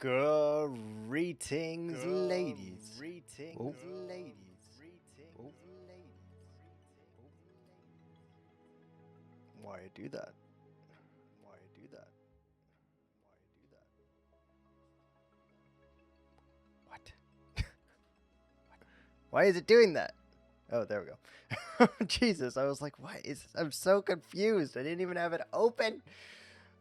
Greetings, ladies. Oh. Oh. Why do that? What? Why is it doing that? Oh, there we go. Jesus, I was like, what is... I'm so confused. I didn't even have it open.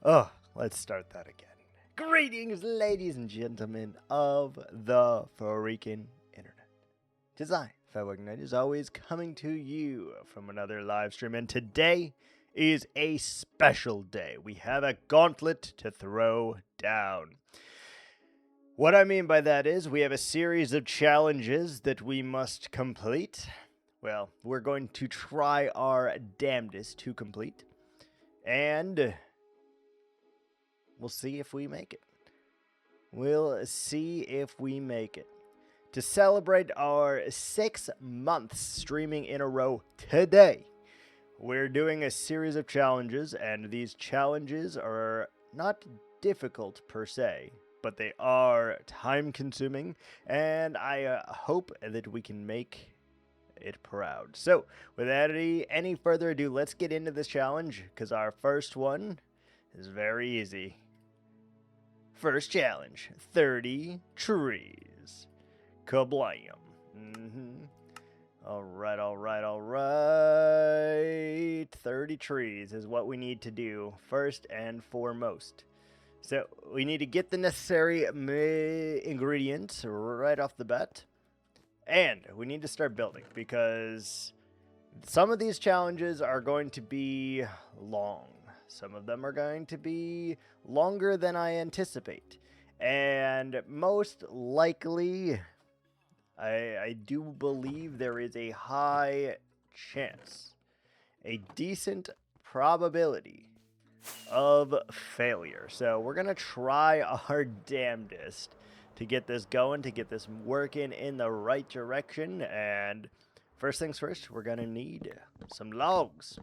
Oh, let's start that again. Greetings, ladies and gentlemen of the freaking internet. 'Tis I, Fellow Knight, is always coming to you from another live stream, and today is a special day. We have a gauntlet to throw down. What I mean by that is we have a series of challenges that we must complete. Well, we're going to try our damnedest to complete, and we'll see if we make it. We'll see if we make it. To celebrate our 6 months streaming in a row today, we're doing a series of challenges, and these challenges are not difficult per se, but they are time-consuming, and I hope that we can make it proud. So, without any further ado, let's get into this challenge, because our first one is very easy. First challenge, 30 trees. Kablam. Alright. 30 trees is what we need to do first and foremost. So, we need to get the necessary ingredients right off the bat. And we need to start building, because some of these challenges are going to be long. Some of them are going to be longer than I anticipate. And most likely, I do believe there is a high chance, a decent probability of failure. So we're going to try our damnedest to get this going, to get this working in the right direction. And first things first, we're going to need some logs.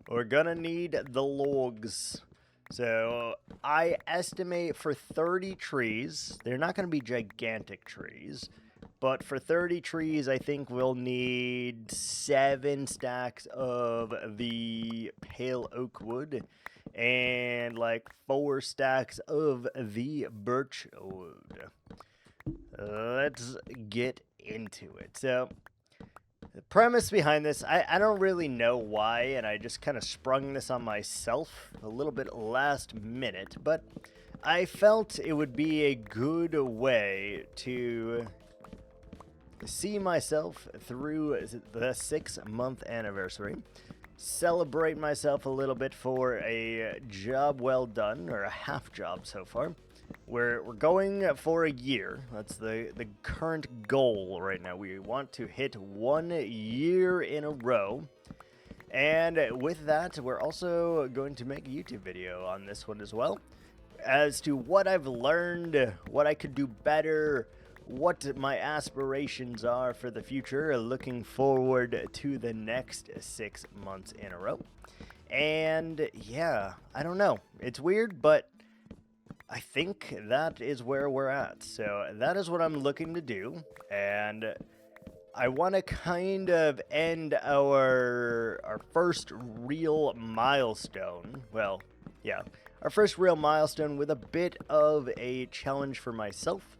We're gonna need the logs. So I estimate for 30 trees, they're not gonna be gigantic trees, but for 30 trees, I think we'll need 7 stacks of the pale oak wood and like 4 stacks of the birch wood. Let's get into it. So the premise behind this, I don't really know why, and I just kind of sprung this on myself a little bit last minute, but I felt it would be a good way to see myself through the 6-month anniversary, celebrate myself a little bit for a job well done, or a half job so far. We're going for a year. That's the current goal right now. We want to hit 1 year in a row. And with that, we're also going to make a YouTube video on this one as well, as to what I've learned, what I could do better, what my aspirations are for the future, looking forward to the next 6 months in a row. And yeah, I don't know. It's weird, but I think that is where we're at. So that is what I'm looking to do, and I want to kind of end our first real milestone. Well, yeah, our first real milestone with a bit of a challenge for myself.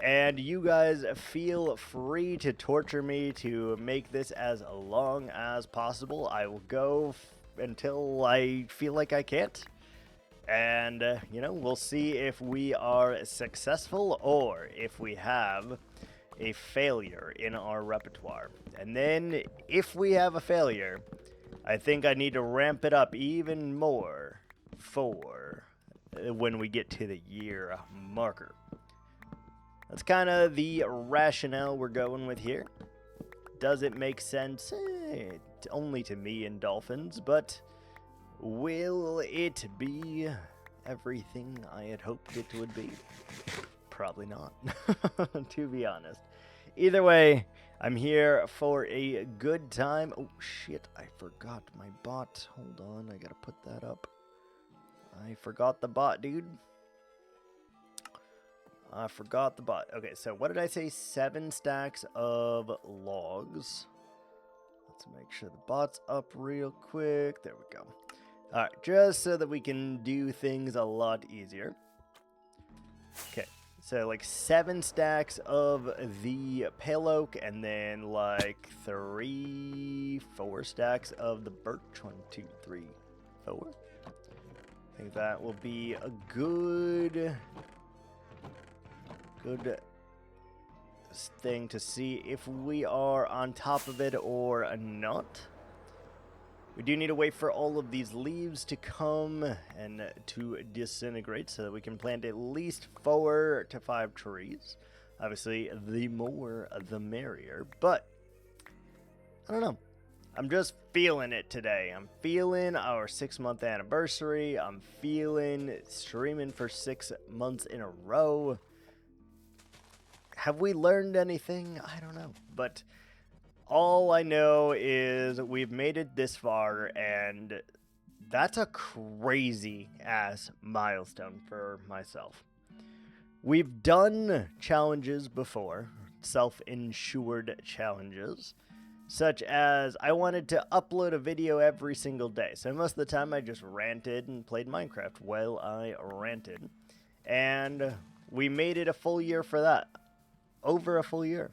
And you guys feel free to torture me to make this as long as possible. I will go until I feel like I can't. And, we'll see if we are successful or if we have a failure in our repertoire. And then, if we have a failure, I think I need to ramp it up even more for when we get to the year marker. That's kind of the rationale we're going with here. Does it make sense? Only to me and dolphins, but will it be everything I had hoped it would be? Probably not, to be honest. Either way, I'm here for a good time. Oh, shit, I forgot my bot. Hold on, I gotta put that up. I forgot the bot, dude. I forgot the bot. Okay, so what did I say? 7 stacks of logs. Let's make sure the bot's up real quick. There we go. Alright, just so that we can do things a lot easier. Okay, so like 7 stacks of the pale oak, and then like 3, 4 stacks of the birch. 1, 2, 3, 4. I think that will be a good thing to see if we are on top of it or not. We do need to wait for all of these leaves to come and to disintegrate so that we can plant at least 4 to 5 trees. Obviously, the more the merrier, but I don't know. I'm just feeling it today. I'm feeling our 6-month anniversary. I'm feeling streaming for 6 months in a row. Have we learned anything? I don't know. But all I know is we've made it this far, and that's a crazy-ass milestone for myself. We've done challenges before, self-insured challenges, such as I wanted to upload a video every single day. So most of the time I just ranted and played Minecraft while I ranted. And we made it a full year for that. Over a full year.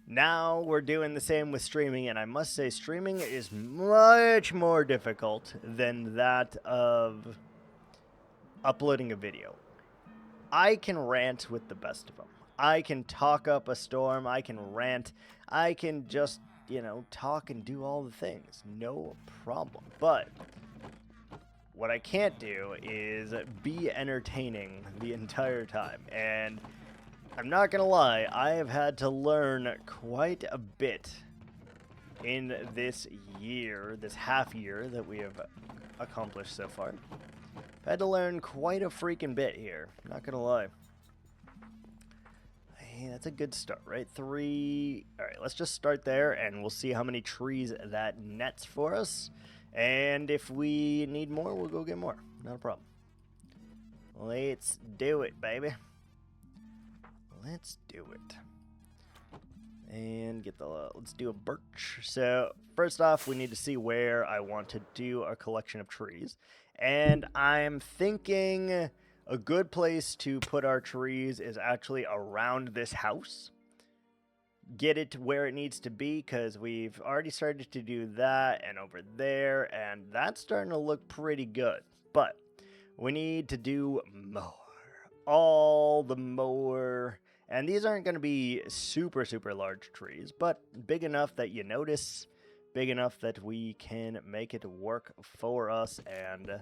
Now we're doing the same with streaming, and I must say streaming is much more difficult than that of uploading a video. I can rant with the best of them. I can talk up a storm, I can rant, I can just, talk and do all the things. No problem. But what I can't do is be entertaining the entire time, and I'm not gonna lie, I have had to learn quite a bit in this year, this half year that we have accomplished so far. I've had to learn quite a freaking bit here, not gonna lie. Hey, that's a good start, right? 3. Alright, let's just start there and we'll see how many trees that nets for us. And if we need more, we'll go get more. Not a problem. Let's do it, baby. Let's do it. And let's do a birch. So first off, we need to see where I want to do a collection of trees. And I'm thinking a good place to put our trees is actually around this house. Get it to where it needs to be, because we've already started to do that and over there, and that's starting to look pretty good. But we need to do more. All the more. And these aren't going to be super, super large trees, but big enough that you notice, big enough that we can make it work for us. And,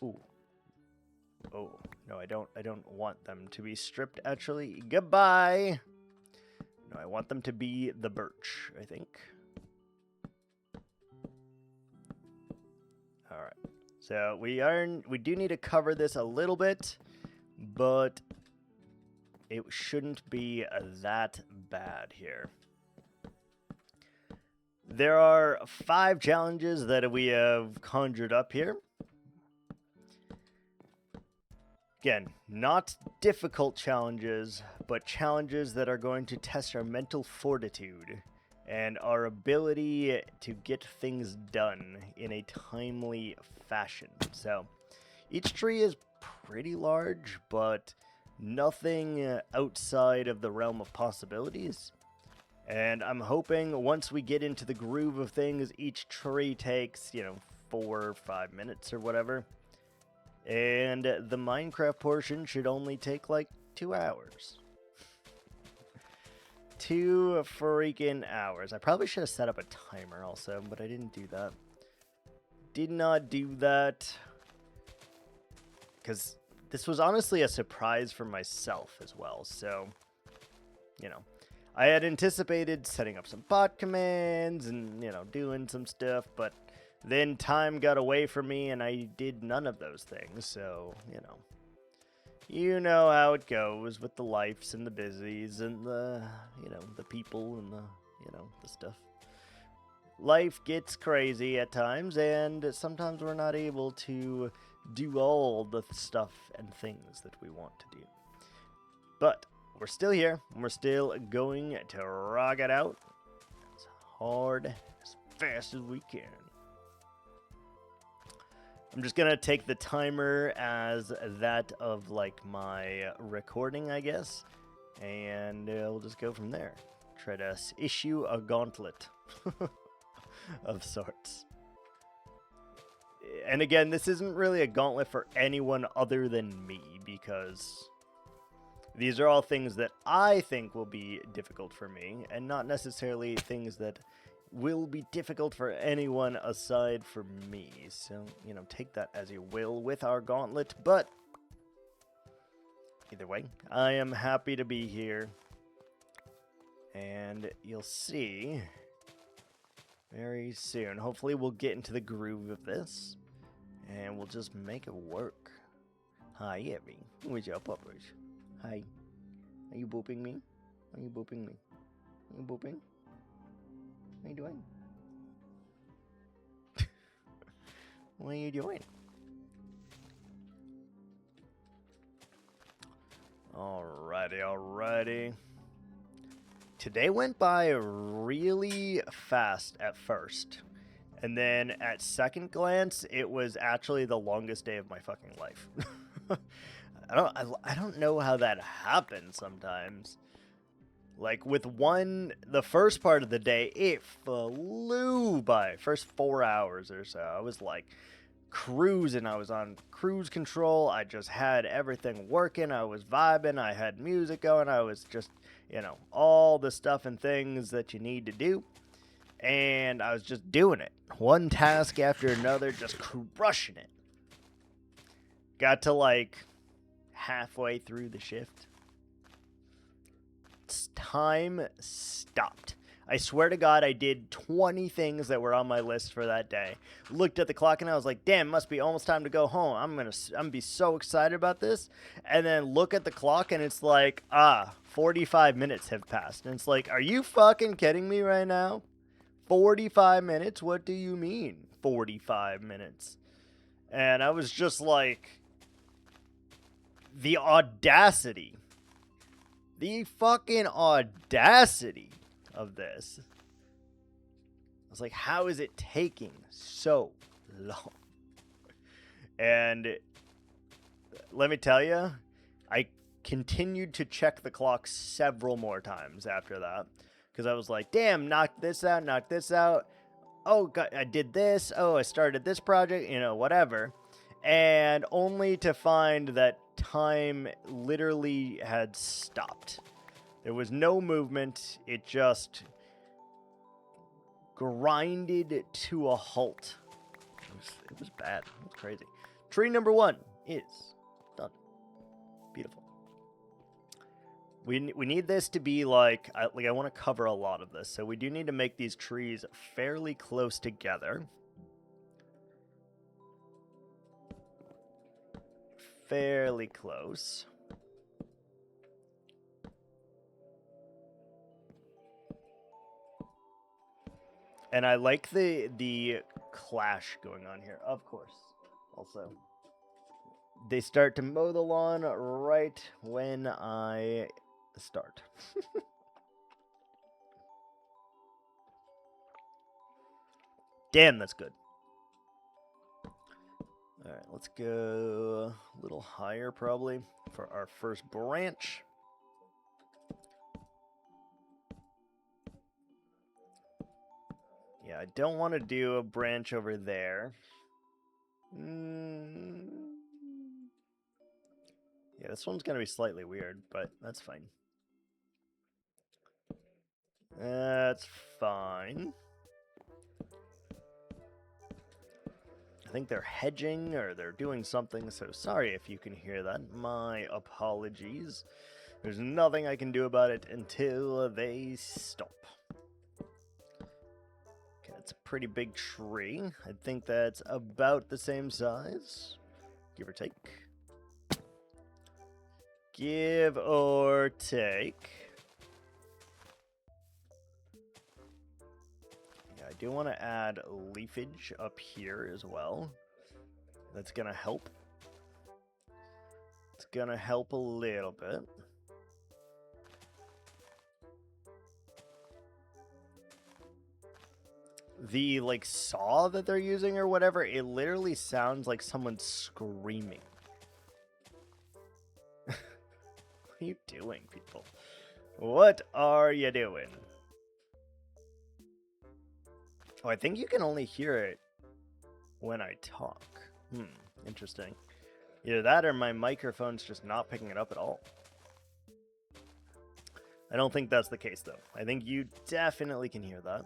ooh. Oh, no, I don't want them to be stripped, actually. Goodbye! No, I want them to be the birch, I think. Alright. So, we do need to cover this a little bit, but it shouldn't be that bad here. There are 5 challenges that we have conjured up here. Again, not difficult challenges, but challenges that are going to test our mental fortitude and our ability to get things done in a timely fashion. So, each tree is pretty large, but nothing outside of the realm of possibilities. And I'm hoping once we get into the groove of things, each tree takes, 4 or 5 minutes or whatever. And the Minecraft portion should only take like 2 hours. 2 freaking hours. I probably should have set up a timer also, but I didn't do that. Did not do that. Because this was honestly a surprise for myself as well. So, I had anticipated setting up some bot commands and, doing some stuff, but then time got away from me and I did none of those things. So, you know how it goes with the lives and the busies and the, the people and the stuff. Life gets crazy at times, and sometimes we're not able to do all the stuff and things that we want to do. But we're still here. We're still going to rock it out as hard, as fast as we can. I'm just going to take the timer as that of like my recording, I guess. And we'll just go from there. Try to issue a gauntlet of sorts. And again, this isn't really a gauntlet for anyone other than me, because these are all things that I think will be difficult for me, and not necessarily things that will be difficult for anyone aside from me. So, you know, take that as you will with our gauntlet, but either way, I am happy to be here, and you'll see very soon. Hopefully we'll get into the groove of this, and we'll just make it work. Hi, Evie. What's up, puppers? Hi. Are you booping me? Are you booping me? Are you booping? What are you doing? What are you doing? Alrighty. Today went by really fast at first. And then at second glance, it was actually the longest day of my fucking life. I don't know how that happens sometimes. Like with the first part of the day, it flew by. First 4 hours or so, I was like cruising. I was on cruise control. I just had everything working. I was vibing. I had music going. I was just, you know, all the stuff and things that you need to do. And I was just doing it. One task after another, just crushing it. Got to like halfway through the shift. Time stopped. I swear to God, I did 20 things that were on my list for that day. Looked at the clock and I was like, damn, must be almost time to go home. I'm gonna be so excited about this. And then look at the clock and it's like, 45 minutes have passed. And it's like, are you fucking kidding me right now? 45 minutes? What do you mean 45 minutes? And I was just like, the audacity. The fucking audacity of this. I was like, how is it taking so long? And let me tell you, I continued to check the clock several more times after that. Because I was like, damn, knock this out. Oh, God, I did this. Oh, I started this project, you know, whatever. And only to find that time literally had stopped. There was no movement. It just grinded to a halt. It was bad. It was crazy. Tree number 1 is done. Beautiful. We need this to be like I want to cover a lot of this. So we do need to make these trees fairly close together. Fairly close. And I like the clash going on here, of course. Also, they start to mow the lawn right when I start. Damn, that's good. All right, let's go a little higher probably for our first branch. Yeah, I don't want to do a branch over there. Yeah, this one's going to be slightly weird, but that's fine. That's fine. I think they're hedging or they're doing something, so sorry if you can hear that. My apologies. There's nothing I can do about it until they stop. Okay, that's a pretty big tree. I think that's about the same size, give or take. Give or take. I do want to add leafage up here as well. That's going to help. It's going to help a little bit. the like saw that they're using or whatever, it literally sounds like someone screaming. What are you doing, people? What are you doing? Oh, I think you can only hear it when I talk. Interesting. Either that or my microphone's just not picking it up at all. I don't think that's the case, though. I think you definitely can hear that.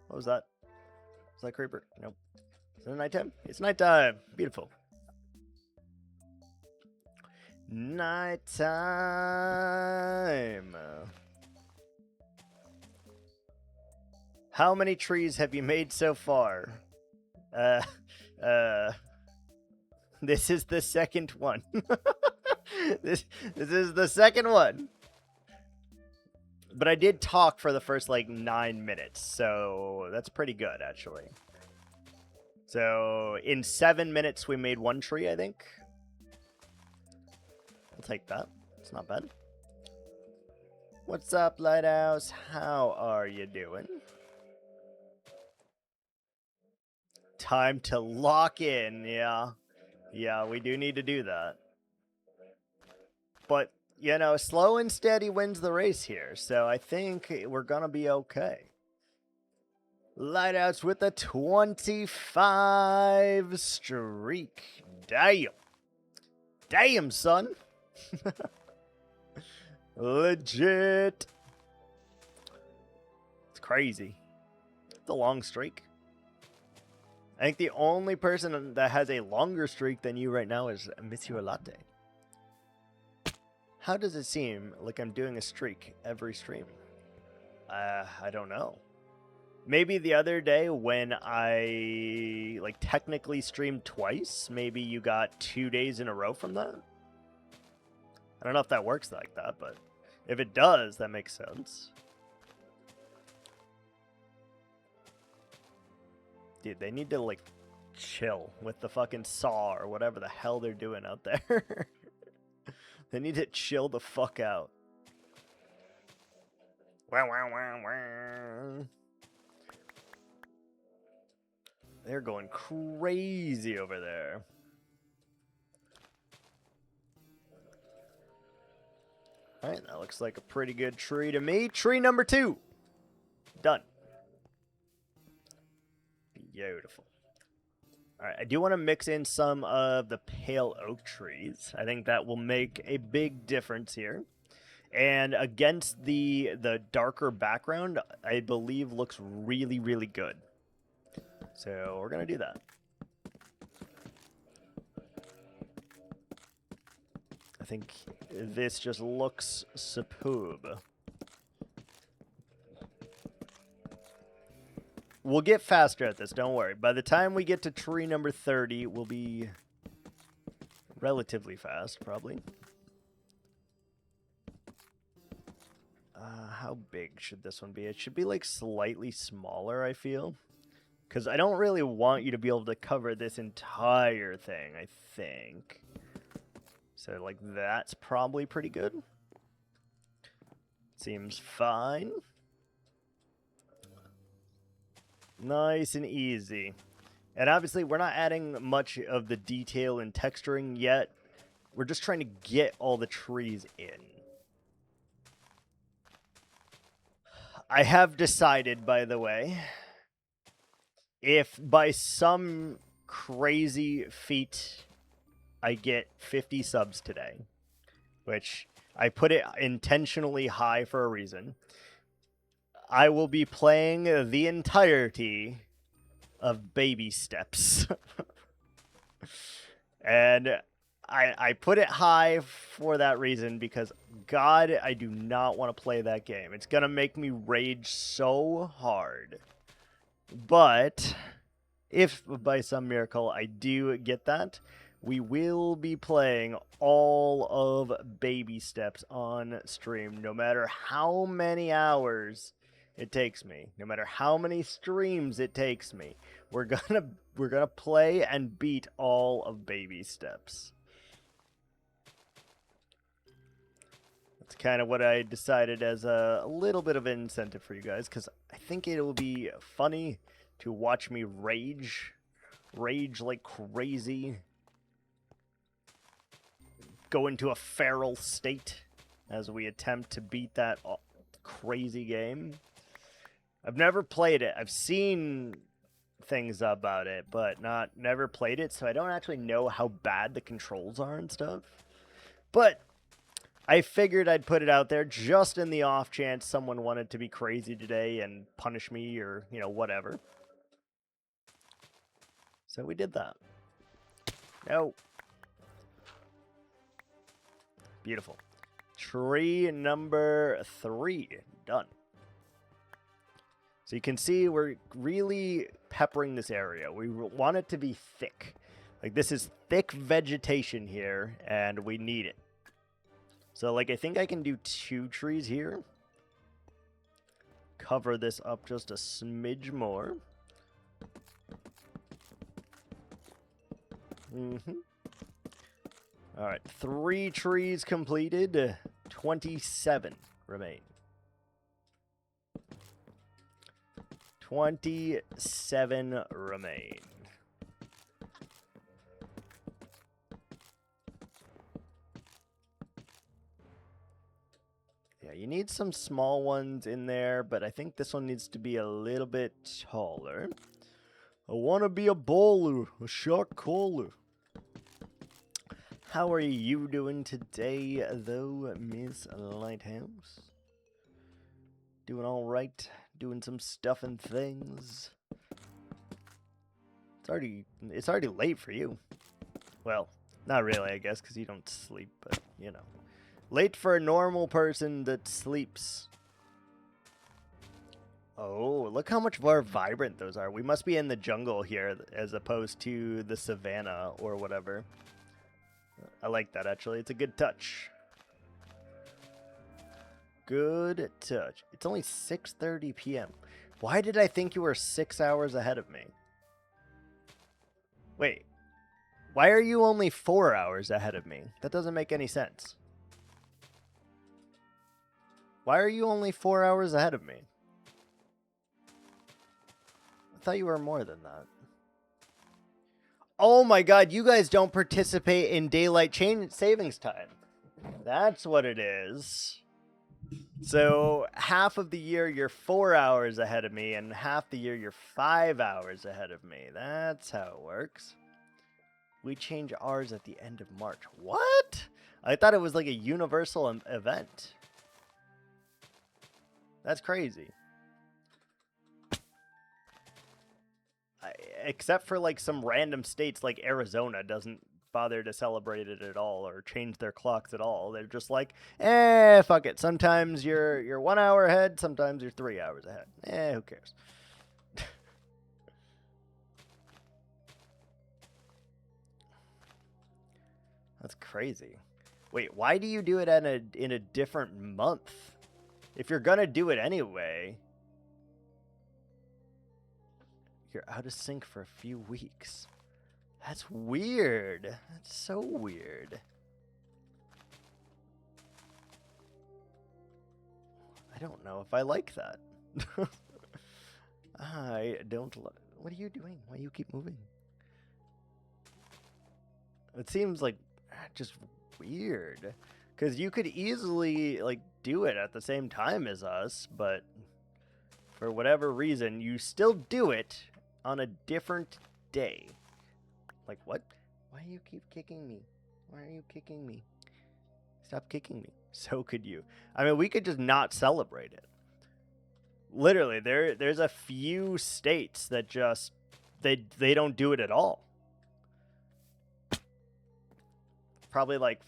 What was that? Was that creeper? Nope. Is it nighttime? It's nighttime. Beautiful. Nighttime. How many trees have you made so far? This is the second one. This is the second one. But I did talk for the first, like, 9 minutes, so that's pretty good, actually. So, in 7 minutes, we made 1 tree, I think. I'll take that. It's not bad. What's up, Lighthouse? How are you doing? Time to lock in, yeah. Yeah, we do need to do that. But, you know, slow and steady wins the race here, so I think we're gonna be okay. Lighthouse with a 25 streak. Damn. Damn, son. Legit. It's crazy. It's a long streak. I think the only person that has a longer streak than you right now is Monsieur Latte. How does it seem like I'm doing a streak every stream? I don't know. Maybe the other day when I like technically streamed twice, maybe you got 2 days in a row from that. I don't know if that works like that, but if it does, that makes sense. Dude, they need to like chill with the fucking saw or whatever the hell they're doing out there. They need to chill the fuck out. Wow, wow, wow, wow. They're going crazy over there. Alright, that looks like a pretty good tree to me. Tree number 2. Done. Beautiful. Alright, I do want to mix in some of the pale oak trees. I think that will make a big difference here. And against the darker background, I believe looks really, really good. So we're going to do that. I think this just looks superb. We'll get faster at this, don't worry. By the time we get to tree number 30, we'll be relatively fast, probably. How big should this one be? It should be like slightly smaller, I feel. Because I don't really want you to be able to cover this entire thing, I think. So, like, that's probably pretty good. Seems fine. Nice and easy. And obviously, we're not adding much of the detail and texturing yet. We're just trying to get all the trees in. I have decided, by the way, if by some crazy feat I get 50 subs today, which I put it intentionally high for a reason, I will be playing the entirety of Baby Steps. And I put it high for that reason because, God, I do not want to play that game. It's going to make me rage so hard. But if by some miracle I do get that, we will be playing all of Baby Steps on stream, no matter how many hours it takes me, no matter how many streams it takes me. We're gonna play and beat all of Baby Steps. That's kind of what I decided as a little bit of an incentive for you guys, because I think it'll be funny to watch me rage like crazy, go into a feral state as we attempt to beat that crazy game. I've never played it. I've seen things about it, but never played it, so I don't actually know how bad the controls are and stuff. But I figured I'd put it out there just in the off chance someone wanted to be crazy today and punish me or, you know, whatever. So we did that. No. Beautiful. Tree number 3. Done. So you can see we're really peppering this area. We want it to be thick. Like, this is thick vegetation here, and we need it. So, like, I think I can do 2 trees here. Cover this up just a smidge more. All right, 3 trees completed. 27 remain. 27 remain. Yeah, you need some small ones in there, but I think this one needs to be a little bit taller. I want to be a bowler, a shot caller. How are you doing today, though, Miss Lighthouse? Doing all right? Doing some stuff and things. It's already late for you. Well, not really, I guess, because you don't sleep, but, you know. Late for a normal person that sleeps. Oh, look how much more vibrant those are. We must be in the jungle here as opposed to the savannah or whatever. I like that, actually. It's a good touch. Good touch. It's only 6:30 p.m. Why did I think you were 6 hours ahead of me? Wait. Why are you only 4 hours ahead of me? That doesn't make any sense. Why are you only 4 hours ahead of me? I thought you were more than that. Oh my god, you guys don't participate in daylight savings time. That's what it is. So half of the year you're 4 hours ahead of me, and half the year you're 5 hours ahead of me. That's how it works. We change ours at the end of March. What? I thought it was like a universal event. That's crazy. Except for like some random states like Arizona doesn't bother to celebrate it at all or change their clocks at all. They're just like, fuck it. Sometimes you're 1 hour ahead, sometimes you're 3 hours ahead. Who cares? That's crazy. Wait, why do you do it in a different month? If you're gonna do it anyway, you're out of sync for a few weeks. That's weird. That's so weird. I don't know if I like that. I don't. What are you doing? Why do you keep moving? It seems like just weird. Because you could easily like do it at the same time as us, but for whatever reason, you still do it on a different day. Like, what? Why do you keep kicking me? Why are you kicking me? Stop kicking me. So could you. I mean, we could just not celebrate it. Literally, there's a few states that just, they don't do it at all. Probably like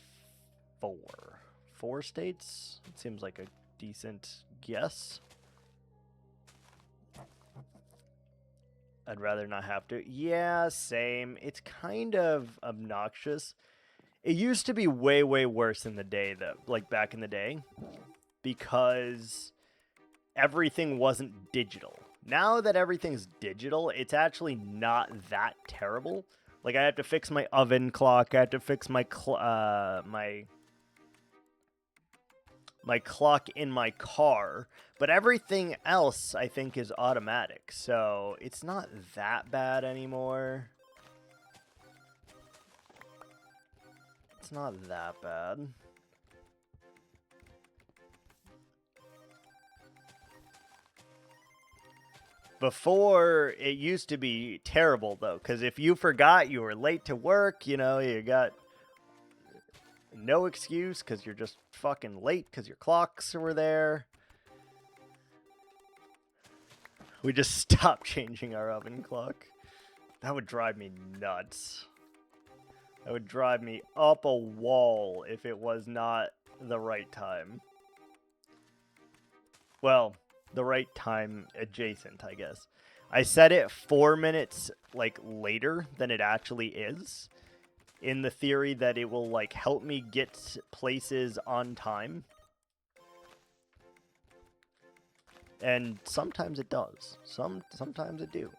4 states. It seems like a decent guess. I'd rather not have to. Yeah, same. It's kind of obnoxious. It used to be way, way worse in the day, though, like back in the day, because everything wasn't digital. Now that everything's digital, it's actually not that terrible. Like, I have to fix my oven clock. I have to fix my my clock in my car, but everything else I think is automatic, so it's not that bad anymore. It's not that bad. Before, it used to be terrible, though, because if you forgot you were late to work, you know, you got no excuse because you're just fucking late because your clocks were there. We just stopped changing our oven clock. That would drive me nuts. That would drive me up a wall if it was not the right time. Well, the right time adjacent, I guess. I set it 4 minutes like later than it actually is, in the theory that it will like help me get places on time. And sometimes it does. Sometimes it do.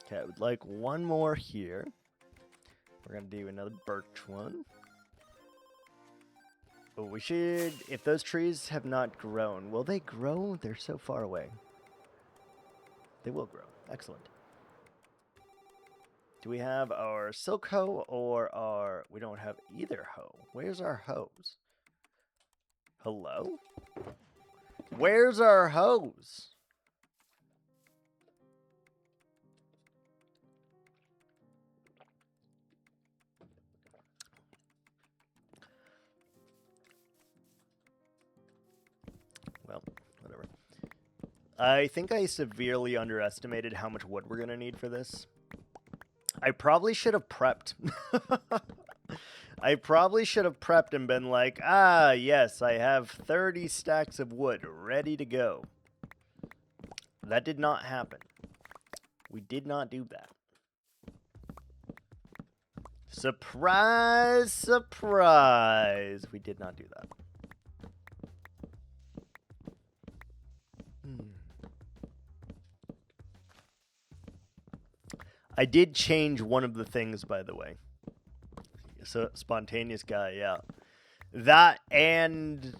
Okay, I would like one more here. We're gonna do another birch one. But we should, if those trees have not grown, will they grow? They're so far away. They will grow. Excellent. Do we have our silk hoe or our... We don't have either hoe. Where's our hose? Hello? Where's our hose? Well, whatever. I think I severely underestimated how much wood we're going to need for this. I probably should have prepped. I probably should have prepped and been like, ah, yes, I have 30 stacks of wood ready to go. That did not happen. We did not do that. Surprise, surprise. We did not do that. I did change one of the things, by the way. So, spontaneous guy, yeah. That, and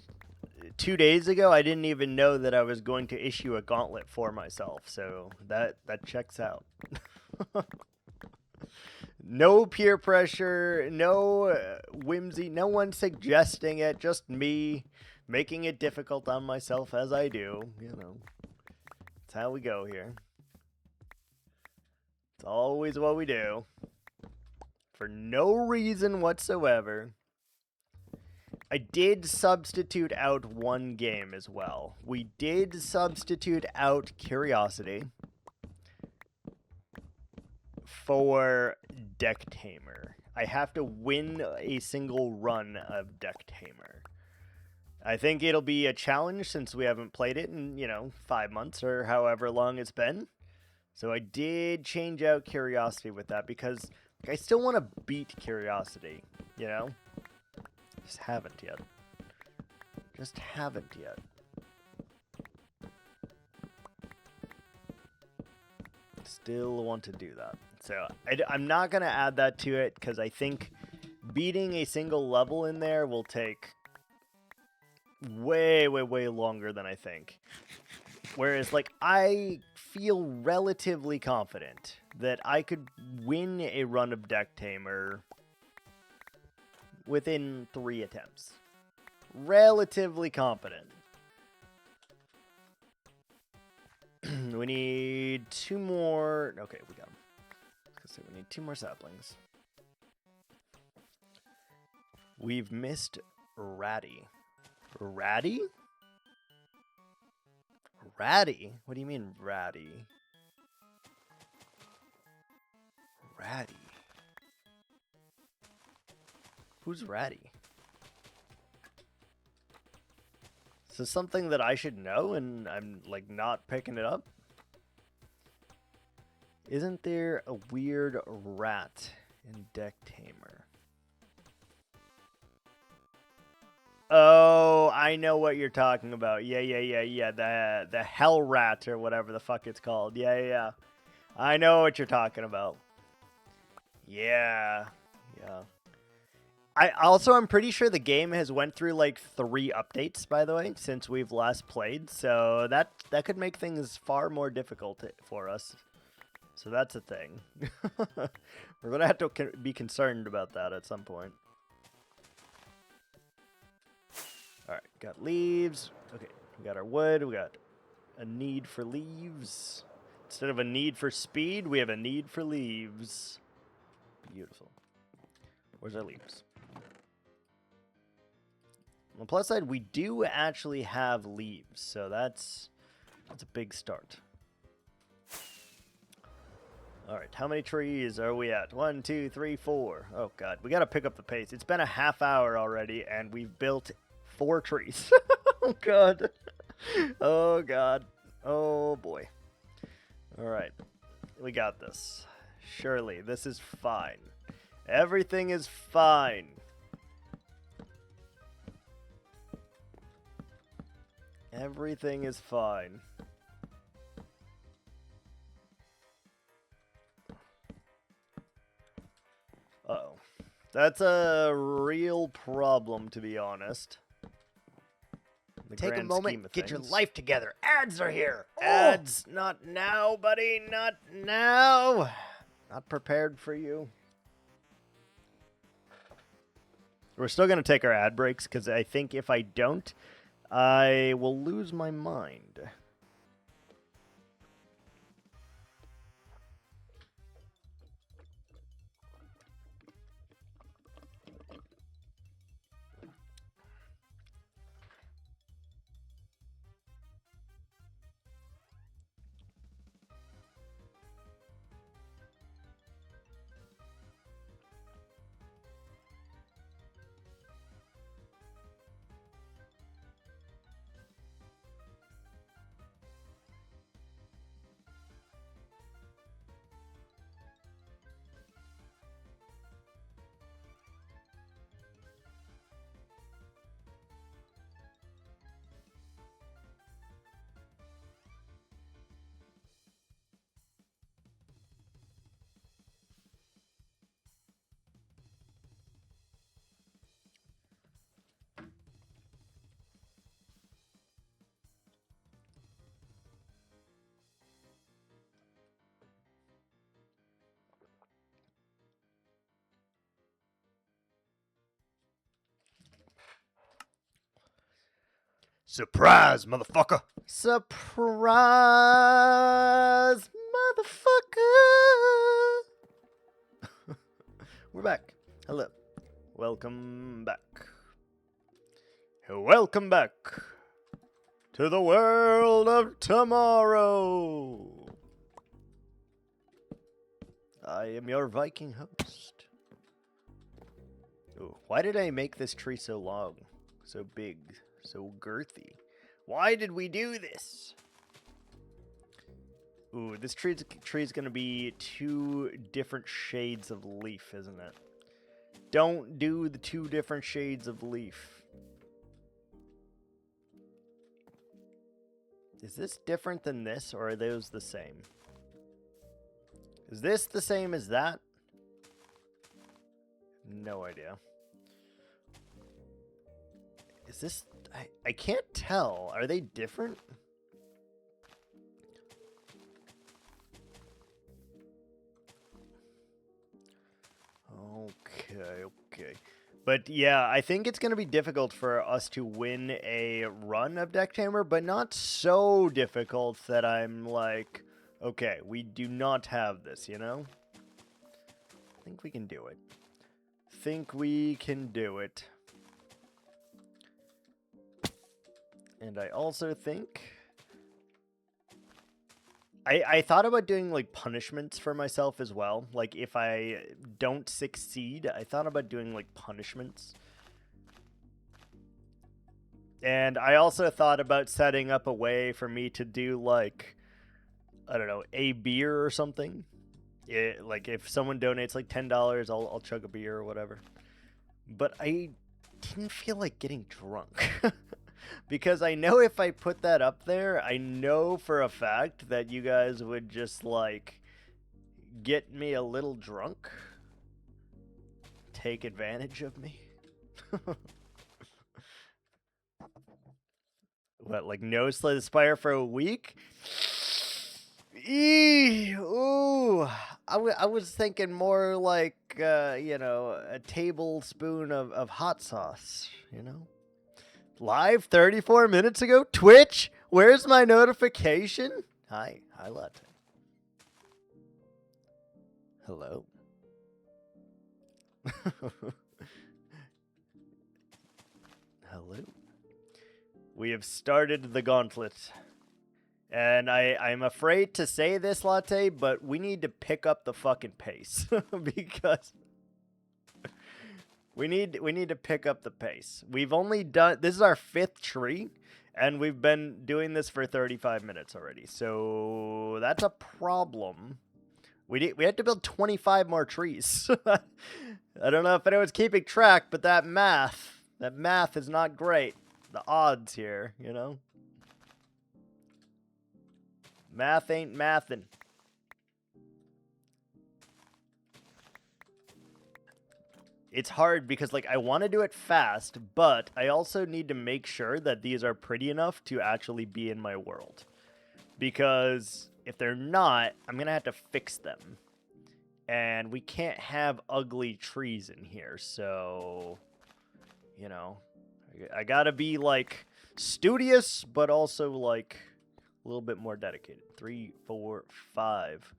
2 days ago, I didn't even know that I was going to issue a gauntlet for myself. So, that checks out. No peer pressure, no whimsy, no one suggesting it, just me making it difficult on myself as I do, you know. That's how we go here. It's always what we do. For no reason whatsoever. I did substitute out one game as well. We did substitute out Curiosity for Deck Tamer. I have to win a single run of Deck Tamer. I think it'll be a challenge since we haven't played it in, 5 months or however long it's been. So I did change out Curiosity with that because I still want to beat Curiosity, you know? Just haven't yet. Just haven't yet. Still want to do that. So I'm not going to add that to it because I think beating a single level in there will take way, way, way longer than I think. Whereas, like, I feel relatively confident that I could win a run of Deck Tamer within 3 attempts. Relatively confident. We need 2 more. Okay, we got them. So we need 2 more saplings. We've missed Ratty. Ratty? Ratty? What do you mean, Ratty? Ratty. Who's Ratty? Is this something that I should know and I'm, like, not picking it up? Isn't there a weird rat in Deck Tamer? Oh, I know what you're talking about. Yeah. The hell rat or whatever the fuck it's called. Yeah. I know what you're talking about. Yeah. I'm pretty sure the game has went through like 3 updates, by the way, since we've last played. So that could make things far more difficult for us. So that's a thing. We're gonna have to be concerned about that at some point. All right, got leaves. Okay, we got our wood. We got a need for leaves. Instead of a need for speed, we have a need for leaves. Beautiful. Where's our leaves? On the plus side, we do actually have leaves, so that's a big start. All right, how many trees are we at? 1, 2, 3, 4. Oh, God. We got to pick up the pace. It's been a half hour already, and we've built 4 trees. Oh, God. Oh, God. Oh, boy. All right. We got this. Surely, this is fine. Everything is fine. Everything is fine. Uh-oh. That's a real problem, to be honest. Take a moment, get your life together. Ads are here. Ads, not now, buddy, not now. Not prepared for you. We're still going to take our ad breaks, because I think if I don't, I will lose my mind. Surprise, motherfucker! Surprise, motherfucker! We're back. Hello. Welcome back. Welcome back to the world of tomorrow. I am your Viking host. Ooh, why did I make this tree so long? So big? So girthy. Why did we do this? Ooh, this tree's gonna be 2 different shades of leaf, isn't it? Don't do the 2 different shades of leaf. Is this different than this, or are those the same? Is this the same as that? No idea. Is this... I can't tell. Are they different? Okay. But yeah, I think it's going to be difficult for us to win a run of Deck Tamer, but not so difficult that I'm like, okay, we do not have this, you know? I think we can do it. Think we can do it. And I also think... I thought about doing, like, punishments for myself as well. Like, if I don't succeed, I thought about doing, like, punishments. And I also thought about setting up a way for me to do, like, I don't know, a beer or something. Like, if someone donates, like, $10, I'll chug a beer or whatever. But I didn't feel like getting drunk. Because I know if I put that up there, I know for a fact that you guys would just, like, get me a little drunk. Take advantage of me. What, like no Slay the Spire for a week? Ooh. I was thinking more like, you know, a tablespoon of hot sauce, you know? Live 34 minutes ago? Twitch? Where's my notification? Hi Latte. Hello. Hello. We have started the gauntlet. And I'm afraid to say this, Latte, but we need to pick up the fucking pace. Because we need to pick up the pace. We've only done, this is our 5th tree, and we've been doing this for 35 minutes already. So that's a problem. We had to build 25 more trees. I don't know if anyone's keeping track, but that math is not great. The odds here, you know? Math ain't mathin'. It's hard because, like, I want to do it fast, but I also need to make sure that these are pretty enough to actually be in my world. Because if they're not, I'm going to have to fix them. And we can't have ugly trees in here, so, you know, I got to be, like, studious, but also, like, a little bit more dedicated. 3, 4, 5.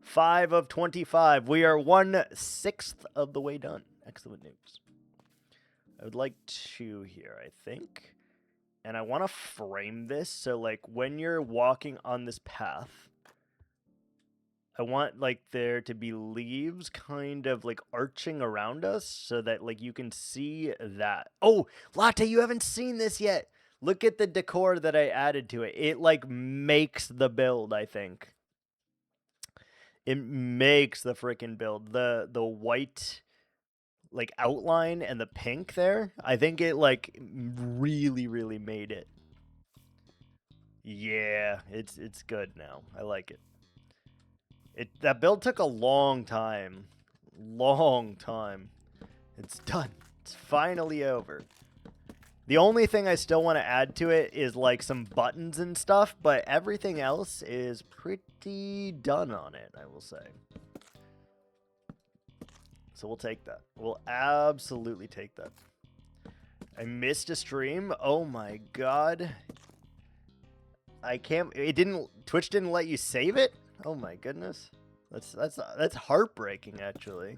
5 of 25. We are 1/6 of the way done. Excellent news. I would like 2 here, I think. And I want to frame this so, like, when you're walking on this path, I want, like, there to be leaves kind of, like, arching around us so that, like, you can see that. Oh, Latte, you haven't seen this yet. Look at the decor that I added to it. It, like, makes the build, I think. It makes the freaking build. The white, like, outline and the pink there, I think it, like, really, really made it. Yeah, it's good now. I like it. That build took a long time. Long time. It's done. It's finally over. The only thing I still want to add to it is, like, some buttons and stuff, but everything else is pretty done on it, I will say. So we'll take that. We'll absolutely take that. I missed a stream. Oh my god. I can't. Twitch didn't let you save it? Oh my goodness. That's heartbreaking, actually.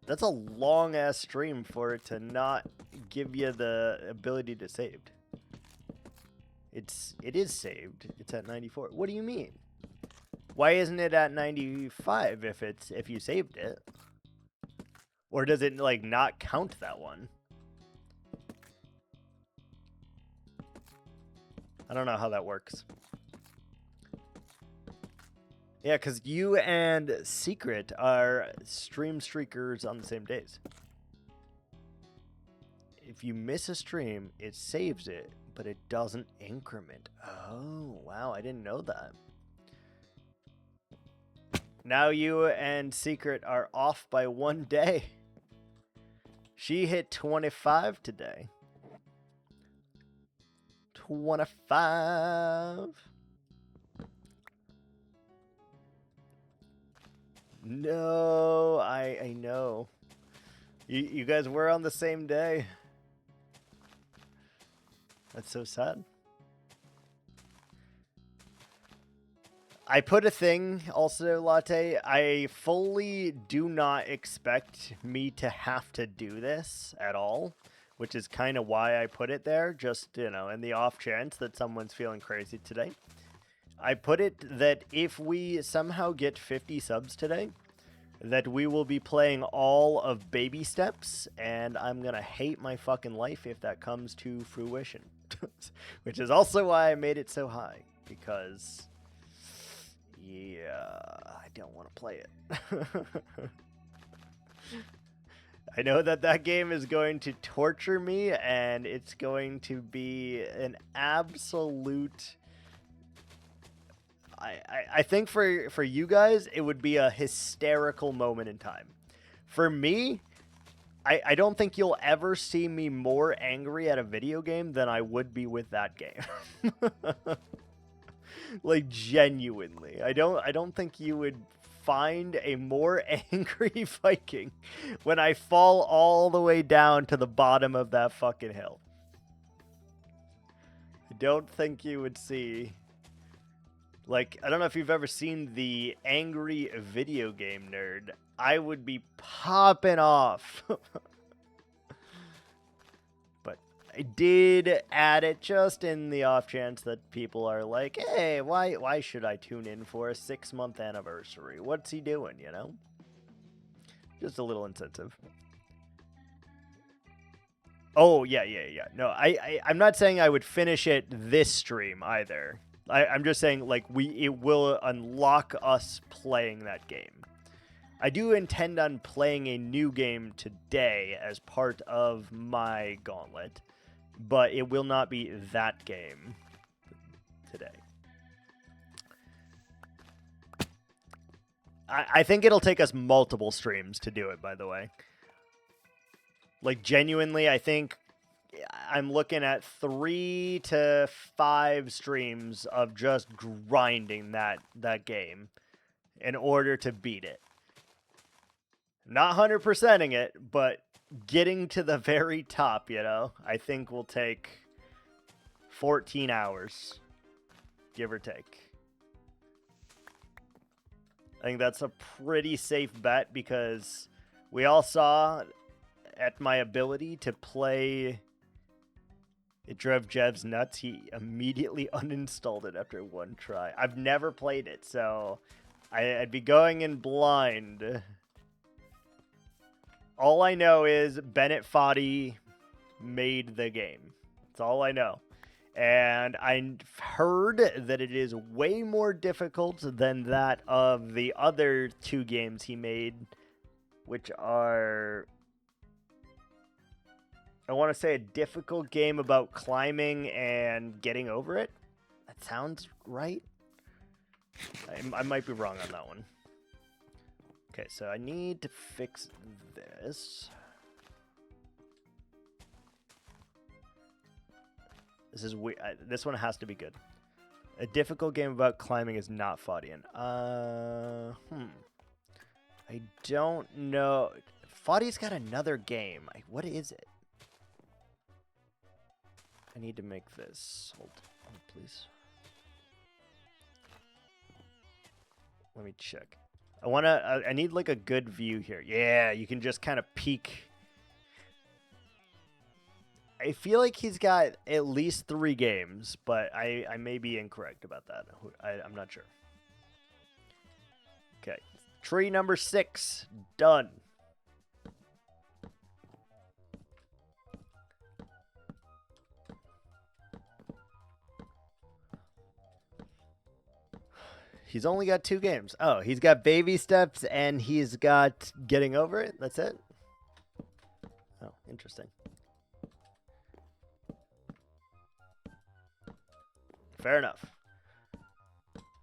That's a long ass stream for it to not give you the ability to save. It is saved. It's at 94. What do you mean? Why isn't it at 95 if you saved it? Or does it, like, not count that one? I don't know how that works. Yeah, because you and Secret are stream streakers on the same days. If you miss a stream, it saves it, but it doesn't increment. Oh, wow, I didn't know that. Now you and Secret are off by 1 day. She hit 25 today. 25. No, I know. You guys were on the same day. That's so sad. I put a thing also, Latte. I fully do not expect me to have to do this at all, which is kind of why I put it there, just, you know, in the off chance that someone's feeling crazy today. I put it that if we somehow get 50 subs today, that we will be playing all of Baby Steps, and I'm gonna hate my fucking life if that comes to fruition. Which is also why I made it so high, because, yeah, I don't want to play it. I know that game is going to torture me, and it's going to be an absolute... I think for you guys, it would be a hysterical moment in time. For me, I don't think you'll ever see me more angry at a video game than I would be with that game. Like, genuinely. I don't think you would find a more angry Viking when I fall all the way down to the bottom of that fucking hill. I don't think you would see... Like, I don't know if you've ever seen the angry video game nerd. I would be popping off. But I did add it just in the off chance that people are like, hey, why should I tune in for a 6-month anniversary? What's he doing, you know? Just a little incentive. Oh, yeah. No, I'm not saying I would finish it this stream either. I'm just saying, like, it will unlock us playing that game. I do intend on playing a new game today as part of my gauntlet, but it will not be that game today. I think it'll take us multiple streams to do it, by the way. Like, genuinely, I think I'm looking at 3 to 5 streams of just grinding that game in order to beat it. Not 100%ing it, but getting to the very top, you know, I think will take 14 hours, give or take. I think that's a pretty safe bet because we all saw at my ability to play... It drove Jev's nuts. He immediately uninstalled it after one try. I've never played it, so I'd be going in blind. All I know is Bennett Foddy made the game. That's all I know. And I heard that it is way more difficult than that of the other 2 games he made, which are... I want to say a difficult game about climbing and getting over it. That sounds right. I might be wrong on that one. Okay, so I need to fix this. This is weird. This one has to be good. A difficult game about climbing is not Fodian. I don't know. Fodi's got another game. What is it? I need to make this. Hold on, please. Let me check. I need like a good view here. Yeah, you can just kind of peek. I feel like he's got at least 3 games, but I may be incorrect about that. I'm not sure. Okay. Tree number 6. Done. He's only got 2 games. Oh, he's got Baby Steps and he's got Getting Over It. That's it? Oh, interesting. Fair enough.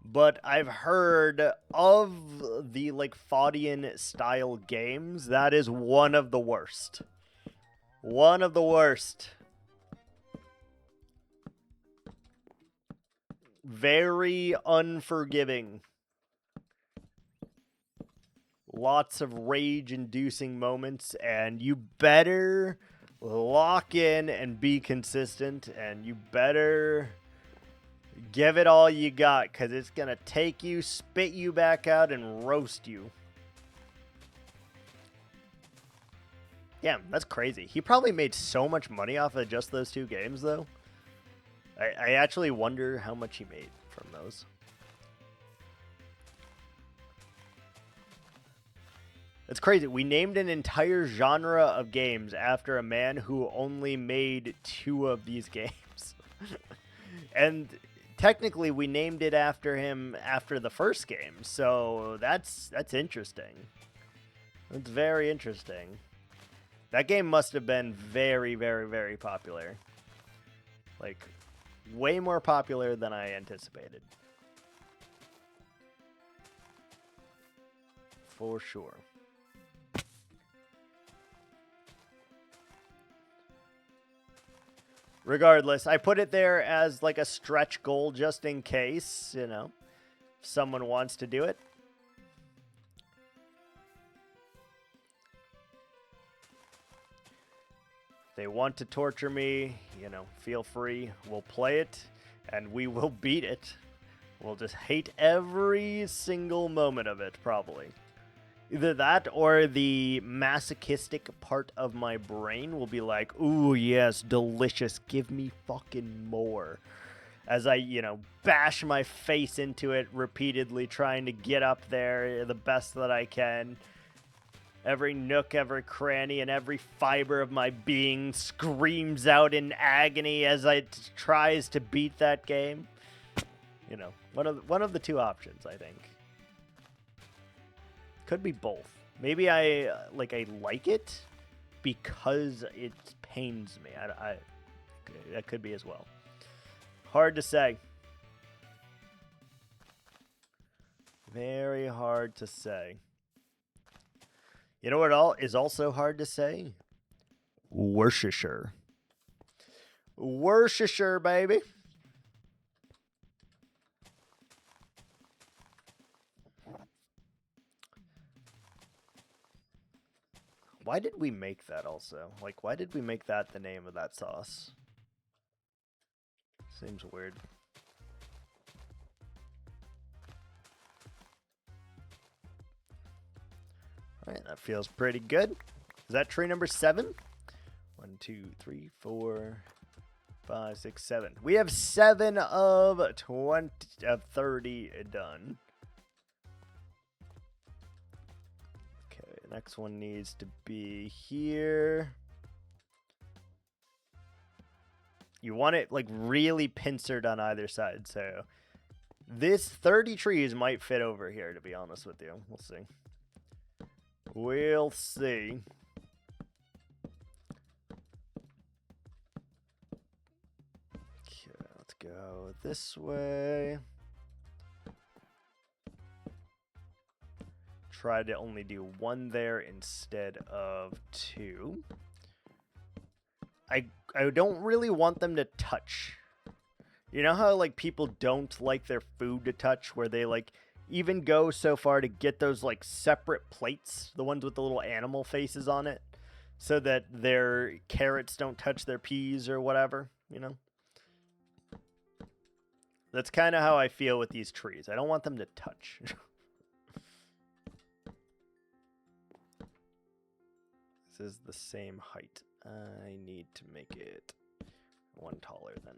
But I've heard of the, like, Fodian style games, that is one of the worst. One of the worst. Very unforgiving. Lots of rage-inducing moments, and you better lock in and be consistent, and you better give it all you got, because it's going to take you, spit you back out, and roast you. Damn, that's crazy. He probably made so much money off of just those 2 games, though. I actually wonder how much he made from those. It's crazy. We named an entire genre of games after a man who only made 2 of these games. And technically we named it after him after the first game. So that's interesting. That's very interesting. That game must have been very, very, very popular. Like, way more popular than I anticipated. For sure. Regardless, I put it there as like a stretch goal just in case, you know, if someone wants to do it. If they want to torture me, you know, feel free. We'll play it and we will beat it. We'll just hate every single moment of it, probably. Either that or the masochistic part of my brain will be like, ooh, yes, delicious, give me fucking more. As I, you know, bash my face into it repeatedly, trying to get up there the best that I can. Every nook, every cranny, and every fiber of my being screams out in agony as it tries to beat that game. You know, one of the two options, I think. Could be both. Maybe I like it because it pains me. That could be as well. Hard to say. Very hard to say. You know what is also hard to say? Worcestershire. Worcestershire, baby. Why did we make that also? Like, why did we make that the name of that sauce? Seems weird. Alright, that feels pretty good. Is that tree number 7? 1, 2, 3, 4, 5, 6, 7. We have 7 of 30 done. Next one needs to be here. You want it like really pincered on either side. So this 30 trees might fit over here, to be honest with you. We'll see. We'll see. Okay, let's go this way. Try to only do 1 there instead of 2. I don't really want them to touch. You know how like people don't like their food to touch, where they like even go so far to get those like separate plates, the ones with the little animal faces on it, so that their carrots don't touch their peas or whatever, you know? That's kind of how I feel with these trees. I don't want them to touch. This is the same height. I need to make it 1 taller then.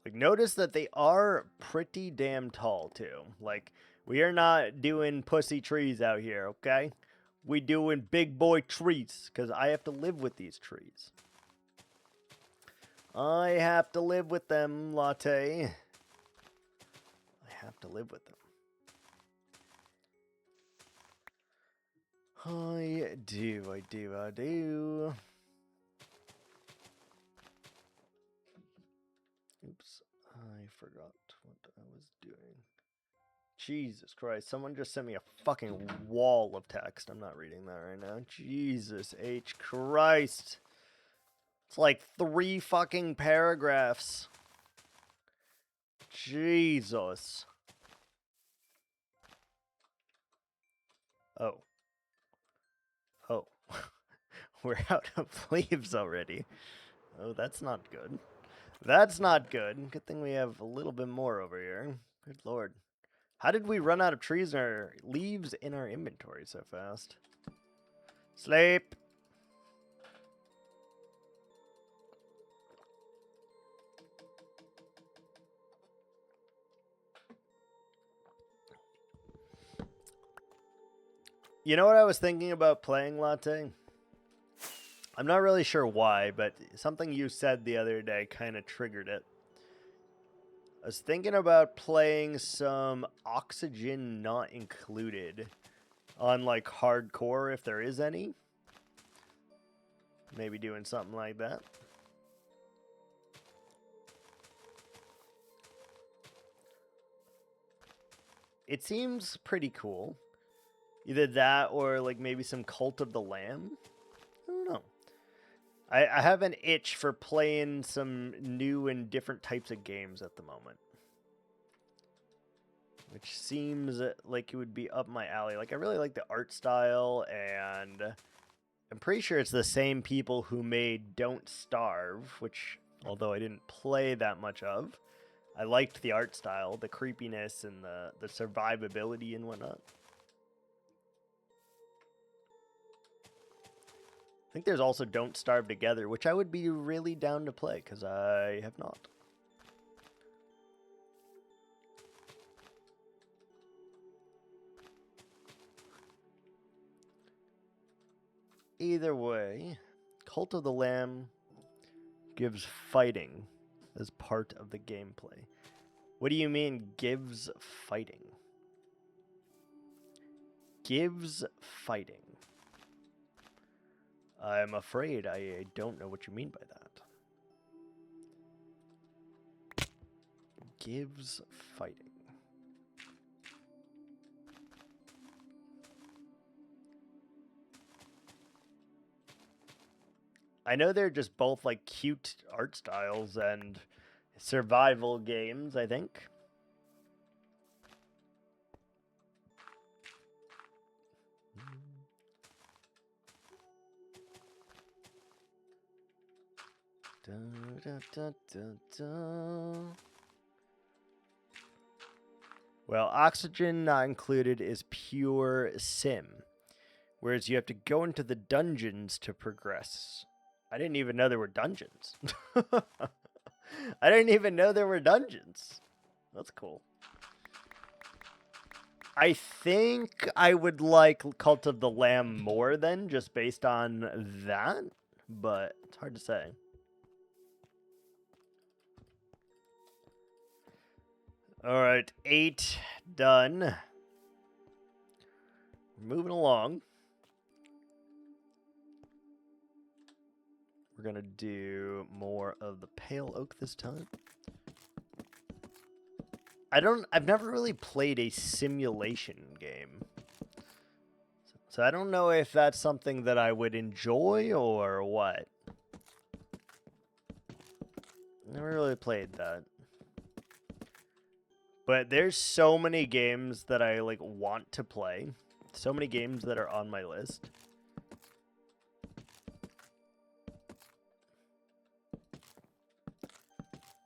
Like, notice that they are pretty damn tall, too. Like, we are not doing pussy trees out here, okay? We doing big boy trees, because I have to live with these trees. I have to live with them, Latte. I have to live with them. I do. Oops, I forgot what I was doing. Jesus Christ, someone just sent me a fucking wall of text. I'm not reading that right now. Jesus H. Christ. It's like 3 fucking paragraphs. Jesus. Oh. Oh. We're out of leaves already. Oh, that's not good. That's not good. Good thing we have a little bit more over here. Good lord. How did we run out of trees or leaves in our inventory so fast? Sleep. You know what I was thinking about playing, Latte? I'm not really sure why, but something you said the other day kind of triggered it. I was thinking about playing some Oxygen Not Included on, like, hardcore, if there is any. Maybe doing something like that. It seems pretty cool. Either that or, like, maybe some Cult of the Lamb. I don't know. I have an itch for playing some new and different types of games at the moment. Which seems like it would be up my alley. Like, I really like the art style, and I'm pretty sure it's the same people who made Don't Starve, which, although I didn't play that much of, I liked the art style, the creepiness, and the survivability and whatnot. I think there's also Don't Starve Together, which I would be really down to play, because I have not. Either way, Cult of the Lamb gives fighting as part of the gameplay. What do you mean, gives fighting? Gives fighting. I'm afraid I don't know what you mean by that. Gives fighting. I know they're just both like cute art styles and survival games, I think. Da, da, da, da, da. Well, oxygen not included is pure sim, whereas you have to go into the dungeons to progress. I didn't even know there were dungeons. I didn't even know there were dungeons. That's cool. I think I would like Cult of the Lamb more than just based on that, but it's hard to say. All right, 8 done. Moving along. We're gonna do more of the pale oak this time. I've never really played a simulation game. So I don't know if that's something that I would enjoy or what. Never really played that. But there's so many games that I like want to play. So many games that are on my list.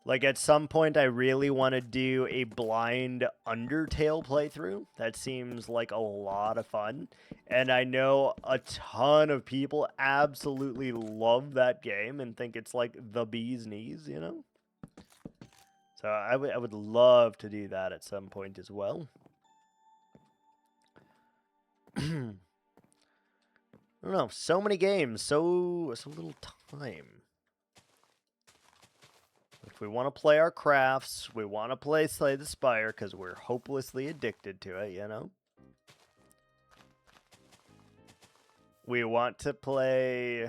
Like, at some point, I really want to do a blind Undertale playthrough. That seems like a lot of fun. And I know a ton of people absolutely love that game and think it's like the bee's knees, you know? So I would love to do that at some point as well. I don't know. So many games. So little time. If we want to play our crafts, we want to play Slay the Spire because we're hopelessly addicted to it, you know? We want to play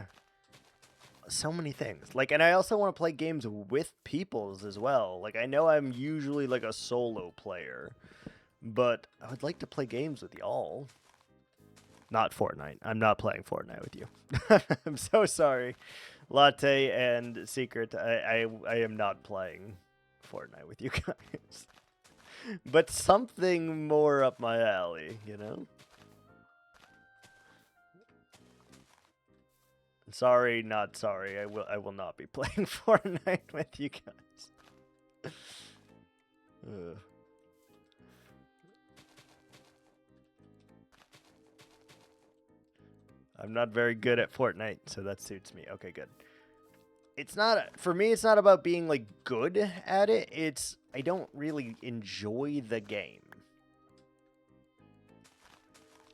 so many things. Like, and I also want to play games with peoples as well. Like, I know I'm usually like a solo player, but I would like to play games with y'all. Not Fortnite. I'm not playing Fortnite with you. I'm so sorry. Latte and Secret, I am not playing Fortnite with you guys. But something more up my alley, you know? Sorry, not sorry. I will not be playing Fortnite with you guys. I'm not very good at Fortnite, so that suits me. Okay, good. It's not, for me, it's not about being like good at it. It's, I don't really enjoy the game.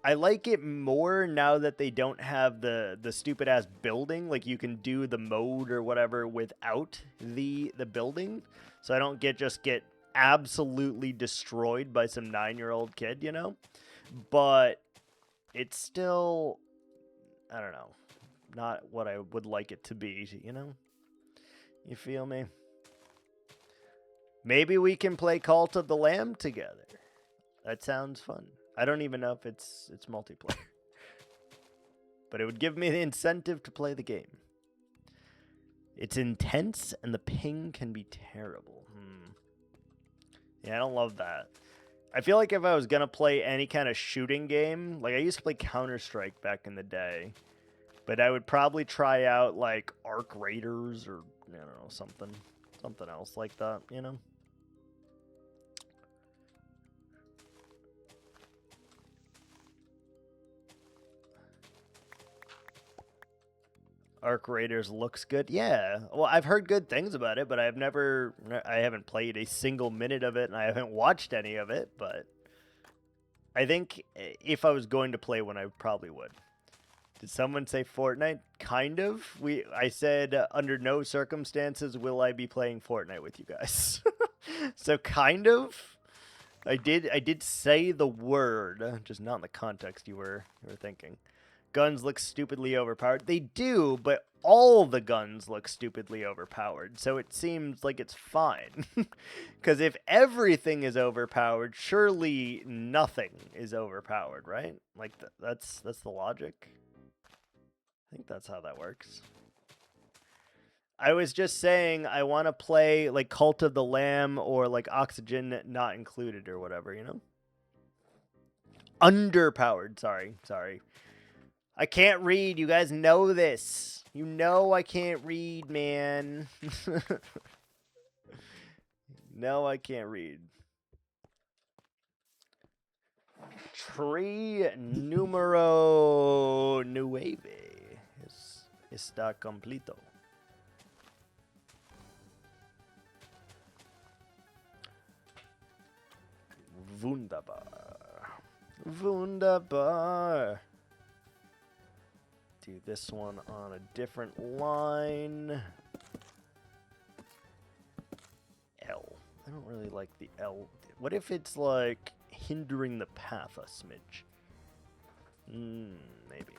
I like it more now that they don't have the stupid ass building. Like, you can do the mode or whatever without the building. So I don't just get absolutely destroyed by some 9-year-old kid, you know? But it's still, I don't know, not what I would like it to be, you know? You feel me? Maybe we can play Cult of the Lamb together. That sounds fun. I don't even know if it's multiplayer. But it would give me the incentive to play the game. It's intense and the ping can be terrible. Yeah, I don't love that. I feel like if I was going to play any kind of shooting game, like I used to play Counter-Strike back in the day, but I would probably try out like Arc Raiders or, I don't know, something else like that, you know? Arc Raiders looks good. Yeah. Well, I've heard good things about it, but I haven't played a single minute of it, and I haven't watched any of it, but I think if I was going to play one, I probably would. Did someone say Fortnite? Kind of. I said, under no circumstances will I be playing Fortnite with you guys. So kind of. I did say the word, just not in the context you were thinking. Guns look stupidly overpowered. They do, but all the guns look stupidly overpowered, so it seems like it's fine. Because if everything is overpowered, surely nothing is overpowered, right? Like, that's the logic. I think that's how that works. I was just saying I want to play, like, Cult of the Lamb or, like, Oxygen Not Included or whatever, you know? Underpowered, sorry. I can't read. You guys know this. You know I can't read, man. No, I can't read. Tree número 9 está completo. Wunderbar. Do this one on a different line. L. I don't really like the L. What if it's like hindering the path a smidge? Maybe.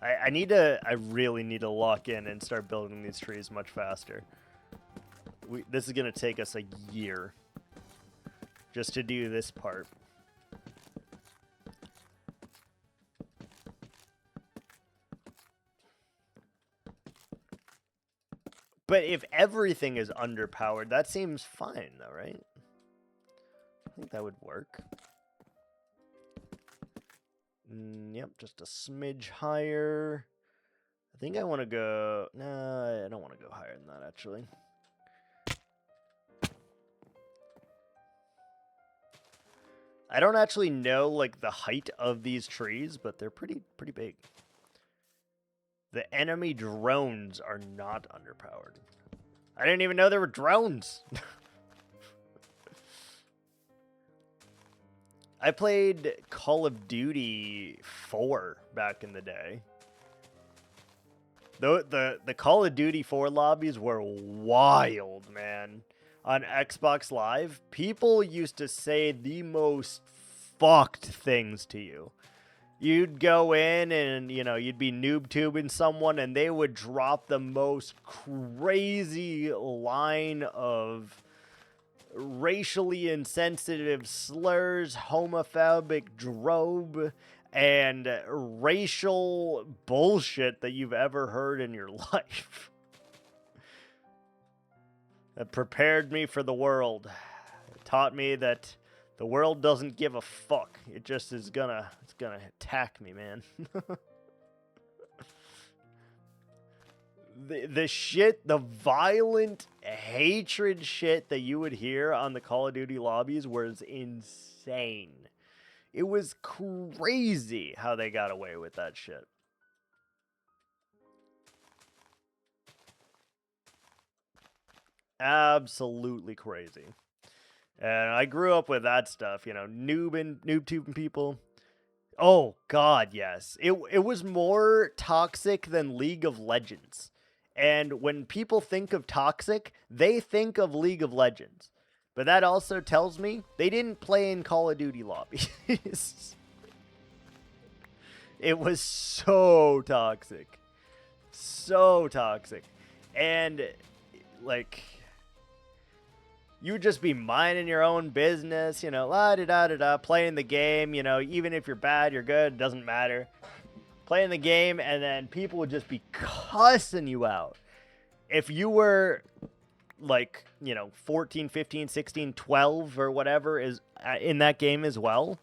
I really need to lock in and start building these trees much faster. This is gonna take us a year just to do this part. But if everything is underpowered, that seems fine though, right? I think that would work. Yep, just a smidge higher. I think I want to go... Nah, I don't want to go higher than that, actually. I don't actually know, like, the height of these trees, but they're pretty big. The enemy drones are not underpowered. I didn't even know there were drones. I played Call of Duty 4 back in the day. The Call of Duty 4 lobbies were wild, man. On Xbox Live, people used to say the most fucked things to you. You'd go in and, you know, you'd be noob tubing someone and they would drop the most crazy line of racially insensitive slurs, homophobic drobe, and racial bullshit that you've ever heard in your life. It prepared me for the world. It taught me that the world doesn't give a fuck. It just is gonna attack me, man. The shit, the violent hatred shit that you would hear on the Call of Duty lobbies was insane. It was crazy how they got away with that shit. Absolutely crazy. And I grew up with that stuff, you know, noob tubing people. Oh god, yes. It was more toxic than League of Legends. And when people think of toxic, they think of League of Legends. But that also tells me they didn't play in Call of Duty lobbies. It was so toxic. So toxic. And, like, You would just be minding your own business, you know, la da da da da, playing the game, you know, even if you're bad, you're good, doesn't matter. Playing the game, and then people would just be cussing you out. If you were like, you know, 14, 15, 16, 12 or whatever is in that game as well,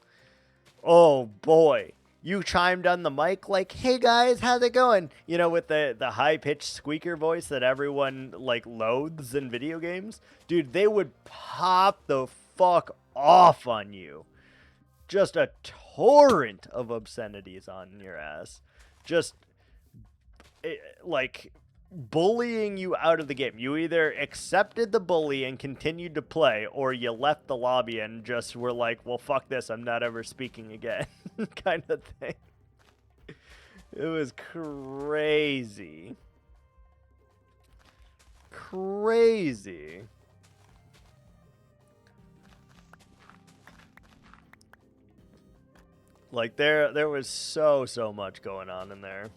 oh boy. You chimed on the mic like, hey guys, how's it going? You know, with the high-pitched squeaker voice that everyone, like, loathes in video games. Dude, they would pop the fuck off on you. Just a torrent of obscenities on your ass. Just, like, bullying you out of the game. You either accepted the bully and continued to play, or you left the lobby and just were like, well, fuck this, I'm not ever speaking again. Kind of thing. It was crazy. Crazy. Like, there was so much going on in there.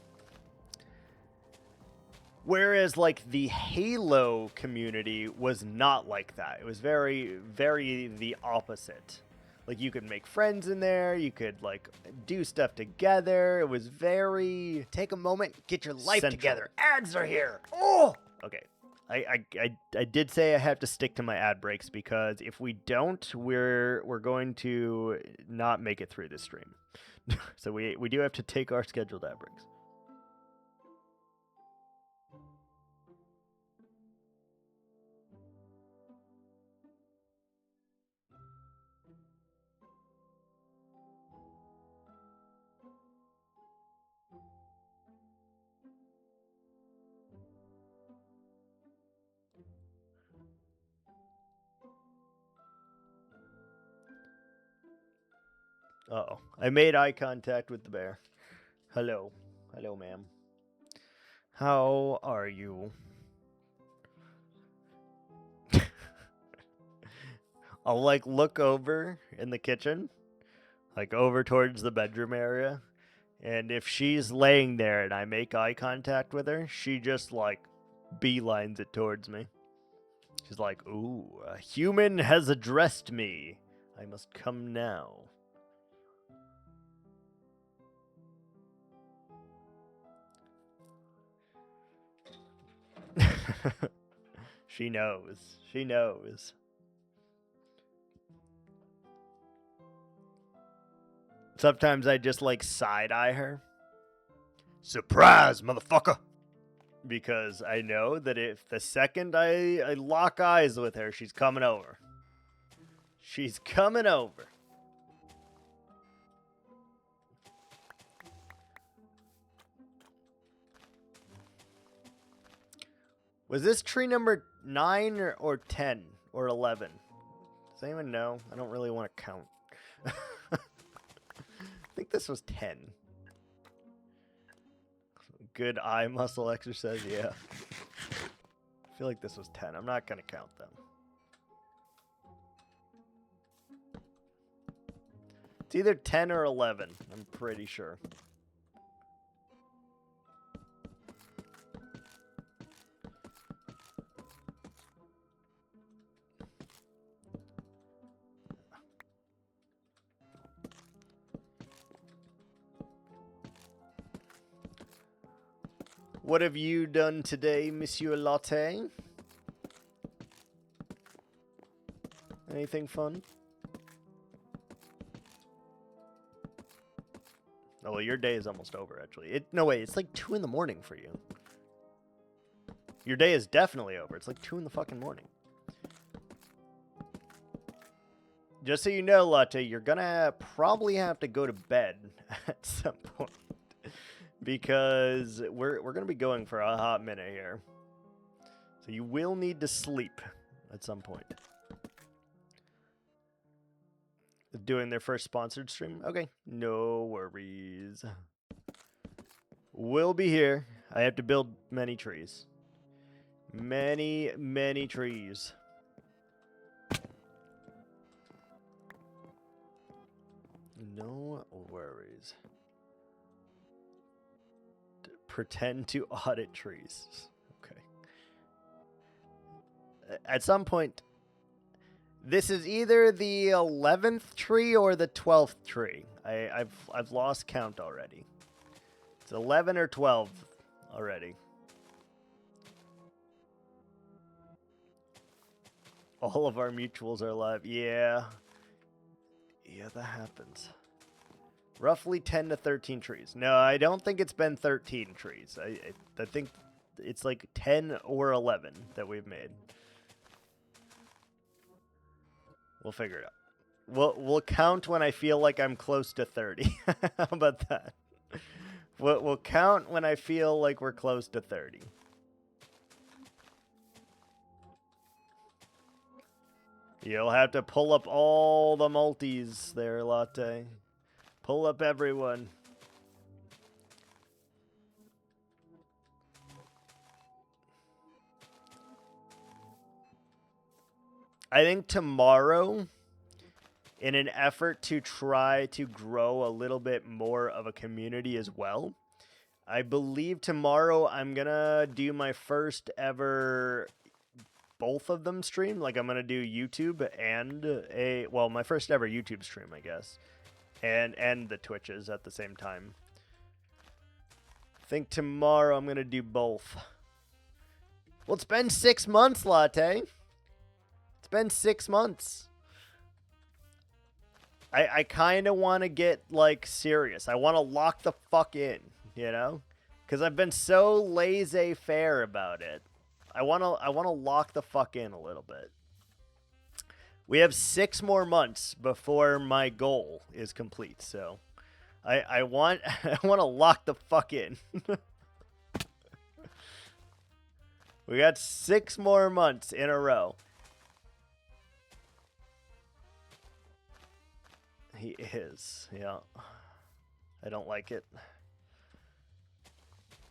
Whereas, like, the Halo community was not like that. It was very, very the opposite. Like, you could make friends in there. You could, like, do stuff together. It was very... Take a moment, get your life central. together. Ads are here. Oh! Okay. I did say I have to stick to my ad breaks, because if we don't, we're going to not make it through this stream. So we do have to take our scheduled ad breaks. Uh-oh. I made eye contact with the bear. Hello. Hello, ma'am. How are you? I'll, like, look over in the kitchen, like, over towards the bedroom area, and if she's laying there and I make eye contact with her, she just, like, beelines it towards me. She's like, ooh, a human has addressed me. I must come now. She knows. She knows. Sometimes I just, like, side-eye her. Surprise, motherfucker! Because I know that if the second I lock eyes with her, she's coming over. She's coming over. Was this tree number 9 or 10 or 11? Does anyone know? I don't really want to count. I think this was 10. Good eye muscle exercise, yeah. I feel like this was 10. I'm not going to count them. It's either 10 or 11, I'm pretty sure. What have you done today, Monsieur Latte? Anything fun? Oh, well, your day is almost over, actually. No, wait, it's like 2 in the morning for you. Your day is definitely over. It's like 2 in the fucking morning. Just so you know, Latte, you're gonna probably have to go to bed at some point. Because we're going to be going for a hot minute here. So you will need to sleep at some point. Doing their first sponsored stream? Okay, no worries. We'll be here. I have to build many trees. Many, many trees. No worries. Pretend to audit trees. Okay. At some point, This is either the 11th tree or the 12th tree. I've lost count already. It's 11 or 12 already. All of our mutuals are live. Yeah. Yeah, that happens. Roughly 10 to 13 trees. No, I don't think it's been 13 trees. I think it's like 10 or 11 that we've made. We'll figure it out. We'll count when I feel like I'm close to 30. How about that? We'll count when I feel like we're close to 30. You'll have to pull up all the multis there, Latte. Pull up everyone. I think tomorrow, in an effort to try to grow a little bit more of a community as well, I believe tomorrow I'm going to do my first ever both of them stream. Like, I'm going to do YouTube and my first ever YouTube stream, I guess. And the Twitches at the same time. I think tomorrow I'm going to do both. Well, it's been 6 months, Latte. It's been 6 months. I kind of want to get, like, serious. I want to lock the fuck in, you know? Because I've been so laissez-faire about it. I want to lock the fuck in a little bit. We have 6 more months before my goal is complete, so I want to lock the fuck in. We got 6 more months in a row. He is, yeah. I don't like it.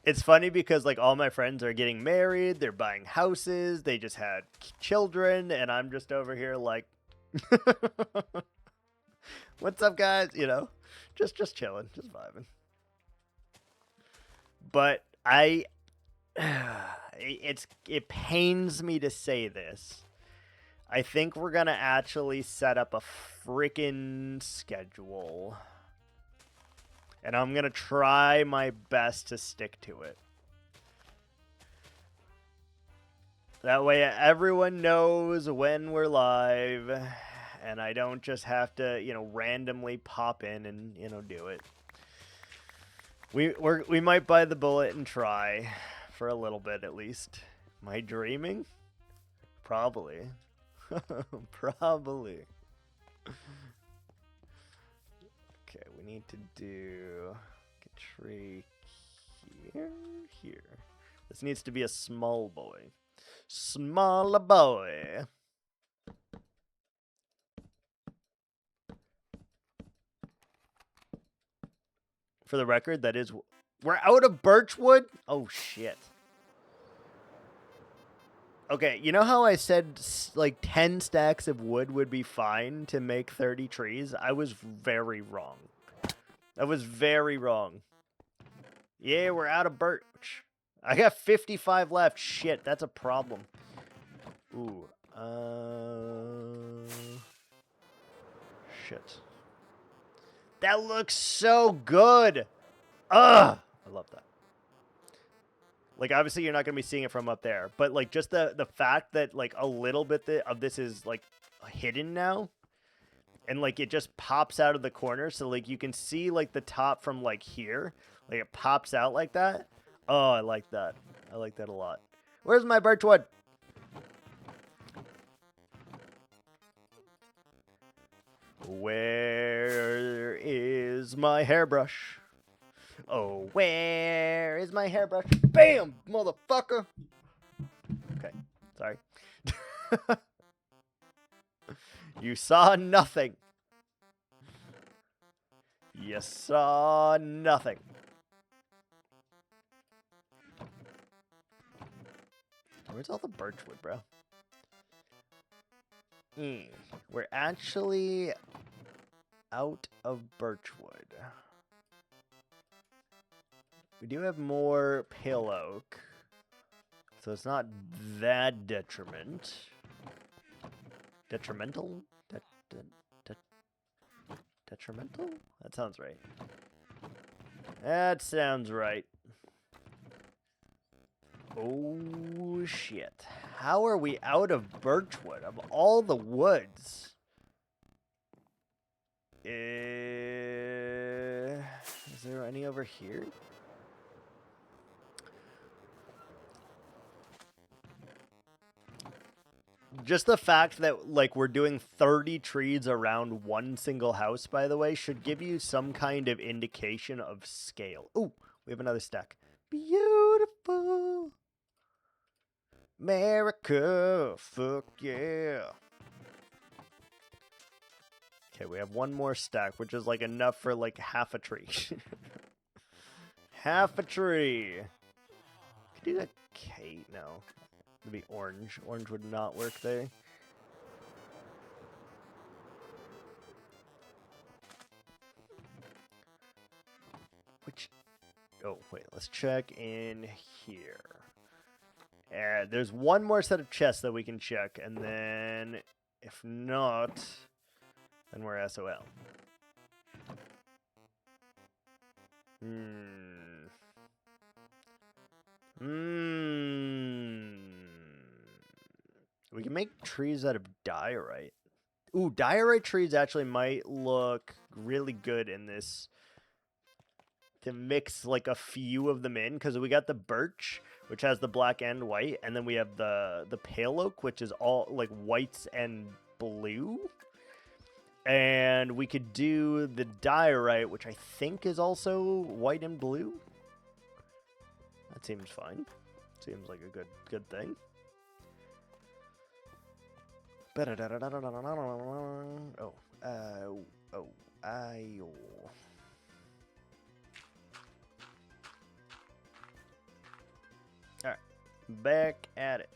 It's funny because, like, all my friends are getting married, they're buying houses, they just had children, and I'm just over here like, what's up, guys? You know, just chilling, just vibing. But it pains me to say this. I think we're gonna actually set up a freaking schedule. And I'm going to try my best to stick to it. That way everyone knows when we're live. And I don't just have to, you know, randomly pop in and, you know, do it. We might bite the bullet and try. For a little bit, at least. Am I dreaming? Probably. Probably. Okay, we need to do a tree here. This needs to be a small boy. Small boy. For the record, that is... We're out of birchwood? Oh, shit. Okay, you know how I said, like, 10 stacks of wood would be fine to make 30 trees? I was very wrong. I was very wrong. Yeah, we're out of birch. I got 55 left. Shit, that's a problem. Ooh. Shit. That looks so good. Ugh. I love that. Like, obviously, you're not going to be seeing it from up there. But, like, just the fact that, like, a little bit of this is, like, hidden now. And, like, it just pops out of the corner. So, like, you can see, like, the top from, like, here. Like, it pops out like that. Oh, I like that. I like that a lot. Where's my birchwood? Where is my hairbrush? Oh, where is my hairbrush? Bam, motherfucker. Okay, sorry. You saw nothing. You saw nothing. Where's all the birchwood, bro? We're actually out of birchwood. We do have more pale oak, so it's not that detriment. Detrimental? Detrimental? That sounds right. That sounds right. Oh, shit. How are we out of birchwood? Of all the woods. Is there any over here? Just the fact that, like, we're doing 30 trees around one single house, by the way, should give you some kind of indication of scale. Ooh, we have another stack. Beautiful. America, fuck yeah. Okay, we have one more stack, which is, like, enough for, like, half a tree. Half a tree. Could do that. Okay, no. It'd be orange. Orange would not work there. Which... Oh, wait. Let's check in here. And there's one more set of chests that we can check. And then, if not, then we're SOL. We can make trees out of diorite. Ooh, diorite trees actually might look really good in this. To mix like a few of them in, because we got the birch, which has the black and white, and then we have the pale oak, which is all like whites and blue. And we could do the diorite, which I think is also white and blue. That seems fine. Seems like a good thing. Alright, back at it.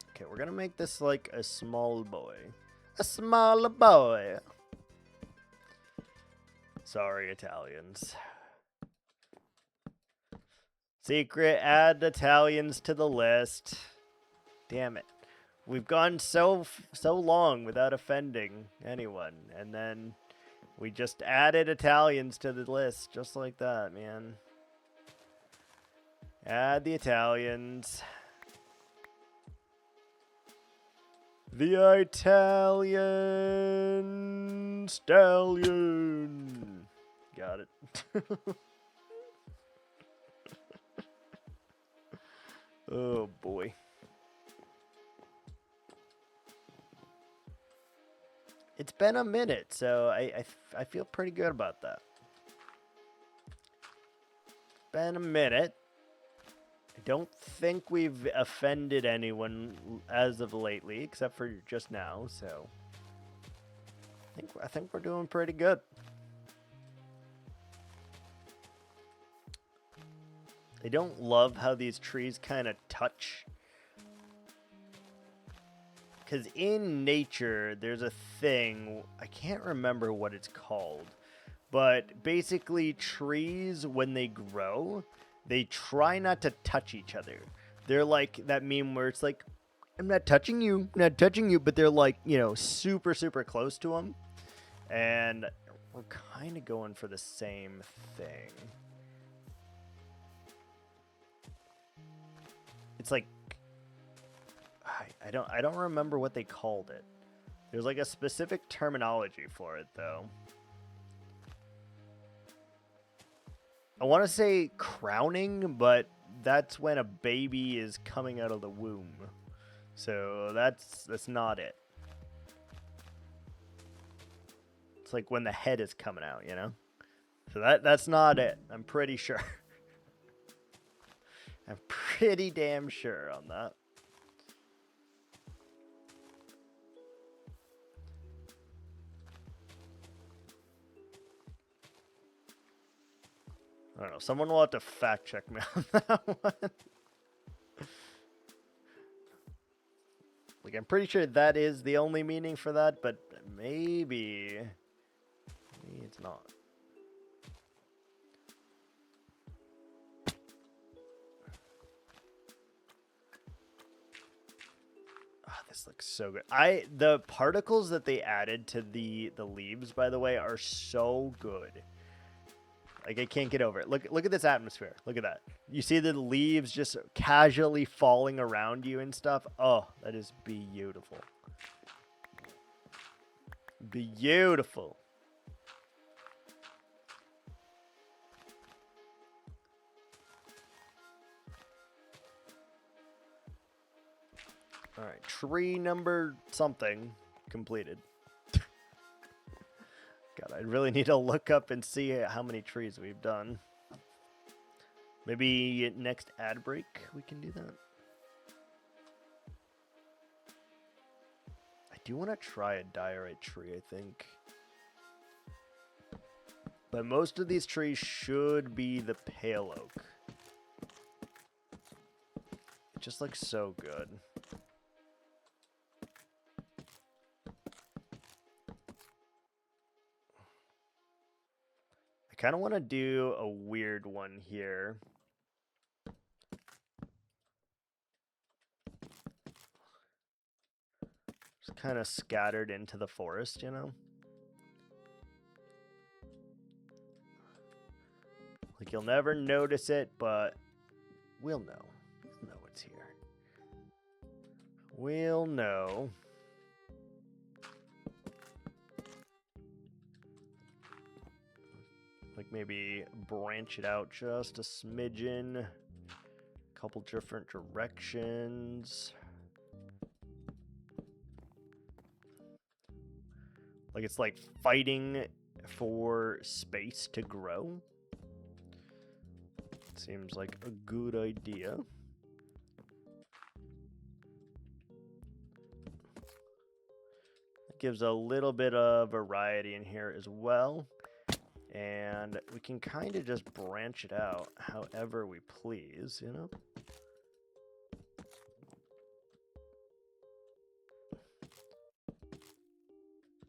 Okay, we're gonna make this like a small boy. A small boy. Sorry, Italians. Secret, add Italians to the list. Damn it. We've gone so long without offending anyone, and then we just added Italians to the list, just like that, man. Add the Italians. The Italian stallion. Got it. Oh, boy. It's been a minute, so I feel pretty good about that. Been a minute. I don't think we've offended anyone as of lately, except for just now, so I think we're doing pretty good. I don't love how these trees kind of touch. Because in nature, there's a thing, I can't remember what it's called, but basically trees, when they grow, they try not to touch each other. They're like that meme where it's like, I'm not touching you, but they're like, you know, super, super close to them. And we're kind of going for the same thing. It's like, I don't remember what they called it. There's like a specific terminology for it though. I want to say crowning, but that's when a baby is coming out of the womb. So that's not it. It's like when the head is coming out, you know? So that's not it. I'm pretty sure. I'm pretty damn sure on that. I don't know. Someone will have to fact check me on that one. Like, I'm pretty sure that is the only meaning for that, but maybe it's not. Oh, This looks so good. The particles that they added to the leaves, by the way, are so good. Like, I can't get over it. Look at this atmosphere. Look at that. You see the leaves just casually falling around you and stuff. Oh, that is beautiful. Beautiful. All right, tree number something completed. God, I really need to look up and see how many trees we've done. Maybe next ad break we can do that. I do want to try a diorite tree, I think. But most of these trees should be the pale oak. It just looks so good. I kind of want to do a weird one here. Just kind of scattered into the forest, you know? Like, you'll never notice it, but we'll know. We'll know it's here. We'll know. Like, maybe branch it out just a smidgen. Couple different directions. Like, it's like fighting for space to grow. Seems like a good idea. It gives a little bit of variety in here as well. And we can kind of just branch it out however we please, you know?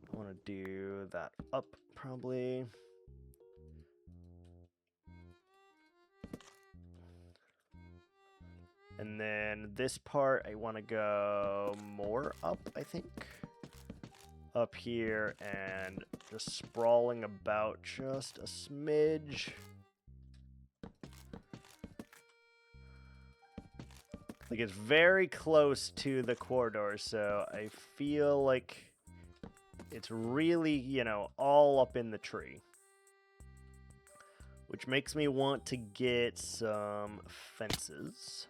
I want to do that up, probably. And then this part, I want to go more up, I think. Up here and just sprawling about just a smidge. Like, it's very close to the corridor, so I feel like it's really, you know, all up in the tree. Which makes me want to get some fences.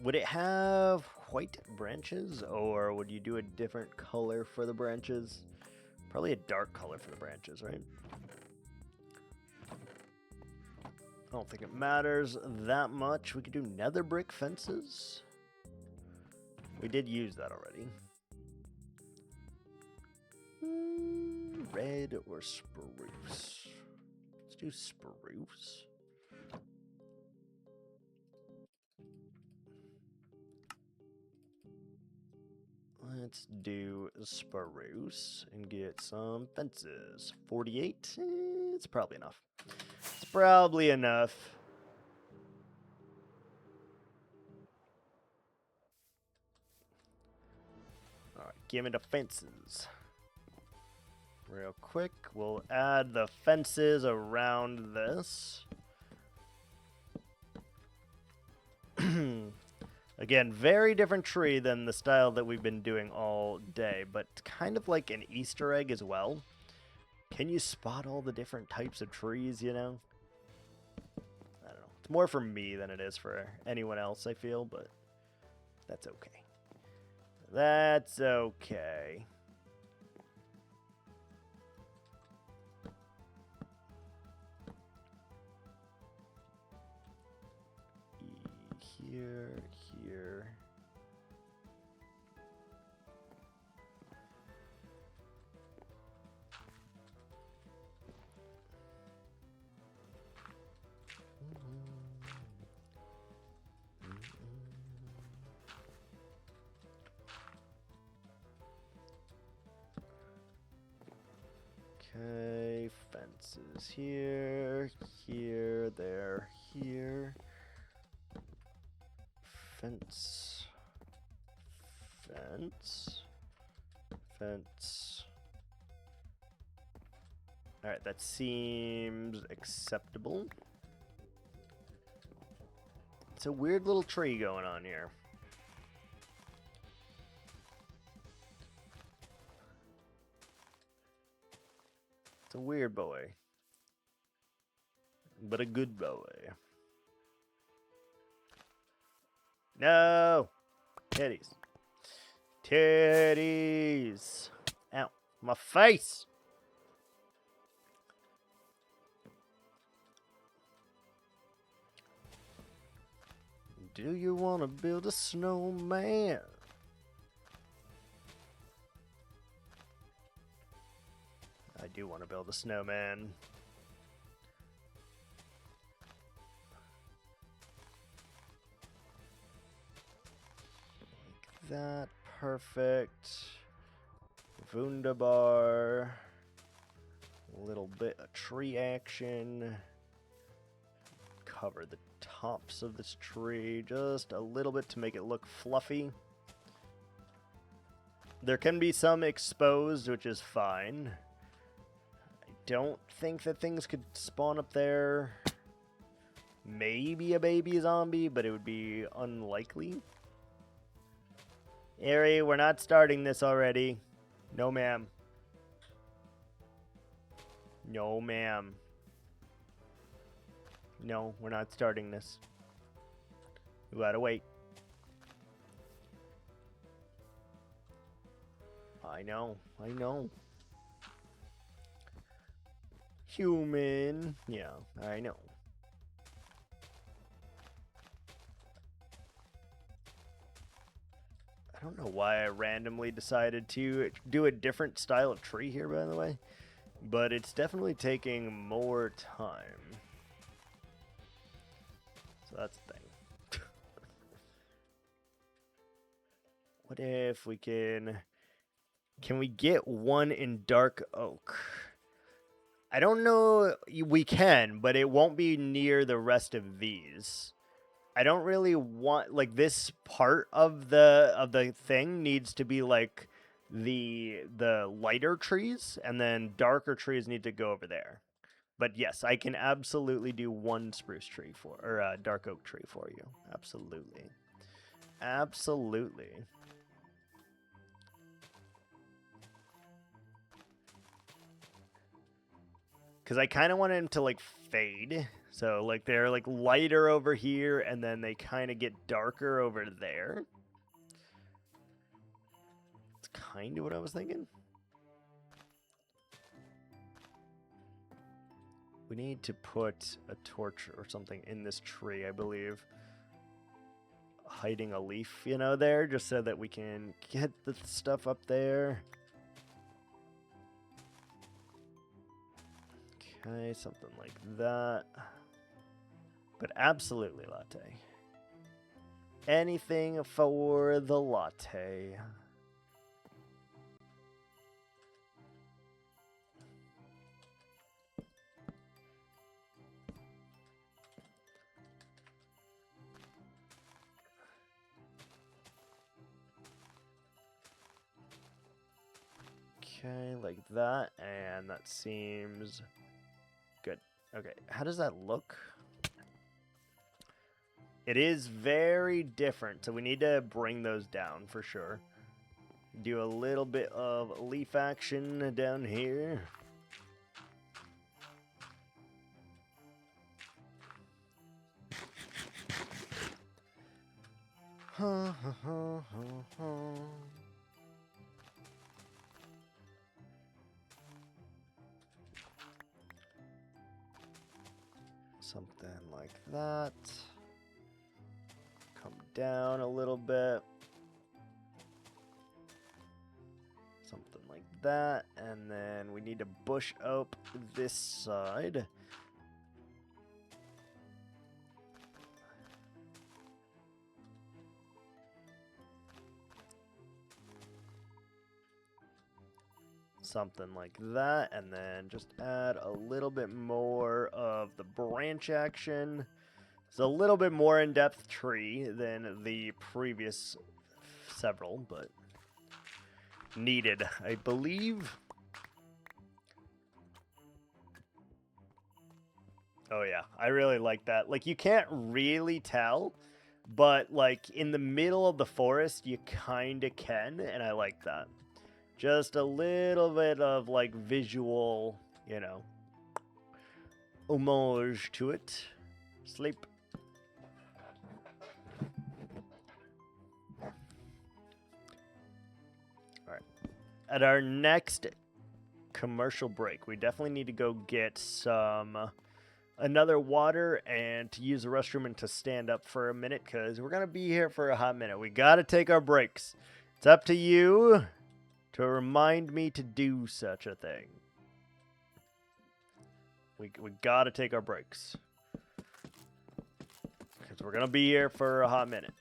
Would it have white branches, or would you do a different color for the branches? Probably a dark color for the branches, right? I don't think it matters that much. We could do nether brick fences. We did use that already. Red or spruce? Let's do spruce. Let's do spruce and get some fences. 48? It's probably enough. It's probably enough. Alright, give me the fences. Real quick, we'll add the fences around this. Again, very different tree than the style that we've been doing all day, but kind of like an Easter egg as well. Can you spot all the different types of trees, you know? I don't know. It's more for me than it is for anyone else, I feel, but that's okay. That's okay. Here, here. Okay, fences here, here, there, here. Fence. Fence. Fence. Alright, that seems acceptable. It's a weird little tree going on here. It's a weird boy. But a good boy. No! Teddies. Teddies! Ow. My face! Do you want to build a snowman? I do want to build a snowman. Like that. Perfect. Wunderbar. A little bit of tree action. Cover the tops of this tree just a little bit to make it look fluffy. There can be some exposed, which is fine. I don't think that things could spawn up there. Maybe a baby zombie, but it would be unlikely. Ari, we're not starting this already. No, ma'am. No, ma'am. No, we're not starting this. We gotta wait. I know. Human. Yeah, I know. I don't know why I randomly decided to do a different style of tree here, by the way. But it's definitely taking more time. So that's the thing. What if we can we get one in dark oak? I don't know, we can, but it won't be near the rest of these. I don't really want, like, this part of the thing needs to be like the lighter trees, and then darker trees need to go over there. But yes, I can absolutely do one spruce tree or a dark oak tree for you. Absolutely. Absolutely. Because I kind of want him to, like, fade. So, like, they're, like, lighter over here, and then they kind of get darker over there. It's kind of what I was thinking. We need to put a torch or something in this tree, I believe. Hiding a leaf, you know, there, just so that we can get the stuff up there. Okay, something like that. But absolutely latte. Anything for the latte. Okay, like that, and that seems good. Okay, how does that look? It is very different, so we need to bring those down for sure. Do a little bit of leaf action down here. Something like that. Come down a little bit. Something like that. And then we need to bush up this side. Something like that, and then just add a little bit more of the branch action It's a little bit more in-depth tree than the previous several, but needed, I believe. Oh yeah, I really like that. Like, you can't really tell, but like in the middle of the forest, you kind of can, and I like that. Just a little bit of like visual, you know, homage to it. Sleep. All right. At our next commercial break, we definitely need to go get some another water and to use the restroom and to stand up for a minute because we're gonna be here for a hot minute. We gotta take our breaks. It's up to you to remind me to do such a thing. We gotta take our breaks because we're gonna be here for a hot minute.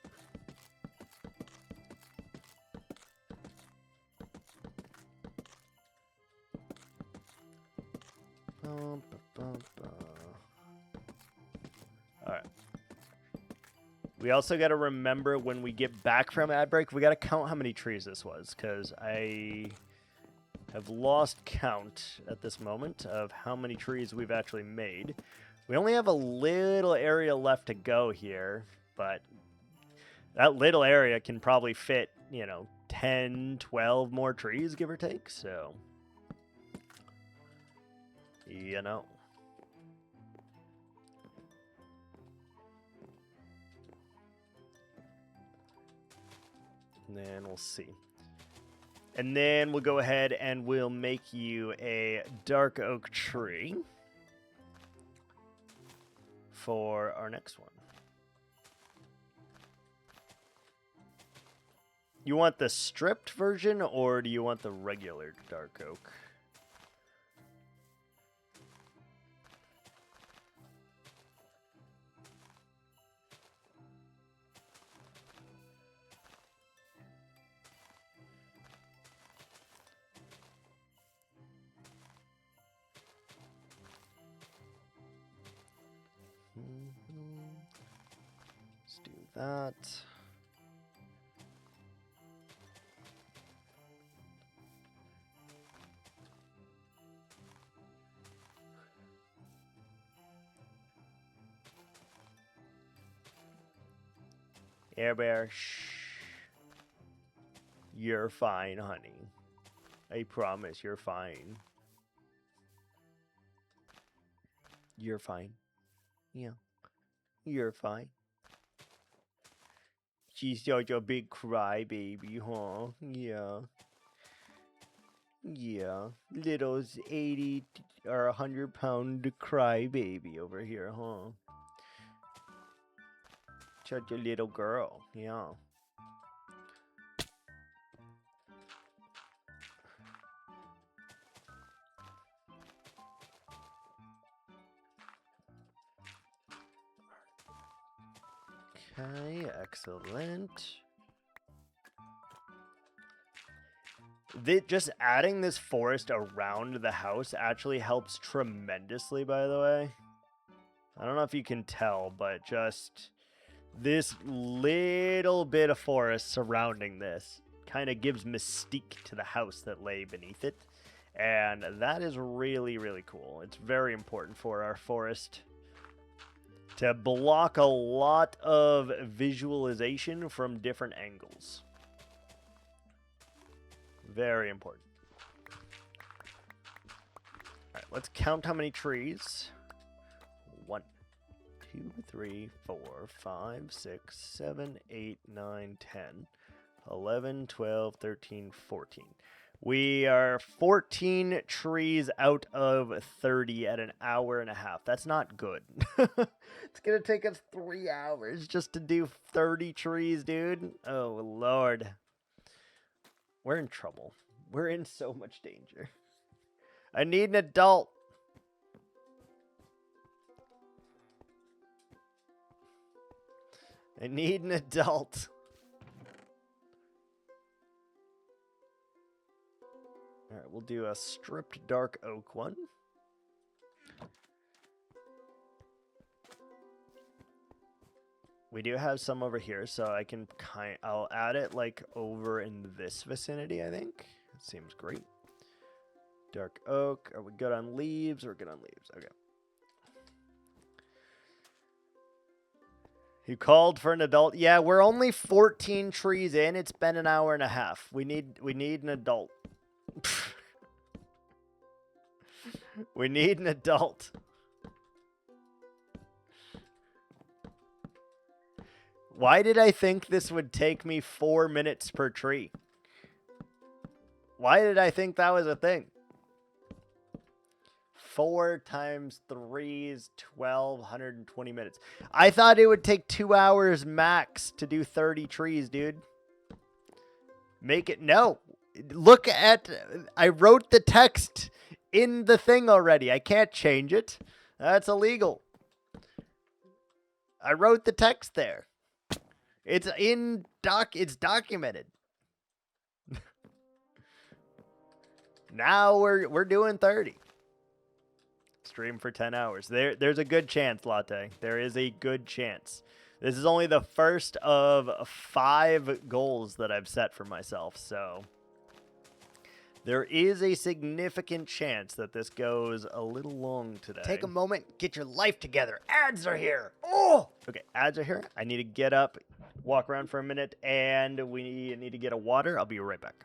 Alright. We also got to remember when we get back from ad break, we got to count how many trees this was, because I have lost count at this moment of how many trees we've actually made. We only have a little area left to go here, but that little area can probably fit, you know, 10, 12 more trees, give or take, so, you know. And then we'll see. And then we'll go ahead and we'll make you a dark oak tree for our next one. You want the stripped version or do you want the regular dark oak? Let's do that. Air Bear, shh. You're fine, honey. I promise you're fine. You're fine. Yeah. You're fine. She's such a big crybaby, huh? Yeah. Yeah. Little 80 or 100-pound crybaby over here, huh? Such a little girl, yeah. Okay, excellent. Just adding this forest around the house actually helps tremendously, by the way. I don't know if you can tell, but just this little bit of forest surrounding this kind of gives mystique to the house that lay beneath it. And that is really, really cool. It's very important for our forest to block a lot of visualization from different angles. Very important. All right, let's count how many trees. 1, 2, 3, 4, 5, 6, 7, 8, 9, 10, 11, 12, 13, 14. We are 14 trees out of 30 at an hour and a half. That's not good. It's going to take us 3 hours just to do 30 trees, dude. Oh, Lord. We're in trouble. We're in so much danger. I need an adult. I need an adult. All right, we'll do a stripped dark oak one. We do have some over here, so I can I'll add it like over in this vicinity, I think. Seems great. Dark oak. Are we good on leaves? We're good on leaves. Okay. You called for an adult. Yeah, we're only 14 trees in. It's been an hour and a half. We need an adult. We need an adult. Why did I think this would take me 4 minutes per tree? Why did I think that was a thing? 4 times 3 is 1,220 minutes. I thought it would take 2 hours max to do 30 trees, dude. Make it... No. Look at... I wrote the text in the thing already. I can't change it. That's illegal. I wrote the text there. It's it's documented. Now we're doing 30. Stream for 10 hours. There's a good chance, Latte. There is a good chance. This is only the first of 5 goals that I've set for myself, so there is a significant chance that this goes a little long today. Take a moment, get your life together. Ads are here. Oh! Okay, ads are here. I need to get up, walk around for a minute, and we need to get a water. I'll be right back.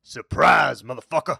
Surprise, motherfucker.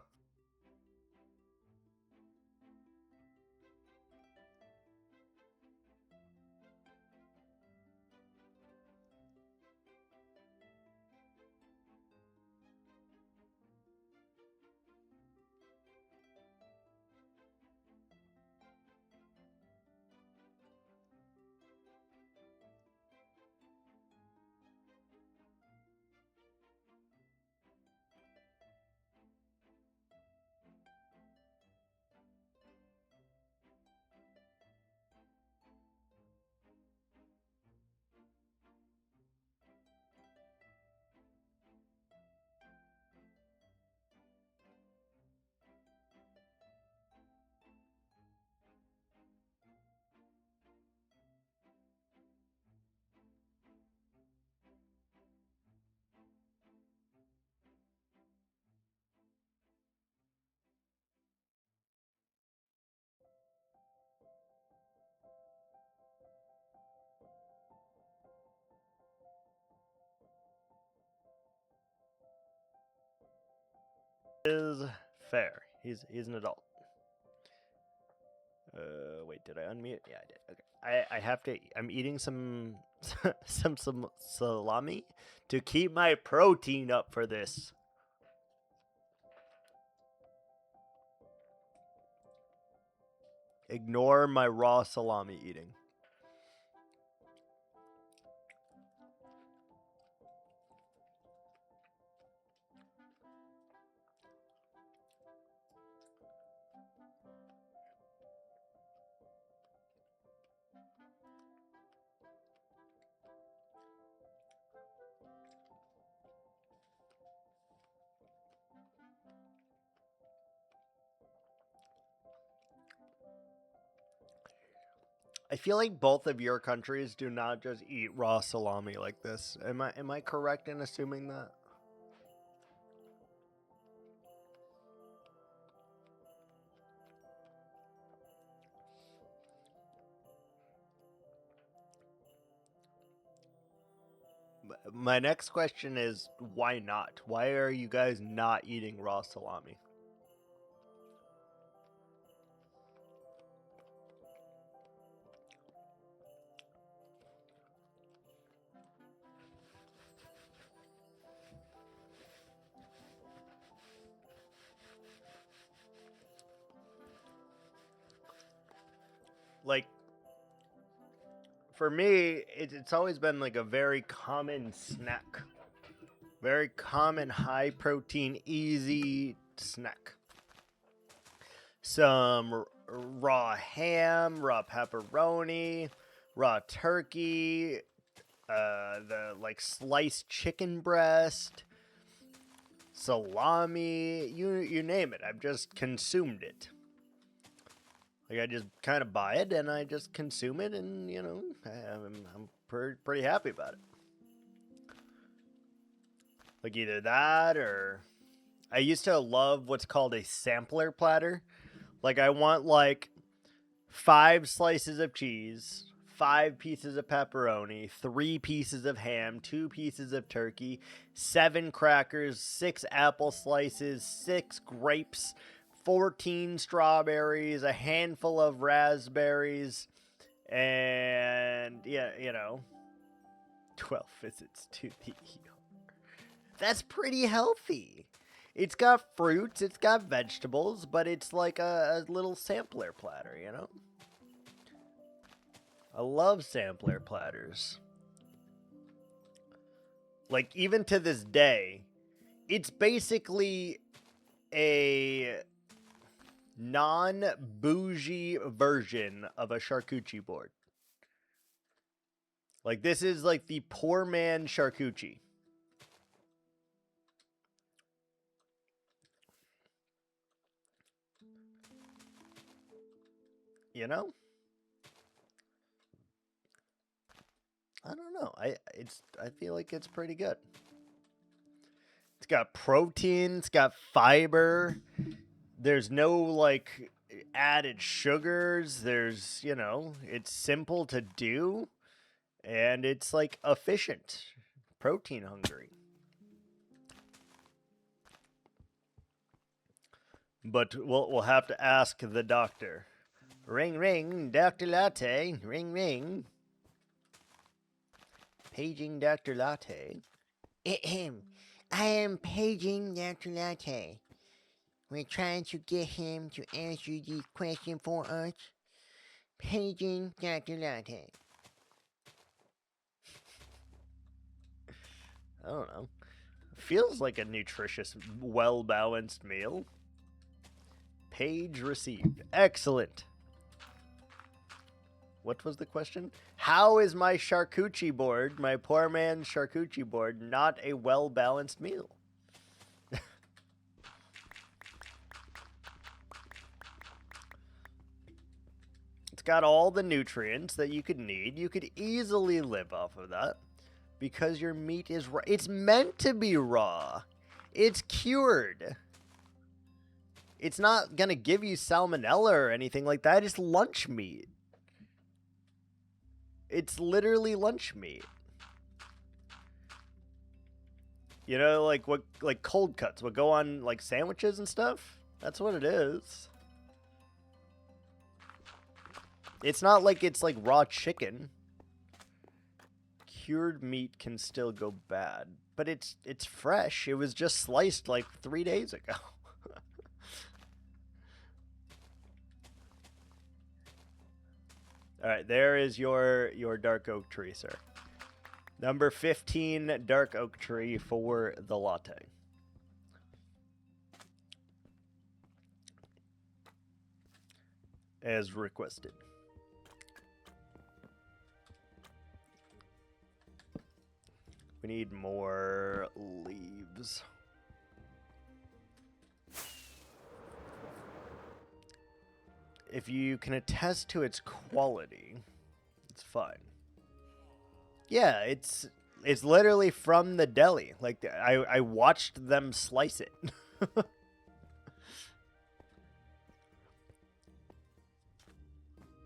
Is fair. He's an adult. Wait, did I unmute? Yeah, I did. Okay. I have to. I'm eating some some salami to keep my protein up for this. Ignore my raw salami eating. I feel like both of your countries do not just eat raw salami like this. Am I correct in assuming that? My next question is why not? Why are you guys not eating raw salami? Like, for me, it's always been like a very common snack. Very common, high protein, easy snack. Some raw ham, raw pepperoni, raw turkey, the like sliced chicken breast, salami, you name it. I've just consumed it. Like, I just kind of buy it and I just consume it, and you know, I'm pretty happy about it. Like, either that or I used to love what's called a sampler platter. Like, I want like 5 slices of cheese, 5 pieces of pepperoni, 3 pieces of ham, 2 pieces of turkey, 7 crackers, 6 apple slices, 6 grapes, 14 strawberries, a handful of raspberries, and yeah, you know, 12 visits to the ER. That's pretty healthy. It's got fruits, it's got vegetables, but it's like a little sampler platter, you know? I love sampler platters. Like, even to this day, it's basically a non-bougie version of a charcuterie board. Like, this is like the poor man charcuterie. You know? I don't know. I feel like it's pretty good. It's got protein, it's got fiber. There's no like added sugars. There's, you know, it's simple to do and it's like efficient. Protein hungry. But we'll have to ask the doctor. Ring ring, Dr. Latte. Ring ring. Paging Dr. Latte. Ahem. I am paging Dr. Latte. We're trying to get him to answer the question for us. Paging Dr. Latte. I don't know. Feels like a nutritious, well-balanced meal. Page received. Excellent. What was the question? How is my charcuterie board, my poor man's charcuterie board, not a well-balanced meal? It's got all the nutrients that you could need. You could easily live off of that because your meat is raw. It's meant to be raw. It's cured. It's not going to give you salmonella or anything like that. It's lunch meat. It's literally lunch meat. You know, like cold cuts would go on like sandwiches and stuff. That's what it is. It's not like it's like raw chicken. Cured meat can still go bad, but it's fresh. It was just sliced like 3 days ago. All right, there is your dark oak tree, sir. Number 15 dark oak tree for the latte. As requested. We need more leaves. If you can attest to its quality, It's fine. Yeah, it's literally from the deli. Like, I watched them slice it.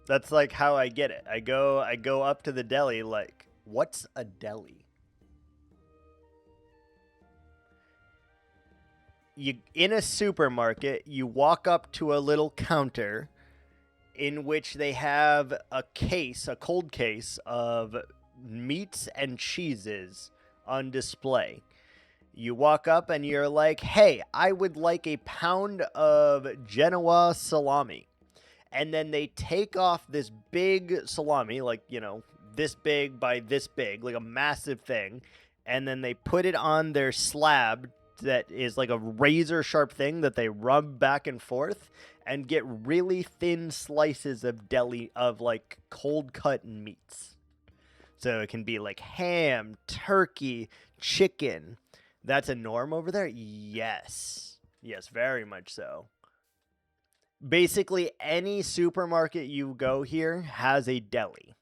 That's like how I get it. I go up to the deli like, what's a deli? You in a supermarket, you walk up to a little counter in which they have a cold case of meats and cheeses on display. You walk up and you're like, "Hey, I would like a pound of Genoa salami." And then they take off this big salami, like, this big by this big, like a massive thing, and then they put it on their slab that is like a razor sharp thing that they rub back and forth and get really thin slices of like cold cut meats. So it can be like ham, turkey, chicken. That's a norm over there? Yes. Yes, very much so. Basically, any supermarket you go here has a deli.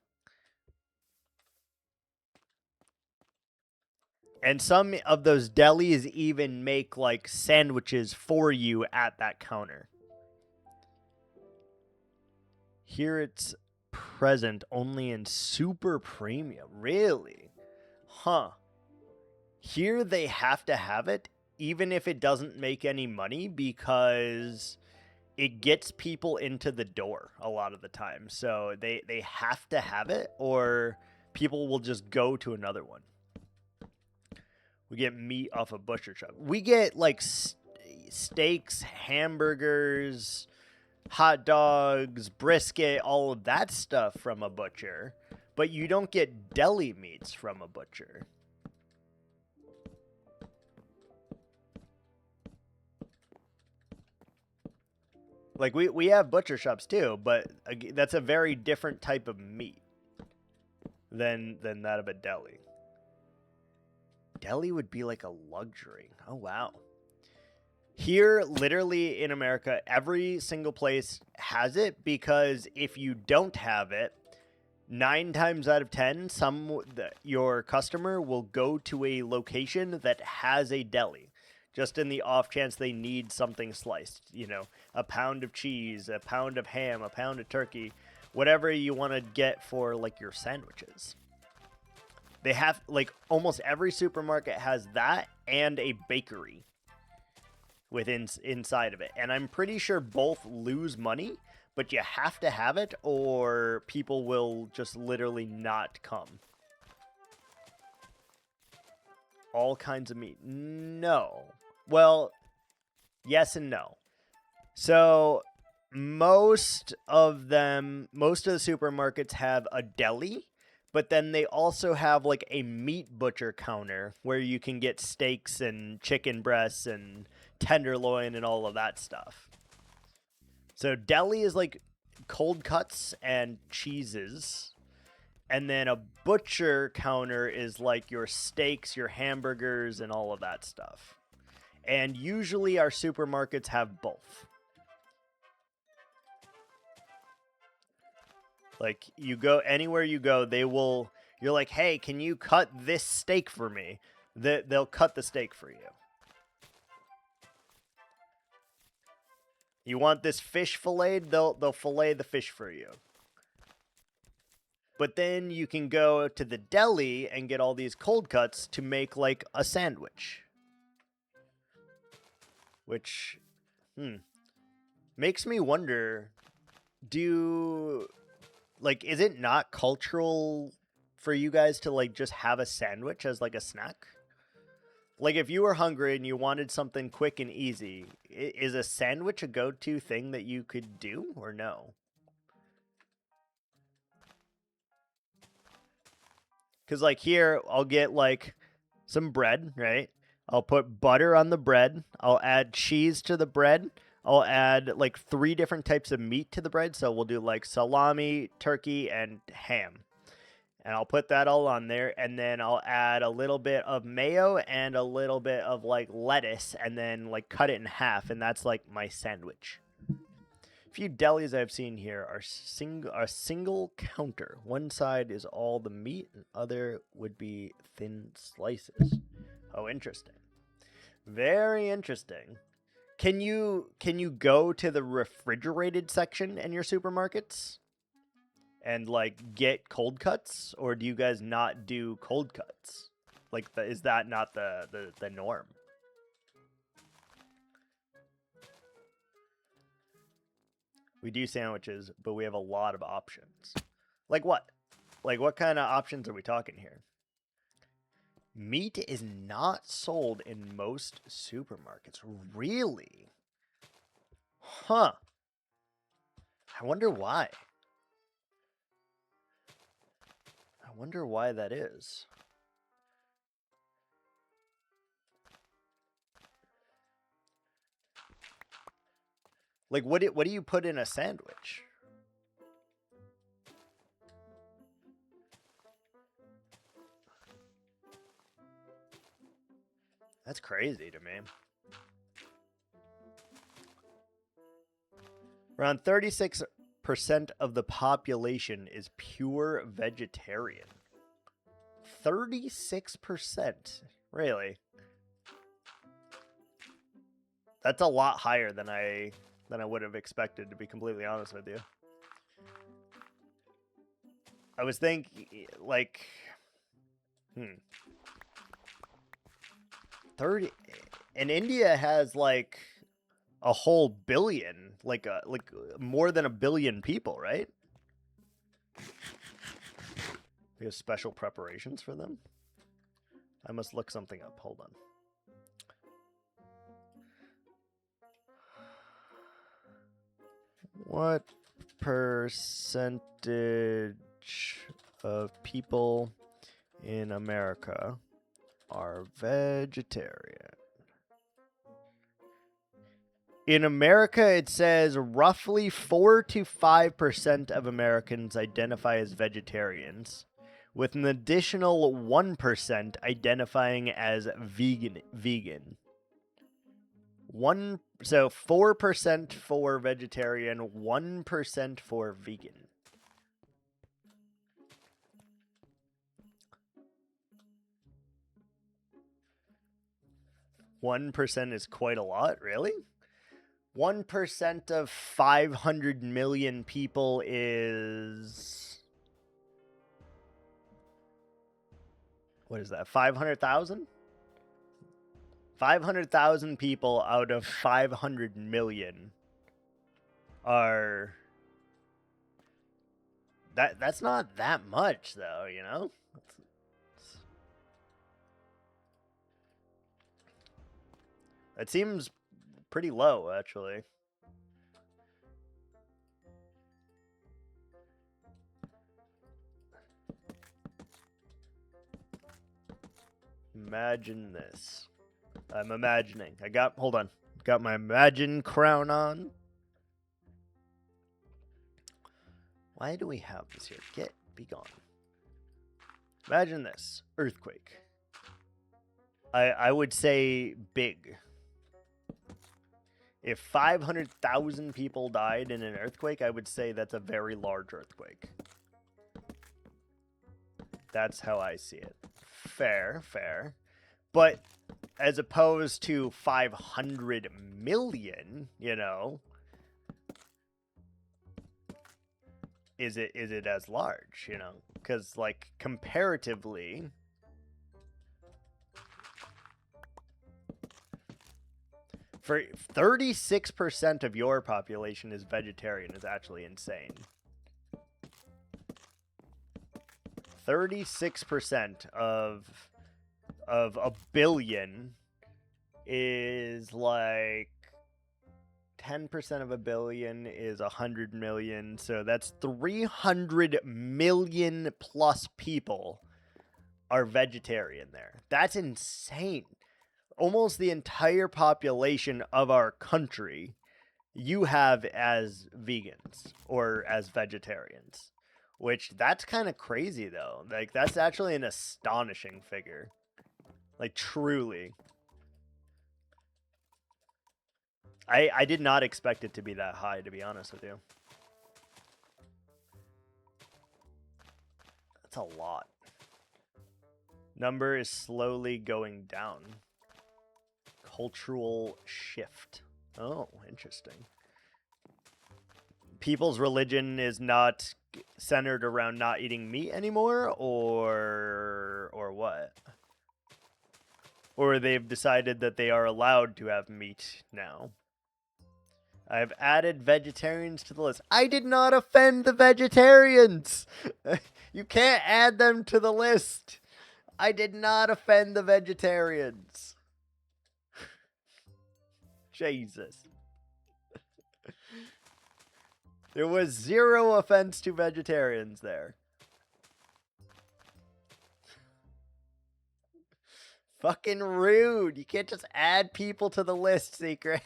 And some of those delis even make like sandwiches for you at that counter. Here it's present only in super premium. Really? Huh. Here they have to have it even if it doesn't make any money because it gets people into the door a lot of the time. So they have to have it or people will just go to another one. We get meat off a butcher shop. We get like steaks, hamburgers, hot dogs, brisket, all of that stuff from a butcher. But you don't get deli meats from a butcher. Like, we have butcher shops too, but that's a very different type of meat than that of a deli. Deli would be like a luxury. Oh, wow. Here, literally in America, every single place has it because if you don't have it, 9 times out of 10, your customer will go to a location that has a deli. Just in the off chance they need something sliced. A pound of cheese, a pound of ham, a pound of turkey, whatever you want to get for like your sandwiches. They have, like, almost every supermarket has that and a bakery inside of it. And I'm pretty sure both lose money, but you have to have it or people will just literally not come. All kinds of meat. No. Well, yes and no. So most of the supermarkets have a deli. But then they also have like a meat butcher counter where you can get steaks and chicken breasts and tenderloin and all of that stuff. So deli is like cold cuts and cheeses. And then a butcher counter is like your steaks, your hamburgers, and all of that stuff. And usually our supermarkets have both. Like, you go anywhere you go, you're like, hey, can you cut this steak for me? They'll cut the steak for you. You want this fish filleted? They'll fillet the fish for you. But then you can go to the deli and get all these cold cuts to make like a sandwich. Which, makes me wonder, is it not cultural for you guys to like just have a sandwich as like a snack? Like if you were hungry and you wanted something quick and easy, is a sandwich a go-to thing that you could do or no? Because like here, I'll get like some bread, right? I'll put butter on the bread. I'll add cheese to the bread. I'll add like 3 different types of meat to the bread. So we'll do like salami, turkey, and ham. And I'll put that all on there. And then I'll add a little bit of mayo and a little bit of like lettuce and then like cut it in half. And that's like my sandwich. Few delis I've seen here are a single counter. One side is all the meat, and other would be thin slices. Oh, interesting. Very interesting. Can you go to the refrigerated section in your supermarkets and like get cold cuts, or do you guys not do cold cuts? Like, is that not the norm? We do sandwiches, but we have a lot of options. Like what? Like what kind of options are we talking here? Meat is not sold in most supermarkets. Really? Huh. I wonder why. I wonder why that is. Like, what do you put in a sandwich? That's crazy to me. Around 36% of the population is pure vegetarian. 36%? Really? That's a lot higher than I would have expected, to be completely honest with you. I was thinking, like, 30, and India has like a whole billion, like more than a billion people, right? We have special preparations for them. I must look something up. Hold on. What percentage of people in America are vegetarian? In America, it says roughly 4 to 5% of Americans identify as vegetarians, with an additional 1% identifying as vegan. So 4% for vegetarian, 1% for vegan. %1 is quite a lot, really? 1% of 500 million people is... What is that? 500,000? 500,000 people out of 500 million are... That's not that much, though, you know? That seems pretty low, actually. Imagine this. I'm imagining. Hold on. Got my Imagine crown on. Why do we have this here? Be gone. Imagine this. Earthquake. I would say big. If 500,000 people died in an earthquake, I would say that's a very large earthquake. That's how I see it. Fair. But as opposed to 500 million, you know, is it as large, you know? Because, like, comparatively... For 36% of your population is vegetarian is actually insane. 36% of a billion is like 10% of a billion is 100 million. So that's 300 million plus people are vegetarian there. That's insane. Almost the entire population of our country you have as vegans or as vegetarians, which that's kind of crazy though. Like, that's actually an astonishing figure. Like, truly. I did not expect it to be that high, to be honest with you. That's a lot. Number is slowly going down. Cultural shift. Oh, interesting. People's religion is not centered around not eating meat anymore, or what? Or they've decided that they are allowed to have meat now. I've added vegetarians to the list. I did not offend the vegetarians. You can't add them to the list. I did not offend the vegetarians. Jesus. There was zero offense to vegetarians there. Fucking rude. You can't just add people to the list, Secret.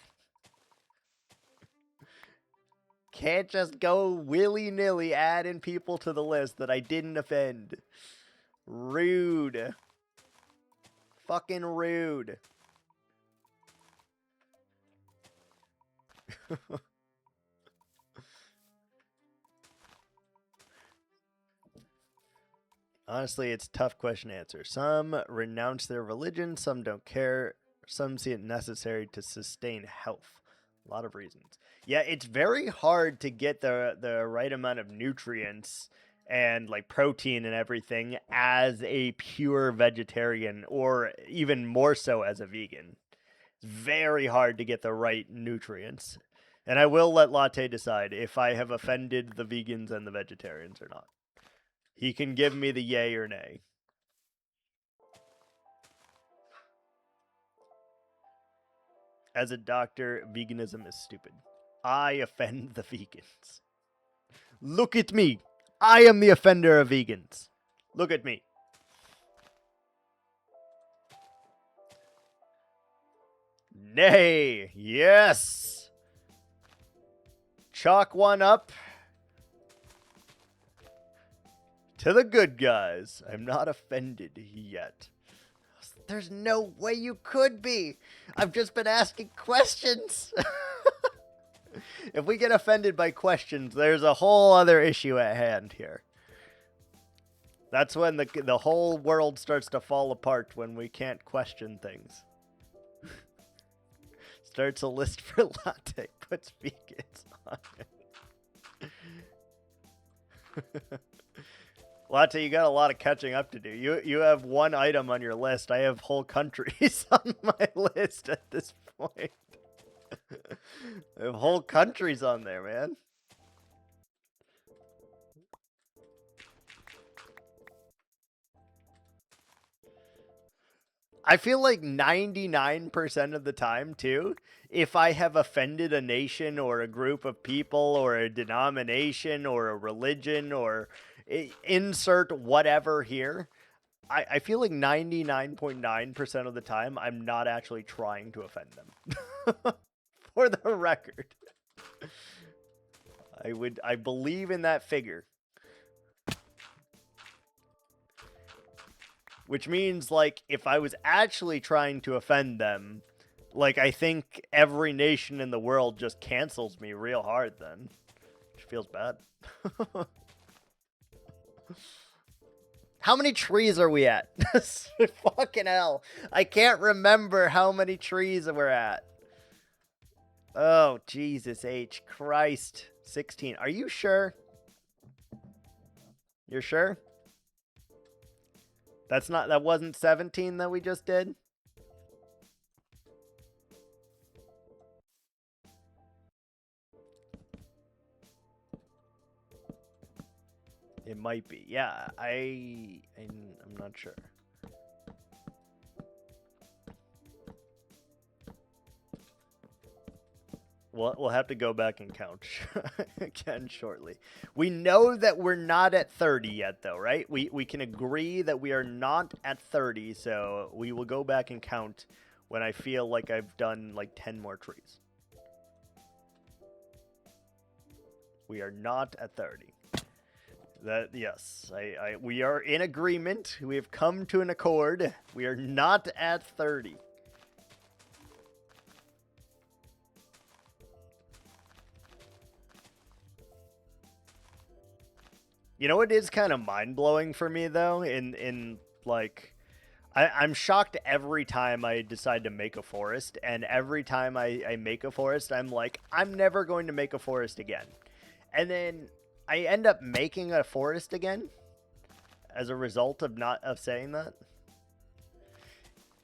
Can't just go willy-nilly adding people to the list that I didn't offend. Rude. Fucking rude. Honestly, it's a tough question to answer. Some renounce their religion, some don't care, some see it necessary to sustain health. A lot of reasons. Yeah, it's very hard to get the right amount of nutrients and like protein and everything as a pure vegetarian, or even more so as a vegan. It's very hard to get the right nutrients. And I will let Latte decide if I have offended the vegans and the vegetarians or not. He can give me the yay or nay. As a doctor, veganism is stupid. I offend the vegans. Look at me. I am the offender of vegans. Look at me. Nay. Yes. Chalk one up to the good guys. I'm not offended yet. There's no way you could be. I've just been asking questions. If we get offended by questions, there's a whole other issue at hand here. That's when the whole world starts to fall apart, when we can't question things. Starts a list for latte, puts vegans on it. Latte, you got a lot of catching up to do. You have one item on your list. I have whole countries on my list at this point. I have whole countries on there, man. I feel like 99% of the time, too, if I have offended a nation or a group of people or a denomination or a religion or insert whatever here, I feel like 99.9% of the time, I'm not actually trying to offend them. For the record. I believe in that figure. Which means, like, if I was actually trying to offend them, like, I think every nation in the world just cancels me real hard then. Which feels bad. How many trees are we at? Fucking hell. I can't remember how many trees we're at. Oh, Jesus H. Christ. 16. Are you sure? You're sure? That wasn't 17 that we just did? It might be. Yeah, I'm not sure. We'll have to go back and count again shortly. We know that we're not at 30 yet, though, right? We can agree that we are not at 30, so we will go back and count when I feel like I've done like 10 more trees. We are not at 30. Yes, we are in agreement. We have come to an accord. We are not at 30. You know what is kind of mind-blowing for me, though? In like, I'm shocked every time I decide to make a forest, and every time I make a forest, I'm like, I'm never going to make a forest again. And then I end up making a forest again as a result of saying that.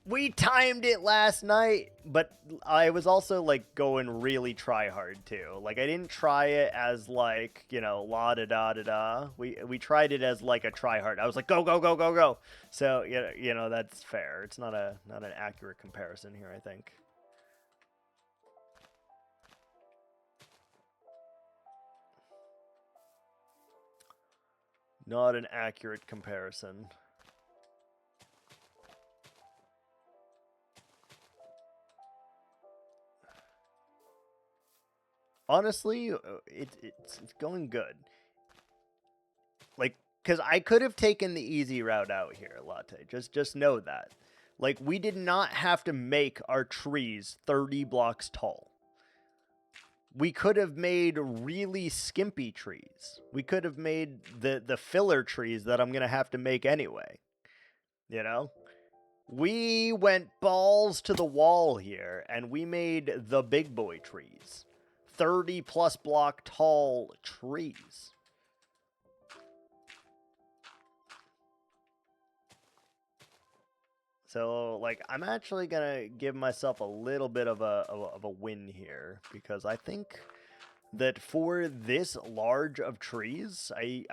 We timed it last night, but I was also like going really try hard too. Like I didn't try it as like, you know, la da da da da. We tried it as like a try hard. I was like go go go go go. So you know that's fair. It's not an accurate comparison here, I think. Not an accurate comparison. Honestly, it's going good. Like, because I could have taken the easy route out here, Latte. Just know that. Like, we did not have to make our trees 30 blocks tall. We could have made really skimpy trees. We could have made the filler trees that I'm going to have to make anyway. You know? We went balls to the wall here, and we made the big boy trees. 30 plus block tall trees. So, like, I'm actually gonna give myself a little bit of a win here, because I think that for this large of trees, I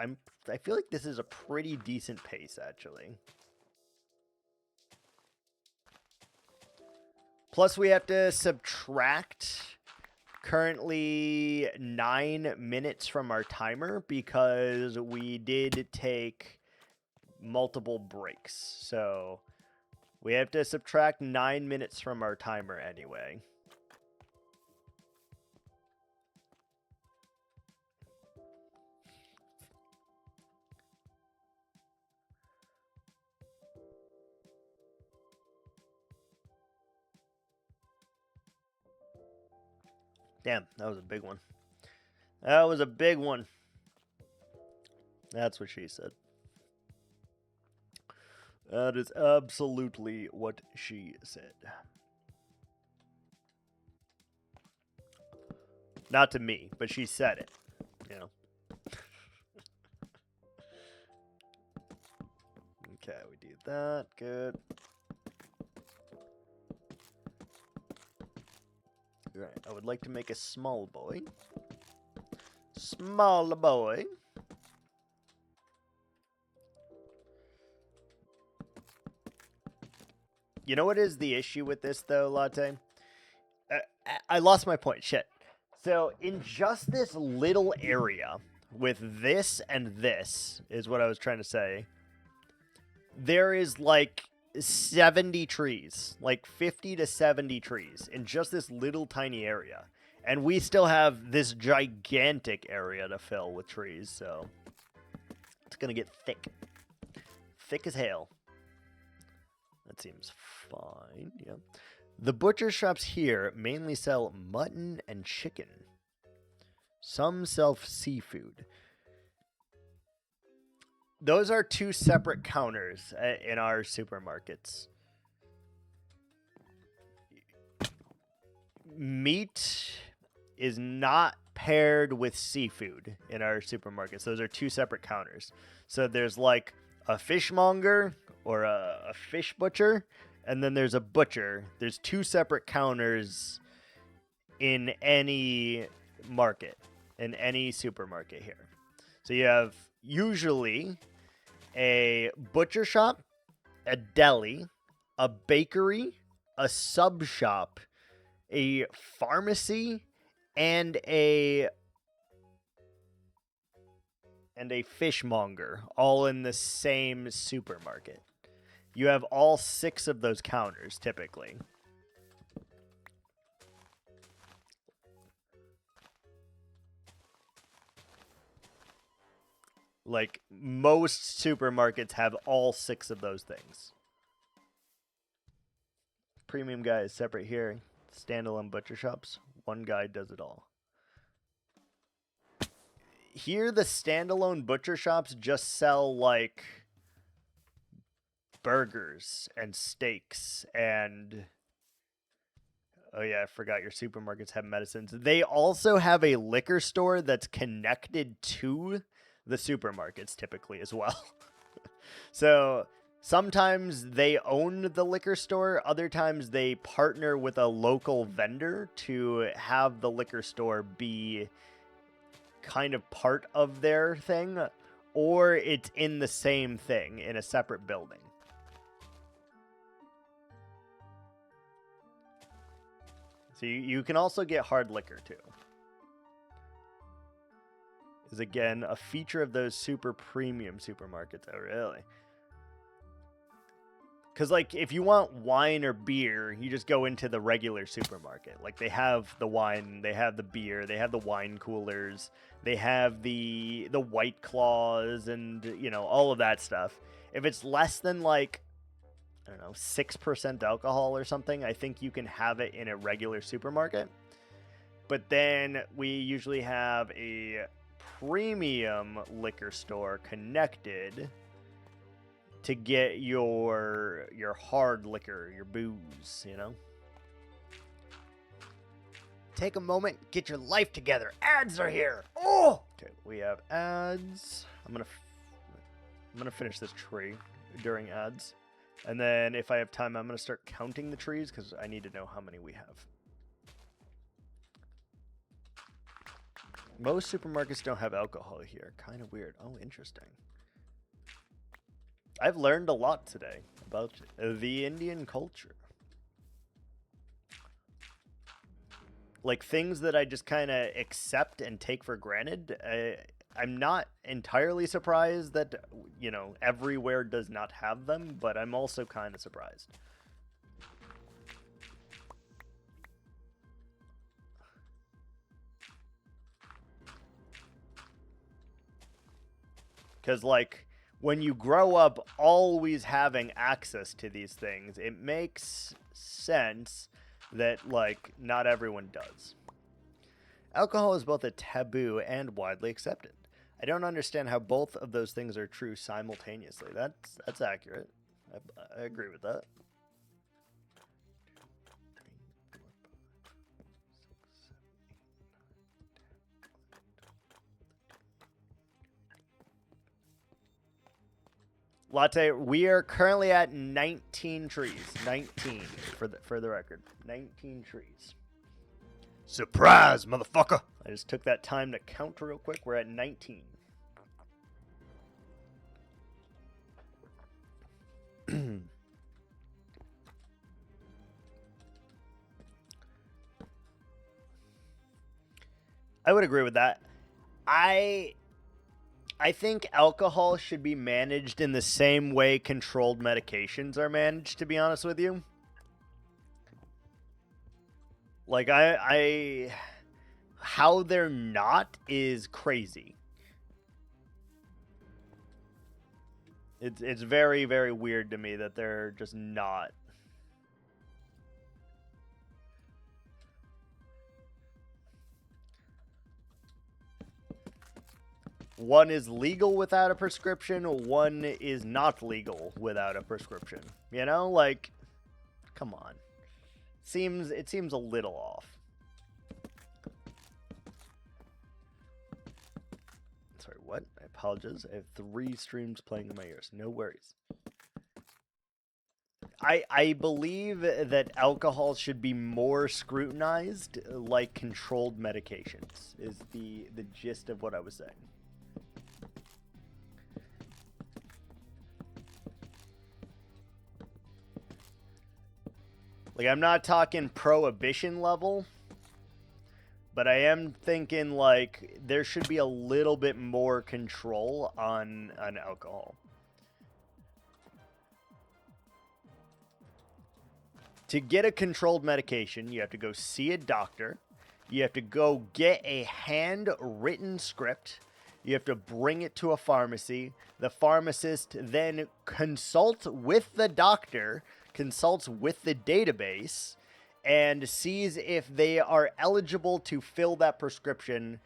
feel like this is a pretty decent pace, actually. Plus, we have to subtract currently 9 minutes from our timer because we did take multiple breaks. So we have to subtract 9 minutes from our timer anyway. Damn, that was a big one. That was a big one. That's what she said. That is absolutely what she said. Not to me, but she said it. You know. Okay, we do that. Good. Alright, I would like to make a small boy. Small boy. You know what is the issue with this, though, Latte? I lost my point. Shit. So, in just this little area, with this and this, is what I was trying to say, there is, like, 70 trees. Like, 50 to 70 trees in just this little tiny area. And we still have this gigantic area to fill with trees, so it's gonna get thick. Thick as hell. That seems fine, yeah. The butcher shops here mainly sell mutton and chicken. Some sell seafood. Those are two separate counters in our supermarkets. Meat is not paired with seafood in our supermarkets. Those are two separate counters. So there's like a fishmonger or a fish butcher, and then there's a butcher. There's two separate counters in any market, in any supermarket here. So you have usually a butcher shop, a deli, a bakery, a sub shop, a pharmacy, and a fishmonger, all in the same supermarket. You have all 6 of those counters, typically. Like, most supermarkets have all 6 of those things. Premium guy is separate here. Standalone butcher shops. One guy does it all. here the standalone butcher shops just sell like burgers and steaks and oh yeah, I forgot your supermarkets have medicines. They also have a liquor store that's connected to the supermarkets typically as well. So sometimes they own the liquor store, other times they partner with a local vendor to have the liquor store be kind of part of their thing, or it's in the same thing in a separate building. So you can also get hard liquor too. Is again a feature of those super premium supermarkets. Oh, really? Because, like, if you want wine or beer, you just go into the regular supermarket. Like, they have the wine, they have the beer, they have the wine coolers, they have the White Claws, and, you know, all of that stuff. If it's less than, like, I don't know, 6% alcohol or something, I think you can have it in a regular supermarket. But then we usually have a premium liquor store connected to get your hard liquor, your booze, you know? Take a moment, get your life together. Ads are here. Oh! Okay, we have ads. I'm gonna finish this tree during ads. And then if I have time, I'm gonna start counting the trees because I need to know how many we have. Most supermarkets don't have alcohol here. Kind of weird. Oh, interesting. I've learned a lot today about the Indian culture. Like things that I just kind of accept and take for granted. I'm not entirely surprised that, you know, everywhere does not have them, but I'm also kind of surprised. Because, like, when you grow up always having access to these things, it makes sense that, like, not everyone does. Alcohol is both a taboo and widely accepted. I don't understand how both of those things are true simultaneously. That's accurate. I agree with that. Latte, we are currently at 19 trees. 19 for the record. 19 trees. Surprise, motherfucker! I just took that time to count real quick. We're at 19. I would agree with that. I think alcohol should be managed in the same way controlled medications are managed, to be honest with you. Like, how they're not is crazy. It's very, very weird to me that they're just not. One is legal without a prescription, one is not legal without a prescription. You know, like, come on. It seems a little off. Sorry, what? I apologize. I have 3 streams playing in my ears. No worries. I believe that alcohol should be more scrutinized like controlled medications is the gist of what I was saying. Like, I'm not talking prohibition level, but I am thinking, like, there should be a little bit more control on alcohol. To get a controlled medication, you have to go see a doctor. You have to go get a handwritten script. You have to bring it to a pharmacy. The pharmacist then consults with the doctor, consults with the database, and sees if they are eligible to fill that prescription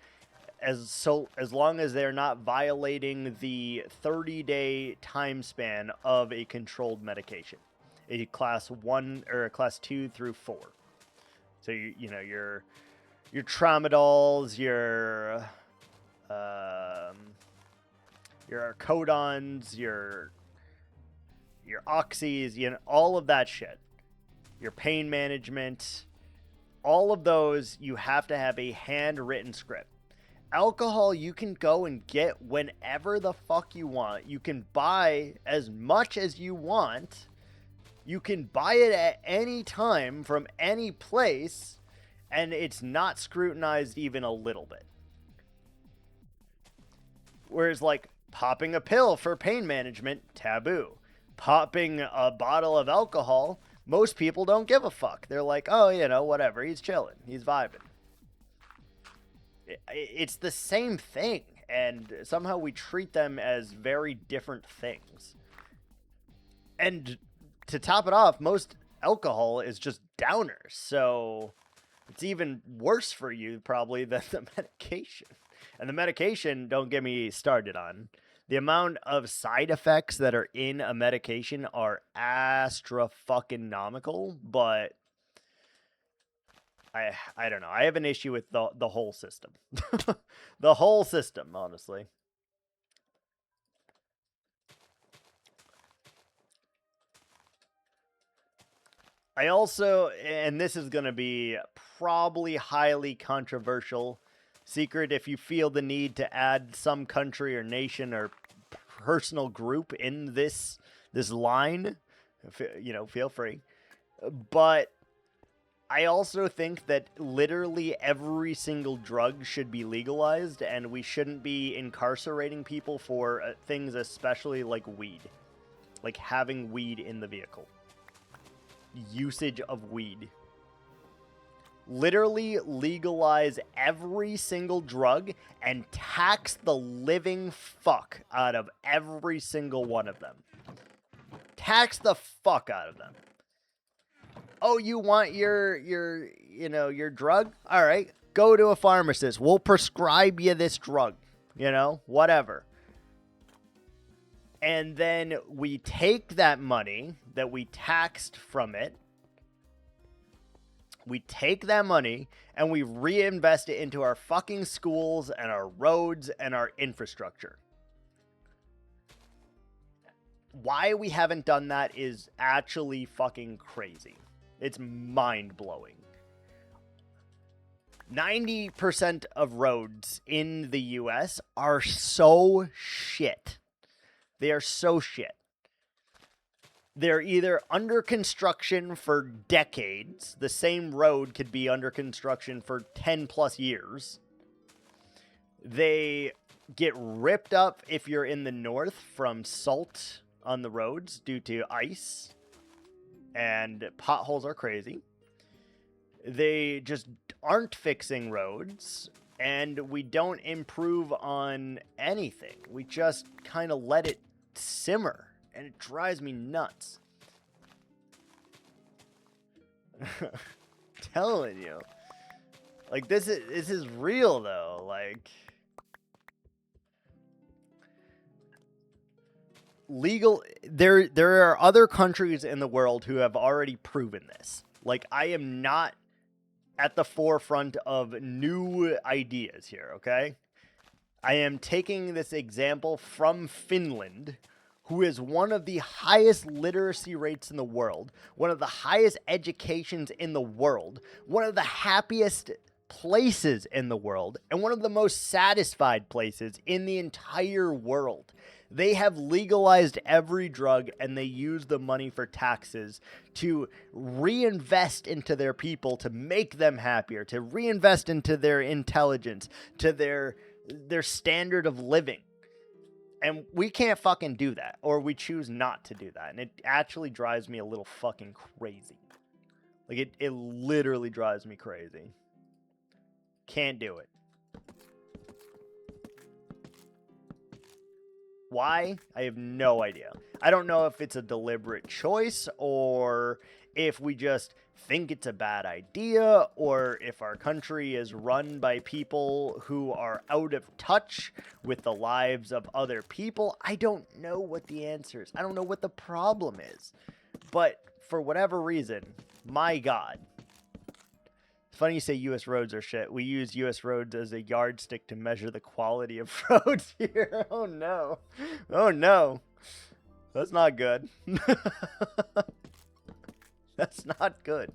as long as they're not violating the 30-day time span of a controlled medication, a class 1 or a class 2 through 4. So you know your tramadols, your codons, your oxys, you know, all of that shit. Your pain management, all of those, you have to have a handwritten script. Alcohol, you can go and get whenever the fuck you want. You can buy as much as you want. You can buy it at any time from any place, and it's not scrutinized even a little bit. Whereas, like, popping a pill for pain management, taboo. Popping a bottle of alcohol, most people don't give a fuck. They're like, oh, you know, whatever. He's chilling. He's vibing. It's the same thing, and somehow we treat them as very different things. And to top it off, most alcohol is just downers, so it's even worse for you probably than the medication. And the medication, don't get me started on. The amount of side effects that are in a medication are astra-fucking-nomical, but I don't know. I have an issue with the whole system. The whole system, honestly. I also, and this is going to be probably highly controversial, Secret, if you feel the need to add some country or nation or personal group in this line, you know, feel free. But I also think that literally every single drug should be legalized, and we shouldn't be incarcerating people for things especially like weed. Like having weed in the vehicle. Usage of weed. Literally legalize every single drug and tax the living fuck out of every single one of them. Tax the fuck out of them. Oh, you want your drug? All right, go to a pharmacist. We'll prescribe you this drug, you know, whatever. And then we take that money that we taxed from it. We take that money and we reinvest it into our fucking schools and our roads and our infrastructure. Why we haven't done that is actually fucking crazy. It's mind-blowing. 90% of roads in the US are so shit. They are so shit. They're either under construction for decades. The same road could be under construction for 10 plus years. They get ripped up if you're in the north from salt on the roads due to ice. And potholes are crazy. They just aren't fixing roads. And we don't improve on anything. We just kind of let it simmer. And it drives me nuts. Telling you. Like, this is real, though. Like, legal. There are other countries in the world who have already proven this. Like, I am not at the forefront of new ideas here, okay? I am taking this example from Finland, who is one of the highest literacy rates in the world, one of the highest educations in the world, one of the happiest places in the world, and one of the most satisfied places in the entire world. They have legalized every drug, and they use the money for taxes to reinvest into their people, to make them happier, to reinvest into their intelligence, to their standard of living. And we can't fucking do that, or we choose not to do that. And it actually drives me a little fucking crazy. Like, it literally drives me crazy. Can't do it. Why? I have no idea. I don't know if it's a deliberate choice or if we just think it's a bad idea, or if our country is run by people who are out of touch with the lives of other people. I don't know what the answer is. I don't know what the problem is. But for whatever reason, my God. It's funny you say U.S. roads are shit. We use U.S. roads as a yardstick to measure the quality of roads here. Oh, no. Oh, no. That's not good. That's not good.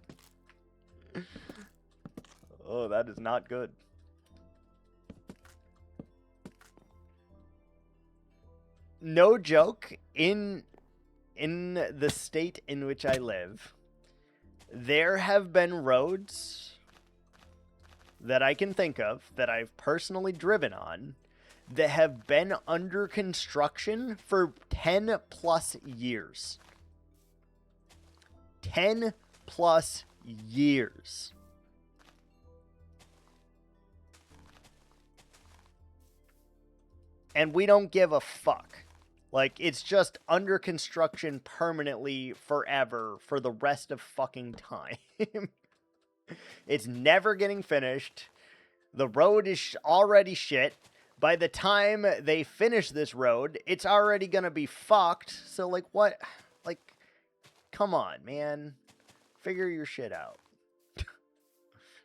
Oh, that is not good. No joke, in the state in which I live, there have been roads that I can think of that I've personally driven on that have been under construction for 10 plus years. 10 plus years. And we don't give a fuck. Like, it's just under construction permanently forever for the rest of fucking time. It's never getting finished. The road is already shit. By the time they finish this road, it's already gonna be fucked. So, like, what? Like, come on, man. Figure your shit out.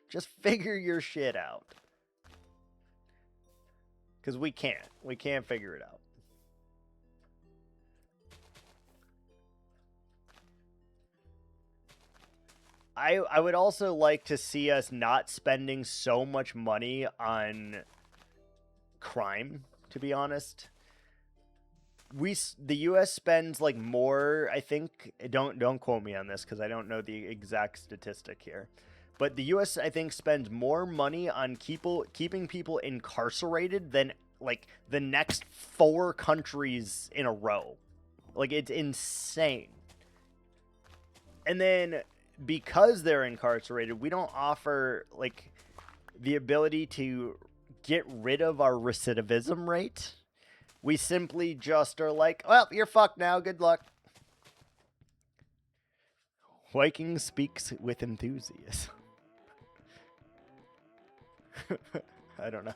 Just figure your shit out. Because we can't. We can't figure it out. I would also like to see us not spending so much money on crime, to be honest. The U.S. spends like more, I think, don't quote me on this because I don't know the exact statistic here, but the U.S. I think spends more money on keeping people incarcerated than like the next 4 countries in a row. Like, it's insane. And then because they're incarcerated, we don't offer like the ability to get rid of our recidivism rate. We simply just are like, well, you're fucked now. Good luck. Viking speaks with enthusiasm. I don't know.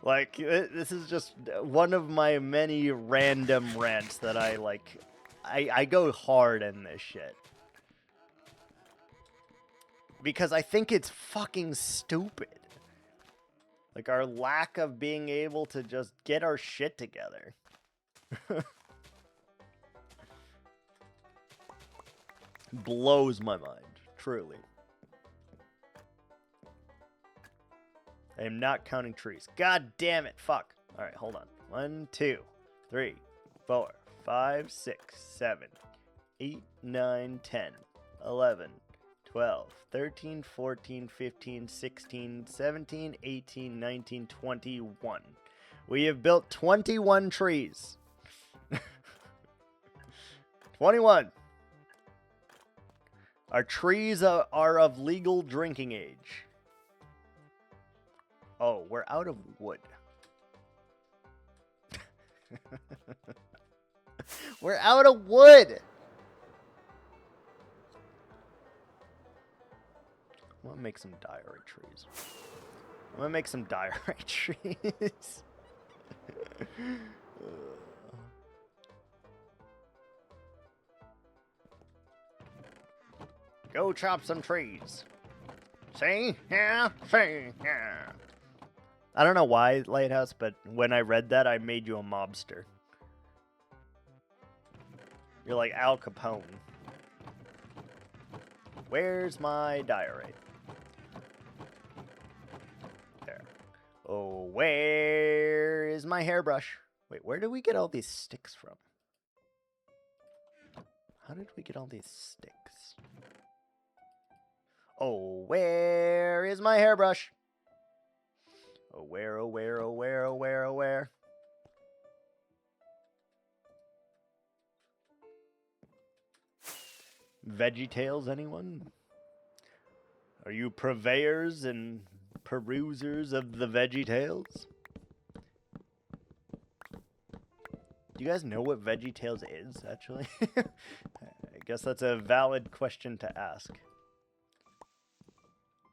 Like, this is just one of my many random rants that I like. I go hard in this shit. Because I think it's fucking stupid. Like, our lack of being able to just get our shit together. Blows my mind, truly. I am not counting trees. God damn it, fuck. Alright, hold on. 1, 2, 3, 4, 5, 6, 7, 8, 9, 10, 11, 12, 13, 14, 15, 16, 17, 18, 19, 21. We have built 21 trees. 21. Our trees are of legal drinking age. Oh, we're out of wood. We're out of wood. I'm gonna make some diorite trees. I'm gonna make some diorite trees. Go chop some trees. See? Yeah? See? Yeah. I don't know why, Lighthouse, but when I read that, I made you a mobster. You're like Al Capone. Where's my diorite? There. Oh, where is my hairbrush? Wait, where did we get all these sticks from? How did we get all these sticks? Oh, where is my hairbrush? Oh, where, oh, where, oh, where, oh, where, oh, where? VeggieTales, anyone? Are you purveyors and perusers of the VeggieTales? Do you guys know what VeggieTales is, actually? I guess that's a valid question to ask.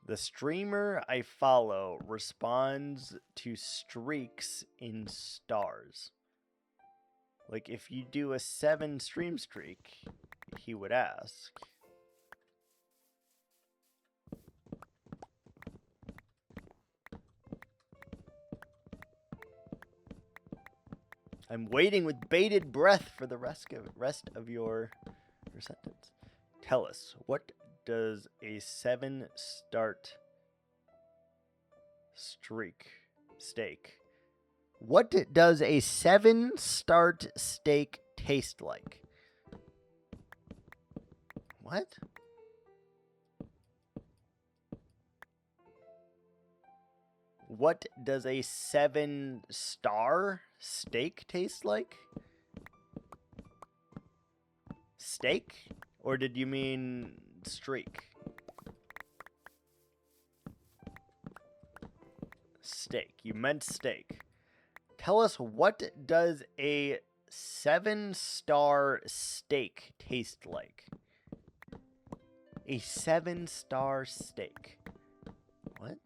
The streamer I follow responds to streaks in stars. Like, if you do a 7 stream streak, he would ask. I'm waiting with bated breath for the rest of your sentence. Tell us, what does a 7 start steak? What does a 7 start steak taste like? What? What does a 7-star steak taste like? Steak? Or did you mean streak? Steak. You meant steak. Tell us, what does a 7-star steak taste like? A 7-star steak. What?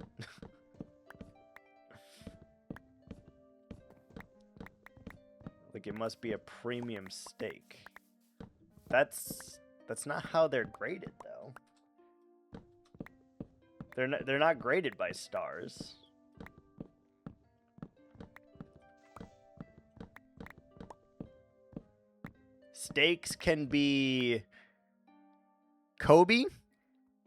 Like, it must be a premium steak. That's not how they're graded, though. They're not graded by stars. Steaks can be Kobe.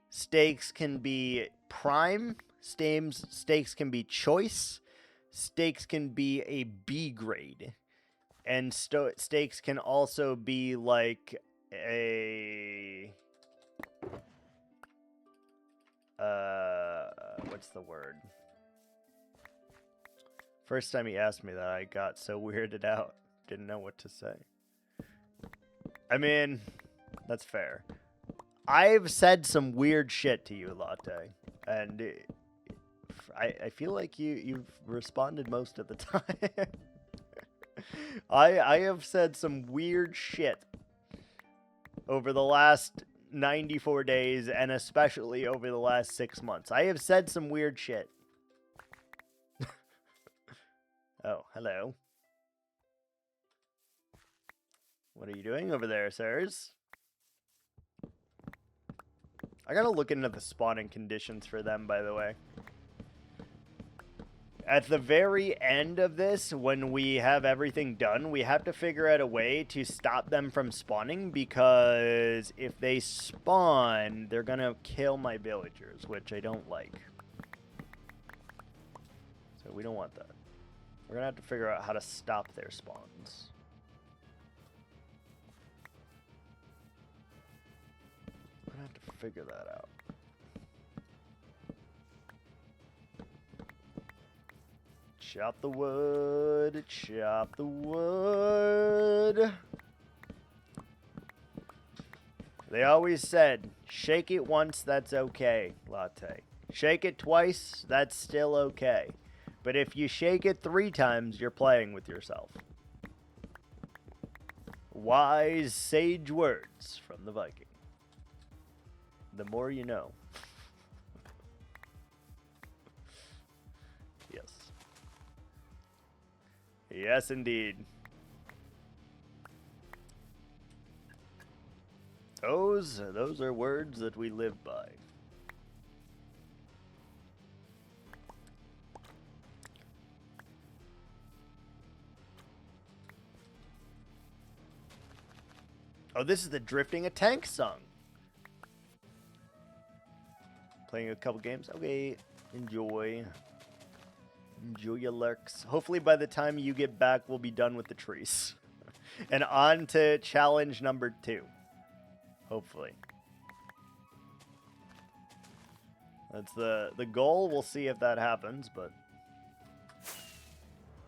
Steaks can be prime. Steaks can be choice. Steaks can be a B grade. And steaks can also be like a... what's the word? First time he asked me that, I got so weirded out. Didn't know what to say. I mean, that's fair. I've said some weird shit to you, Latte. And I feel like you've responded most of the time. I have said some weird shit over the last 94 days, and especially over the last 6 months. I have said some weird shit. Oh, hello. What are you doing over there, sirs? I gotta look into the spawning conditions for them, by the way. At the very end of this, when we have everything done, we have to figure out a way to stop them from spawning, because if they spawn, they're gonna kill my villagers, which I don't like. So we don't want that. We're gonna have to figure out how to stop their spawns. We're gonna have to figure that out. Chop the wood, chop the wood. They always said, shake it once, that's okay, Latte. Shake it twice, that's still okay. But if you shake it 3 times, you're playing with yourself. Wise, sage words from the Viking. The more you know. Yes. Yes, indeed. Those are words that we live by. Oh, this is the Drifting a Tank song. Playing a couple games. Okay, enjoy. Enjoy your lurks. Hopefully by the time you get back, we'll be done with the trees. And on to challenge number 2. Hopefully. That's the goal. We'll see if that happens, but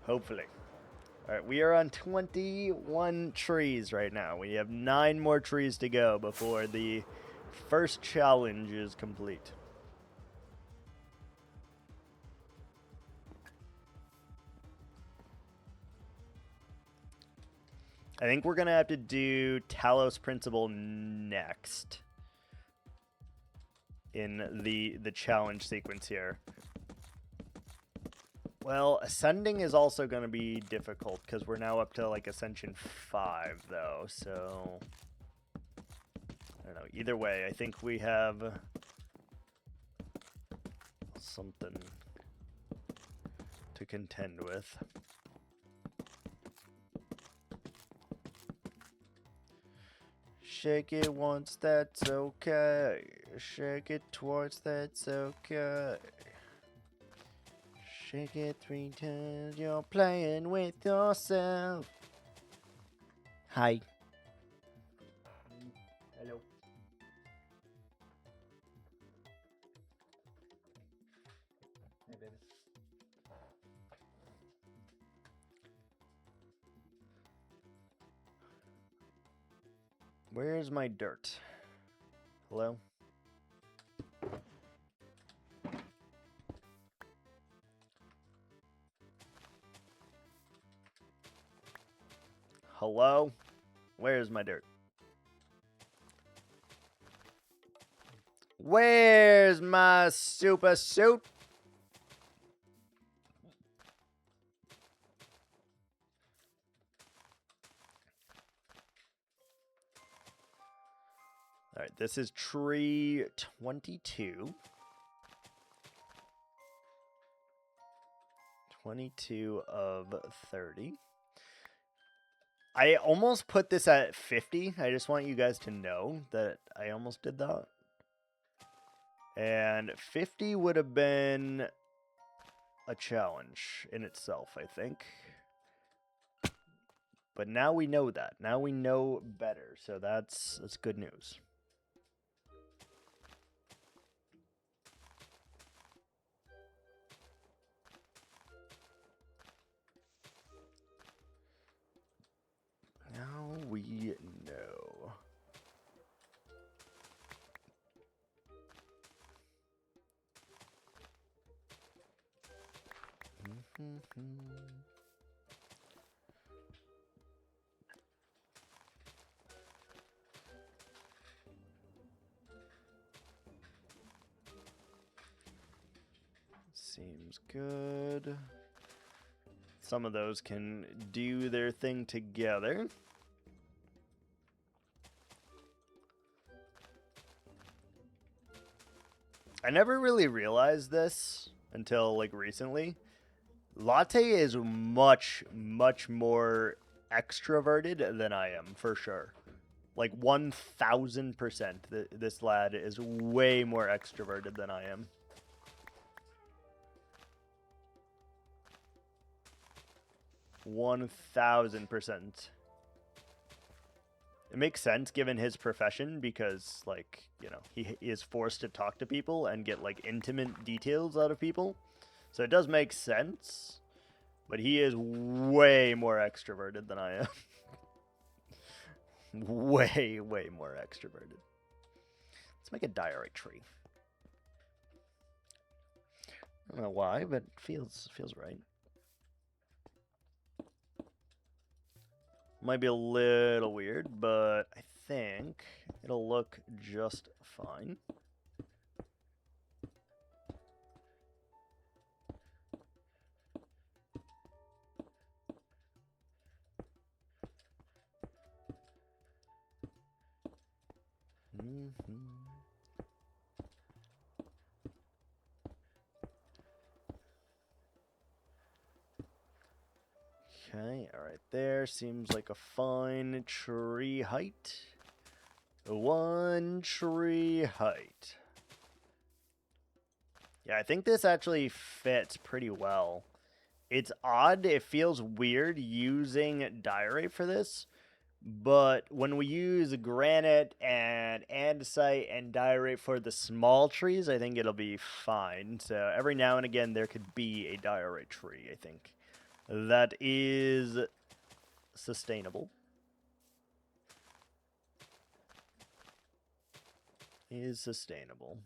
hopefully. All right, we are on 21 trees right now. We have 9 more trees to go before the first challenge is complete. I think we're going to have to do Talos Principle next. in the challenge sequence here. Well, ascending is also going to be difficult because we're now up to like Ascension 5 though, so I don't know. Either way, I think we have something to contend with. Shake it once, that's okay. Shake it twice, that's okay. Shake it 3 times, you're playing with yourself. Hi. Hello. Hey, baby. Where's my dirt? Hello? Hello? Where's my dirt? Where's my super suit? All right, this is tree 22. 22 of 30. I almost put this at 50. I just want you guys to know that I almost did that. And 50 would have been a challenge in itself, I think. But now we know that. Now we know better. So that's good news. Now we know. Seems good. Some of those can do their thing together. I never really realized this until like recently. Latte is much, much more extroverted than I am, for sure. Like 1000%. This lad is way more extroverted than I am. %1,000%. It makes sense given his profession because, like, you know, he is forced to talk to people and get, like, intimate details out of people. So it does make sense, but he is way more extroverted than I am. Way, way more extroverted. Let's make a diorite tree. I don't know why, but it feels right. Might be a little weird, but I think it'll look just fine. Okay, alright there. Seems like a fine tree height. 1 tree height. Yeah, I think this actually fits pretty well. It's odd. It feels weird using diorite for this. But when we use granite and andesite and diorite for the small trees, I think it'll be fine. So every now and again, there could be a diorite tree, I think. That is sustainable. Is sustainable.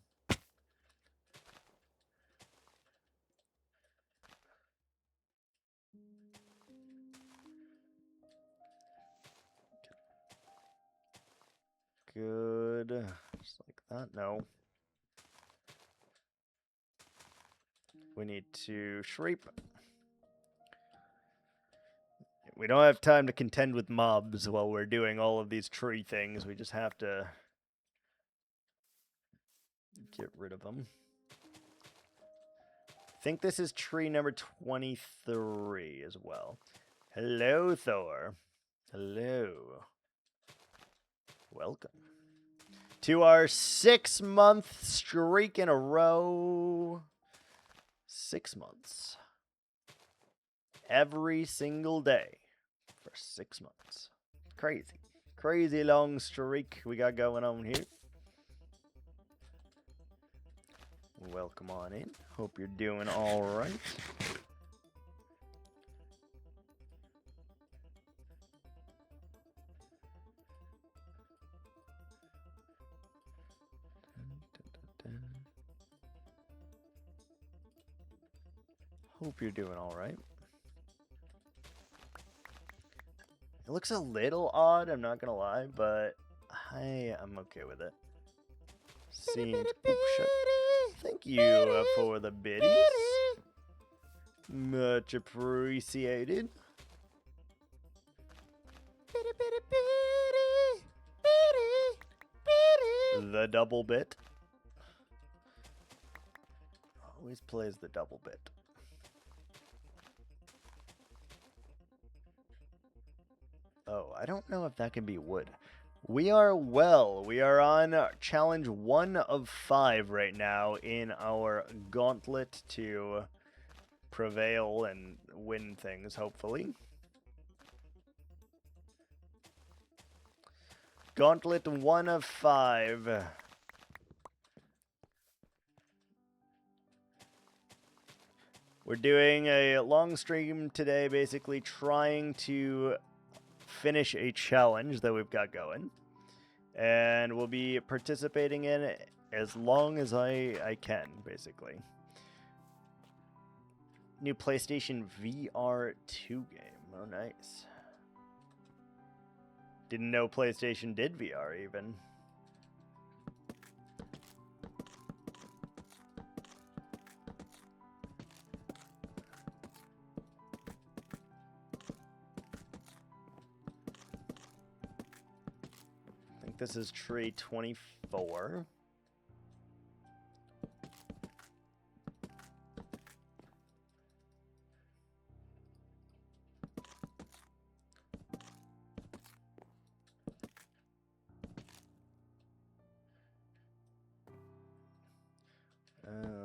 Good. Just like that. No. We need to shreep. We don't have time to contend with mobs while we're doing all of these tree things. We just have to get rid of them. I think this is tree number 23 as well. Hello, Thor. Hello. Welcome to our 6-month streak in a row. 6 months. Every single day for 6 months. Crazy. Crazy long streak we got going on here. Welcome on in. Hope you're doing all right. Hope you're doing all right. It looks a little odd, I'm not gonna lie, but I'm okay with it. Seems. Oh, shit. Thank you for the biddies. Much appreciated. The double bit. Always plays the double bit. Oh, I don't know if that can be wood. We are on challenge 1 of 5 right now in our gauntlet to prevail and win things, hopefully. Gauntlet 1 of 5. We're doing a long stream today, basically trying to finish a challenge that we've got going, and we'll be participating in it as long as I can, basically. New PlayStation VR 2 game. Oh, nice. Didn't know PlayStation did VR even. This is tree 24.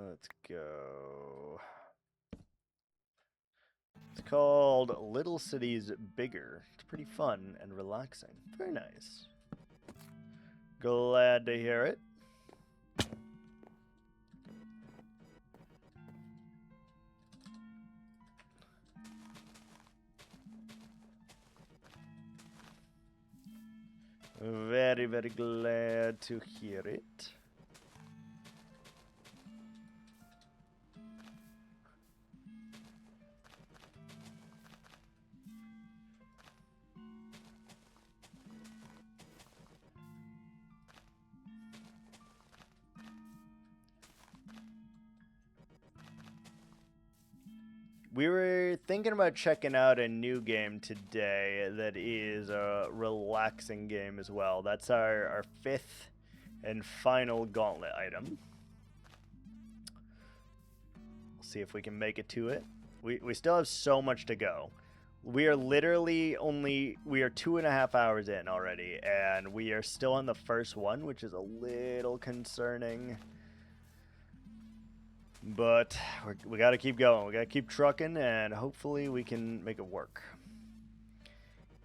Let's go. It's called Little Cities Bigger. It's pretty fun and relaxing. Very nice. Glad to hear it. Very, very glad to hear it. We were thinking about checking out a new game today that is a relaxing game as well. That's our 5th and final gauntlet item. We'll see if we can make it to it. We still have so much to go. We are literally we are 2.5 hours in already, and we are still on the first one, which is a little concerning. But we got to keep going. We got to keep trucking, and hopefully we can make it work.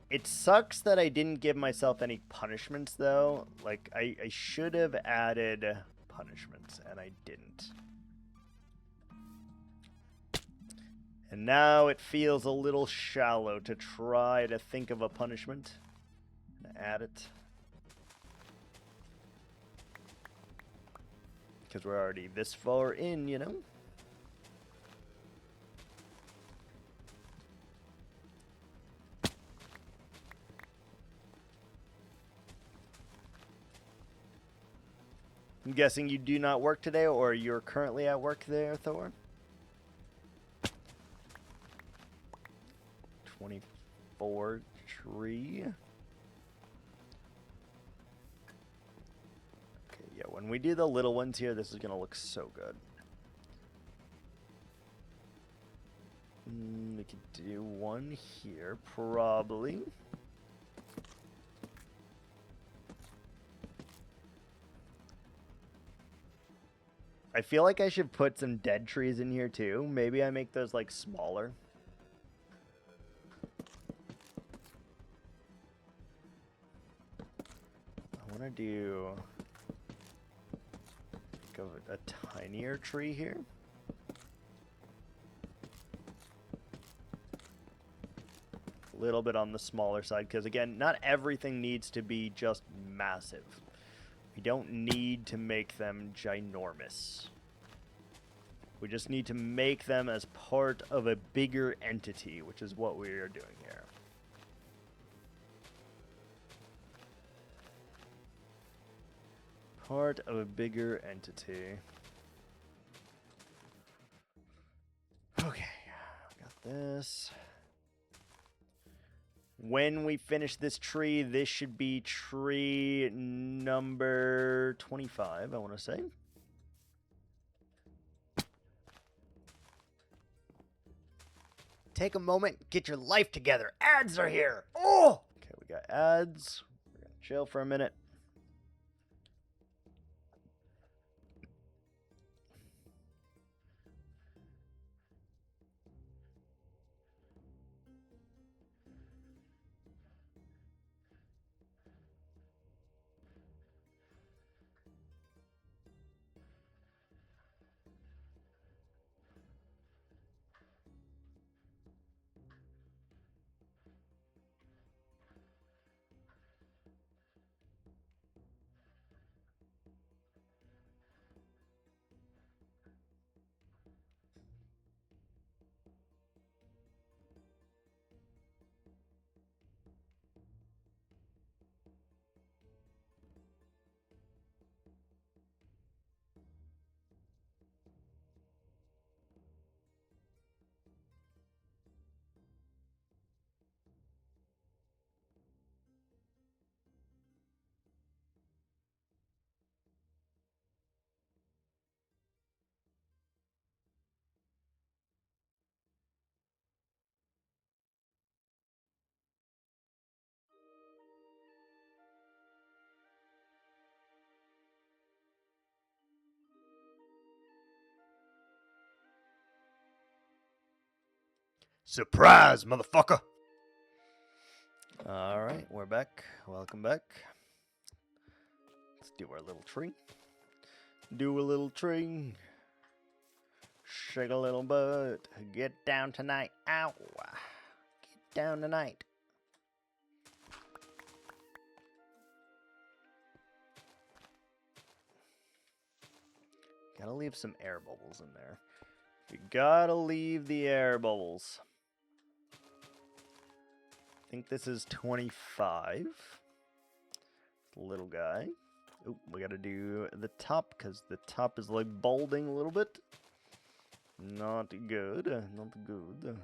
It sucks that I didn't give myself any punishments, though. Like, I should have added punishments, and I didn't. And now it feels a little shallow to try to think of a punishment and add it. Because we're already this far in, you know? I'm guessing you do not work today, or you're currently at work there, Thor? 24 tree. Okay, yeah, when we do the little ones here, this is going to look so good. We could do one here, probably. I feel like I should put some dead trees in here too. Maybe I make those like smaller. I want to do a tinier tree here. A little bit on the smaller side, because again, not everything needs to be just massive. We don't need to make them ginormous. We just need to make them as part of a bigger entity, which is what we are doing here. Part of a bigger entity. Okay, got this. When we finish this tree, this should be tree number 25, I want to say. Take a moment, get your life together. Ads are here. Oh! Okay, we got ads. We're going to chill for a minute. Surprise, motherfucker. All right, we're back. Welcome back. Let's do our little tree. Do a little tree. Shake a little butt. Get down tonight. Ow. Get down tonight. Gotta leave some air bubbles in there. You gotta leave the air bubbles. I think this is 25. Little guy. Oh, we gotta do the top, because the top is like balding a little bit. Not good. Not good.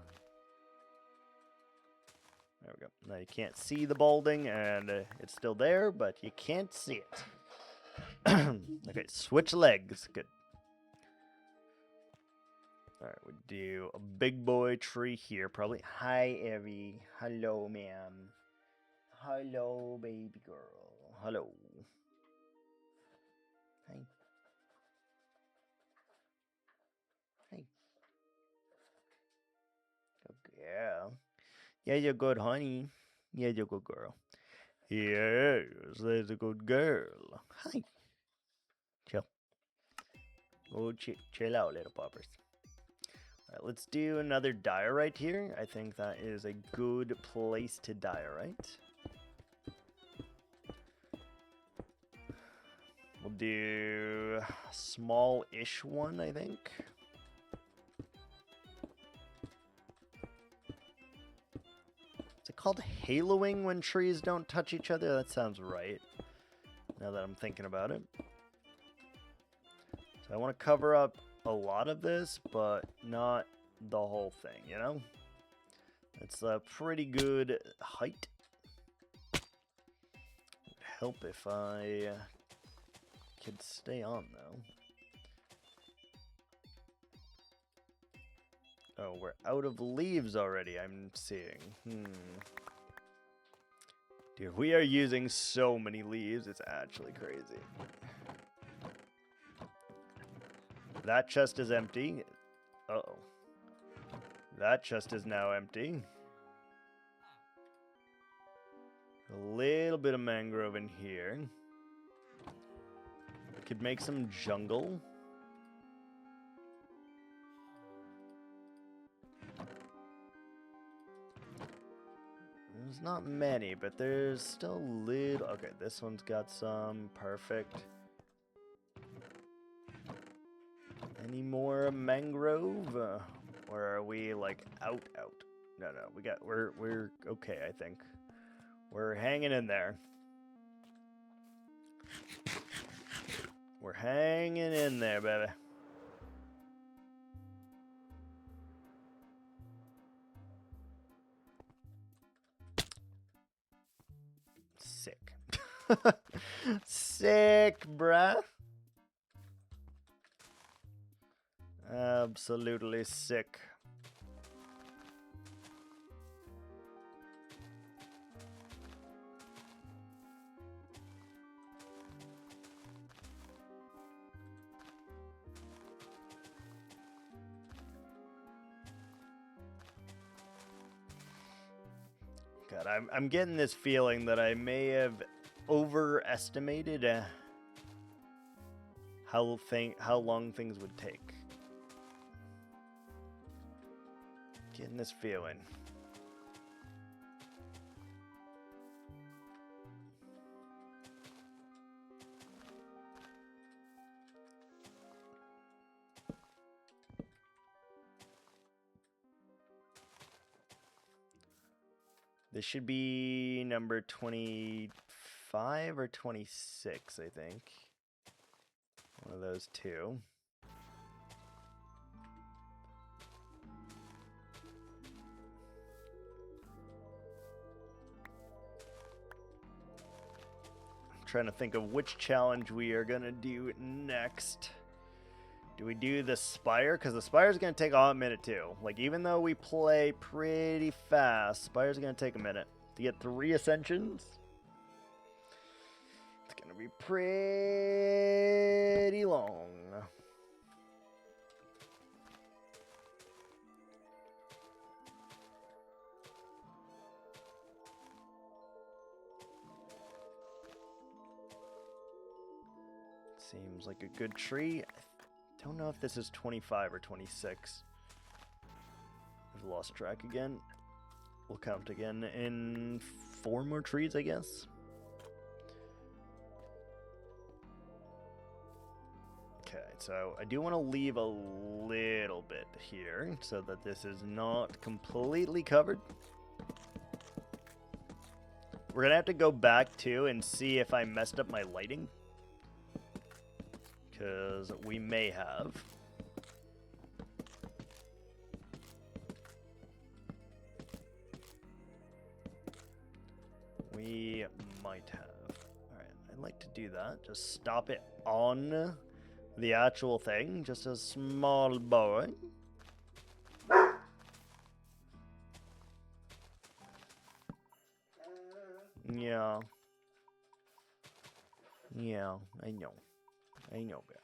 There we go. Now you can't see the balding, and it's still there, but you can't see it. Okay, switch legs. Good. Alright, we do a big boy tree here, probably. Hi, Evie. Hello, ma'am. Hello, baby girl. Hello. Hi. Hi. Okay, yeah. Yeah, you're good, honey. Yeah, you're a good girl. Yes, there's a good girl. Hi. Chill. Oh, chill out, little poppers. Alright, let's do another diorite here. I think that is a good place to diorite. We'll do a small-ish one, I think. Is it called haloing when trees don't touch each other? That sounds right, now that I'm thinking about it. So I want to cover up a lot of this, but not the whole thing, you know? It's a pretty good height. It'd help if I could stay on, though. Oh, we're out of leaves already, I'm seeing. Dude, we are using so many leaves, it's actually crazy. That chest is empty. Uh-oh. That chest is now empty. A little bit of mangrove in here. Could make some jungle. There's not many, but there's still a little. Okay, this one's got some. Perfect. Any more mangrove? Or are we like out? No, we're okay, I think. We're hanging in there. We're hanging in there, baby. Sick. Sick, bruh. Absolutely sick. God, I'm getting this feeling that I may have overestimated how long things would take. Getting this feeling. This should be number 25 or 26, I think. One of those two. I'm trying to think of which challenge we are going to do next. Do we do the Spire? Because the Spire is going to take a hot minute too. Like, even though we play pretty fast, Spire's going to take a minute. To get 3 Ascensions, it's going to be pretty long. Seems like a good tree. I don't know if this is 25 or 26. I've lost track again. We'll count again in 4 more trees, I guess. Okay, so I do want to leave a little bit here so that this is not completely covered. We're going to have to go back too and see if I messed up my lighting. Because we may have. We might have. Alright, I'd like to do that. Just stop it on the actual thing. Just a small boy. Yeah. Yeah, I know. I know, bro.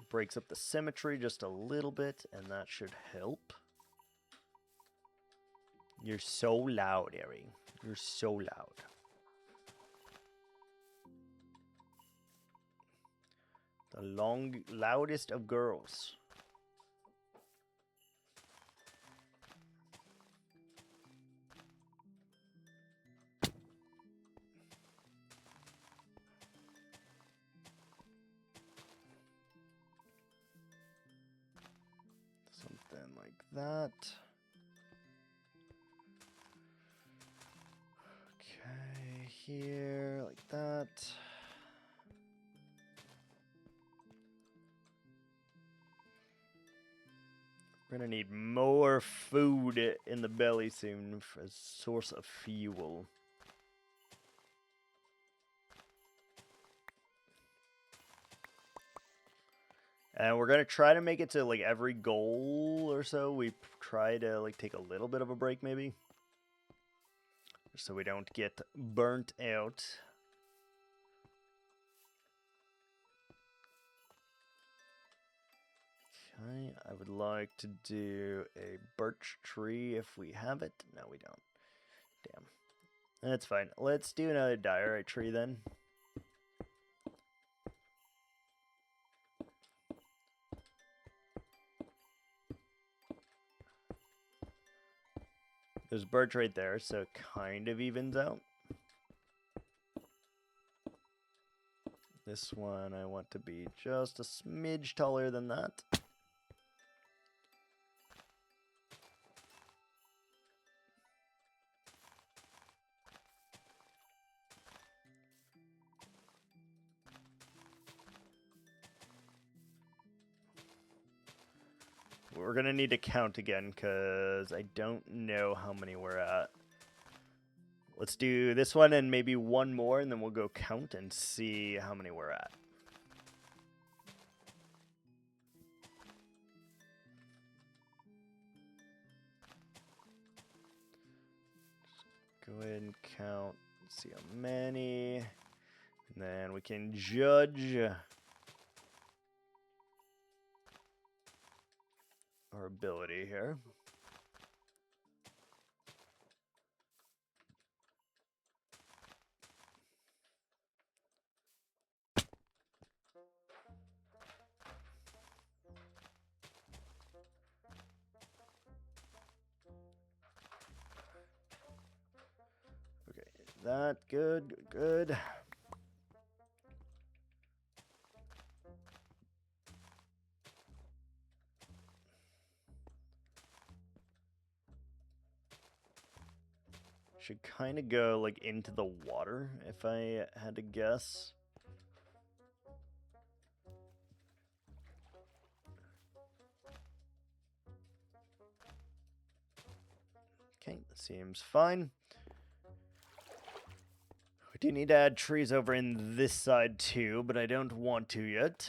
Breaks up the symmetry just a little bit, and that should help. You're so loud, Ari. You're so loud. The loudest of girls. Something like that. Okay, here, like that. We're gonna need more food in the belly soon for a source of fuel. And we're gonna try to make it to like every goal or so. We try to like take a little bit of a break maybe, so we don't get burnt out. Okay, I would like to do a birch tree if we have it. No, we don't. Damn. That's fine. Let's do another diorite tree then. There's birch right there, so it kind of evens out. This one I want to be just a smidge taller than that. We're going to need to count again because I don't know how many we're at. Let's do this one and maybe one more, and then we'll go count and see how many we're at. Go ahead and count, see how many, and then we can judge our ability here. Okay, that good, good. Should kind of go like into the water if I had to guess. Okay, that seems fine. We do need to add trees over in this side too, but I don't want to yet.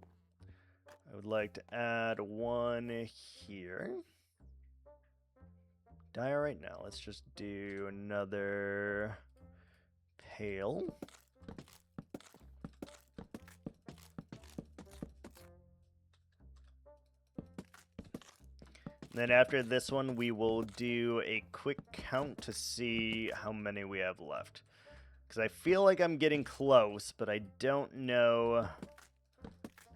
I would like to add one here. Diorite now. Let's just do another pail. And then after this one, we will do a quick count to see how many we have left. Because I feel like I'm getting close, but I don't know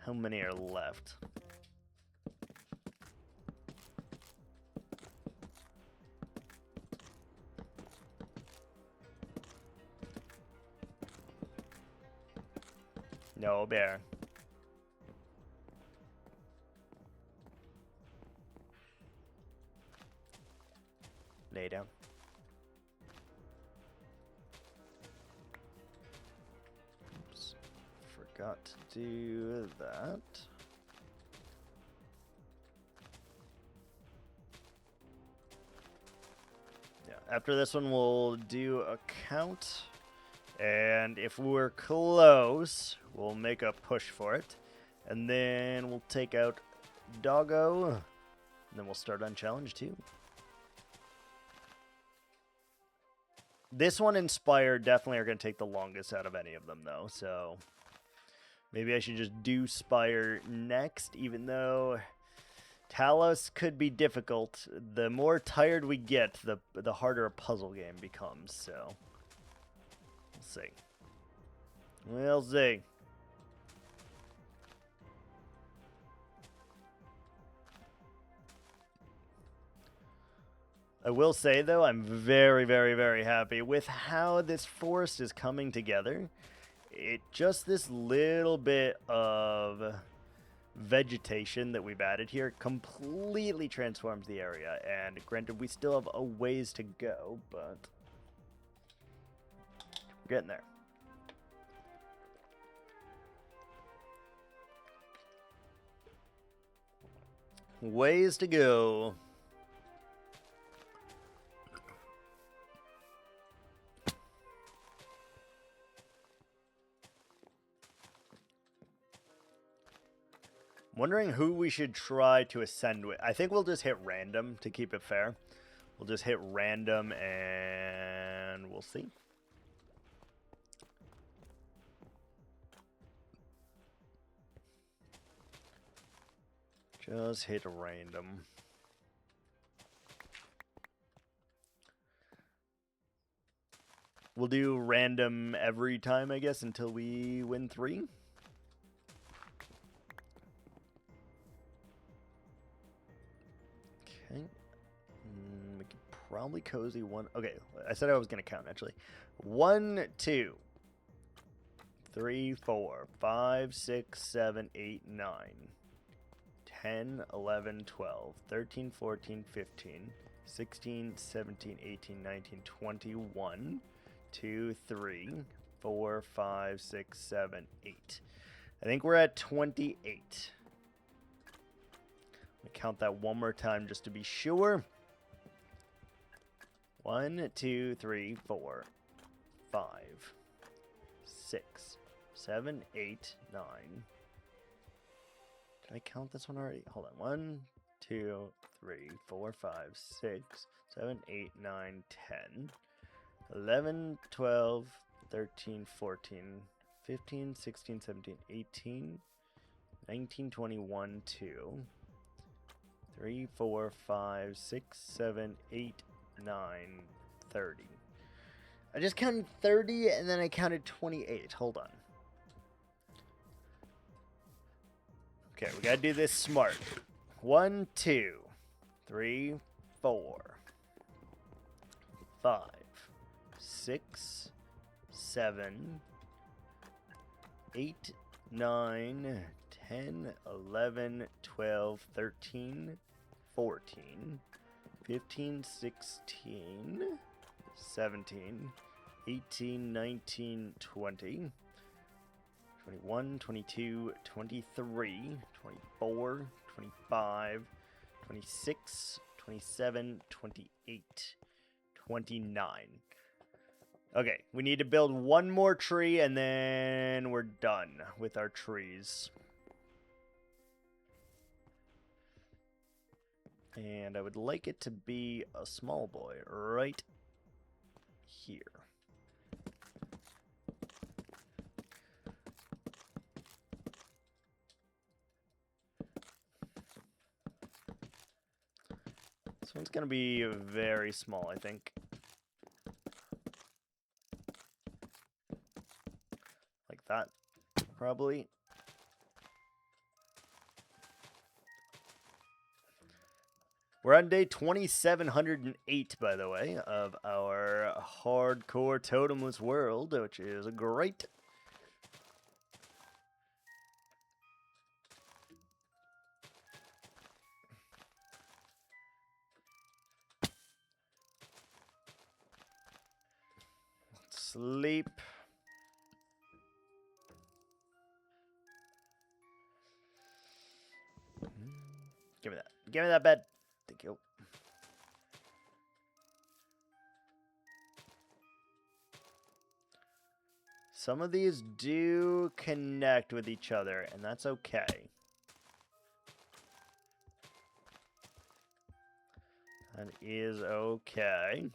how many are left. No bear. Lay down. Oops. Forgot to do that. Yeah, after this one we'll do a count. And if we're close, we'll make a push for it. And then we'll take out Doggo. And then we'll start on challenge 2. This one and Spire definitely are going to take the longest out of any of them, though. So maybe I should just do Spire next, even though Talos could be difficult. The more tired we get, the harder a puzzle game becomes. So we'll see. We'll see. I will say, though, I'm very, very, very happy with how this forest is coming together. Just this little bit of vegetation that we've added here completely transforms the area. And granted, we still have a ways to go, but we're getting there. ways to go. Wondering who we should try to ascend with. I think we'll just hit random to keep it fair. We'll just hit random and we'll see. Just hit random. We'll do random every time, I guess, until we win 3. Okay. We could probably cozy one. Okay, I said I was going to count, actually. 1, 2, 3, 4, 5, 6, 7, 8, 9. 10, 11, 12, 13, 14, 15, 16, 17, 18, 19, 21, 2, 3, 4, 5, 6, 7, 8. I think we're at 28. Let me count that one more time just to be sure. 1, 2, 3, 4, 5, 6, 7, 8, 9. Did I count this one already? Hold on. 1, 2, 3, 4, 5, 6, 7, 8, 9, 10, 11, 12, 13, 14, 15, 16, 17, 18, 19, 21, 2, 3, 4, 5, 6, 7, 8, 9, 30. I just counted 30 and then I counted 28. Hold on. Okay, we gotta do this smart. 1, 2, 3, 4, 5, 6, 7, 8, 9, 10, 11, 12, 13, 14, 15, 16, 17, 18, 19, 20. 21, 22, 23, 24, 25, 26, 27, 28, 29. Okay, we need to build one more tree and then we're done with our trees. And I would like it to be a small boy right here. This one's going to be very small, I think. Like that, probably. We're on day 2708, by the way, of our hardcore totemless world, which is great. Sleep. Give me that. Give me that bed. Thank you. Some of these do connect with each other, and that's okay. That is okay.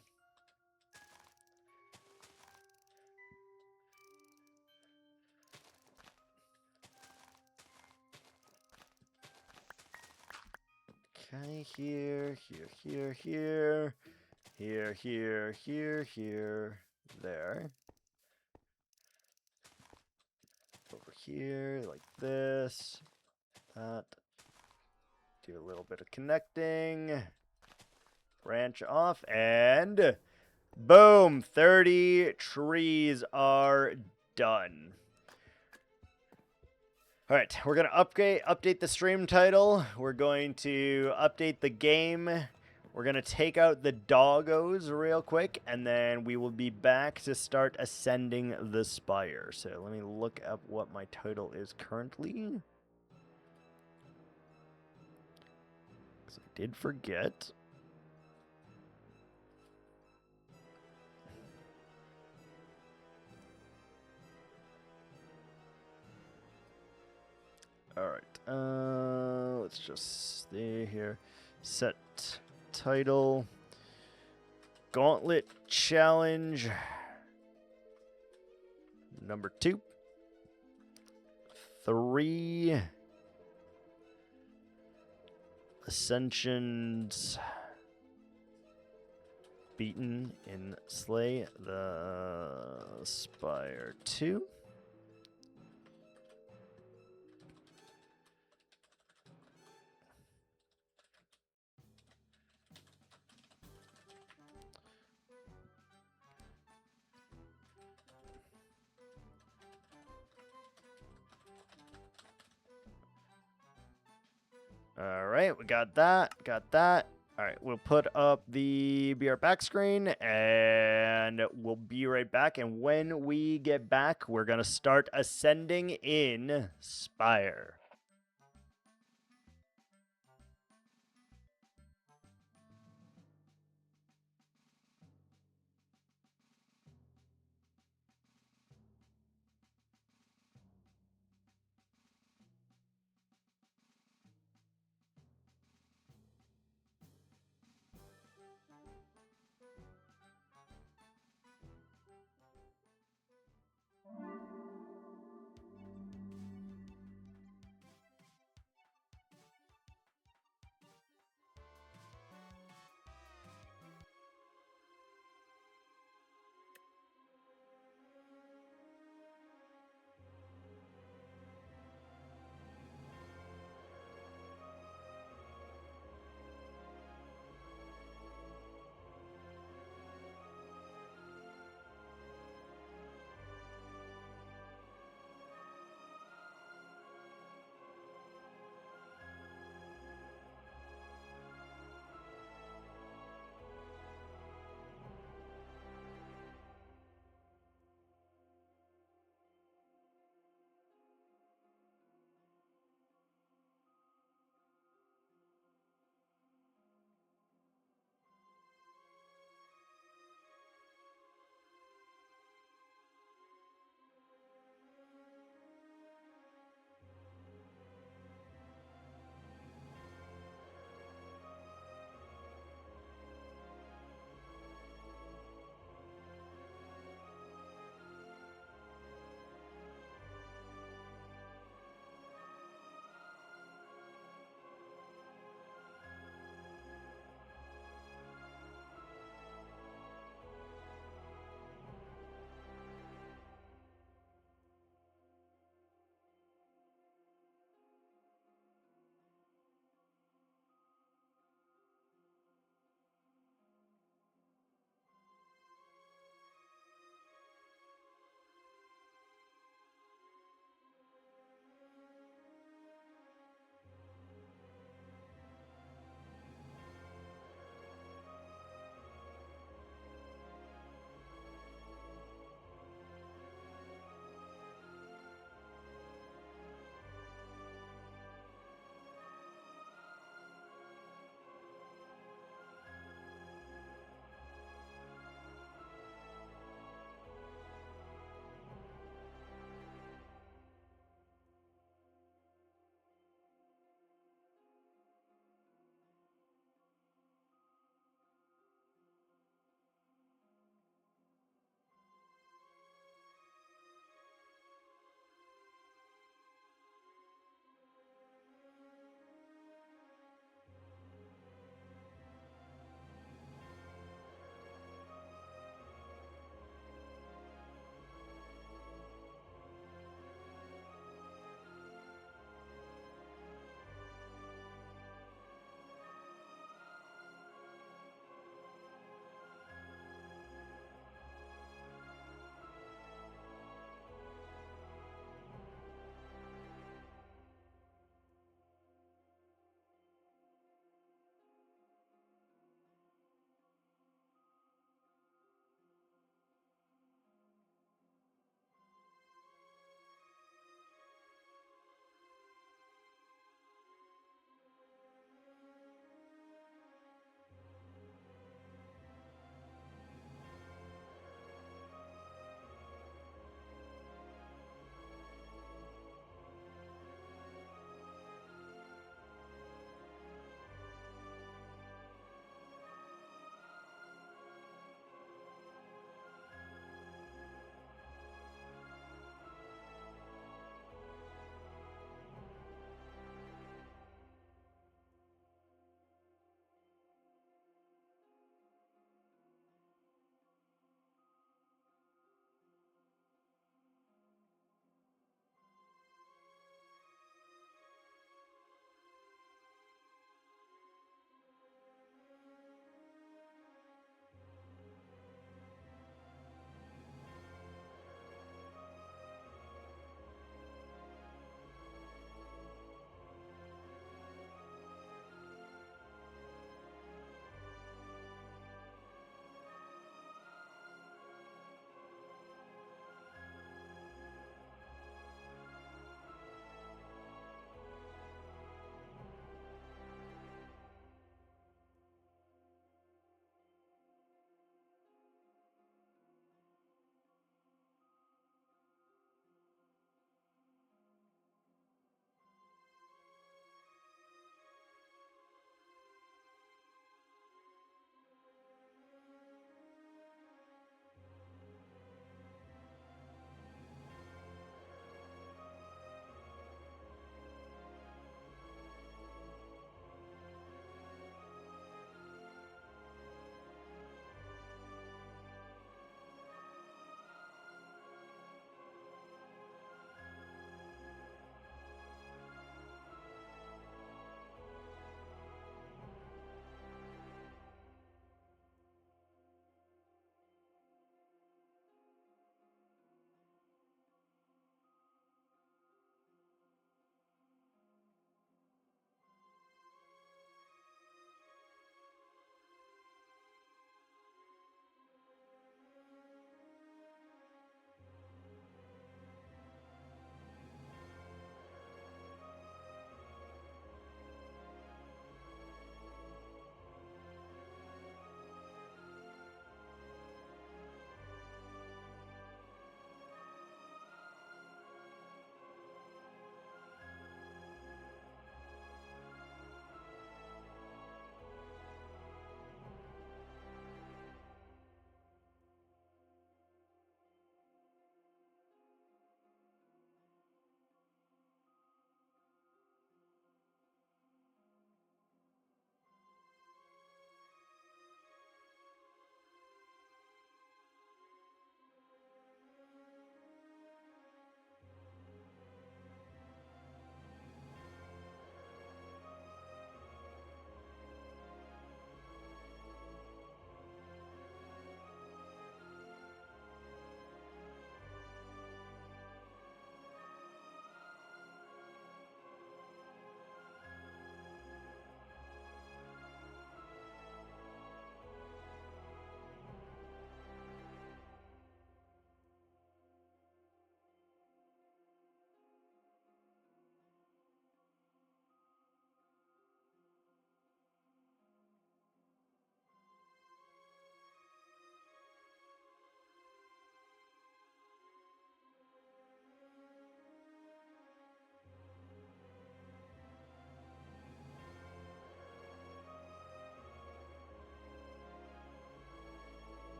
Okay, here, there. Over here, like this, that. Do a little bit of connecting. Branch off, and boom! 30 trees are done. All right, we're going to update the stream title. We're going to update the game. We're going to take out the doggos real quick, and then we will be back to start ascending the spire. So let me look up what my title is currently. 'cause I did forget. All right. Let's just stay here. Set title. Gauntlet challenge. Number 2. 3. Ascensions. Beaten in Slay the Spire 2. All right, we got that. Got that. All right, we'll put up the BR back screen and we'll be right back. And when we get back, we're going to start ascending in Spire.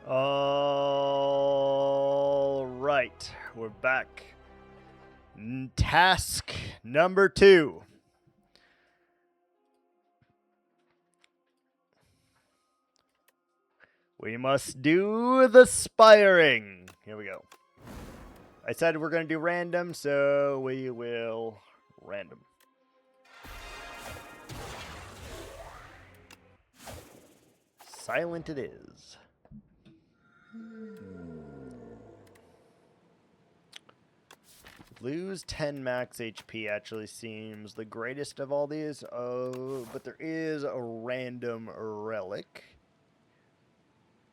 All right, we're back. Task number 2. We must do the spiring. Here we go. I said we're going to do random, so we will random. Silent it is. Lose 10 max HP actually seems the greatest of all these. Oh, but there is a random relic.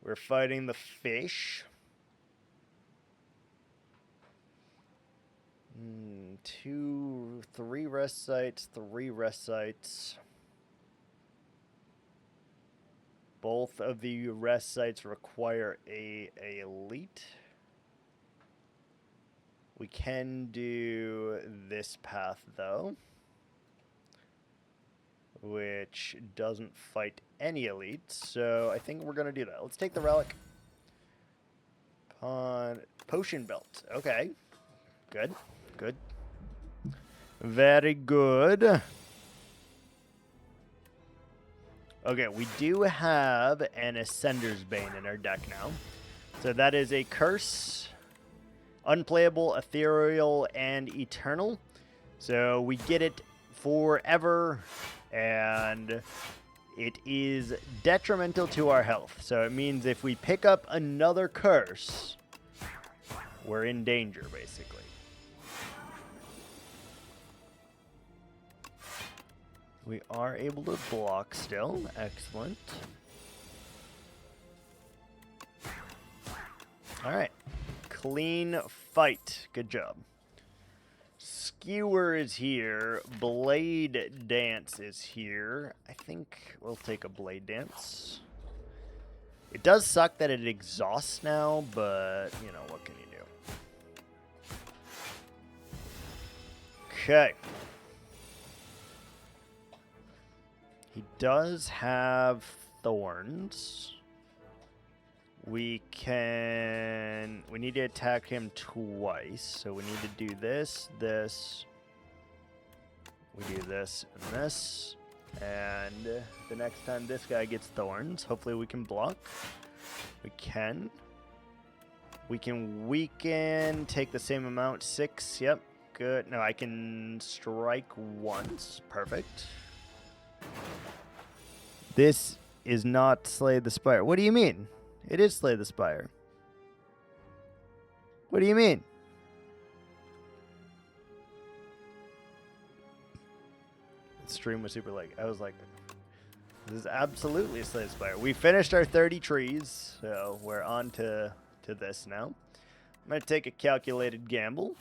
We're fighting the fish. 3 rest sites, 3 rest sites. Both of the rest sites require a elite. We can do this path though, which doesn't fight any elites, so I think we're gonna do that. Let's take the relic. Potion belt. Okay. Good. Good. Very good. Okay, we do have an Ascender's Bane in our deck now. So that is a curse. Unplayable, ethereal, and eternal. So we get it forever, and it is detrimental to our health. So it means if we pick up another curse, we're in danger, basically. We are able to block still. Excellent. Alright. Clean fight. Good job. Skewer is here. Blade Dance is here. I think we'll take a Blade Dance. It does suck that it exhausts now, but, you know, what can you do? Okay. He does have thorns. We need to attack him twice. So we need to do this, this. We do this and this. And the next time this guy gets thorns, hopefully we can block. We can. We can weaken, take the same amount, 6. Yep, good. No, I can strike once. Perfect. This is not Slay the Spire. What do you mean? It is Slay the Spire. What do you mean? The stream was super late. I was like, this is absolutely Slay the Spire. We finished our 30 trees, so we're on to this now. I'm going to take a calculated gamble.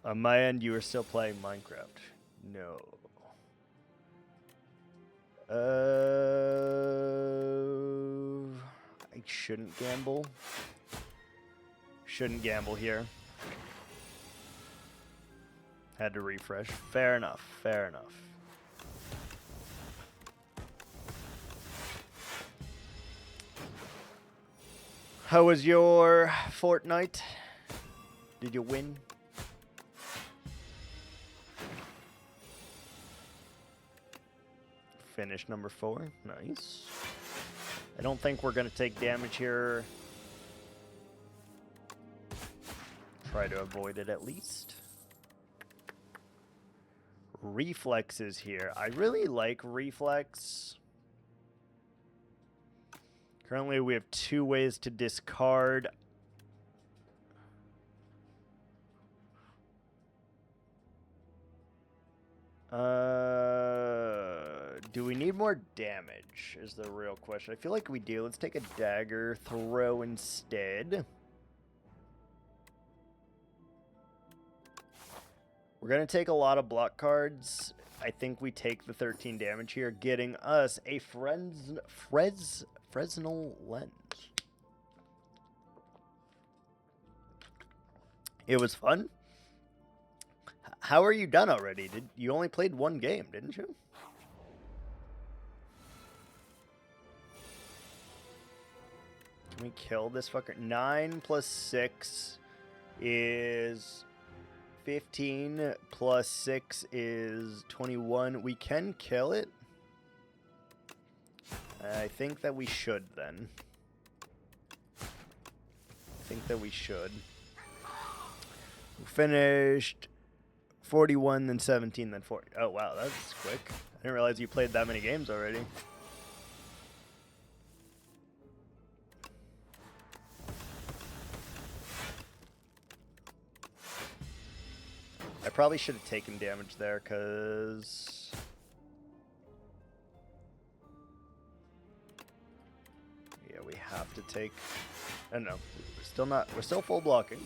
On my end, you are still playing Minecraft. No. I shouldn't gamble. Shouldn't gamble here. Had to refresh. Fair enough. Fair enough. How was your fortnight? Did you win? Finish number 4. Nice. I don't think we're going to take damage here. Try to avoid it at least. Reflex is here. I really like Reflex. Currently, we have 2 ways to discard. Do we need more damage is the real question. I feel like we do. Let's take a dagger throw instead. We're going to take a lot of block cards. I think we take the 13 damage here, getting us a Fresnel Lens. It was fun. How are you done already? You only played 1 game, didn't you? Can we kill this fucker? 9 plus 6 is 15 plus 6 is 21. We can kill it. I think that we should then. I think that we should. We finished 41, then 17, then 40. Oh, wow, that's quick. I didn't realize you played that many games already. I probably should have taken damage there, because... yeah, we have to take... I don't know. We're still full blocking.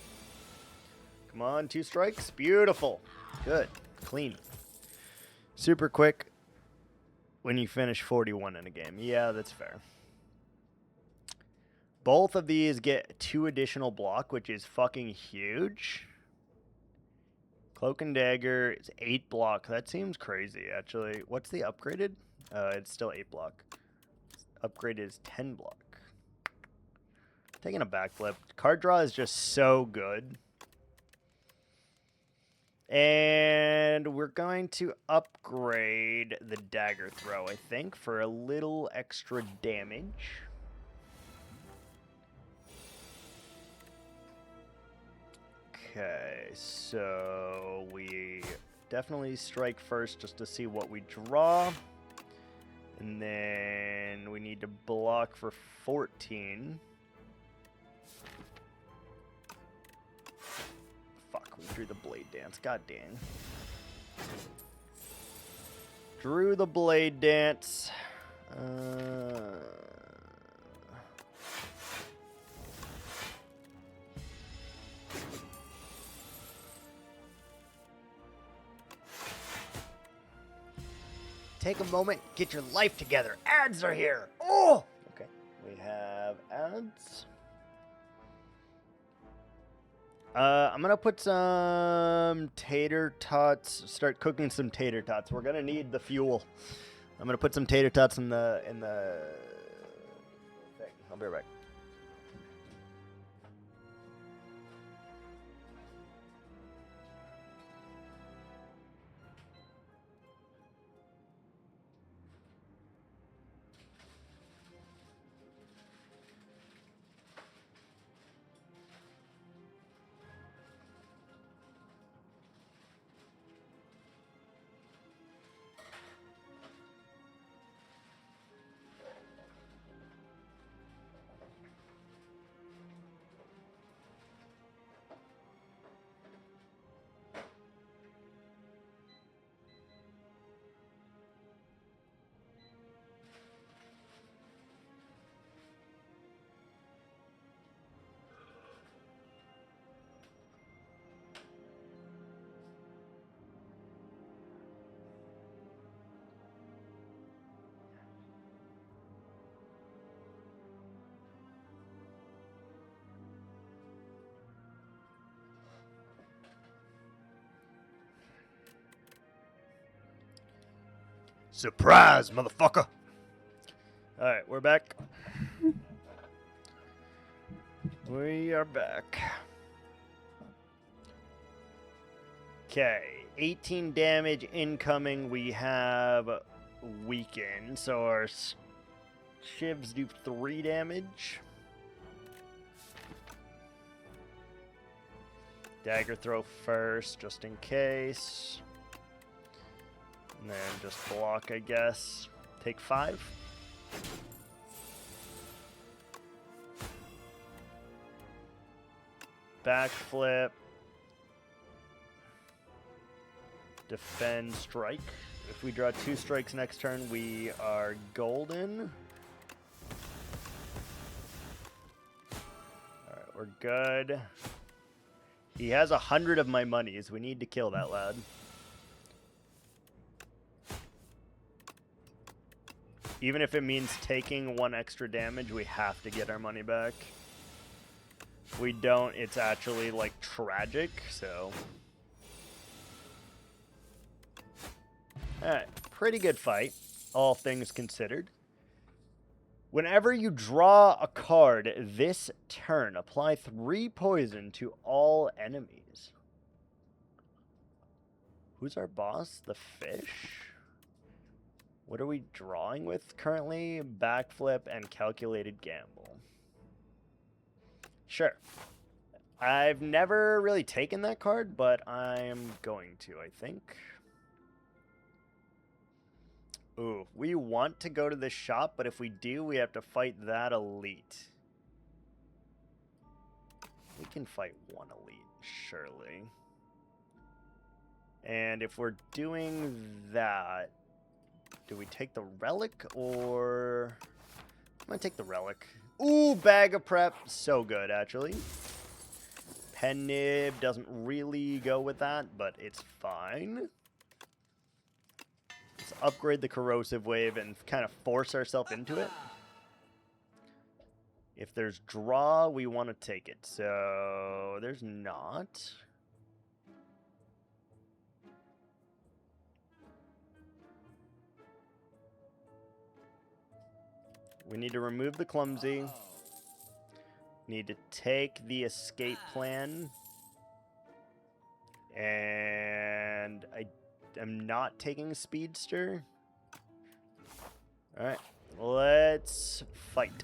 Come on, 2 strikes. Beautiful. Good. Clean. Super quick when you finish 41 in a game. Yeah, that's fair. Both of these get 2 additional block, which is fucking huge. Cloak and Dagger is 8 block. That seems crazy, actually. What's the upgraded? It's still 8 block. Upgraded is 10 block. Taking a backflip. Card draw is just so good. And we're going to upgrade the dagger throw, I think, for a little extra damage. Okay, so we definitely strike first just to see what we draw. And then we need to block for 14. Fuck, we drew the blade dance. God dang. Drew the blade dance. Take a moment, get your life together. Ads are here. Oh! Okay, we have ads. I'm gonna put some tater tots. Start cooking some tater tots. We're gonna need the fuel. I'm gonna put some tater tots in the thing. I'll be right back. Surprise, motherfucker. Alright, we're back. We are back. Okay, 18 damage incoming. We have weaken, so our shivs do 3 damage. Dagger throw first, just in case. And then just block, I guess. Take 5. Backflip. Defend, strike. If we draw 2 strikes next turn, we are golden. Alright, we're good. He has 100 of my monies. We need to kill that lad. Even if it means taking 1 extra damage, we have to get our money back. If we don't, it's actually, like, tragic, so... Alright, pretty good fight, all things considered. Whenever you draw a card this turn, apply 3 poison to all enemies. Who's our boss? The fish? What are we drawing with currently? Backflip and calculated gamble. Sure. I've never really taken that card, but I'm going to, I think. Ooh, we want to go to the shop, but if we do, we have to fight that elite. We can fight one elite, surely. And if we're doing that, do we take the relic or... I'm going to take the relic. Ooh, bag of prep. So good, actually. Pen nib doesn't really go with that, but it's fine. Let's upgrade the corrosive wave and kind of force ourselves into it. If there's draw, we want to take it. So there's not. We need to remove the clumsy. Need to take the escape plan. And I am not taking speedster. Alright, let's fight.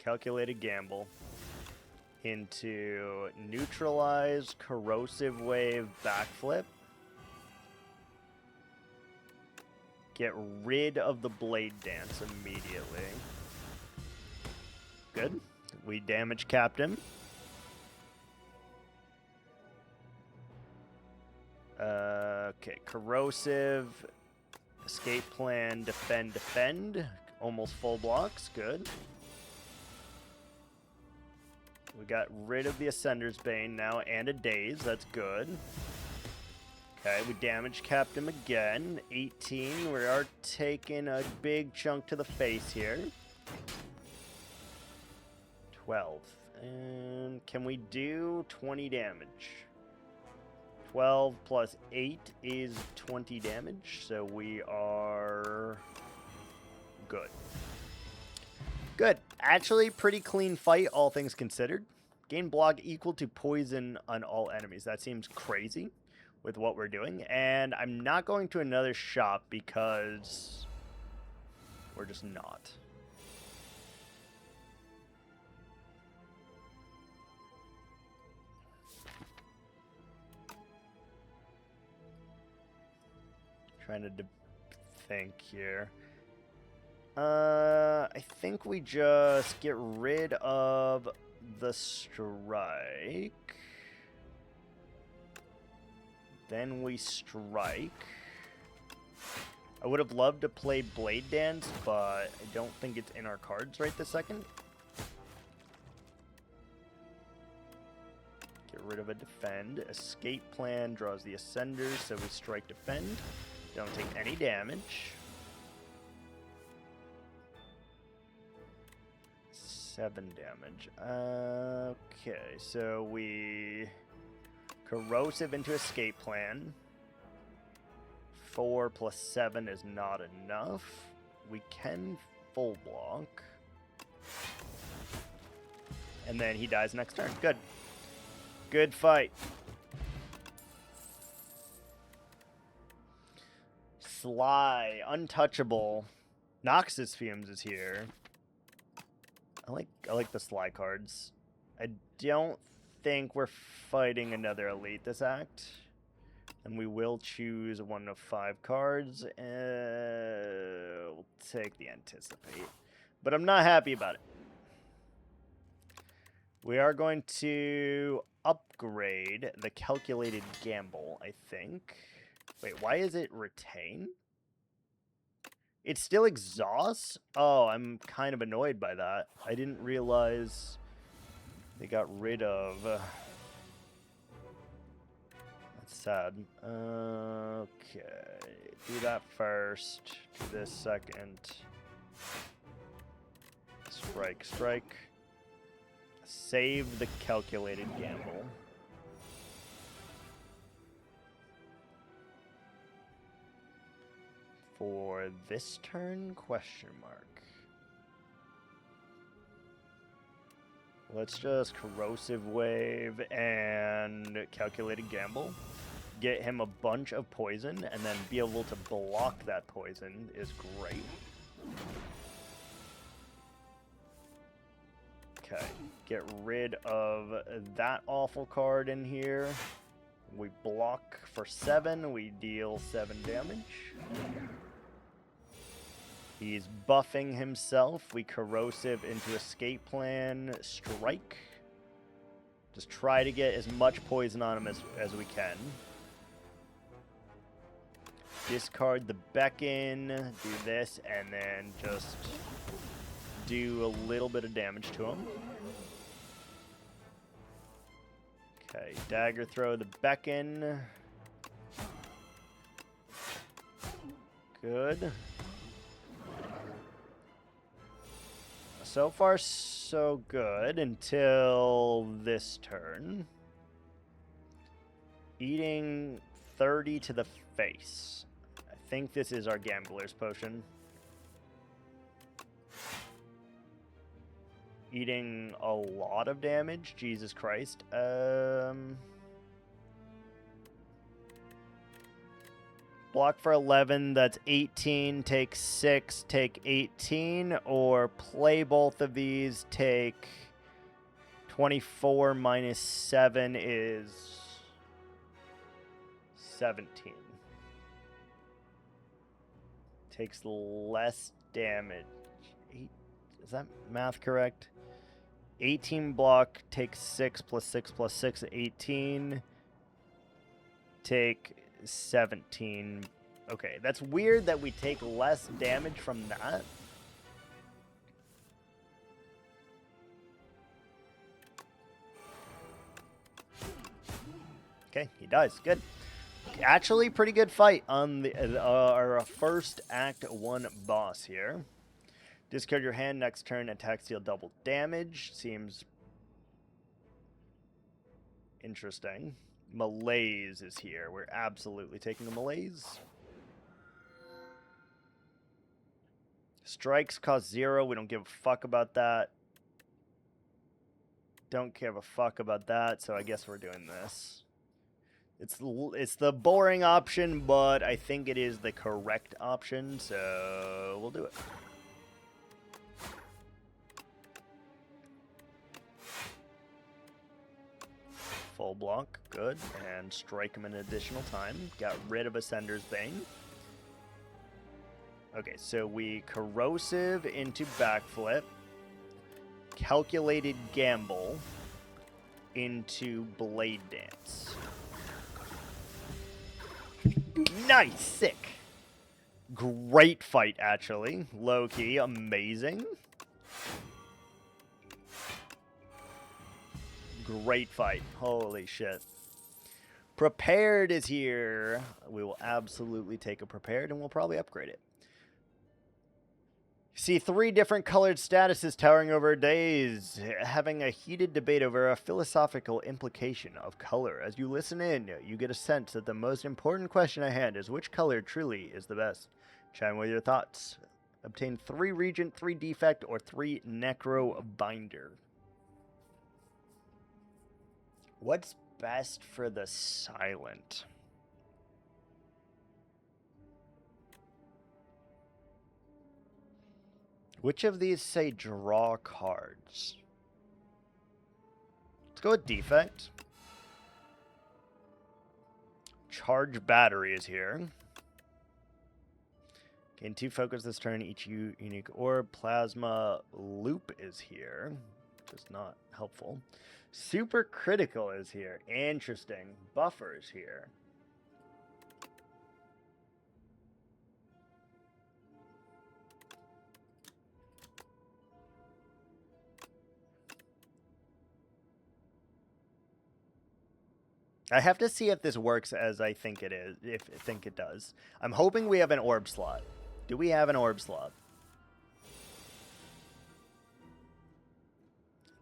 Calculated gamble into neutralize corrosive wave backflip. Get rid of the blade dance immediately. Good. We damage capped him. Okay, corrosive, escape plan, defend, defend. Almost full blocks. Good. We got rid of the Ascender's Bane now and a Daze. That's good. Okay, we damage capped him again. 18. We are taking a big chunk to the face here. 12. And can we do 20 damage? 12 plus 8 is 20 damage. So we are good. Good. Actually, pretty clean fight, all things considered. Gain block equal to poison on all enemies. That seems crazy with what we're doing. And I'm not going to another shop because we're just not. Trying to think here. I think we just get rid of the strike. Then we strike. I would have loved to play Blade Dance, but I don't think it's in our cards right this second. Get rid of a defend. Escape plan draws the Ascenders, so we strike defend. Don't take any damage. 7 damage. Okay, so we corrosive into escape plan. 4 plus 7 is not enough. We can full block. And then he dies next turn. Good. Good fight. Sly, untouchable. Noxus Fumes is here. I like the Sly cards. I don't think we're fighting another elite this act. And we will choose 1 of 5 cards. We'll take the Anticipate. But I'm not happy about it. We are going to upgrade the Calculated Gamble, I think. Wait, why is it Retain? It still exhausts? Oh, I'm kind of annoyed by that. I didn't realize they got rid of... That's sad. Okay. Do that first. Do this second. Strike, strike. Save the calculated gamble. For this turn, question mark. Let's just corrosive wave and calculated gamble. Get him a bunch of poison and then be able to block that poison is great. Okay, get rid of that awful card in here. We block for 7, we deal 7 damage. He's buffing himself. We corrosive into escape plan, strike. Just try to get as much poison on him as we can. Discard the beckon, do this, and then just do a little bit of damage to him. Okay, dagger throw the beckon. Good. So far, so good until this turn. Eating 30 to the face. I think this is our gambler's potion. Eating a lot of damage. Jesus Christ. Block for 11, that's 18, take 6, take 18, or play both of these, take 24 minus 7 is 17. Takes less damage. Is that math correct? 18 block, take 6 plus 6 plus 6, 18. Take 17. Okay, that's weird that we take less damage from that. Okay, he dies. Good. Actually, pretty good fight on the our first Act 1 boss here. Discard your hand. Next turn, attacks deal double damage. Seems interesting. Malaise is here. We're absolutely taking a malaise. Strikes cost 0. We don't give a fuck about that. Don't give a fuck about that, so I guess we're doing this. It's the boring option, but I think it is the correct option, so we'll do it. Full block, good, and strike him an additional time. Got rid of Ascender's Bane. Okay, so we corrosive into backflip, calculated gamble into blade dance. Nice, sick. Great fight, actually. Low key, amazing. Great fight. Holy shit. Prepared is here. We will absolutely take a prepared and we'll probably upgrade it. See 3 different colored statuses towering over days, having a heated debate over a philosophical implication of color. As you listen in, you get a sense that the most important question at hand is which color truly is the best. Chime with your thoughts. Obtain 3 Regent, 3 Defect, or 3 Necro Binder. What's best for the silent? Which of these say draw cards? Let's go with Defect. Charge Battery is here. Gain 2 focus this turn, each unique orb. Plasma Loop is here, which is not helpful. Super Critical is here. Interesting. Buffer is here. I have to see if this works as I think it is. If I think it does. I'm hoping we have an orb slot. Do we have an orb slot?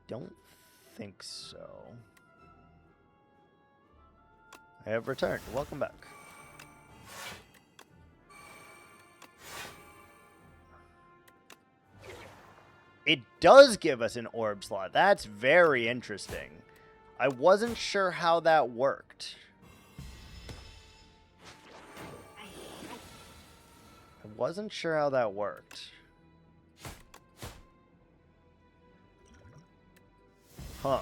don't think so. I have returned. Welcome back. It does give us an orb slot. That's very interesting. I wasn't sure how that worked. Huh.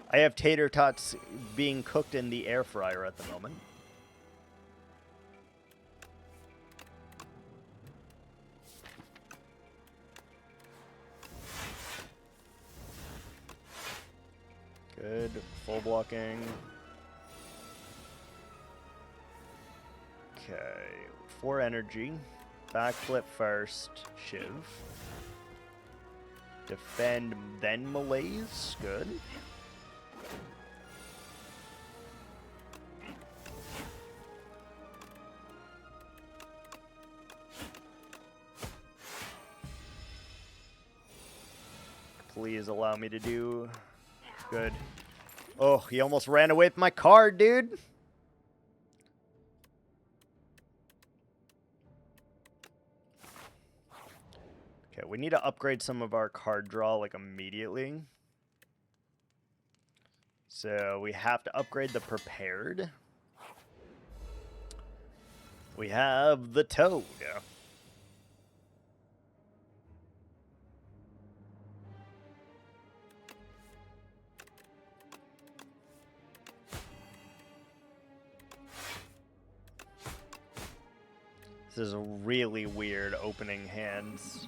I have tater tots being cooked in the air fryer at the moment. Good. Full blocking. Okay. 4 energy. Backflip first. Shiv. Defend, then malaise. Good. Please allow me to do good. Oh, he almost ran away with my card, dude. Okay, we need to upgrade some of our card draw like immediately. So we have to upgrade the prepared. We have the toad. This is a really weird opening hands.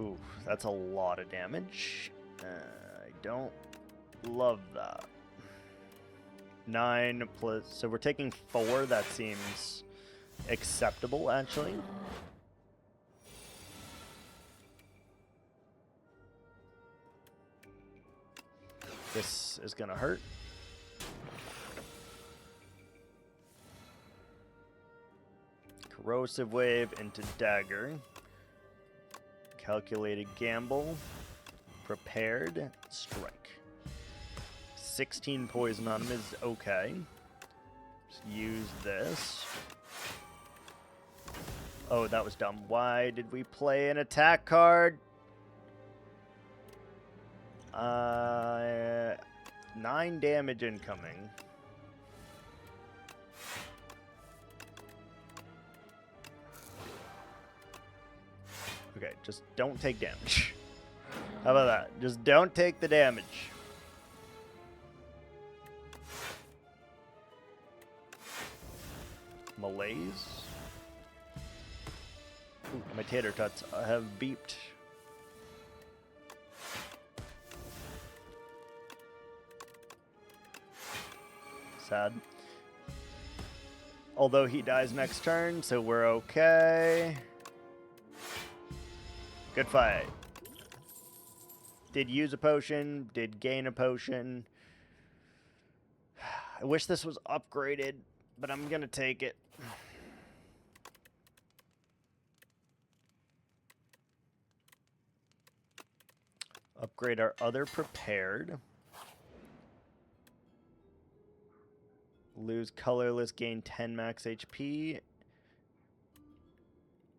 Ooh, that's a lot of damage. I don't love that. 9 plus... So we're taking 4. That seems acceptable, actually. This is gonna hurt. Corrosive wave into dagger. Calculated gamble. Prepared. Strike. 16 poison on him is okay. Just use this. Oh, that was dumb. Why did we play an attack card? 9 damage incoming. Okay, just don't take damage. How about that? Just don't take the damage. Malaise. Ooh, my tater tots have beeped. Sad. Although he dies next turn, so we're okay. Good fight. Did use a potion, did gain a potion. I wish this was upgraded, but I'm gonna take it. Upgrade our other prepared. Lose colorless, gain 10 max HP.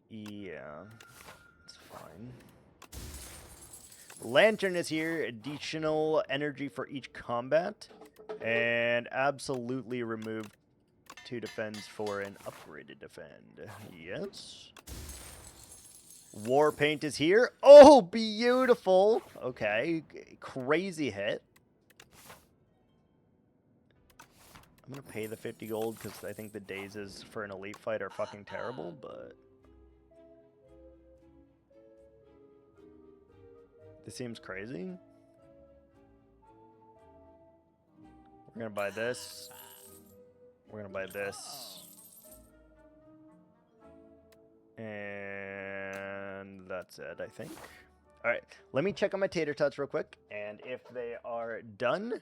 Yeah, it's fine. Lantern is here. Additional energy for each combat. And absolutely remove 2 defense for an upgraded defend. Yes. War paint is here. Oh, beautiful. Okay, crazy hit. I'm going to pay the 50 gold because I think the dazes for an elite fight are fucking terrible, but... This seems crazy. We're going to buy this. We're going to buy this. And that's it, I think. All right, let me check on my tater tots real quick. And if they are done...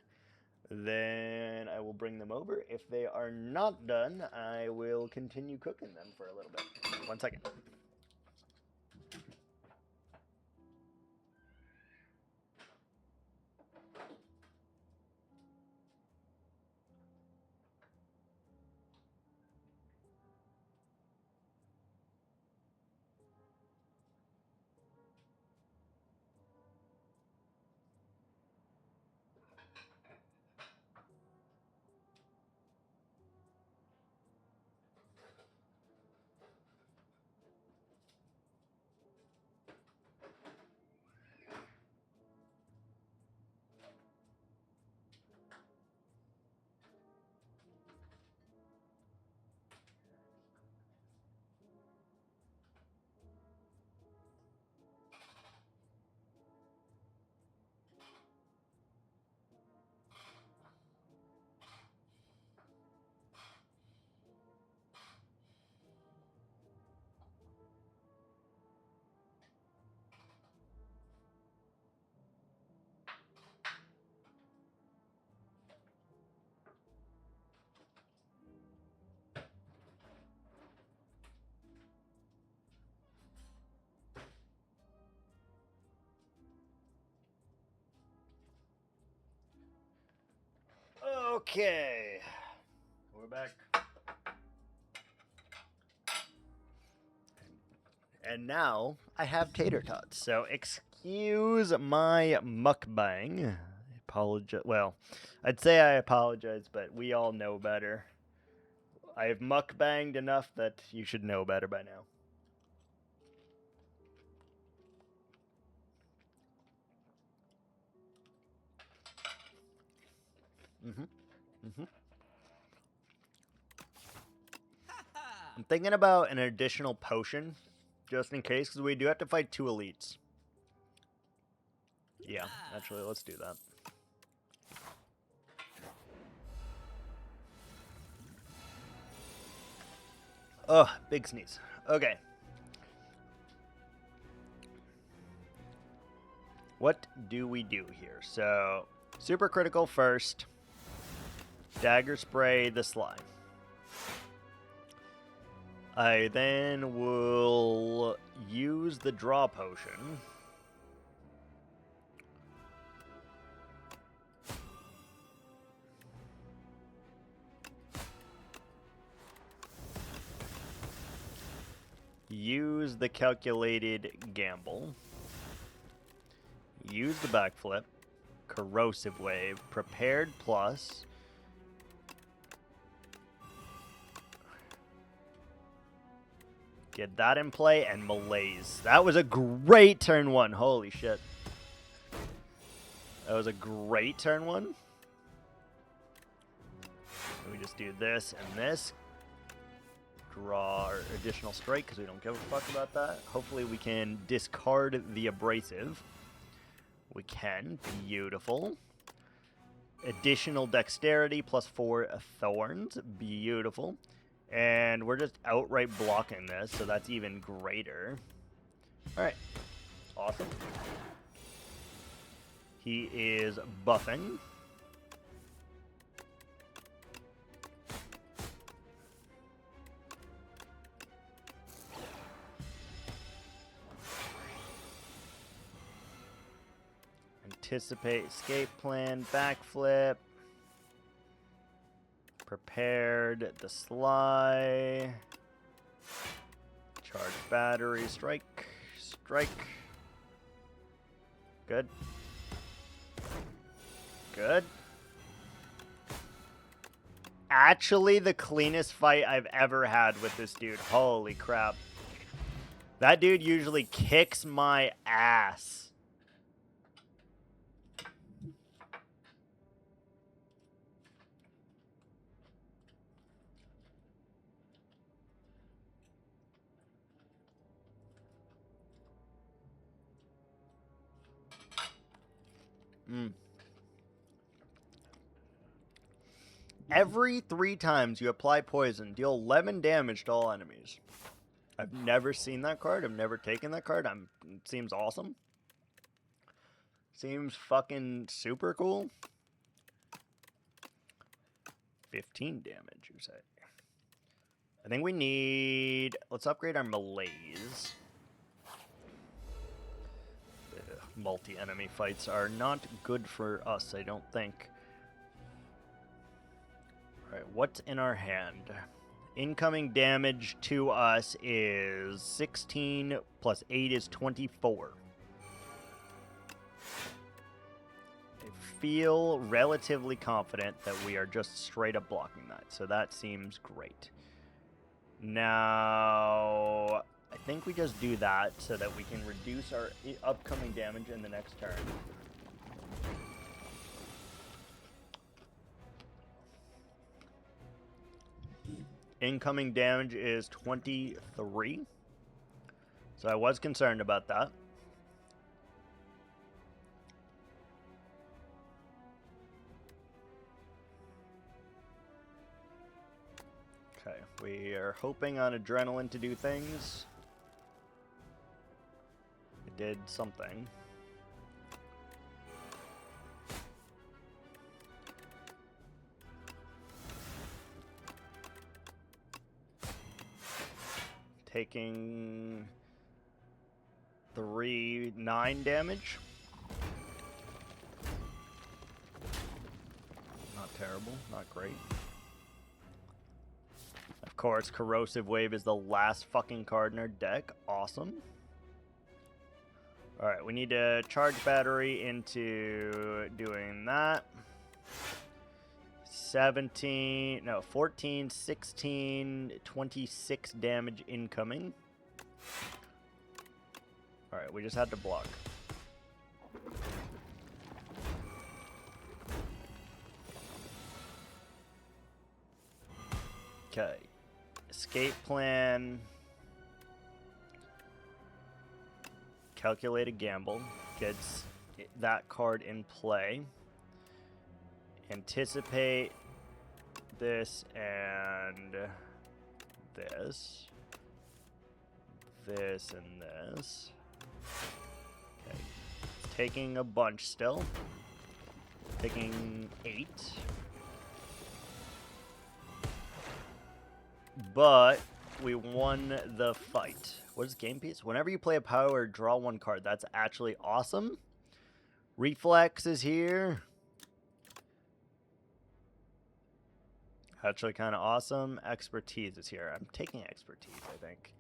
Then I will bring them over. If they are not done, I will continue cooking them for a little bit. 1 second. Okay. We're back. And now I have tater tots. So excuse my mukbang. Apologize. Well, I'd say I apologize, but we all know better. I've mukbanged enough that you should know better by now. I'm thinking about an additional potion, just in case, because we do have to fight 2 elites. Yeah, actually, let's do that. Ugh, big sneeze. Okay. What do we do here? So, super critical first. Dagger spray the slime. I then will use the draw potion. Use the calculated gamble. Use the backflip. Corrosive wave. Prepared plus. Get that in play and malaise. That was a great turn 1. Holy shit. That was a great turn 1. We just do this and this. Draw our additional strike because we don't give a fuck about that. Hopefully we can discard the abrasive. We can. Beautiful. Additional dexterity plus 4 thorns. Beautiful. And we're just outright blocking this, so that's even greater. Alright. Awesome. He is buffing. Anticipate escape plan, backflip. Prepared the sly. Charge battery, strike, strike. Good. Good. Actually, the cleanest fight I've ever had with this dude. Holy crap. That dude usually kicks my ass. Every 3 times you apply poison, deal 11 damage to all enemies. I've never seen that card. I've never taken that card. It seems awesome. Seems fucking super cool. 15 damage, you say. I think we need... Let's upgrade our malaise. Multi-enemy fights are not good for us, I don't think. Alright, what's in our hand? Incoming damage to us is 16 plus 8 is 24. I feel relatively confident that we are just straight up blocking that, so that seems great. Now, I think we just do that so that we can reduce our upcoming damage in the next turn. Incoming damage is 23. So I was concerned about that. Okay, we are hoping on adrenaline to do things. It did something. Taking 9 damage. Not terrible, not great. Of course, Corrosive Wave is the last fucking card in our deck. Awesome. Alright, we need to charge battery into doing that. 14, 16, 26 damage incoming. Alright, we just had to block. Okay. Escape plan. Calculated gamble. Gets that card in play. Anticipate this and this. This and this. Okay. Taking a bunch still. Taking 8. But we won the fight. What is game piece? Whenever you play a power, draw 1 card. That's actually awesome. Reflex is here. Actually kind of awesome. Expertise is here. I'm taking expertise, I think.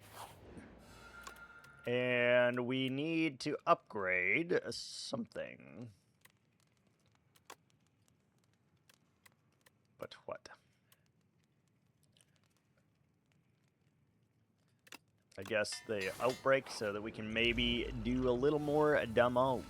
And we need to upgrade something. But what? I guess the outbreak so that we can maybe do a little more damage.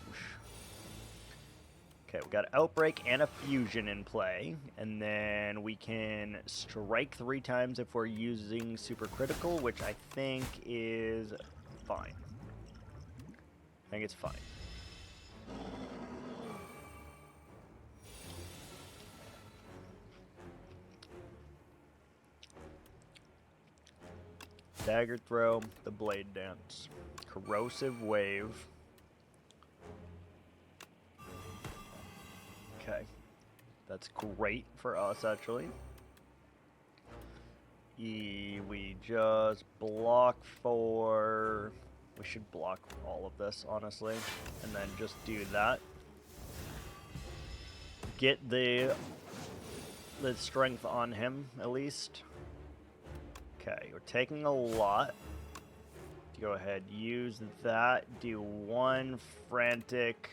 Okay, we got outbreak and a fusion in play, and then we can strike 3 times if we're using super critical, which I think is fine. I think it's fine. Dagger throw, the blade dance, corrosive wave. Okay, that's great for us actually. We just block for. We should block all of this honestly, and then just do that. Get the strength on him at least. Okay, we're taking a lot. Go ahead, use that. Do 1 frantic.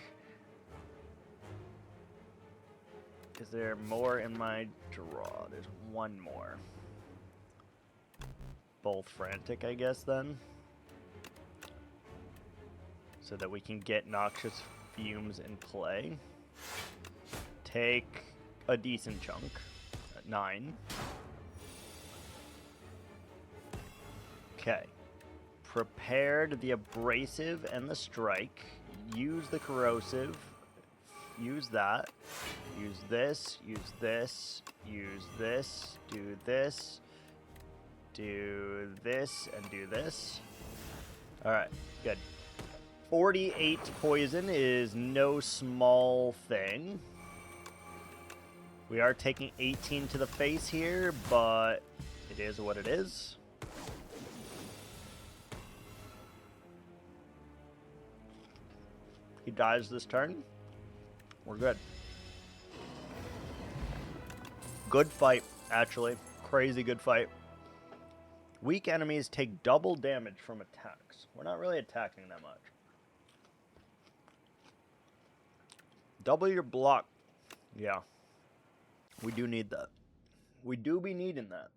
Is there more in my draw? There's 1 more. Both frantic, I guess, then. So that we can get noxious fumes in play. Take a decent chunk at 9. Okay. Prepared the abrasive and the strike. Use the corrosive. Use that. Use this. Use this. Use this. Do this. Do this. And do this. Alright. Good. 48 poison is no small thing. We are taking 18 to the face here, but it is what it is. He dies this turn. We're good. Good fight, actually. Crazy good fight. Weak enemies take double damage from attacks. We're not really attacking that much. Double your block. Yeah. We do need that. We do be needing that.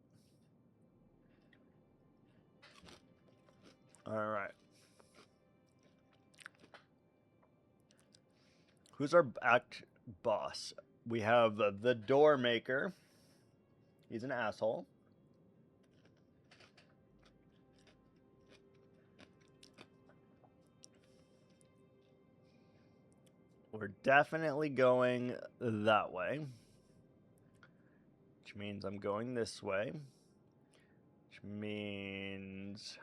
Alright. Who's our act boss? We have the door maker. He's an asshole. We're definitely going that way. Which means I'm going this way. Which means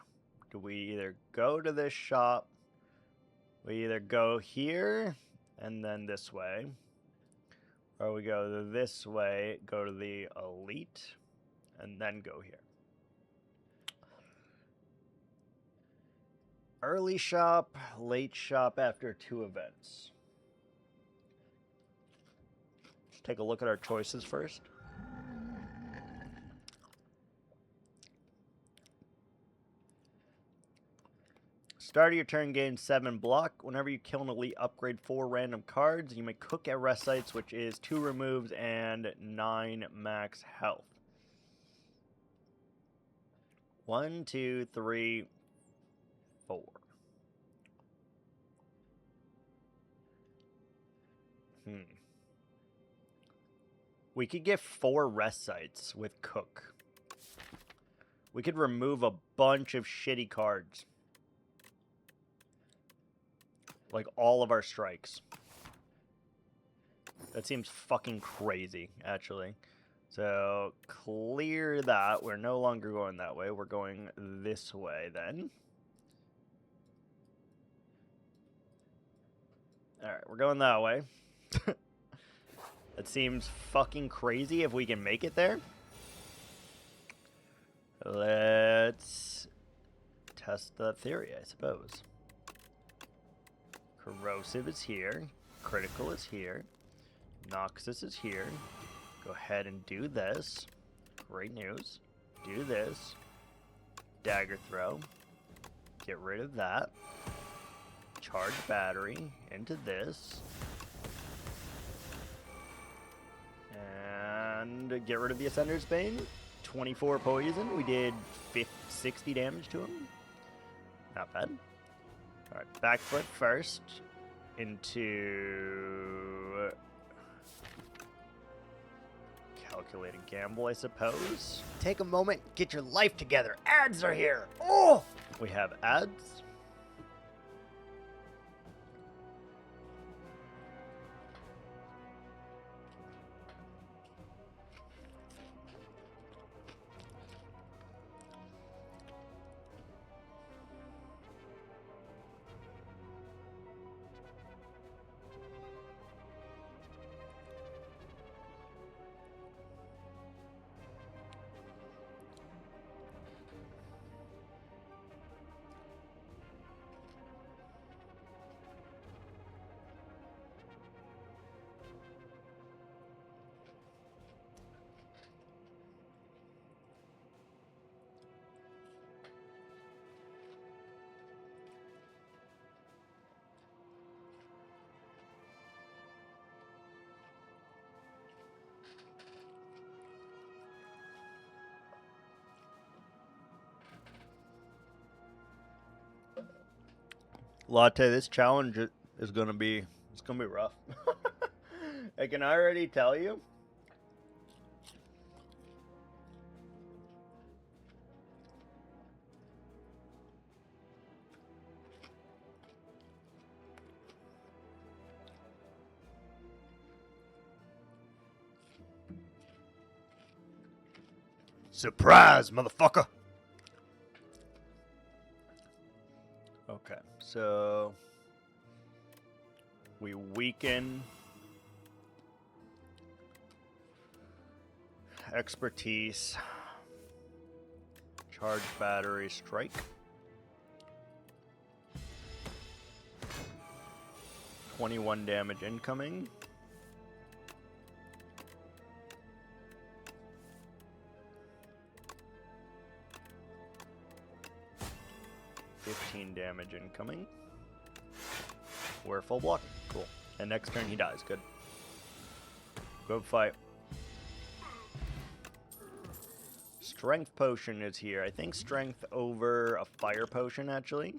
do we either go to this shop? We either go here and then this way. Or we go this way, go to the elite, and then go here. Early shop, late shop after 2 events. Let's take a look at our choices first. Start of your turn, gain 7 block. Whenever you kill an elite, upgrade 4 random cards. You may cook at rest sites, which is 2 removes and 9 max health. 1, 2, 3, 4. We could get 4 rest sites with cook. We could remove a bunch of shitty cards. Like all of our strikes. That seems fucking crazy, actually. So, clear that. We're no longer going that way. We're going this way, then. Alright, we're going that way. That seems fucking crazy if we can make it there. Let's test the theory, I suppose. Corrosive is here. Critical is here. Noxus is here. Go ahead and do this. Great news. Do this. Dagger throw. Get rid of that. Charge battery into this. And get rid of the Ascender's Bane. 24 poison. We did 60 damage to him. Not bad. Alright, back foot first. Into... calculating gamble, I suppose. Take a moment, get your life together. Ads are here. Oh! We have ads. Latte, this challenge is gonna be rough. I can already tell you. Surprise, motherfucker. Okay, so we weaken expertise, charge battery, strike. 21 damage incoming. Damage incoming. We're full block. Cool. And next turn he dies. Good. Go fight. Strength potion is here. I think strength over a fire potion, actually.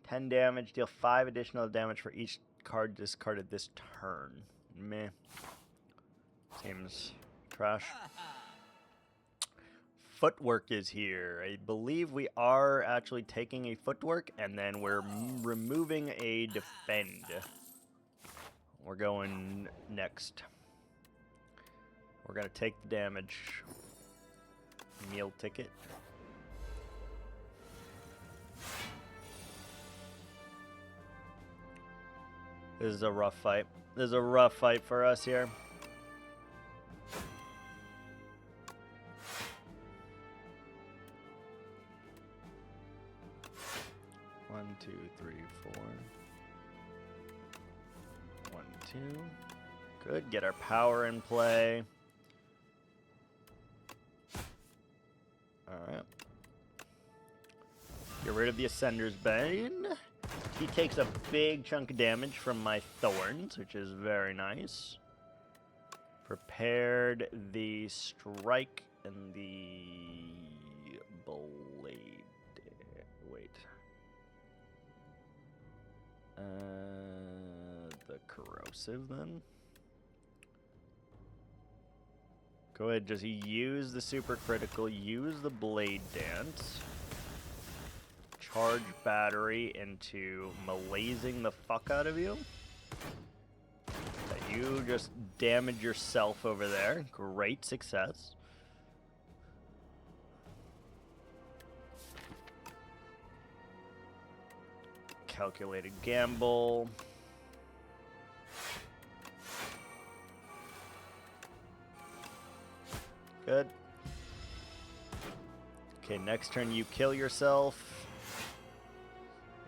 10 damage. Deal 5 additional damage for each card discarded this turn. Meh. Seems trash. Footwork is here. I believe we are actually taking a footwork, and then we're removing a defend. We're going next. We're going to take the damage. Meal ticket. This is a rough fight. This is a rough fight for us here. One, two, three, four. 1, 2. Good. Get our power in play. Alright. Get rid of the Ascender's Bane. He takes a big chunk of damage from my Thorns, which is very nice. Prepared the Strike and the Blade. Wait. The Corrosive then. Go ahead, just use the super critical, use the Blade Dance. Charge battery into malazing the fuck out of you. You just damage yourself over there. Great success. Calculated gamble. Good. Okay, next turn you kill yourself.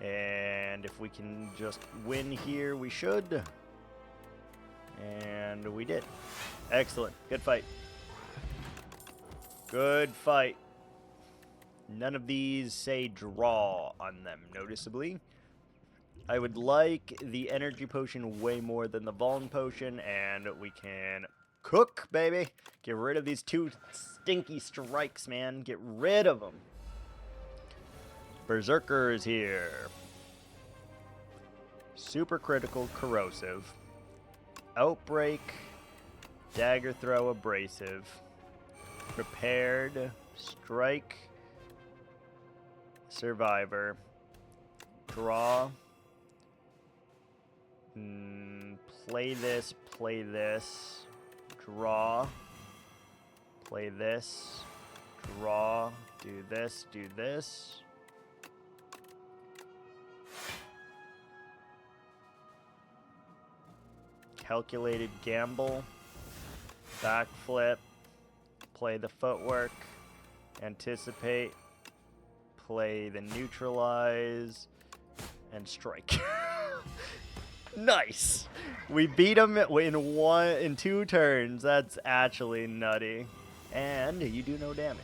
And if we can just win here, we should. And we did. Excellent. Good fight. Good fight. None of these say draw on them, noticeably. I would like the energy potion way more than the Vuln potion, and we can cook, baby. Get rid of these two stinky strikes, man. Get rid of them. Berserker is here. Super critical, corrosive. Outbreak, dagger throw, abrasive. Prepared, strike, survivor. Draw. Play this, draw, play this, draw, do this. Calculated gamble, backflip, play the footwork, anticipate, play the neutralize, and strike. Nice. We beat him in 2 turns. That's actually nutty. And you do no damage.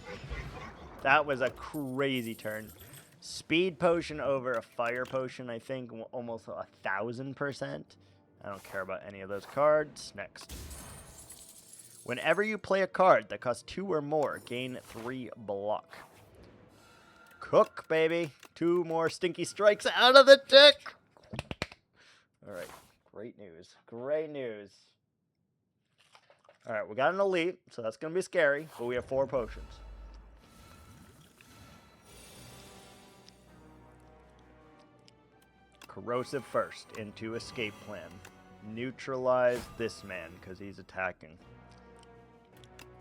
That was a crazy turn. Speed potion over a fire potion, I think almost 1,000%. I don't care about any of those cards. Next. Whenever you play a card that costs 2 or more, gain 3 block. Cook, baby. 2 more stinky strikes out of the deck. All right, great news. Great news. All right, we got an elite, so that's going to be scary, but we have 4 potions. Corrosive first into escape plan. Neutralize this man because he's attacking.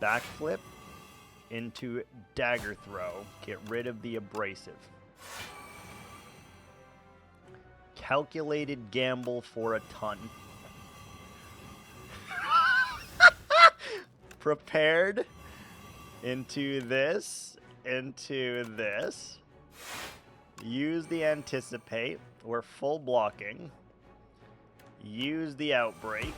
Backflip into dagger throw. Get rid of the abrasive. Calculated gamble for a ton. Prepared into this, use the anticipate, we're full blocking, use the outbreak,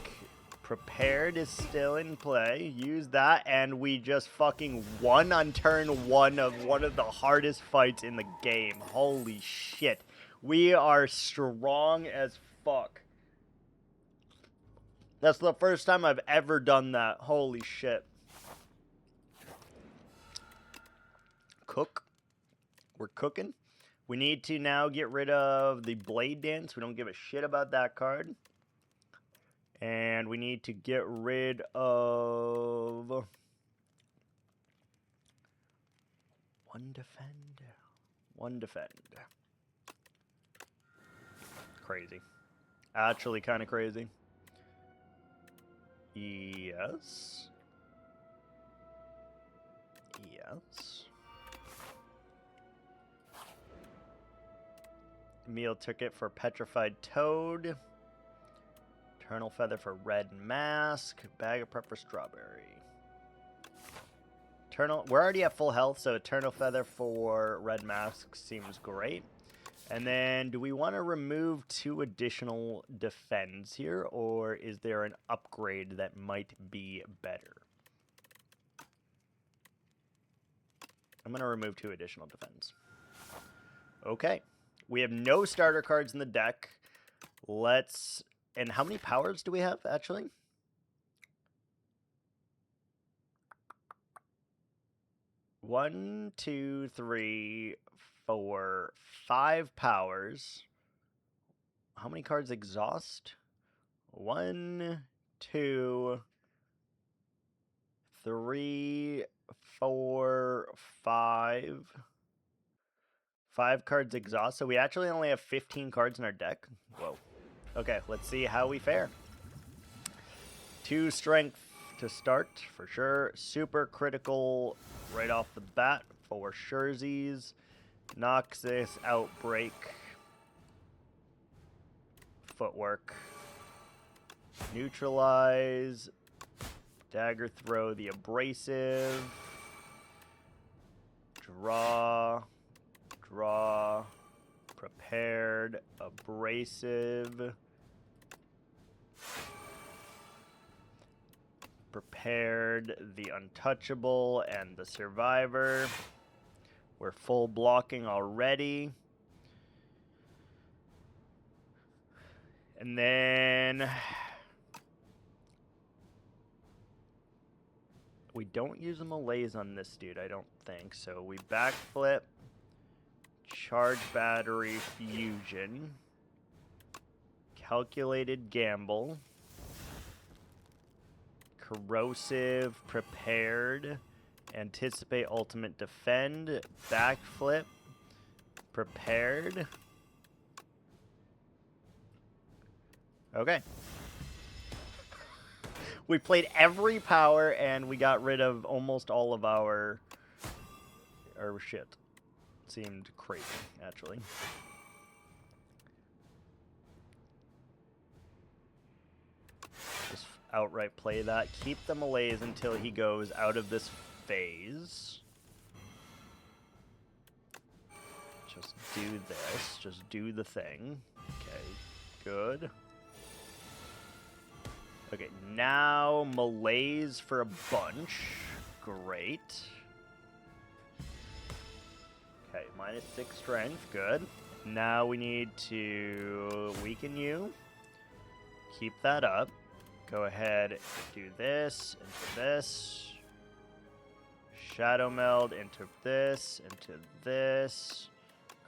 prepared is still in play, use that, and we just fucking won on turn 1 of one of the hardest fights in the game. Holy shit. We are strong as fuck. That's the first time I've ever done that. Holy shit. Cook. We're cooking. We need to now get rid of the Blade Dance. We don't give a shit about that card. And we need to get rid of... One defend. Crazy. Actually kind of crazy. Yes. Meal ticket for Petrified Toad. Eternal Feather for Red Mask. Bag of Prep for Strawberry. We're already at full health, so Eternal Feather for Red Mask seems great. And then, do we want to remove 2 additional defends here, or is there an upgrade that might be better? I'm going to remove 2 additional defends. Okay. We have no starter cards in the deck. Let's... And how many powers do we have, actually? One, two, three, 4, 5 powers. How many cards exhaust? 1, 2, 3, 4, 5. 5 cards exhaust. So we actually only have 15 cards in our deck. Whoa. Okay, let's see how we fare. 2 strength to start, for sure. Super critical right off the bat for Scherzies. Noxus, Outbreak. Footwork. Neutralize. Dagger Throw, the Abrasive. Draw. Draw. Prepared. Abrasive. Prepared, the Untouchable, and the Survivor. We're full blocking already. And then... we don't use a malaise on this dude, I don't think. So we backflip. Charge Battery, Fusion. Calculated Gamble. Corrosive, Prepared, Anticipate, Ultimate Defend, Backflip, Prepared. Okay. We played every power and we got rid of almost all of our shit. Seemed crazy, actually. Just outright play that. Keep the malaise until he goes out of this phase. Just do this. Just do the thing. Okay, good. Okay, now malaise for a bunch. Great. Okay, -6 strength. Good. Now we need to weaken you. Keep that up. Go ahead, do this, into this. Shadow Meld into this, into this.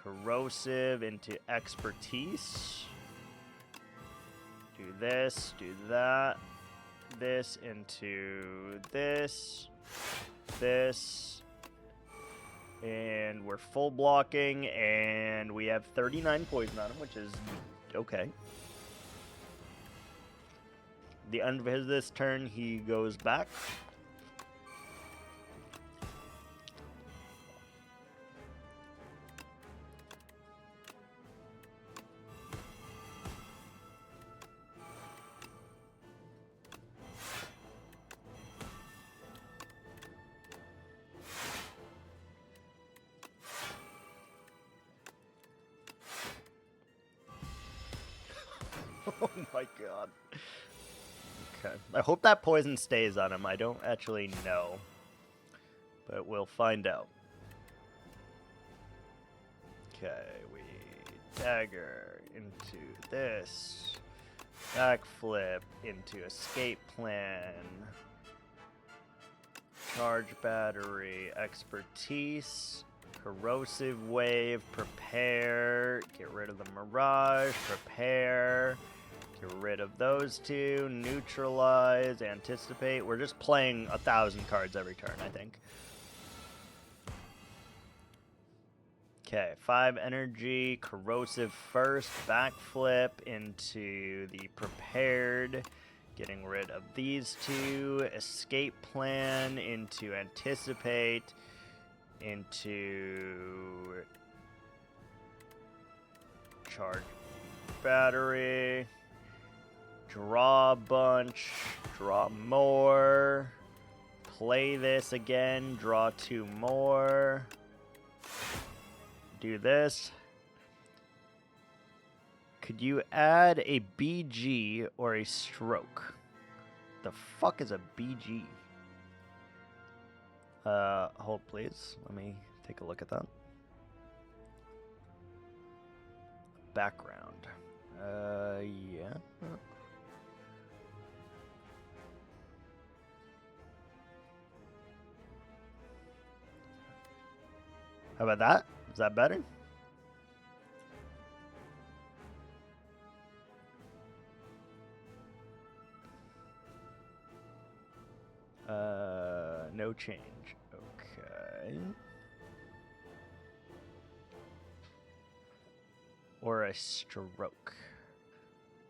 Corrosive into Expertise. Do this, do that. This into this. This. And we're full blocking, and we have 39 poison on him, which is okay. The end of this turn, he goes back. Oh my god. Okay. I hope that poison stays on him. I don't actually know. But we'll find out. Okay, we dagger into this. Backflip into escape plan. Charge battery, expertise. Corrosive wave, prepare. Get rid of the mirage, prepare. Get rid of those two. Neutralize, anticipate. We're just playing 1,000 cards every turn, I think. Okay, 5 energy. Corrosive first. Backflip into the prepared. Getting rid of these two. Escape plan into anticipate. Into charge battery. Draw a bunch, draw more, play this again, draw 2 more, do this, Could you add a BG or a stroke? The fuck is a BG? Hold please. Let me take a look at that. Background. Yeah. How about that? Is that better? No change. Okay. Or a stroke.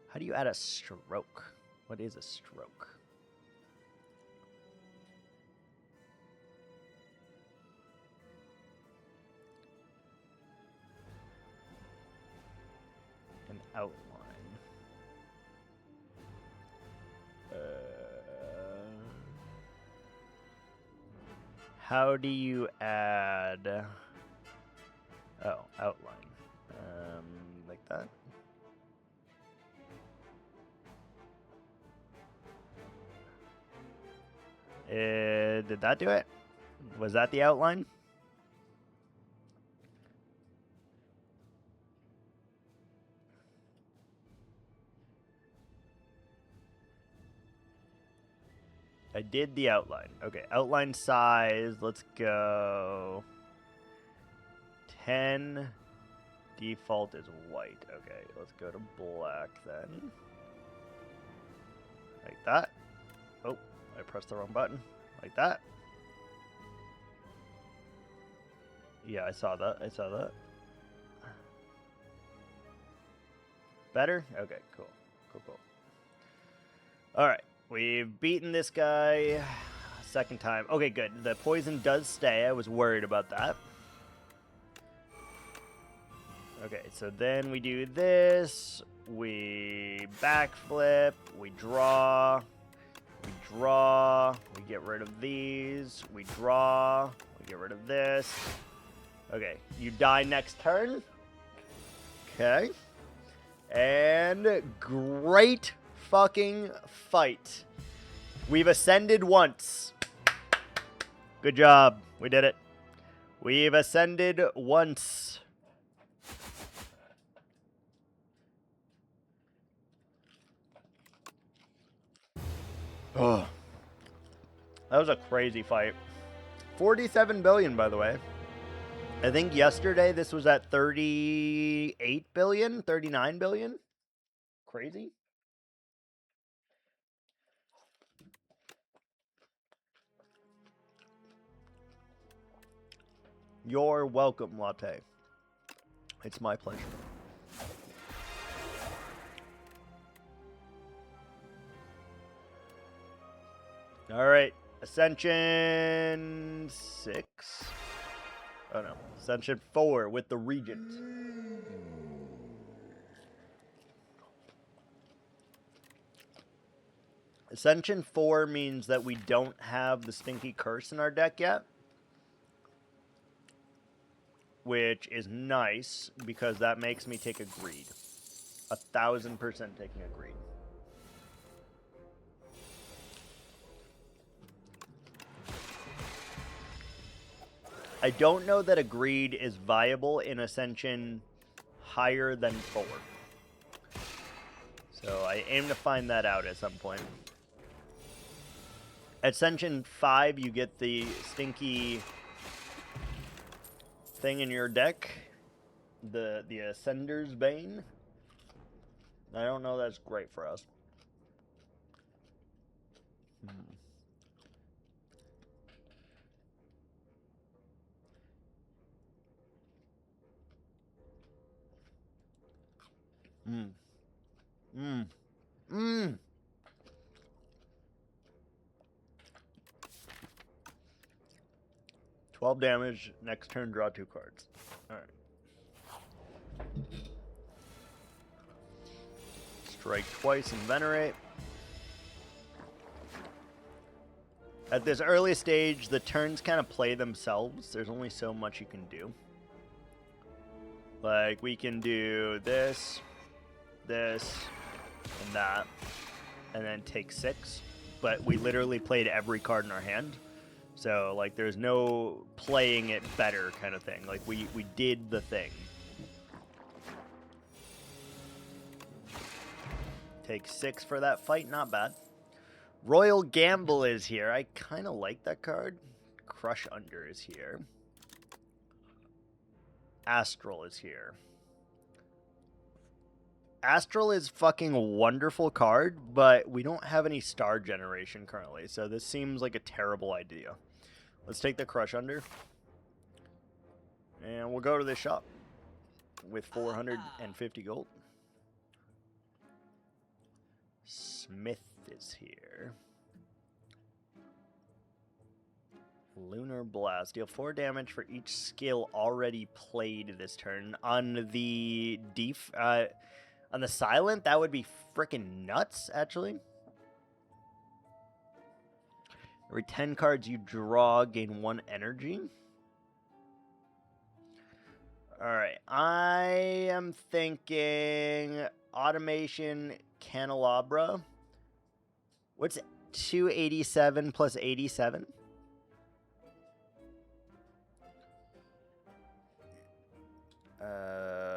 How do you add a stroke? What is a stroke? An outline. How do you add... Oh, outline. Like that. Did that do it? Was that the outline? I did the outline. Okay, outline size. Let's go 10. Default is white. Okay, let's go to black then. Like that. Oh, I pressed the wrong button. Like that. Yeah, I saw that. I saw that. Better? Okay, cool. Cool. All right. We've beaten this guy second time. Okay, good. The poison does stay. I was worried about that. Okay, so then we do this. We backflip. We draw. We get rid of these. We draw. We get rid of this. Okay, you die next turn. Okay. And great fucking fight. We've ascended once. Good job. We did it. We've ascended once. Oh. That was a crazy fight. 47 billion, by the way. I think yesterday this was at 38 billion, 39 billion. Crazy. You're welcome, Latte. It's my pleasure. All right, Ascension 6. Oh no, Ascension 4 with the Regent. Ascension 4 means that we don't have the Stinky Curse in our deck yet. Which is nice, because that makes me take a Greed. 1000% taking a Greed. I don't know that a Greed is viable in Ascension higher than 4. So I aim to find that out at some point. Ascension 5, you get the Stinky thing in your deck, the Ascender's Bane. I don't know that's great for us. Mm. 12 damage, next turn draw 2 cards. Alright. Strike twice and Venerate. At this early stage, the turns kind of play themselves. There's only so much you can do. Like, we can do this. this, and that, and then take 6. But we literally played every card in our hand. So, like, there's no playing it better kind of thing. Like, we did the thing. Take 6 for that fight, not bad. Royal Gamble is here. I kind of like that card. Crush Under is here. Astral is here. Astral is fucking a wonderful card, but we don't have any star generation currently, so this seems like a terrible idea. Let's take the Crush Under. And we'll go to this shop with 450 gold. Smith is here. Lunar Blast. Deal 4 damage for each skill already played this turn. On the on the Silent, that would be freaking nuts, actually. Every 10 cards you draw, gain 1 energy. Alright, I am thinking Automation Candelabra. What's 287 plus 87?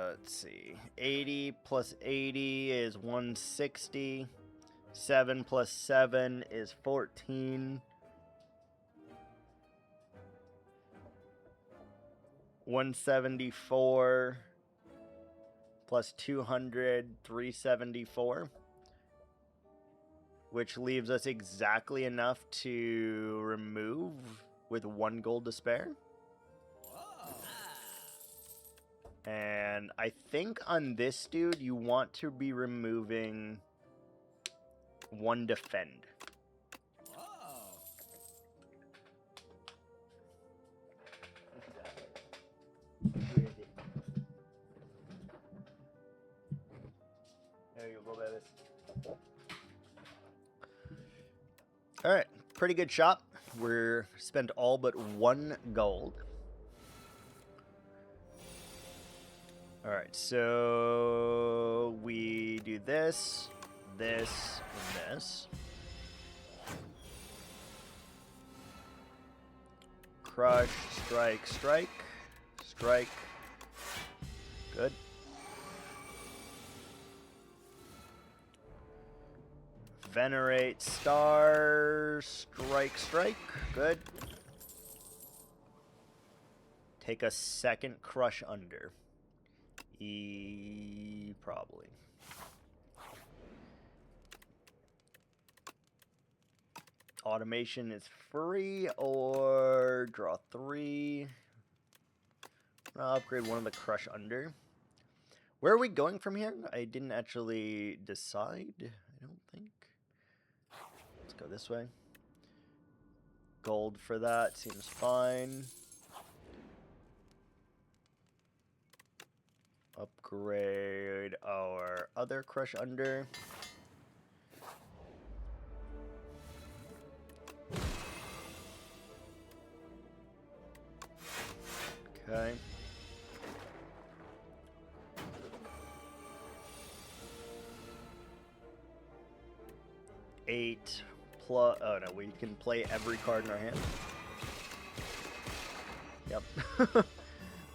Let's see. 80 plus 80 is 160. 7 plus 7 is 14. 174 plus 200, 374. Which leaves us exactly enough to remove with 1 gold to spare. And I think on this dude, you want to be removing 1 defend. There you go, baby. Alright, pretty good shop. We're spent all but 1 gold. Alright, so we do this, this, and this. Crush, strike, strike, strike. Good. Venerate, star, strike, strike. Good. Take a second Crush Under. Probably. Automation is free, or draw 3. I'll upgrade 1 of the Crush Under. Where are we going from here? I didn't actually decide, I don't think. Let's go this way. Gold for that seems fine. Upgrade our other Crush Under. Okay. Eight plus. Oh no, we can play every card in our hand. Yep.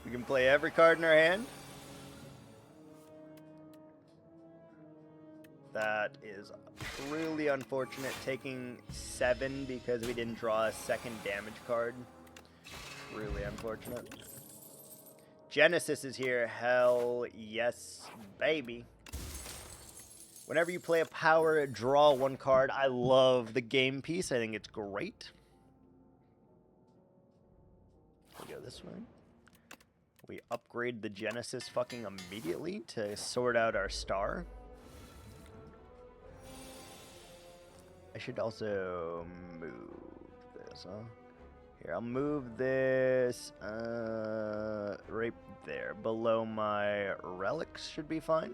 We can play every card in our hand. That is really unfortunate, taking 7 because we didn't draw a second damage card. Really unfortunate. Genesis is here. Hell yes, baby. Whenever you play a power, draw 1 card. I love the game piece. I think it's great. We go this way. We upgrade the Genesis fucking immediately to sort out our star. I should also move this, huh? Here, I'll move this right there. Below my relics should be fine.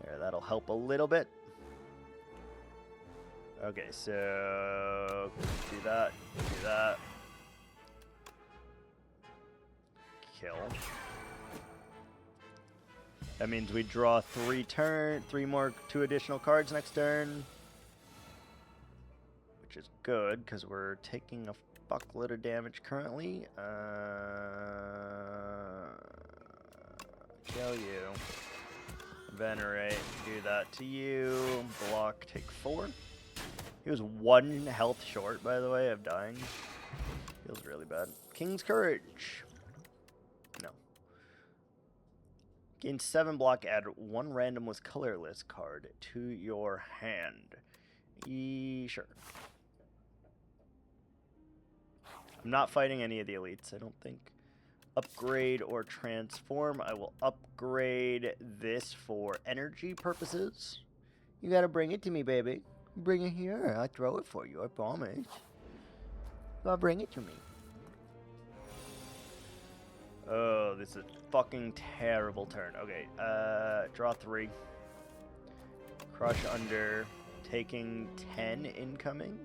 There, that'll help a little bit. Okay, so do that, do that. Kill. That means we draw 2 additional cards next turn. Which is good, because we're taking a fuckload of damage currently. Kill you. Venerate, do that to you. Block, take 4. He was 1 health short, by the way, of dying. Feels really bad. King's Courage. No. Gain 7 block, add 1 randomless colorless card to your hand. Sure. I'm not fighting any of the elites, I don't think. Upgrade or transform. I will upgrade this for energy purposes. You gotta bring it to me, baby. Bring it here. I'll throw it for you, I promise. I'll bring it to me. Oh, this is a fucking terrible turn. Okay, draw 3. Crush under. Taking 10 incoming.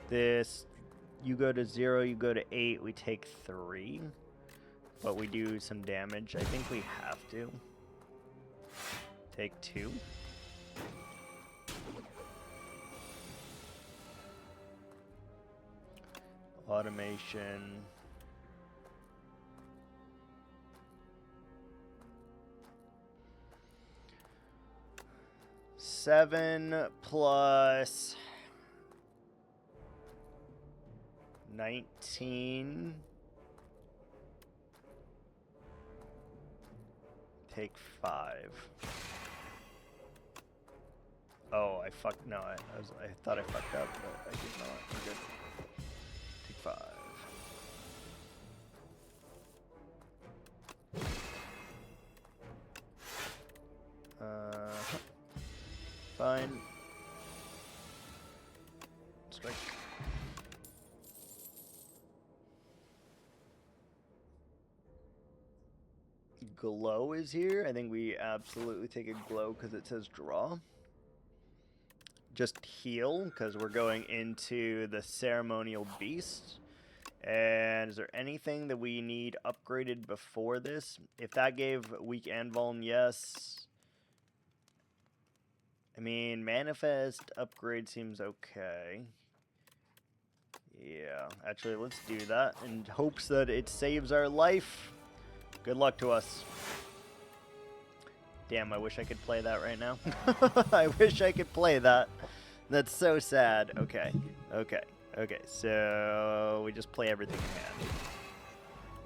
This, you go to 0, you go to 8, we take 3. But we do some damage. I think we have to. Take 2. Automation. Seven plus 19. Take 5. Oh, I fucked. No, I thought I fucked up, but I did not. We're good. Take 5. Fine. Strike. Glow is here. I think we absolutely take a glow because it says draw. Just heal because we're going into the ceremonial beast. And is there anything that we need upgraded before this? If that gave weak and vuln, yes. I mean, manifest upgrade seems okay. Yeah, actually, let's do that in hopes that it saves our life. Good luck to us. Damn, I wish I could play that right now. I wish I could play that. That's so sad. Okay, so we just play everything in hand.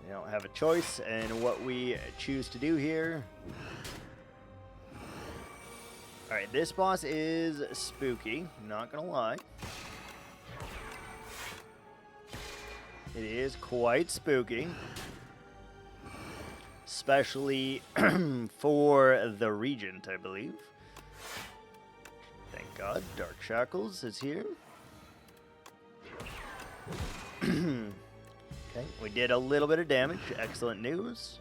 We don't have a choice in what we choose to do here. Alright, this boss is spooky, not gonna lie. It is quite spooky. Especially for the Regent, I believe. Thank God, Dark Shackles is here. Okay, we did a little bit of damage. Excellent news.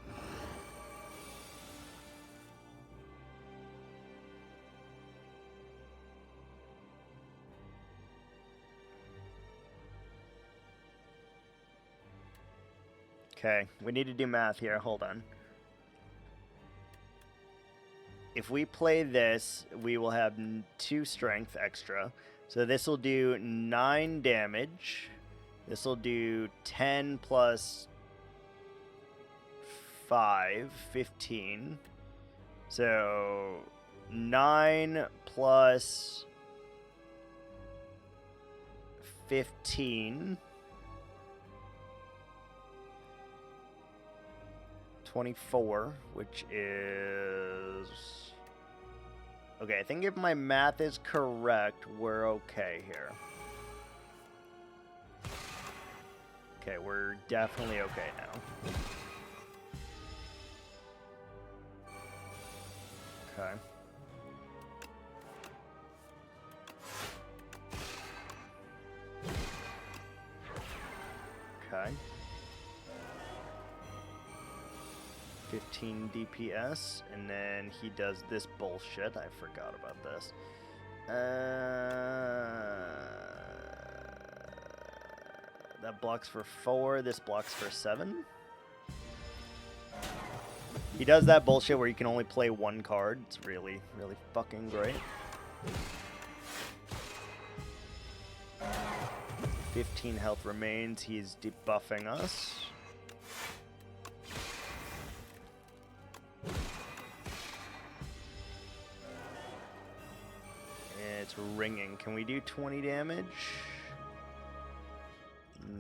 Okay, we need to do math here. Hold on. If we play this, we will have 2 strength extra. So this will do 9 damage. This will do 10 plus 5, 15. So 9 plus 15. 24, which is... Okay, I think if my math is correct, we're okay here. Okay, we're definitely okay now. Okay. Okay. 15 DPS, and then he does this bullshit. I forgot about this. That blocks for 4. This blocks for 7. He does that bullshit where you can only play 1 card. It's really, really fucking great. 15 health remains. He's debuffing us. And it's ringing. Can we do 20 damage?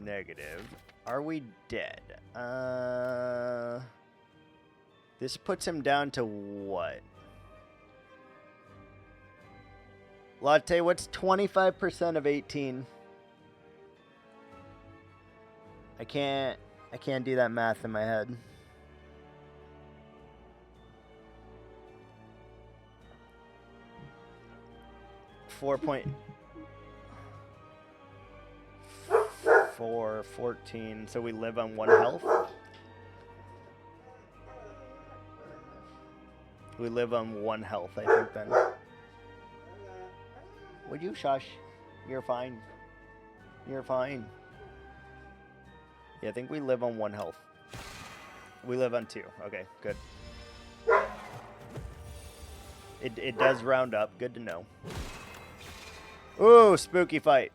Negative. Are we dead? This puts him down to what? Latte, what's 25% of 18? I can't do that math in my head. .4, 14. So we live on 1 health. We live on 1 health, I think, then. Would you shush? You're fine. You're fine. Yeah, I think we live on 1 health. We live on 2. Okay, good. It does round up. Good to know. Ooh, spooky fight.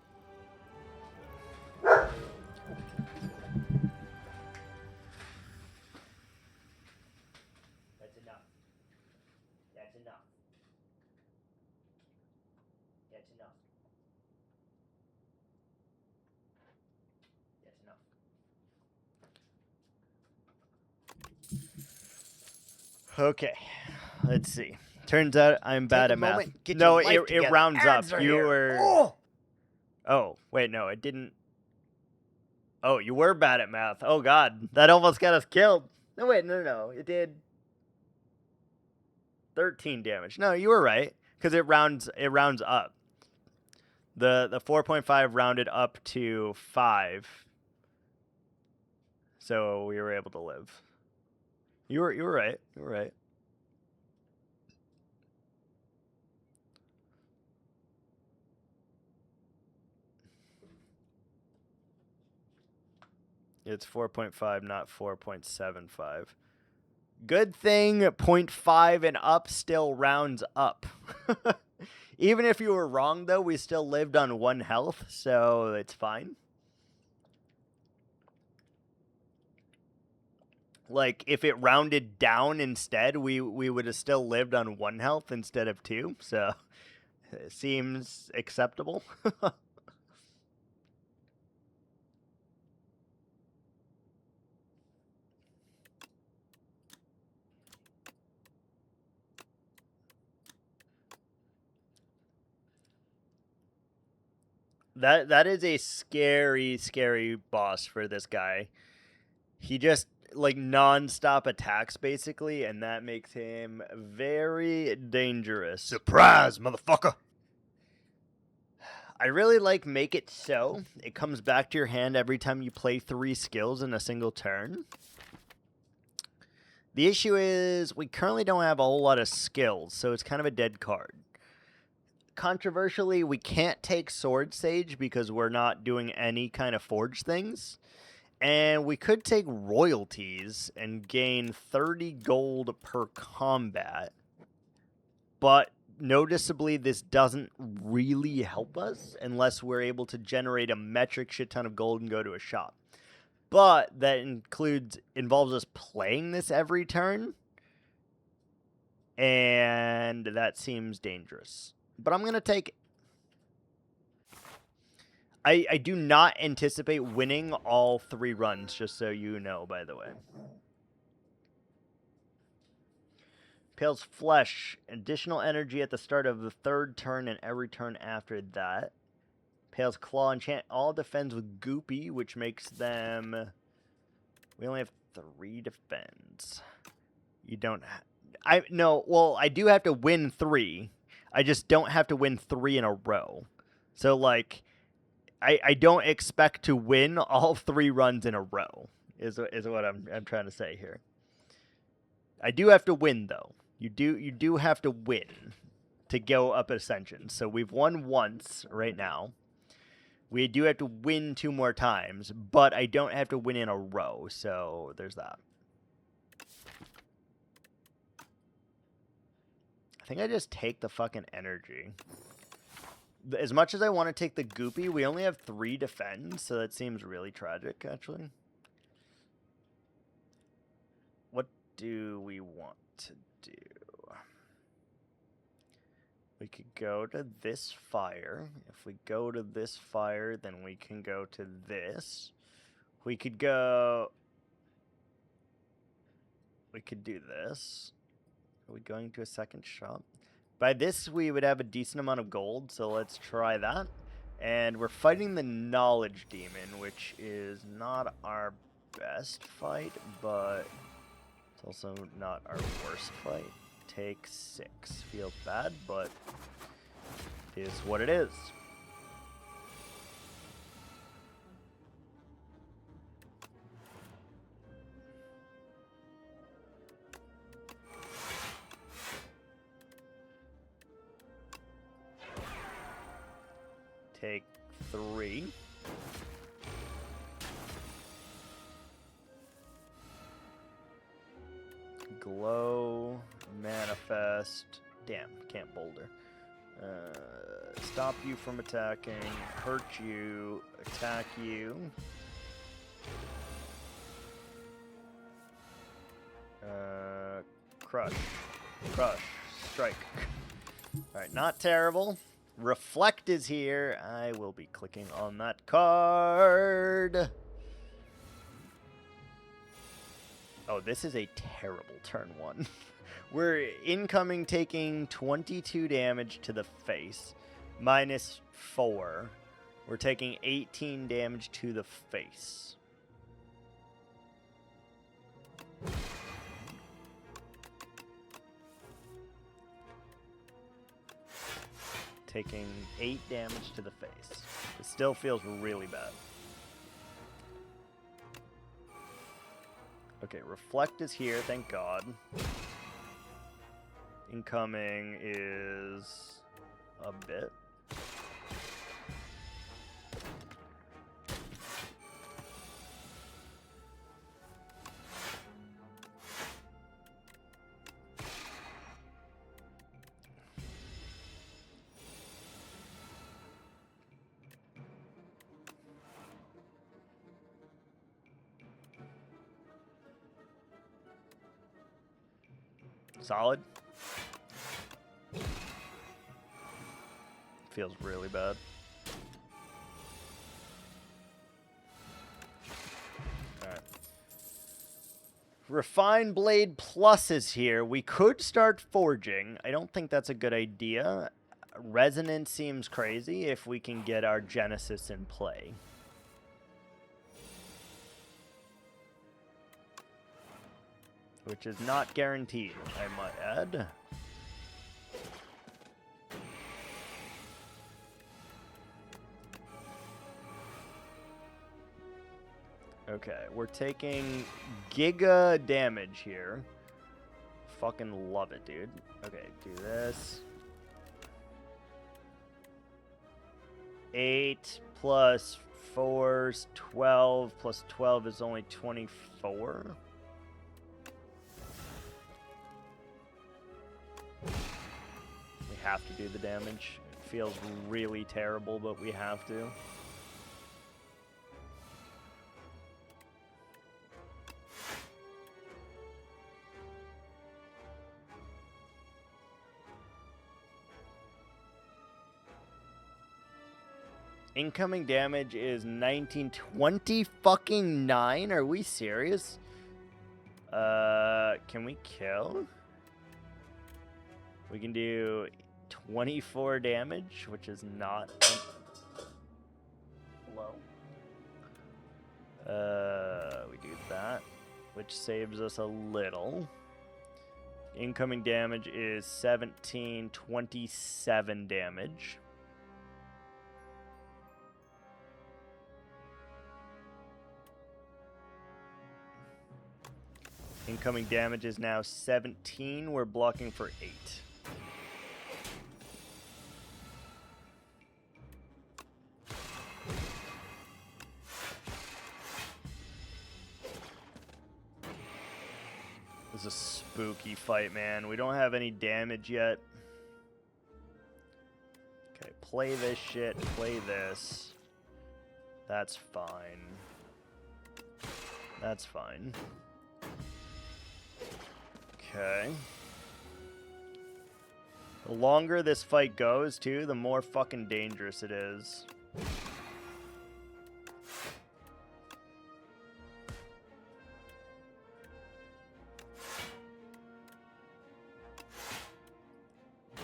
Okay, let's see. Turns out I'm bad at math. No, it rounds up. You were. Oh, wait, no, it didn't. Oh, you were bad at math. Oh God, that almost got us killed. No, wait, no, it did 13 damage. No, you were right because it rounds up. The 4.5 rounded up to 5, so we were able to live. You were right. You were right. It's 4.5, not 4.75. Good thing 0.5 and up still rounds up. Even if you were wrong, though, we still lived on 1 health, so it's fine. Like, if it rounded down instead, we would have still lived on 1 health instead of 2, so it seems acceptable. That is a scary, scary boss for this guy. He just, like, non-stop attacks, basically, and that makes him very dangerous. Surprise, motherfucker! I really like Make It So. It comes back to your hand every time you play 3 skills in a single turn. The issue is we currently don't have a whole lot of skills, so it's kind of a dead card. Controversially, we can't take Sword Sage because we're not doing any kind of forge things. And we could take royalties and gain 30 gold per combat. But noticeably, this doesn't really help us unless we're able to generate a metric shit ton of gold and go to a shop. But that involves us playing this every turn. And that seems dangerous. But I'm going to take it. I do not anticipate winning all 3 runs, just so you know, by the way. Pale's Flesh. Additional energy at the start of the 3rd turn and every turn after that. Pale's Claw. Enchant all defends with Goopy, which makes them... We only have 3 defends. You don't... No, well, I do have to win 3. I just don't have to win 3 in a row. So, like, I don't expect to win all 3 runs in a row, is what I'm trying to say here. I do have to win, though. You do have to win to go up Ascension. So we've won once right now. We do have to win 2 more times, but I don't have to win in a row, so there's that. I think I just take the fucking energy. As much as I want to take the goopy, we only have 3 defend, so that seems really tragic, actually. What do we want to do? We could go to this fire. If we go to this fire, then we can go to this. We could go... We could do this. Are we going to a second shop? By this, we would have a decent amount of gold, so let's try that. And we're fighting the Knowledge Demon, which is not our best fight, but it's also not our worst fight. Take 6. Feels bad, but it is what it is. Take 3. Glow, manifest. Damn, can't boulder. Stop you from attacking, hurt you, attack you. Crush, strike. Alright, not terrible. Reflect is here. I will be clicking on that card. Oh, this is a terrible turn 1. We're incoming taking 22 damage to the face. Minus 4. We're taking 18 damage to the face. Taking 8 damage to the face. It still feels really bad. Okay, reflect is here, thank God. Incoming is a bit. Solid. Feels really bad. Alright. Refine Blade Plus is here. We could start forging. I don't think that's a good idea. Resonance seems crazy if we can get our Genesis in play. Which is not guaranteed, I might add. Okay, we're taking giga damage here. Fucking love it, dude. Okay, do this. 8 plus 4 is 12, plus 12 is only 24. We have to do the damage. It feels really terrible, but we have to. Incoming damage is 1920 fucking 9. Are we serious? Can we kill? We can do 24 damage, which is not low. We do that, which saves us a little. Incoming damage is 1727 damage. Incoming damage is now 17. We're blocking for 8. This is a spooky fight, man. We don't have any damage yet. Okay, play this shit, play this. That's fine. That's fine. Okay. The longer this fight goes, too, the more fucking dangerous it is.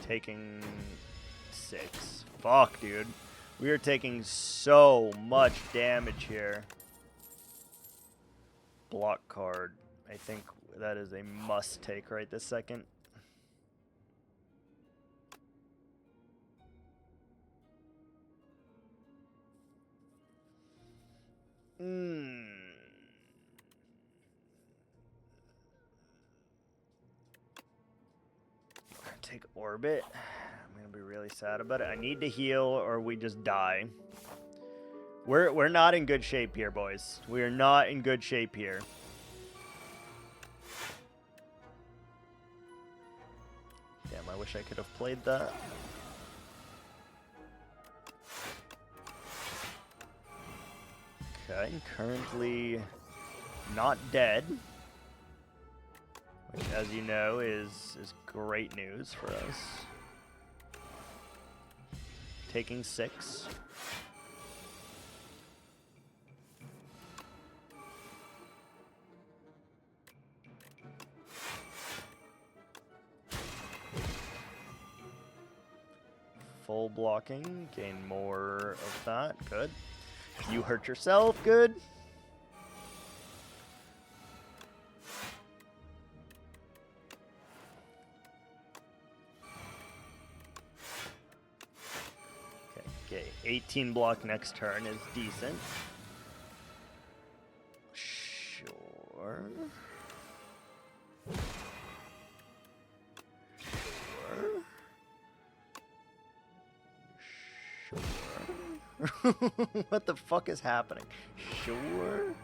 Taking 6. Fuck, dude. We are taking so much damage here. Block card. I think that is a must take right this second. Take orbit. I'm gonna be really sad about it. I need to heal or we just die. We're not in good shape here, boys. We are not in good shape here. Damn, I wish I could have played that. Okay, currently not dead. Which, as you know, is great news for us. Taking 6. Full blocking, gain more of that, good. You hurt yourself, good. Okay, 18 block next turn is decent. Sure. What the fuck is happening? Sure.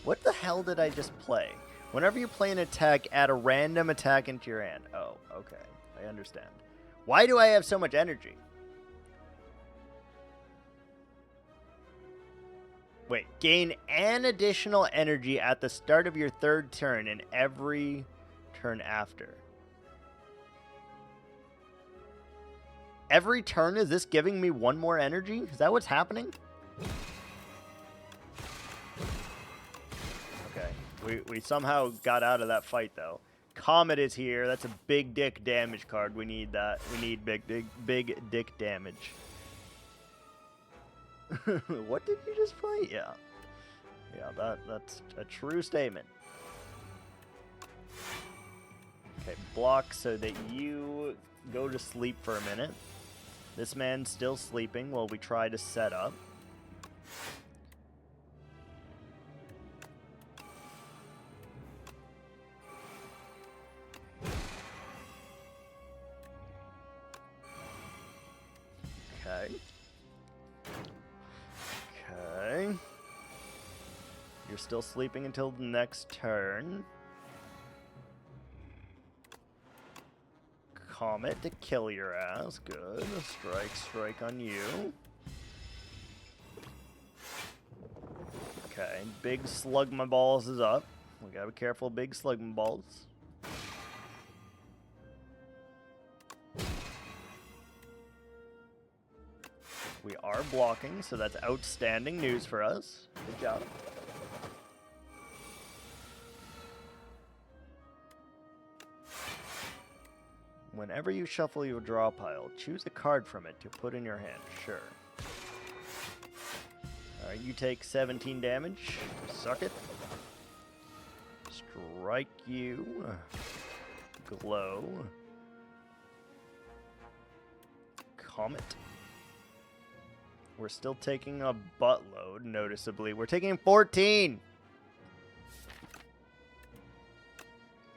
What the hell did I just play? Whenever you play an attack, add a random attack into your hand. Oh, okay. I understand. Why do I have so much energy? Wait, gain an additional energy at the start of your third turn and every turn after. Every turn, is this giving me 1 more energy? Is that what's happening? Okay, we somehow got out of that fight, though. Comet is here. That's a big dick damage card. We need that. We need big dick damage. What did you just play? Yeah. Yeah, that's a true statement. Okay, block so that you go to sleep for a minute. This man's still sleeping while we try to set up. Okay. Okay. You're still sleeping until the next turn. Comet to kill your ass. Good. Strike on you. Okay. Big slug my balls is up. We gotta be careful, big slug my balls. We are blocking, so that's outstanding news for us. Good job. Whenever you shuffle your draw pile, choose a card from it to put in your hand. Sure. Alright, you take 17 damage. Suck it. Strike you. Glow. Comet. We're still taking a buttload, noticeably. We're taking 14!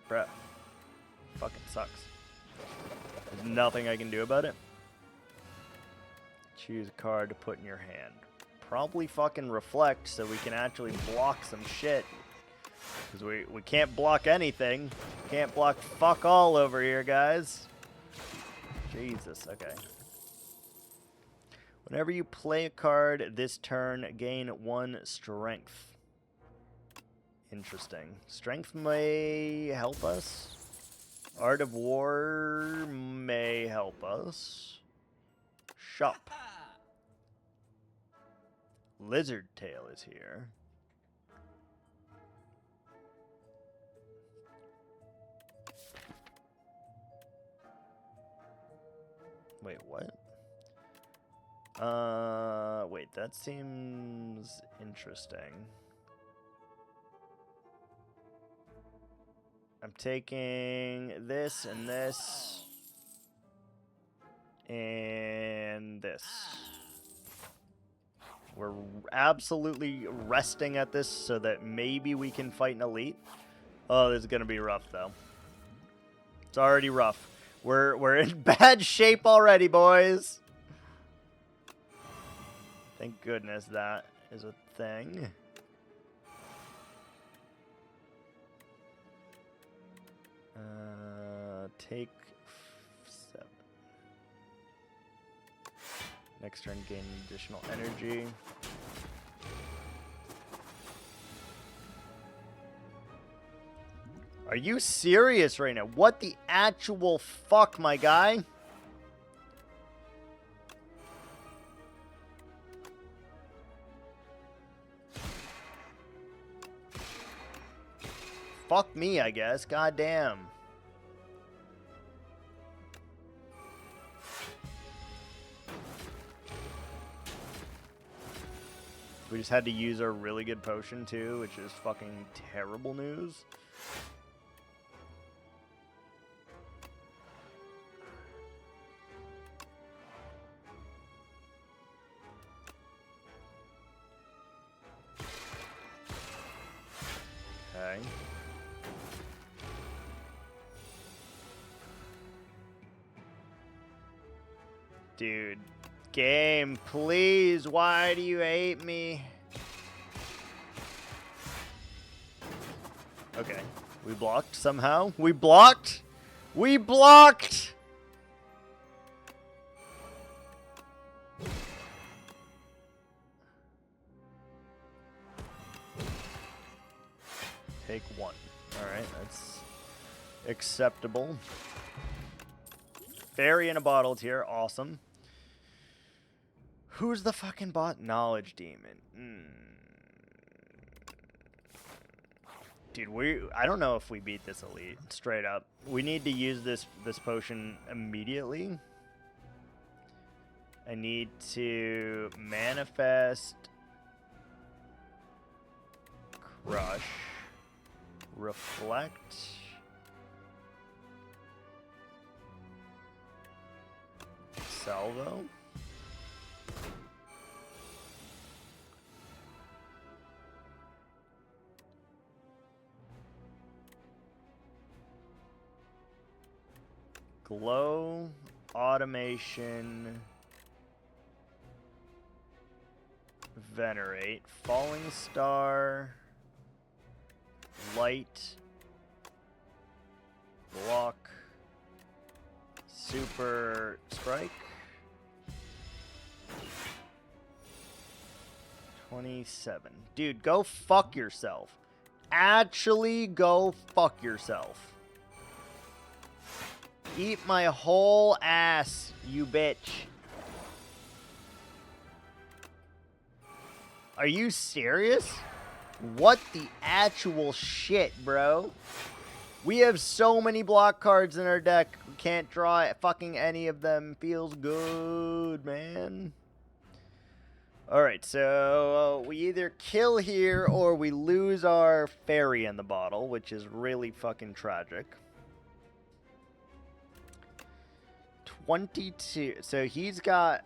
Bruh. Fucking sucks. There's nothing I can do about it. Choose a card to put in your hand. Probably fucking reflect so we can actually block some shit. Because we can't block anything. Can't block fuck all over here, guys. Jesus, okay. Whenever you play a card this turn, gain 1 strength. Interesting. Strength may help us. Art of War may help us. Shop. Lizard Tail is here. Wait, what? Wait, that seems interesting. I'm taking this and this and this. We're absolutely resting at this so that maybe we can fight an elite. Oh, this is gonna be rough though. It's already rough. We're in bad shape already, boys. Thank goodness that is a thing. Take 7. Next turn, gain additional energy. Are you serious right now? What the actual fuck, my guy? Fuck me, I guess. Goddamn. We just had to use our really good potion too, which is fucking terrible news. Okay. Dude. Game, please. Why do you hate me? Okay. We blocked somehow. We blocked. We blocked. Take 1. All right, that's acceptable. Fairy in a bottle here. Awesome. Who's the fucking bot? Knowledge Demon. Dude, I don't know if we beat this elite. Straight up. We need to use this potion immediately. I need to manifest, crush, reflect, salvo. Glow, automation, venerate, falling star, light, block, super strike, 27. Dude, go fuck yourself. Actually, go fuck yourself. Eat my whole ass, you bitch. Are you serious? What the actual shit, bro? We have so many block cards in our deck. We can't draw fucking any of them. Feels good, man. Alright, so we either kill here or we lose our fairy in the bottle, which is really fucking tragic. 22. So he's got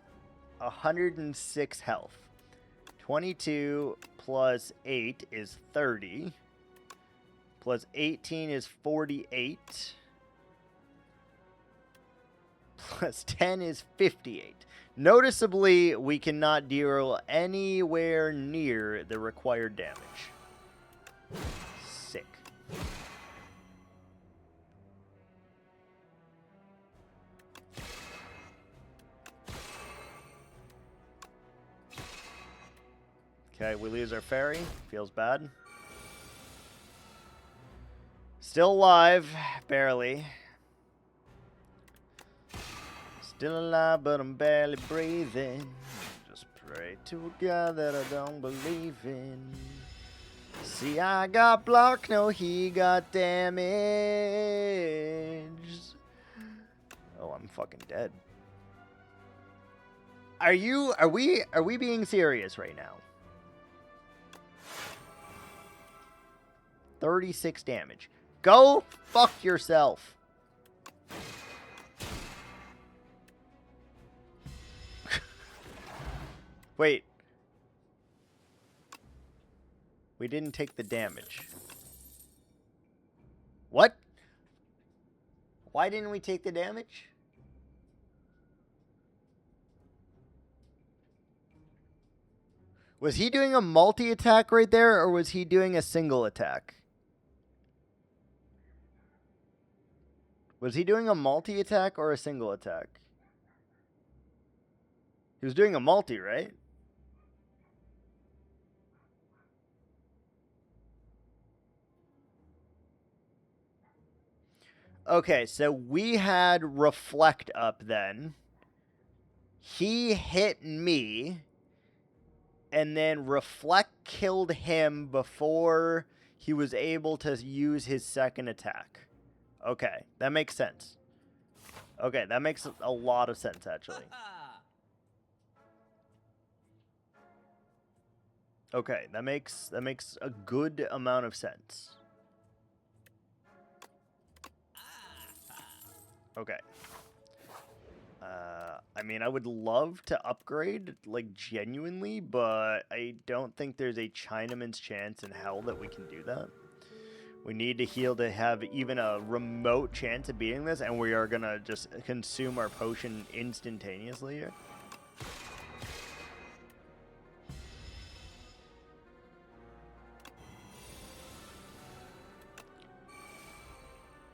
106 health. 22 plus 8 is 30. Plus 18 is 48. Plus 10 is 58. Noticeably, we cannot deal anywhere near the required damage. Sick. Okay, we lose our fairy. Feels bad. Still alive, barely. Still alive, but I'm barely breathing. Just pray to a God that I don't believe in. See, I got blocked, no, he got damaged. Oh, I'm fucking dead. Are we being serious right now? 36 damage. Go fuck yourself. Wait. We didn't take the damage. What? Why didn't we take the damage? Was he doing a multi-attack right there, or was he doing a single attack? Was he doing a multi-attack or a single attack? He was doing a multi, right? Okay, so we had Reflect up then. He hit me. And then Reflect killed him before he was able to use his second attack. Okay, that makes sense. Okay, that makes a lot of sense, actually. Okay, that makes a good amount of sense. Okay. I mean, I would love to upgrade, like, genuinely, but I don't think there's a Chinaman's chance in hell that we can do that. We need to heal to have even a remote chance of beating this, and we are gonna just consume our potion instantaneously here.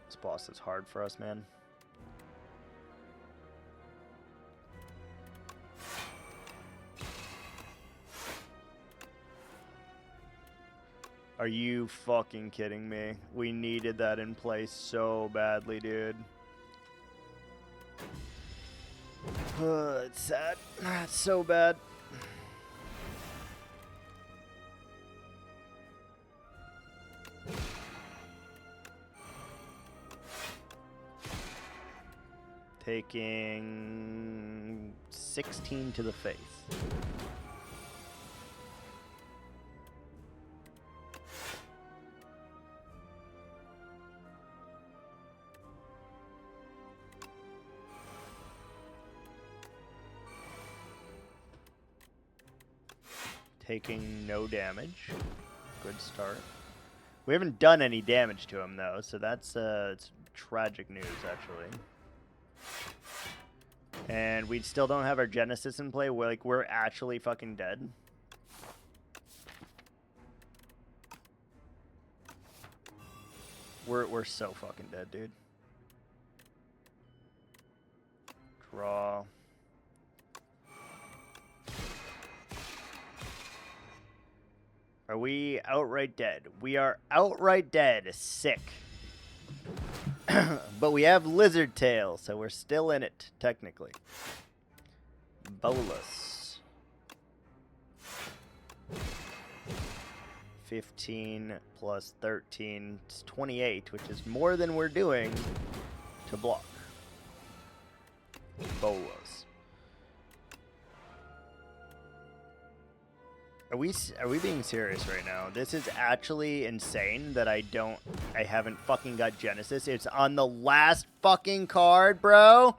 This boss is hard for us, man. Are you fucking kidding me? We needed that in place so badly, dude. It's sad. It's so bad. Taking 16 to the face. Taking no damage. Good start. We haven't done any damage to him, though, so that's it's tragic news, actually. And we still don't have our Genesis in play. We're actually fucking dead. We're so fucking dead, dude. Draw. Are we outright dead? We are outright dead. Sick. But we have Lizard Tail, so we're still in it, technically. Bolus. 15 plus 13 is 28, which is more than we're doing to block. Bolus. Are we being serious right now? This is actually insane that I haven't fucking got Genesis. It's on the last fucking card, bro.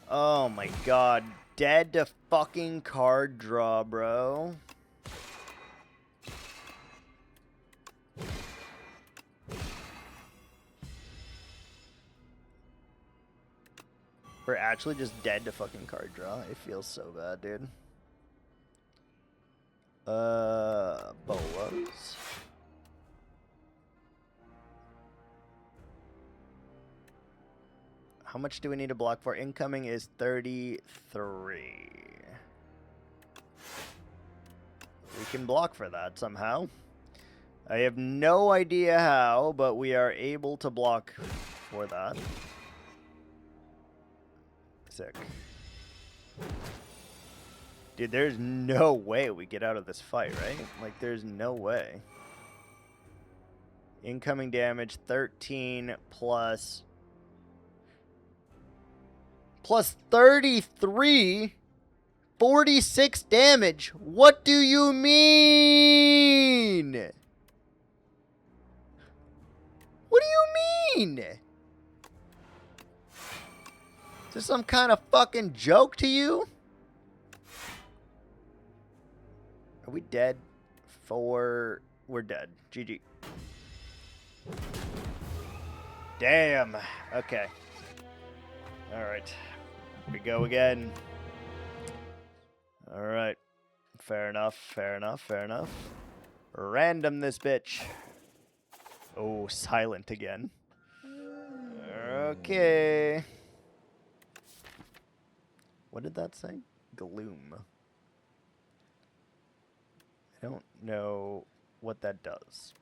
Oh my god. Dead to fucking card draw, bro. We're actually just dead to fucking card draw. It feels so bad, dude. Bolos. How much do we need to block for? Incoming is 33. We can block for that somehow. I have no idea how, but we are able to block for that. Sick. Dude, there's no way we get out of this fight, right? Like, there's no way. Incoming damage, 13 plus 33, 46 damage. What do you mean? What do you mean? Is this some kind of fucking joke to you? Are we dead? We're dead. GG. Damn. Okay. Alright. Here we go again. Alright. Fair enough, fair enough, fair enough. Random this bitch. Oh, silent again. Okay. What did that say? Gloom. I don't know what that does.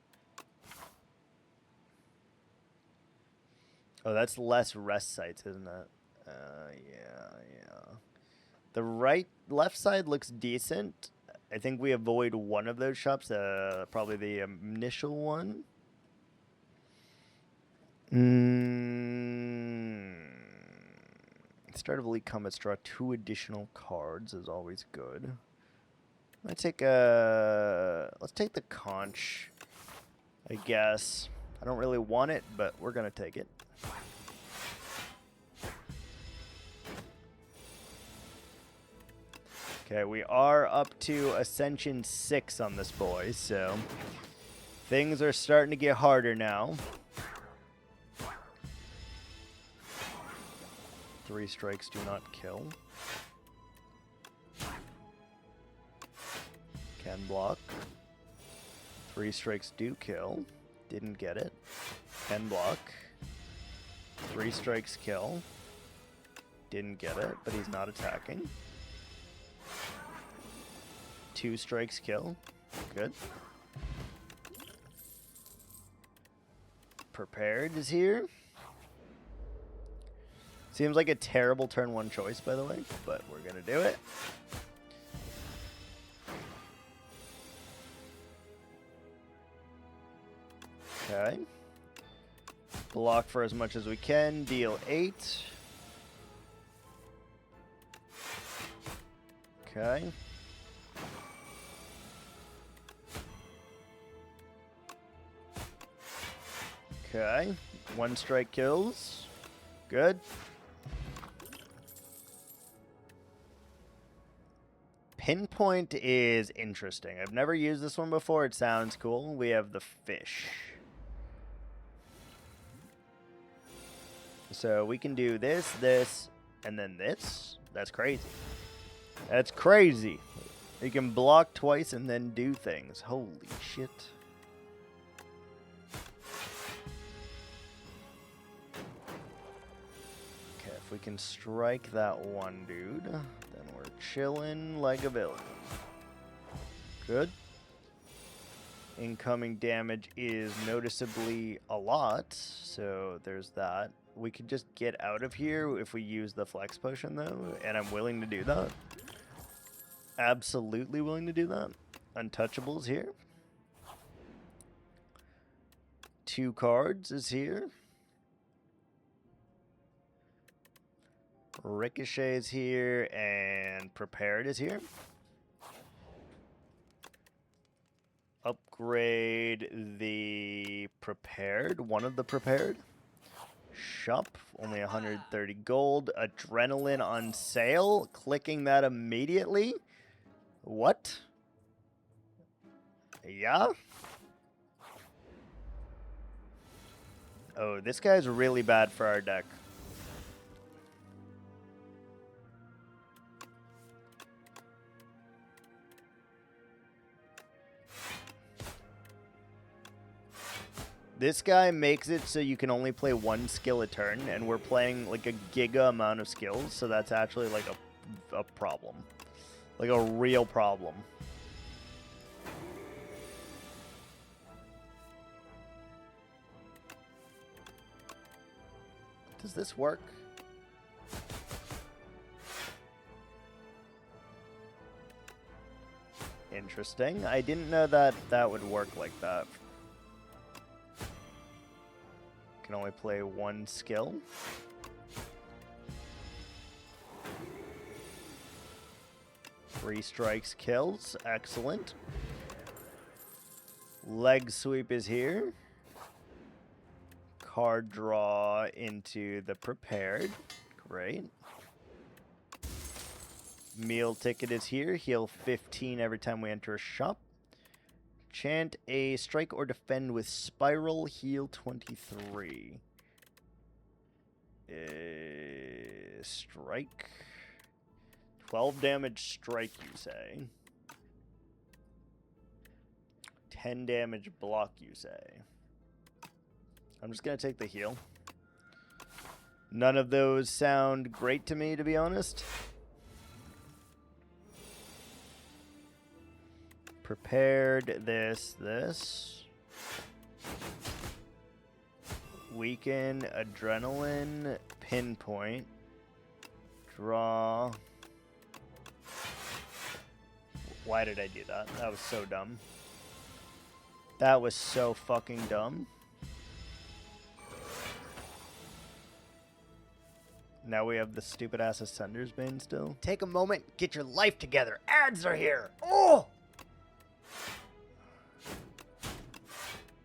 Oh, that's less rest sites, isn't it? Yeah. The left side looks decent. I think we avoid one of those shops, probably the initial one. Start of Elite Combat, draw 2 additional cards is always good. Let's take the conch, I guess. I don't really want it, but we're gonna take it. Okay, we are up to Ascension 6 on this boy, so things are starting to get harder now. 3 strikes do not kill. Can block. 3 strikes do kill. Didn't get it. Can block. 3 strikes kill. Didn't get it, but he's not attacking. 2 strikes kill. Good. Prepared is here. Seems like a terrible turn 1 choice, by the way, but we're gonna do it. Okay. Block for as much as we can. Deal 8. Okay. Okay. 1 strike kills. Good. Pinpoint is interesting. I've never used this one before. It sounds cool. We have the fish. So we can do this, this, and then this. That's crazy. That's crazy. You can block twice and then do things. Holy shit. Okay, if we can strike that one dude, then we're chilling like a villain. Good. Incoming damage is noticeably a lot, so there's that. We could just get out of here if we use the flex potion, though, and I'm willing to do that. Absolutely willing to do that. Untouchables here. 2 cards is here. Ricochet is here, and Prepared is here. Upgrade the Prepared, one of the Prepared. Shop, only 130 gold. Adrenaline on sale. Clicking that immediately. What? Yeah? Oh, this guy's really bad for our deck. This guy makes it so you can only play 1 skill a turn, and we're playing like a giga amount of skills, so that's actually like a problem. Like a real problem. Does this work? Interesting. I didn't know that that would work like that. Can only play one skill. Three strikes kills. Excellent. Leg sweep is here. Card draw into the prepared. Great. Meal ticket is here. Heal 15 every time we enter a shop. Chant a strike or defend with spiral. Heal 23. Strike. 12 damage strike, you say. 10 damage block, you say. I'm just going to take the heal. None of those sound great to me, to be honest. Prepared, this. Weaken, adrenaline, pinpoint, draw. Why did I do that? That was so dumb. That was so fucking dumb. Now we have the stupid ass Ascender's Bane still. Take a moment, get your life together. Ads are here. Oh!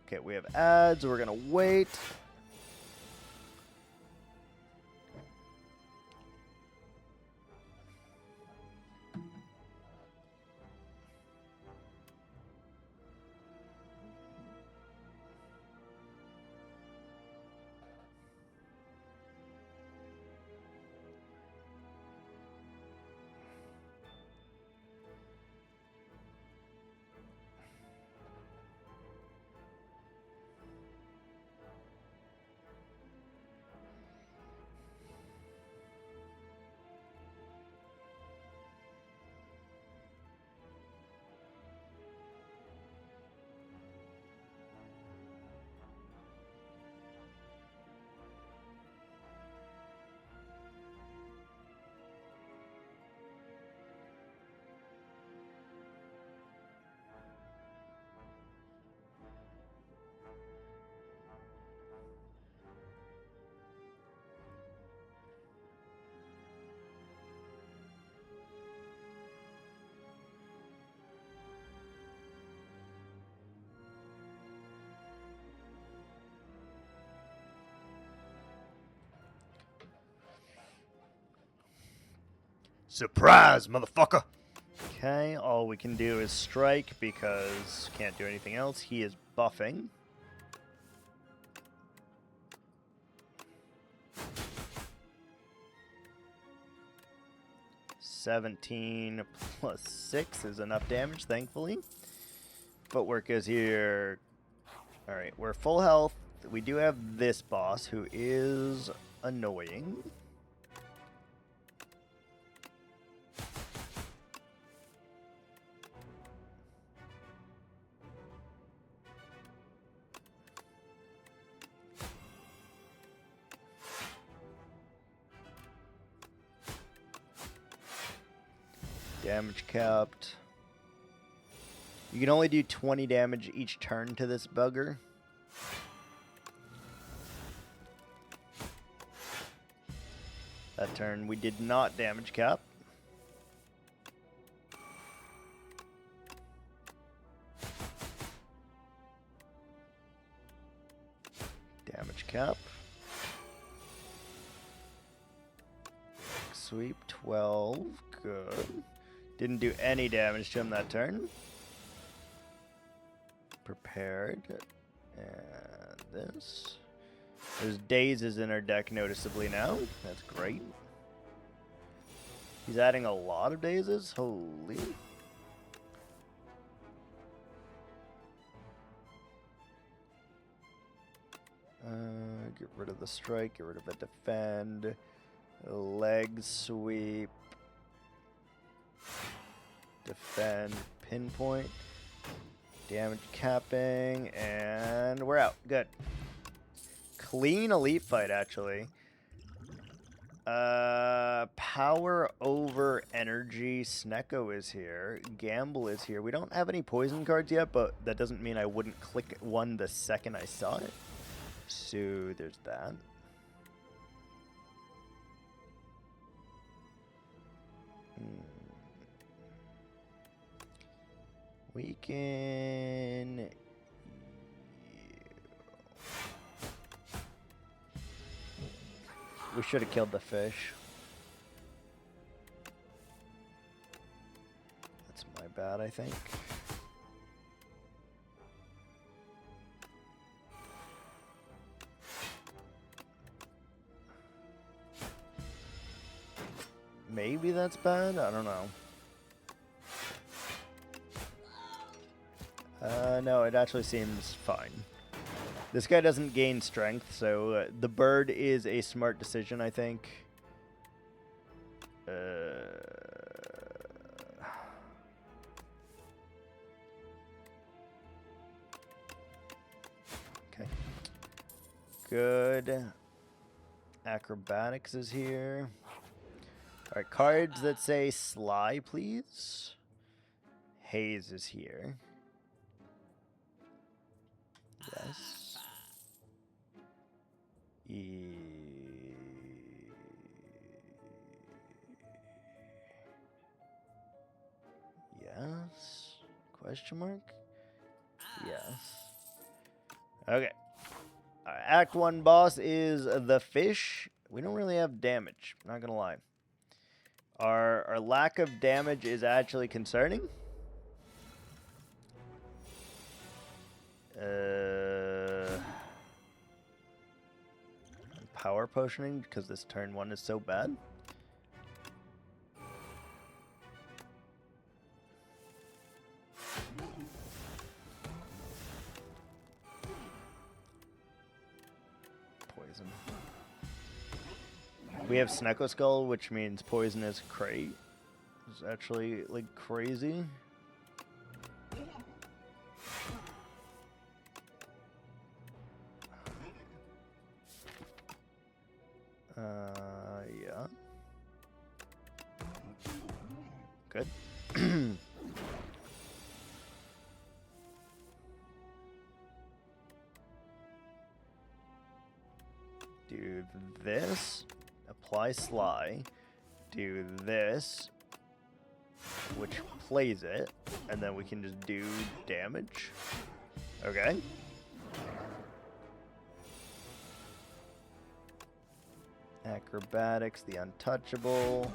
Okay, we have ads. We're gonna wait. Surprise, motherfucker! Okay, all we can do is strike because can't do anything else. He is buffing. $17 plus 6 is enough damage, thankfully. Footwork is here. Alright, we're full health. We do have this boss who is annoying. Damage capped. You can only do 20 damage each turn to this bugger. That turn we did not damage cap. Damage cap. Sweep 12. Good. Didn't do any damage to him that turn. Prepared. And this. There's dazes in our deck noticeably now. That's great. He's adding a lot of dazes. Holy. Get rid of the strike. Get rid of the defend. Leg sweep. Defend, pinpoint, damage capping, and we're out. Good. Clean elite fight, actually. Power over energy. Snecko is here. Gamble is here. We don't have any poison cards yet, but that doesn't mean I wouldn't click one the second I saw it. So there's that. We can... We should have killed the fish. That's my bad, I think. Maybe that's bad? I don't know. No, it actually seems fine. This guy doesn't gain strength, so the bird is a smart decision, I think. Okay. Good. Acrobatics is here. Alright, cards that say Sly, please. Haze is here. Yes. Yes. Question mark? Yes. Okay. Act 1 boss is the fish. We don't really have damage, not gonna lie. Our lack of damage is actually concerning. Power potioning because this turn 1 is so bad. Poison. We have Snecko Skull, which means poisonous crate. It's actually like crazy. Yeah. Good. Do this. Apply Sly. Do this. Which plays it. And then we can just do damage. Okay. Acrobatics, the untouchable.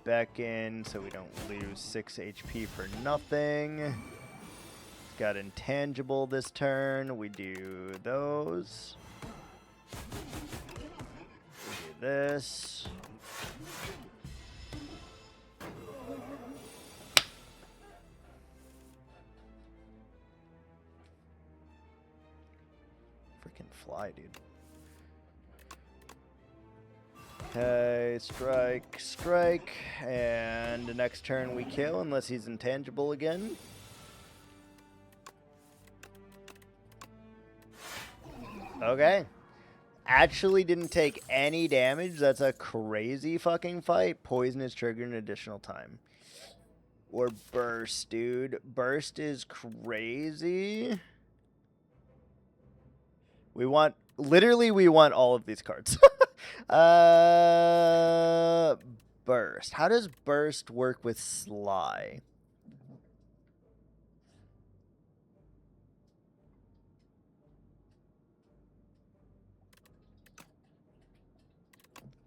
Beckon, so we don't lose 6 HP for nothing. Got intangible this turn. We do those. We do this. Freaking fly, dude. Okay, strike, strike, and the next turn we kill unless he's intangible again. Okay. Actually didn't take any damage. That's a crazy fucking fight. Poison is triggered an additional time. Or burst, dude. Burst is crazy. We want, literally we want all of these cards. Burst. How does burst work with Sly?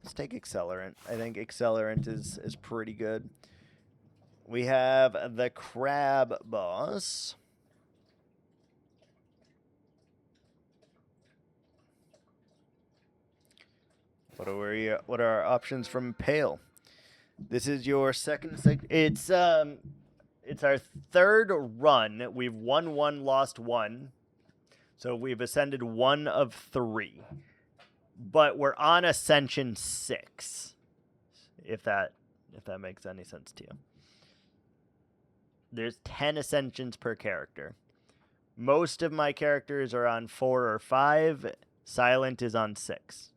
Let's take Accelerant. I think Accelerant is pretty good. We have the Crab boss. What are our options from Pale? This is your second. It's our third run. We've won 1, lost 1, so we've ascended 1 of 3. But we're on Ascension 6. If that makes any sense to you. There's 10 ascensions per character. Most of my characters are on 4 or 5. Silent is on 6.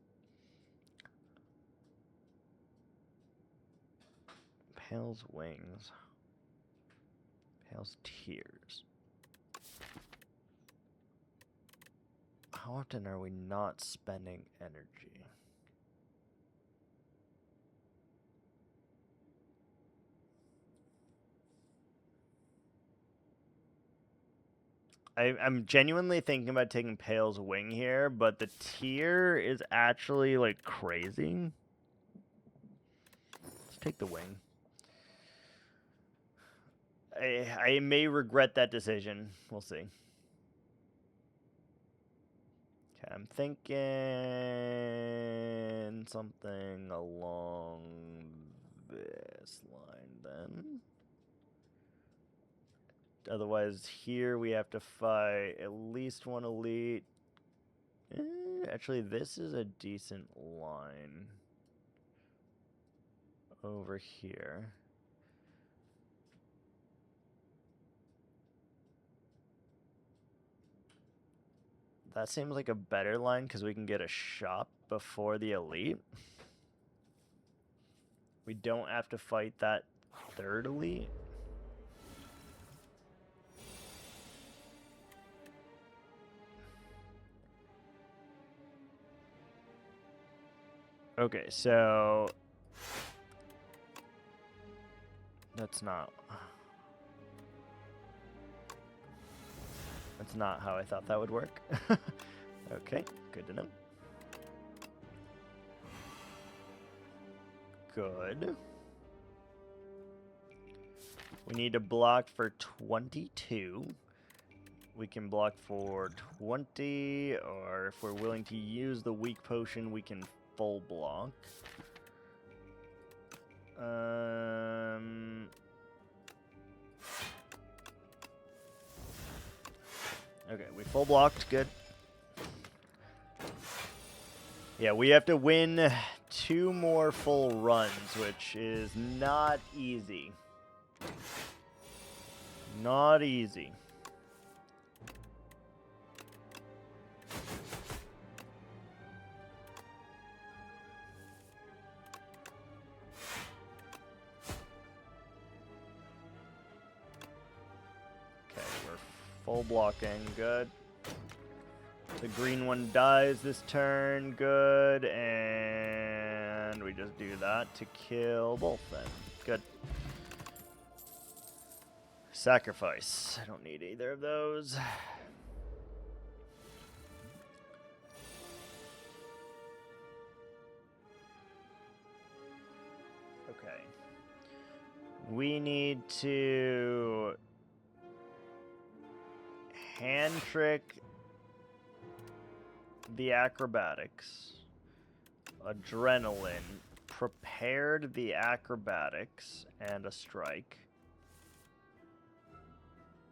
Pale's wings. Pale's tears. How often are we not spending energy? I'm genuinely thinking about taking Pale's wing here, but the tear is actually like crazy. Let's take the wing. I may regret that decision. We'll see. Okay, I'm thinking something along this line then. Otherwise, here we have to fight at least one elite. Actually, this is a decent line over here. That seems like a better line because we can get a shop before the elite. We don't have to fight that third elite. Okay, so that's not how I thought that would work. Okay, good to know. Good. We need to block for 22. We can block for 20, or if we're willing to use the weak potion, we can full block. Okay, we full blocked. Good. Yeah, we have to win 2 more full runs, which is not easy. Not easy. Okay, we're full blocking. Good. The green one dies this turn. Good. And we just do that to kill both then. Good. Sacrifice. I don't need either of those. Okay. We need to hand trick the acrobatics, adrenaline, prepared the acrobatics, and a strike.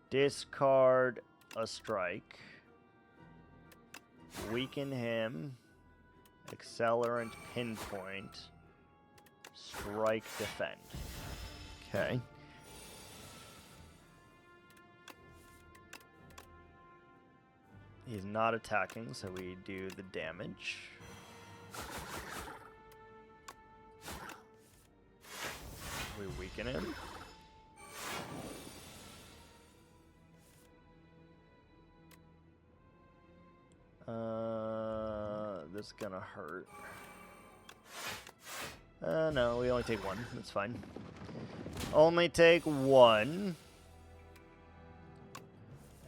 Discard a strike. Weaken him. Accelerant pinpoint. Strike defend. Okay. He's not attacking, so we do the damage. We weaken him. This is gonna hurt. No, we only take 1. That's fine. Only take 1.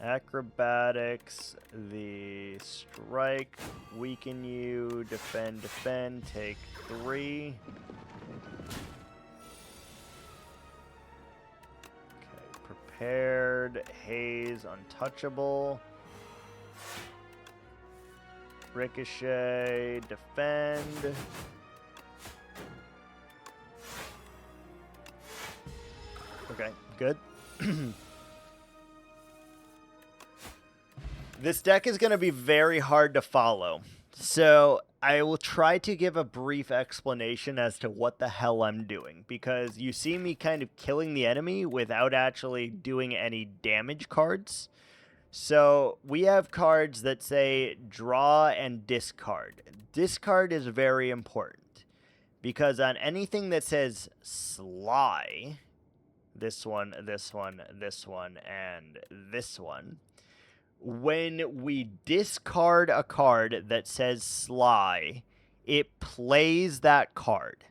Acrobatics, the strike, weaken you, defend, take 3. Okay, prepared, haze, untouchable. Ricochet, defend. Okay, good. This deck is going to be very hard to follow, so I will try to give a brief explanation as to what the hell I'm doing, because you see me kind of killing the enemy without actually doing any damage cards. So we have cards that say draw and discard. Discard is very important. Because on anything that says Sly, this one, this one, this one, and this one, when we discard a card that says Sly, it plays that card.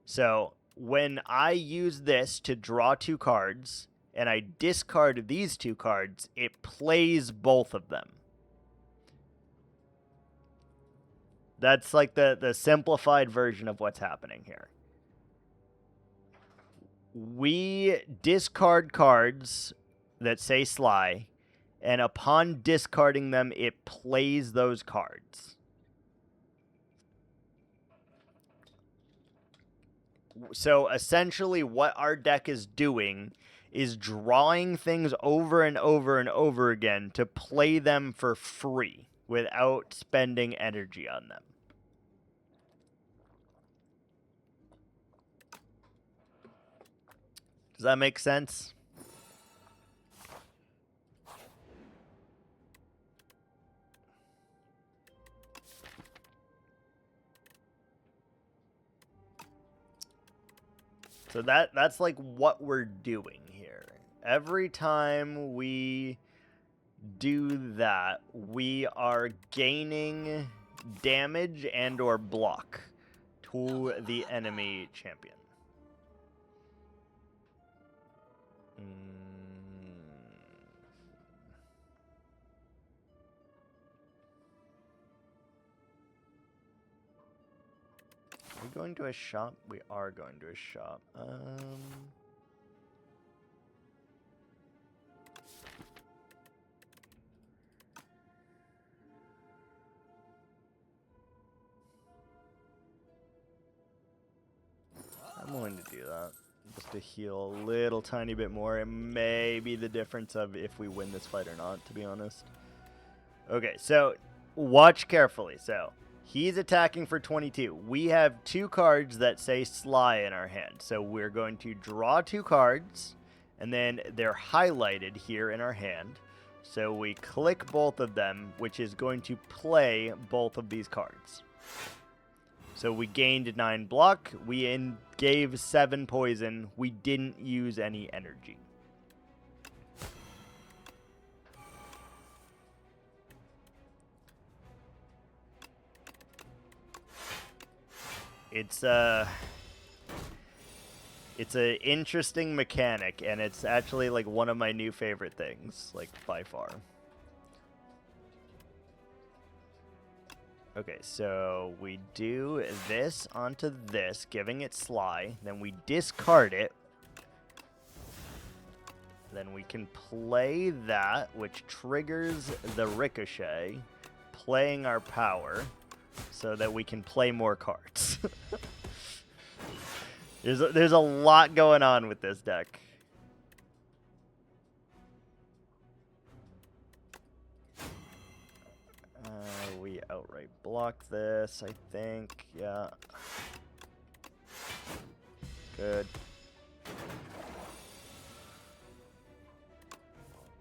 So when I use this to draw 2 cards, and I discard these 2 cards, it plays both of them. That's like the simplified version of what's happening here. We discard cards that say Sly, and upon discarding them, it plays those cards. So essentially what our deck is doing is drawing things over and over and over again to play them for free without spending energy on them. Does that make sense? So that's like what we're doing here. Every time we do that, we are gaining damage and or block to the enemy champion. Are we going to a shop? We are going to a shop. I'm willing to do that. Just to heal a little tiny bit more. It may be the difference of if we win this fight or not, to be honest. Okay, so watch carefully. So he's attacking for 22. We have 2 cards that say Sly in our hand. So we're going to draw 2 cards, and then they're highlighted here in our hand. So we click both of them, which is going to play both of these cards. So we gained 9 block, we gave 7 poison, we didn't use any energy. It's an interesting mechanic, and it's actually like one of my new favorite things, like by far. Okay, so we do this onto this, giving it Sly. Then we discard it. Then we can play that, which triggers the Ricochet, playing our power, so that we can play more cards. There's a lot going on with this deck. We outright block this, I think. Yeah. Good.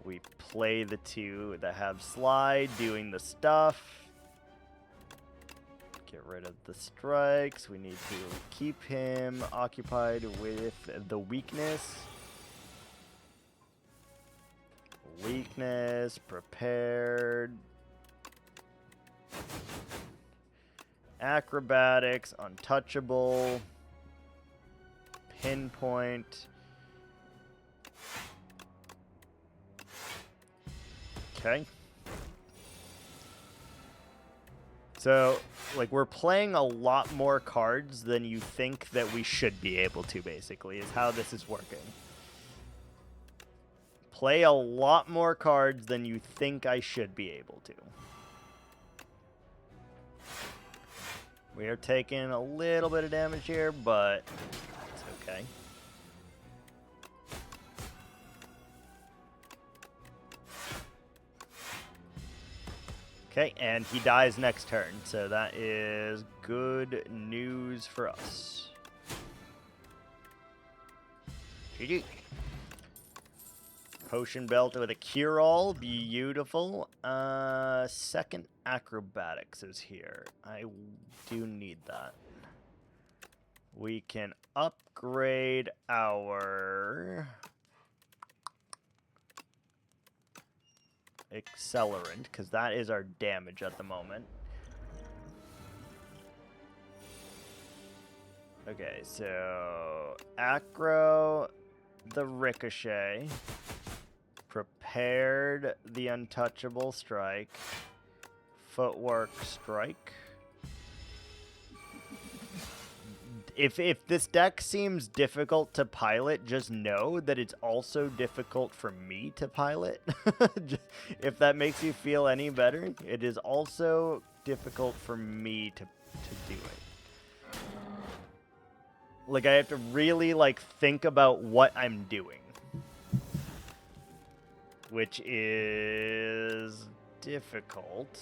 We play the 2 that have Sly doing the stuff. Get rid of the strikes. We need to keep him occupied with the weakness. Weakness, prepared. Acrobatics, untouchable, pinpoint. Okay. So, like, we're playing a lot more cards than you think that we should be able to, basically, is how this is working. Play a lot more cards than you think I should be able to. We are taking a little bit of damage here, but it's okay. Okay, and he dies next turn, so that is good news for us. GG. Potion belt with a cure-all, beautiful. Second acrobatics is here. I do need that. we can upgrade our accelerant, because that is our damage at the moment. Okay, so Acro, the Ricochet, Prepared, the Untouchable Strike, Footwork Strike. If this deck seems difficult to pilot, just know that it's also difficult for me to pilot. If that makes you feel any better, it is also difficult for me to do it. Like, I have to really, like, think about what I'm doing. Which is difficult.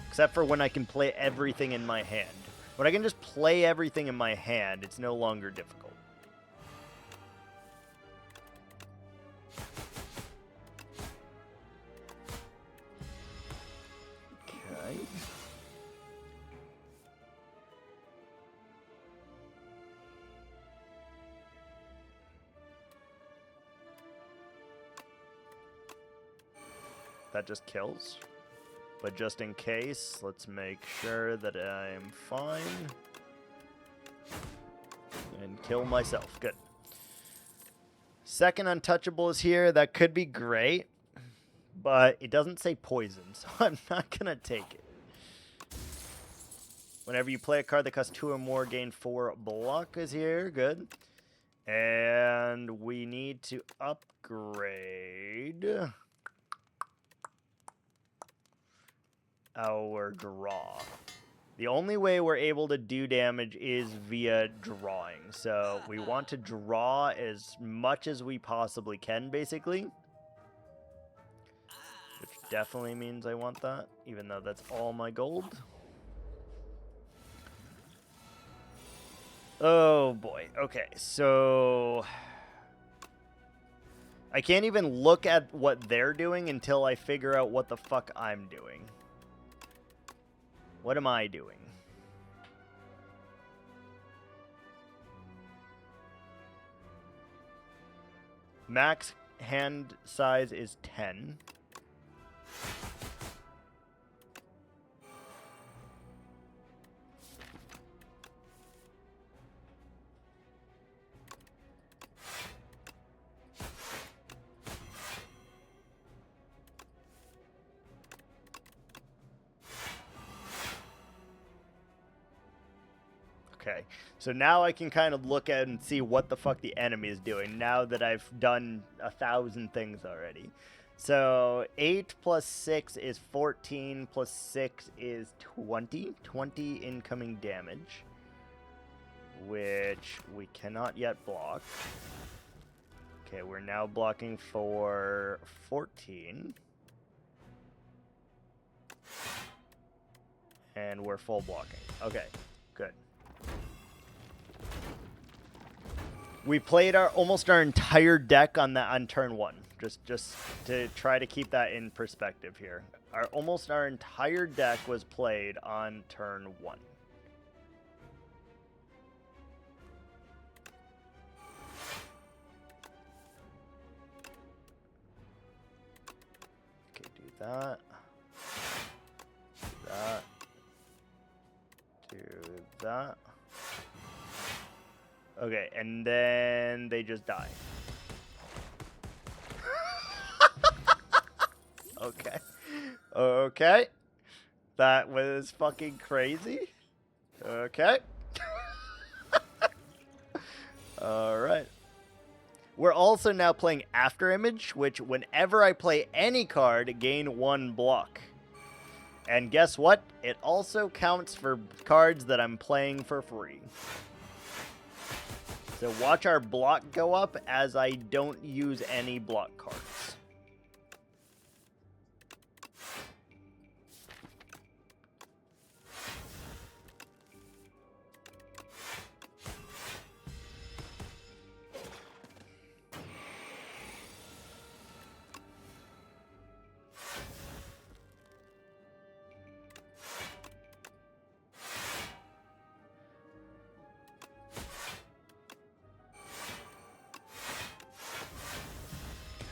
Except for when I can play everything in my hand. When I can just play everything in my hand, it's no longer difficult. Okay. That just kills. But just in case, let's make sure that I am fine. And kill myself. Good. Second untouchable is here. That could be great. But it doesn't say poison, so I'm not going to take it. Whenever you play a card that costs 2 or more, gain 4 block is here. Good. And we need to upgrade our draw. The only way we're able to do damage is via drawing. So we want to draw as much as we possibly can, basically. Which definitely means I want that, even though that's all my gold. Oh boy. Okay, so I can't even look at what they're doing until I figure out what the fuck I'm doing. What am I doing? Max hand size is 10. Okay, so now I can kind of look at and see what the fuck the enemy is doing now that I've done 1,000 things already. So 8 plus 6 is 14 plus 6 is 20. 20 incoming damage, which we cannot yet block. Okay, we're now blocking for 14. And we're full blocking. Okay, good. We played almost our entire deck on turn 1, just to try to keep that in perspective here. Almost our entire deck was played on turn 1. Okay, do that. Do that. Do that. Okay, and then they just die. Okay. Okay. That was fucking crazy. Okay. Alright. We're also now playing After Image, which whenever I play any card, gain 1 block. And guess what? It also counts for cards that I'm playing for free. So watch our block go up as I don't use any block cards.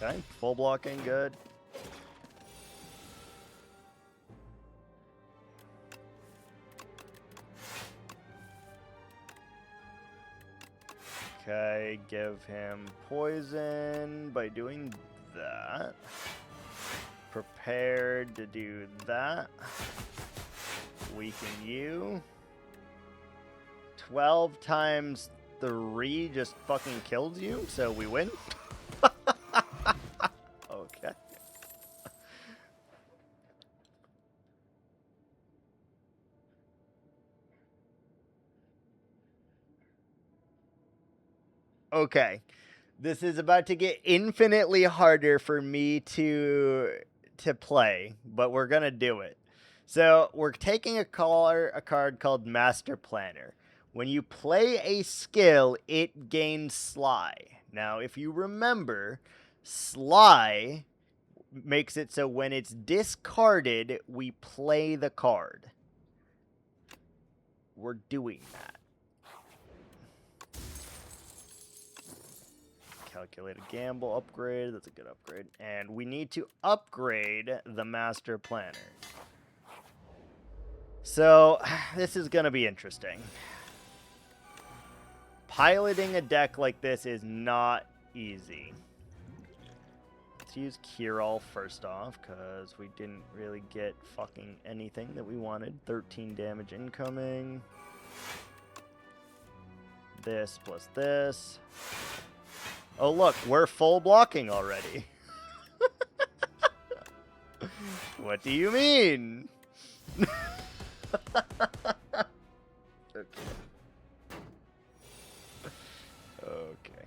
Okay, full blocking, good. Okay, give him poison by doing that. Prepared to do that. Weaken you. 12 times 3 just fucking kills you, so we win. Okay. Okay. This is about to get infinitely harder for me to play, but we're gonna do it. So we're taking a card called Master Planner. When you play a skill, it gains Sly. Now, if you remember, Sly makes it so when it's discarded, we play the card. We're doing that. Calculate a gamble upgrade. That's a good upgrade. And we need to upgrade the Master Planner. So, this is going to be interesting. Piloting a deck like this is not easy. Let's use Kirall first off, because we didn't really get fucking anything that we wanted. 13 damage incoming. This plus this. Oh, look, we're full blocking already. What do you mean? Okay. Okay.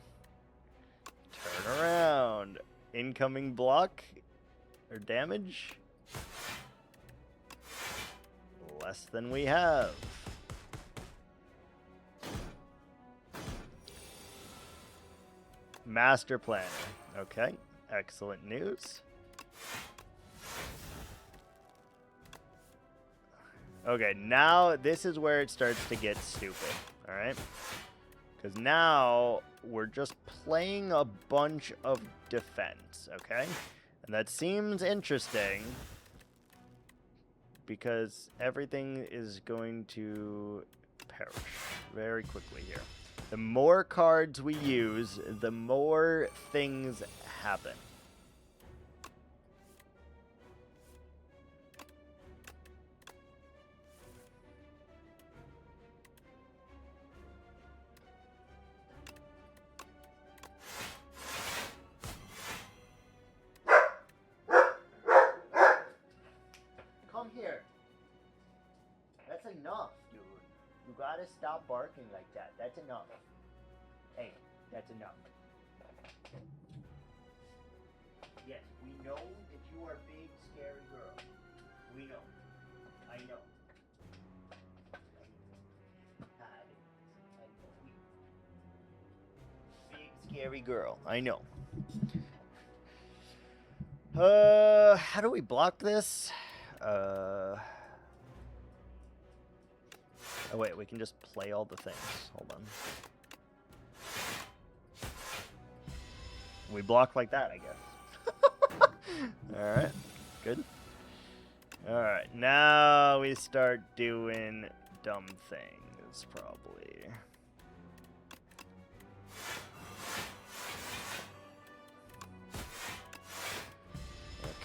Turn around. Incoming block or damage? Less than we have. Master Planner. Okay. Excellent news. Okay, now this is where it starts to get stupid. Alright? Because now we're just playing a bunch of defense. Okay? And that seems interesting. Because everything is going to perish very quickly here. The more cards we use, the more things happen. Come here. That's enough, dude. You gotta stop barking like that. That's enough. Hey, that's enough. Yes, we know that you are a big, scary girl. We know. I know. Big, scary girl. I know. How do we block this? Oh wait, we can just play all the things. Hold on. We block like that, I guess. Alright, good. Alright, now we start doing dumb things, probably.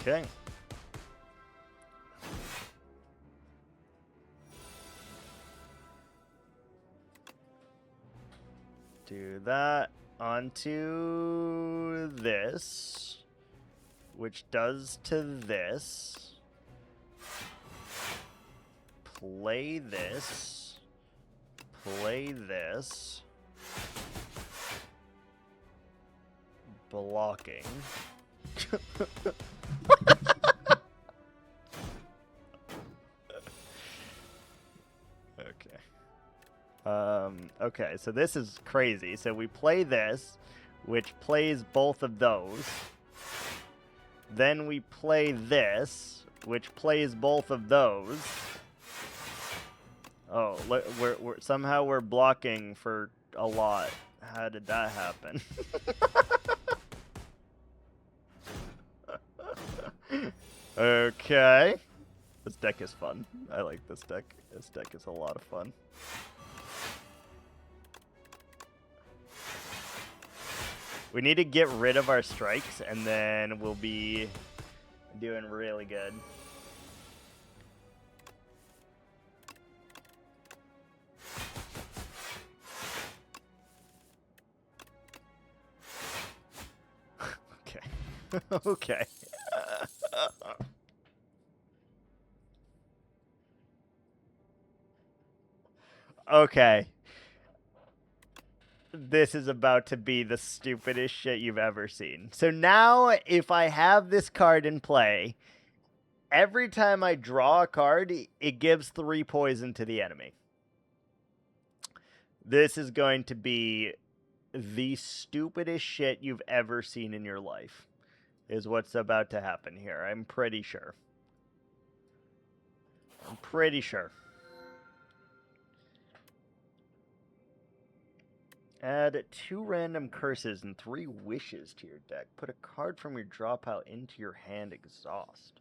Okay. Do that onto this, which does to this. Play this. Play this. Blocking. Okay, so this is crazy. So we play this, which plays both of those. Then we play this, which plays both of those. Oh, we're somehow we're blocking for a lot. How did that happen? Okay. This deck is fun. I like this deck. This deck is a lot of fun. We need to get rid of our strikes, and then we'll be doing really good. Okay. Okay. Okay. This is about to be the stupidest shit you've ever seen. So now, if I have this card in play, every time I draw a card, it gives 3 poison to the enemy. This is going to be the stupidest shit you've ever seen in your life, is what's about to happen here. I'm pretty sure. I'm pretty sure. Add 2 random curses and 3 wishes to your deck. Put a card from your draw pile into your hand. Exhaust.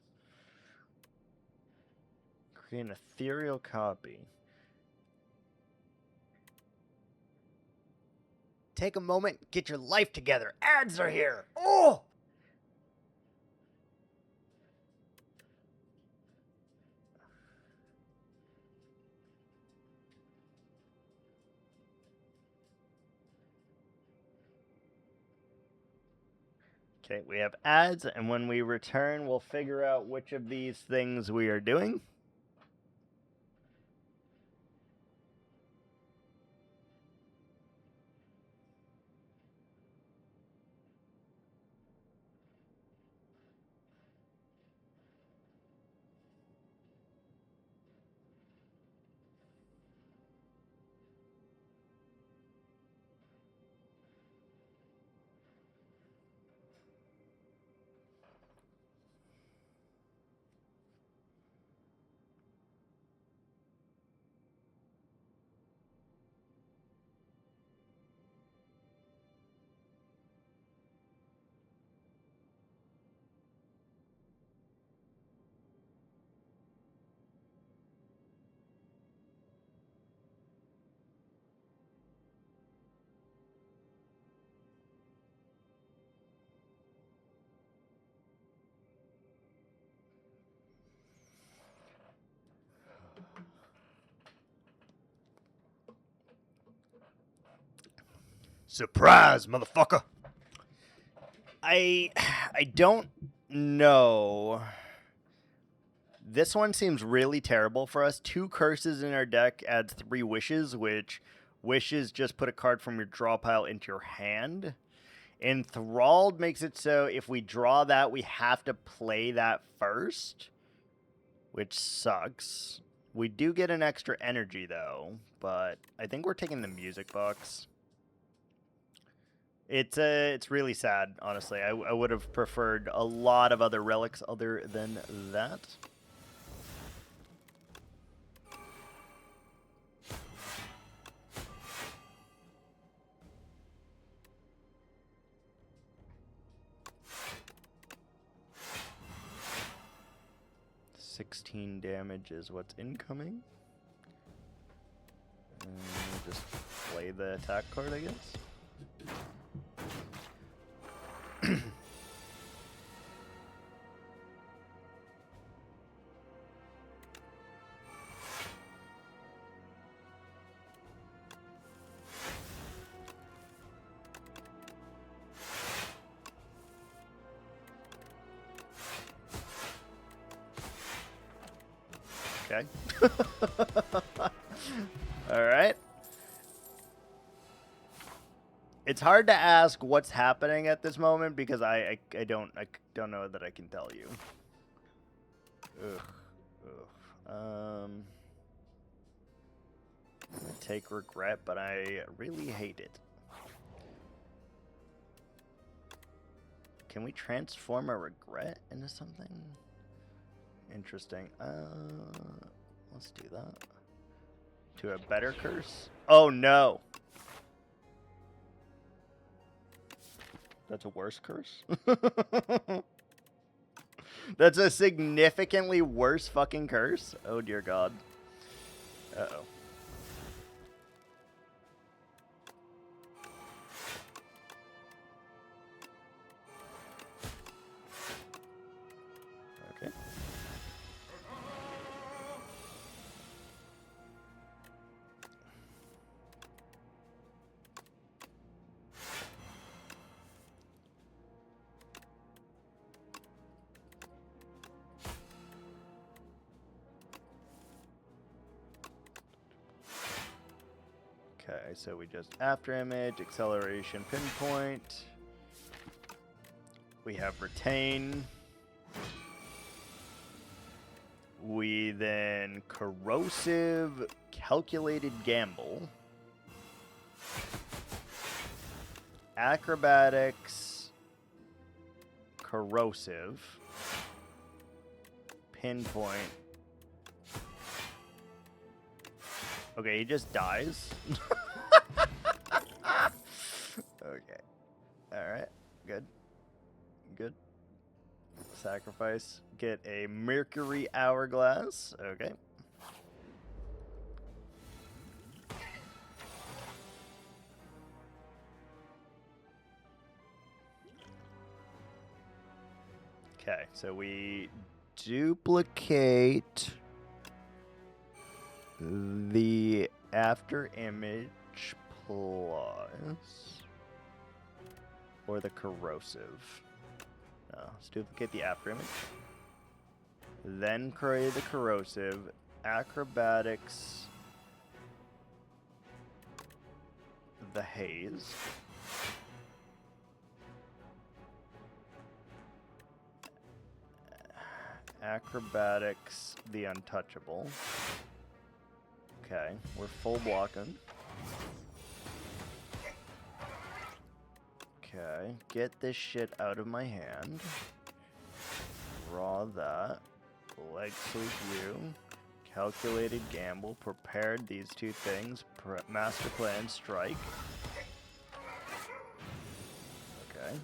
Create an ethereal copy. Take a moment, get your life together. Ads are here. Oh! Okay, we have ads, and when we return, we'll figure out which of these things we are doing. Surprise, motherfucker. I don't know. This one seems really terrible for us. 2 curses in our deck adds 3 wishes, which wishes just put a card from your draw pile into your hand. Enthralled makes it so if we draw that, we have to play that first, which sucks. We do get an extra energy, though, but I think we're taking the music box. It's really sad, honestly. I would have preferred a lot of other relics other than that. $16 damage is what's incoming. Just play the attack card, I guess. Okay. All right. It's hard to ask what's happening at this moment because I don't know that I can tell you. Ugh. I'm gonna take regret, but I really hate it. Can we transform a regret into something interesting? Let's do that. To a better curse? Oh no! That's a worse curse? That's a significantly worse fucking curse. Oh dear God. Uh-oh. Okay. Okay, so we just after image, acceleration, pinpoint. We have retain. We then corrosive, calculated gamble. Acrobatics, corrosive, pinpoint. Okay, he just dies. Okay. Alright. Good. Good. Sacrifice. Get a Mercury Hourglass. Okay. Okay, so we duplicate the after image plus or the corrosive. No, let's duplicate the after image. Then create the corrosive, acrobatics, the haze. Acrobatics, the untouchable. Okay, we're full blocking. Okay, get this shit out of my hand. Draw that. Leg sweep you. Calculated gamble. Prepared these two things. Master plan strike. Okay.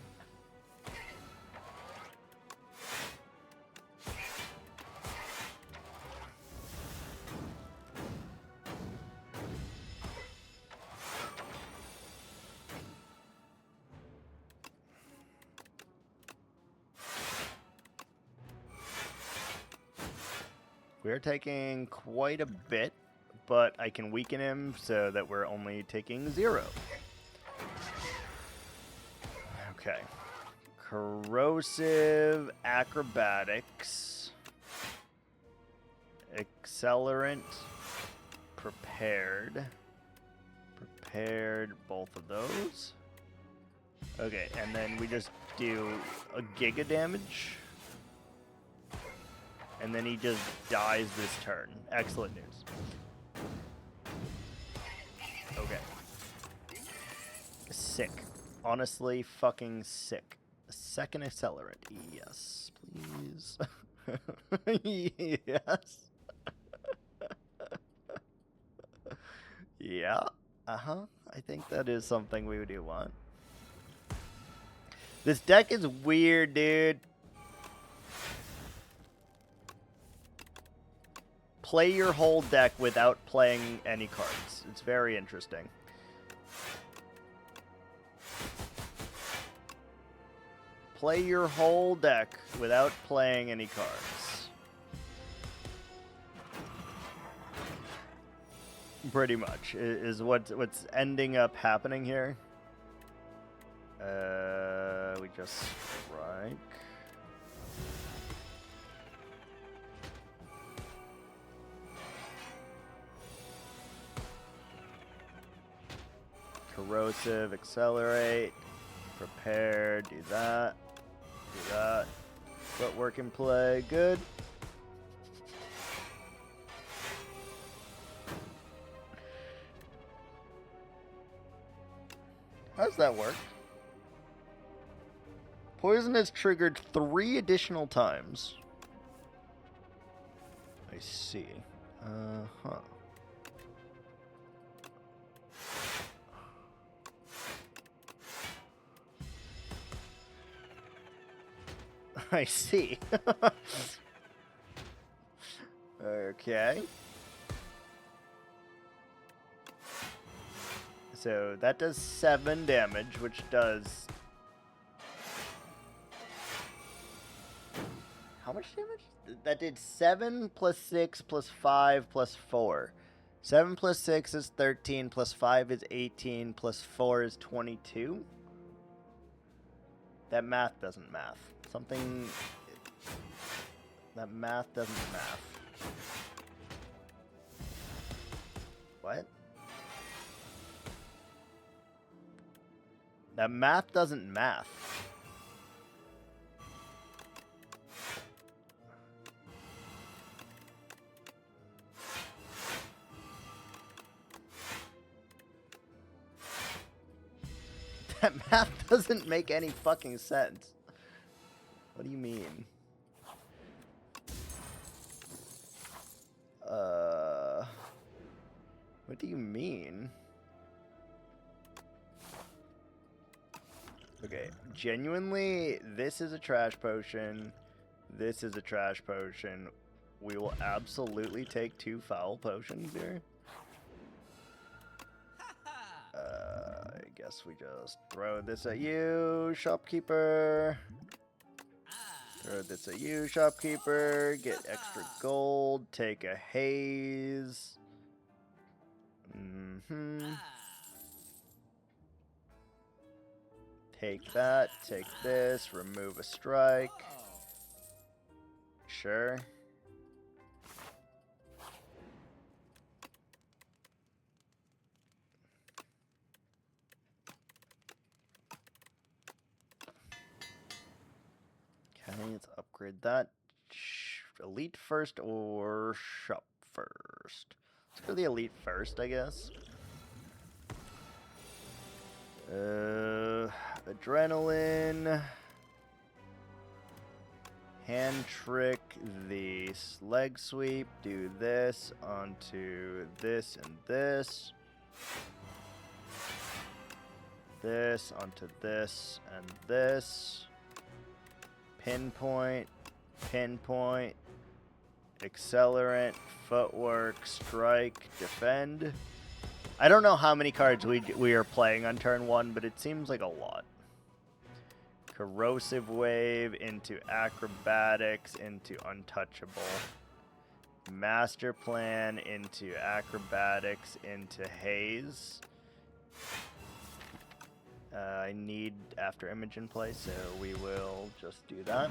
We're taking quite a bit, but I can weaken him so that we're only taking 0. Okay. Corrosive, acrobatics, accelerant, prepared, both of those. Okay, and then we just do a giga damage. And then he just dies this turn. Excellent news. Okay. Sick. Honestly, fucking sick. Second accelerant. Yes, please. Yes. Yeah. Uh-huh. I think that is something we do want. This deck is weird, dude. Play your whole deck without playing any cards. It's very interesting. Play your whole deck without playing any cards. Pretty much is what's ending up happening here. We just strike. Corrosive, accelerate, prepare, do that, footwork in play, good. How does that work? Poison is triggered 3 additional times. I see. Huh. I see. Okay. So that does 7 damage, which does... How much damage? That did 7 plus 6 plus 5 plus 4. 7 plus 6 is 13, plus 5 is 18, plus 4 is 22. That math doesn't math. Something... That math doesn't math. What? That math doesn't math. That math doesn't make any fucking sense. What do you mean? What do you mean? Okay, genuinely, this is a trash potion. This is a trash potion. We will absolutely take 2 foul potions here. I guess we just throw this at you, shopkeeper. Throw this at you, shopkeeper. Get extra gold. Take a haze. Take that. Take this. Remove a strike. Sure. Okay, let's upgrade that. Elite first or shop first? Let's go the elite first, I guess. Adrenaline. Hand trick the leg sweep. Do this onto this and this. This onto this and this. Pinpoint, pinpoint, accelerant, footwork, strike, defend. I don't know how many cards we are playing on turn 1, but it seems like a lot. Corrosive wave into acrobatics into untouchable. Master plan into acrobatics into haze. I need after image in play, so we will just do that.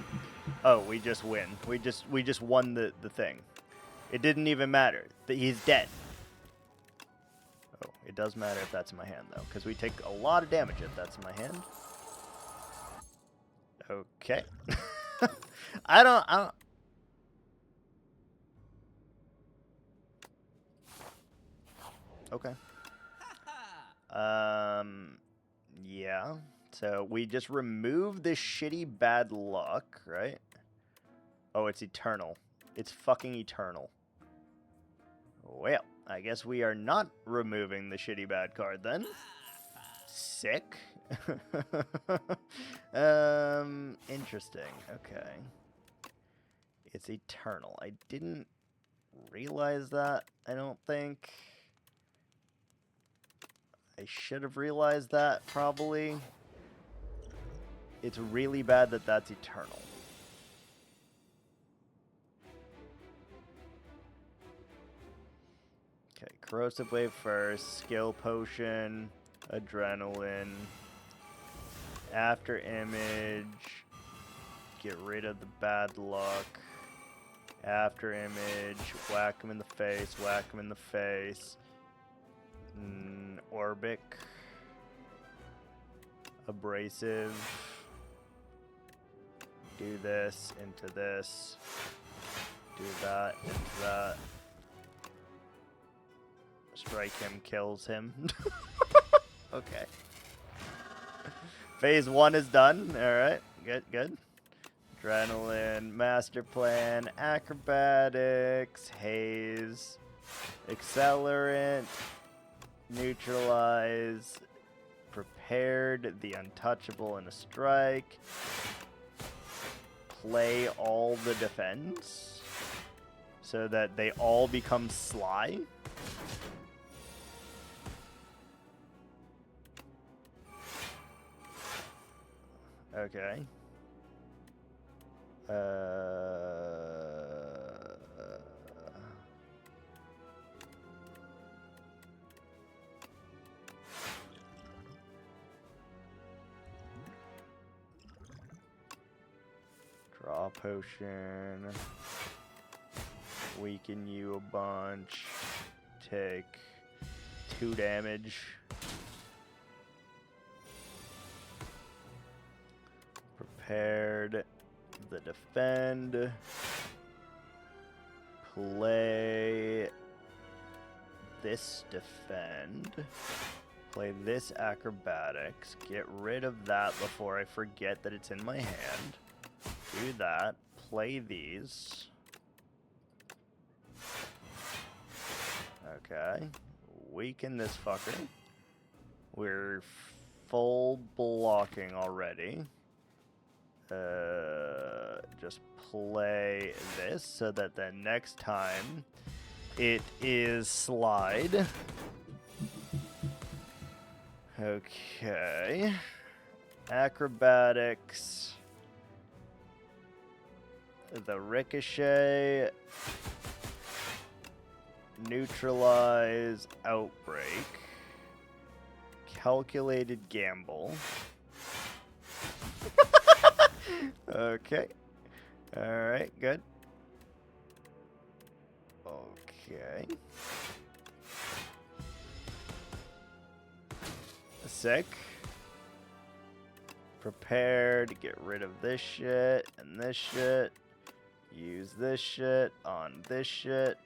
Oh, we just win. We just won the thing. It didn't even matter. He's dead. Oh, it does matter if that's in my hand though, because we take a lot of damage if that's in my hand. Okay. I don't. Okay. Yeah. So we just remove this shitty bad luck, right? Oh, it's eternal. It's fucking eternal. Well, I guess we are not removing the shitty bad card then. Sick. Interesting. Okay. It's eternal. I didn't realize that, I don't think. I should have realized that, probably. It's really bad that that's eternal. Okay, corrosive wave first, skill potion, adrenaline, after image, get rid of the bad luck, after image, whack him in the face, whack him in the face. Orbic, abrasive, do this into this, do that into that, strike him, kills him. Okay. Phase 1 is done. Alright, good. Adrenaline, master plan, acrobatics, haze, accelerant, neutralize, prepared, the untouchable, and a strike. play all the defense so that they all become sly. Okay. Draw potion. Weaken you a bunch. Take 2 damage. Prepared. The defend. Play this defend. Play this acrobatics. Get rid of that before I forget that it's in my hand. Do that. Play these. Okay. Weaken this fucker. We're full blocking already. Just play this so that the next time it is slide. Okay. Acrobatics. The ricochet. Neutralize outbreak. Calculated gamble. Okay. Alright, good. Okay. Sick. Prepared to get rid of this shit and this shit. Use this shit on this shit.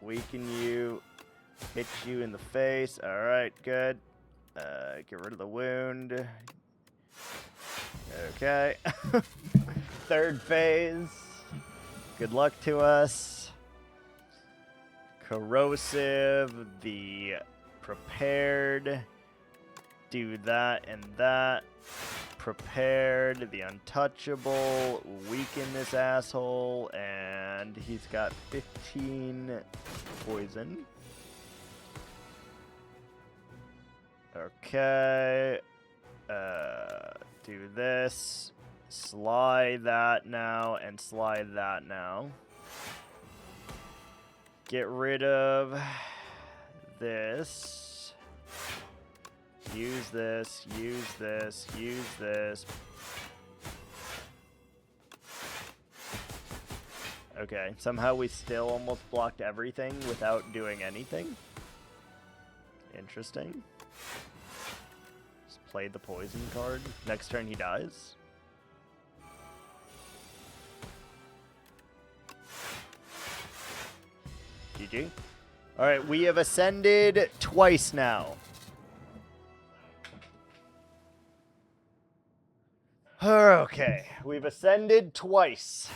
Weaken you. Hit you in the face. Alright, good. Get rid of the wound. Okay. Third phase. Good luck to us. Corrosive. The prepared. Do that and that. Prepared. The untouchable. Weaken this asshole. And he's got 15 poison. Okay. Do this. Slide that now and slide that now. Get rid of this. Use this, use this, use this. Okay, somehow we still almost blocked everything without doing anything. Interesting. Just play the poison card. Next turn he dies. GG. Alright, we have ascended twice now. Okay, we've ascended twice.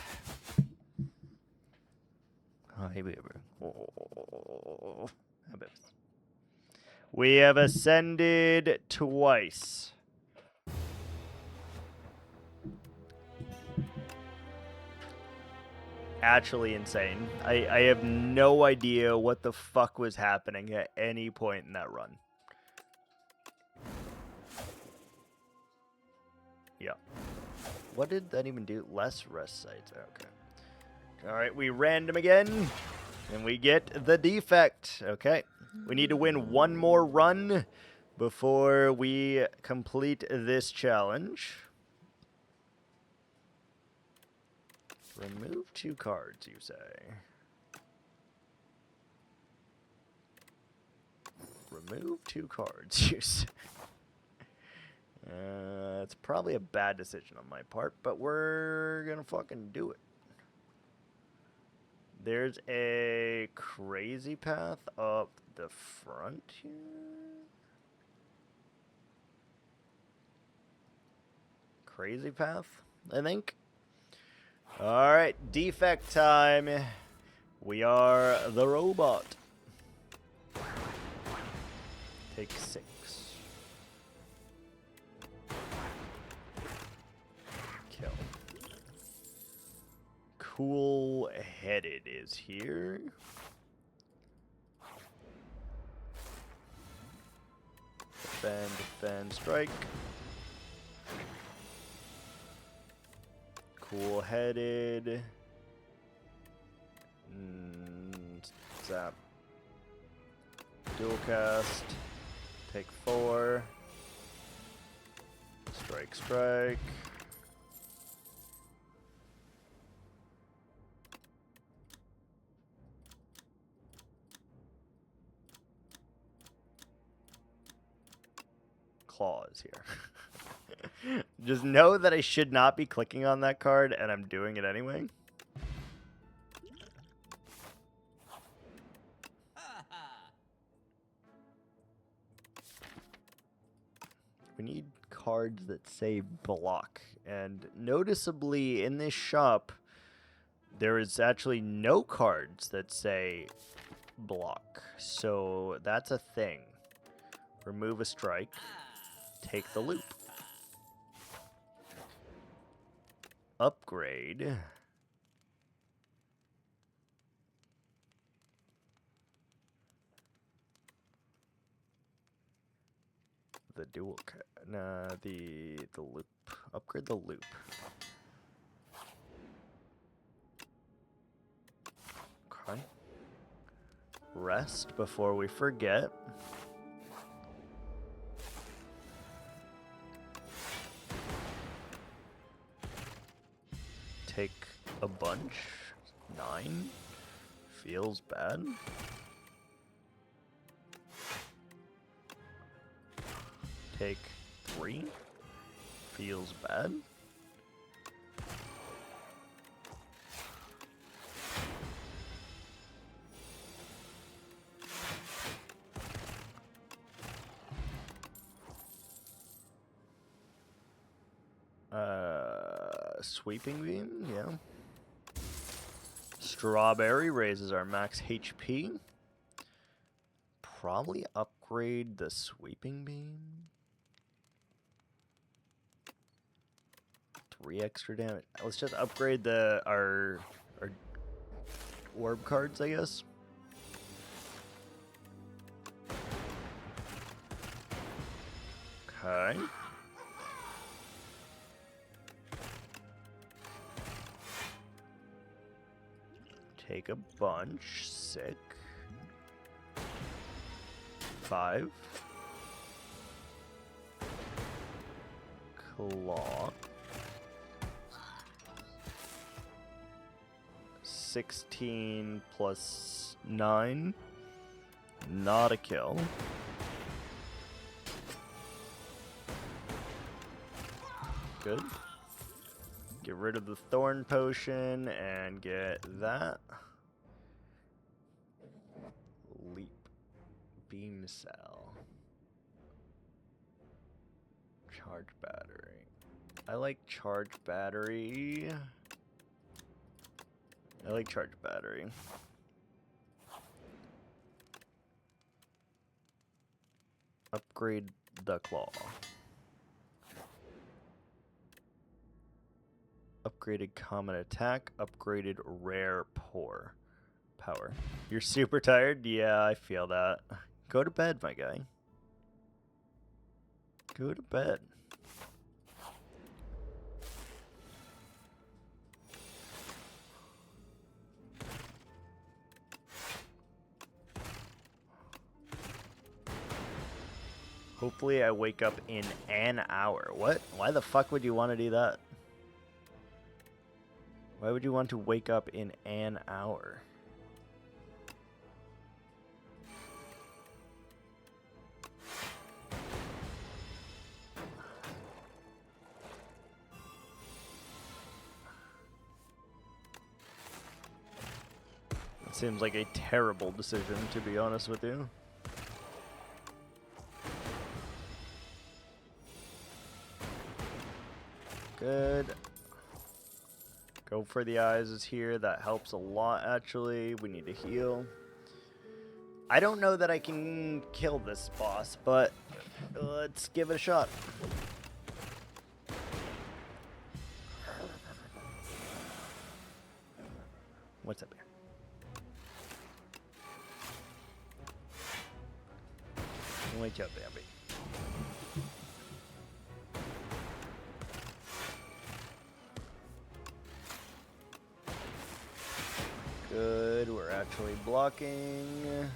We have ascended twice. Actually insane. I have no idea what the fuck was happening at any point in that run. Yeah. What did that even do? Less rest sites. Okay. Alright, we random again. And we get the defect. Okay. We need to win one more run before we complete this challenge. Remove 2 cards, you say. Remove 2 cards, you say. It's probably a bad decision on my part, but we're gonna fucking do it. There's a crazy path up the front here. Crazy path, I think. Alright, defect time. We are the robot. Take 6. Kill. Cool-headed is here. Defend, defend, strike. Cool-headed. Zap. Dual cast. Take 4. Strike, strike. Claws here. Just know that I should not be clicking on that card, and I'm doing it anyway. We need cards that say block, and noticeably in this shop, there is actually no cards that say block, so that's a thing. Remove a strike, take the loop. Upgrade. The dual, nah, the loop. Upgrade the loop. Okay. Rest before we forget. Take a bunch. 9. Feels bad. Take 3. Feels bad. Sweeping beam, yeah. Strawberry raises our max HP. Probably upgrade the sweeping beam. 3 extra damage. Let's just upgrade our orb cards, I guess. Okay. Take a bunch. Sick. 5. Claw. 16 plus 9. Not a kill. Good. Get rid of the thorn potion and get that. Leap. Beam cell. Charge battery. I like charge battery. I like charge battery. Upgrade the claw. Upgraded common attack. Upgraded rare power. You're super tired? Yeah, I feel that. Go to bed, my guy. Go to bed. Hopefully I wake up in an hour. What? Why the fuck would you want to do that? Why would you want to wake up in an hour? It seems like a terrible decision, to be honest with you. Good. Go for the eyes is here. That helps a lot, actually. We need to heal. I don't know that I can kill this boss, but let's give it a shot. What's up here? What's up, baby? Good, we're actually blocking.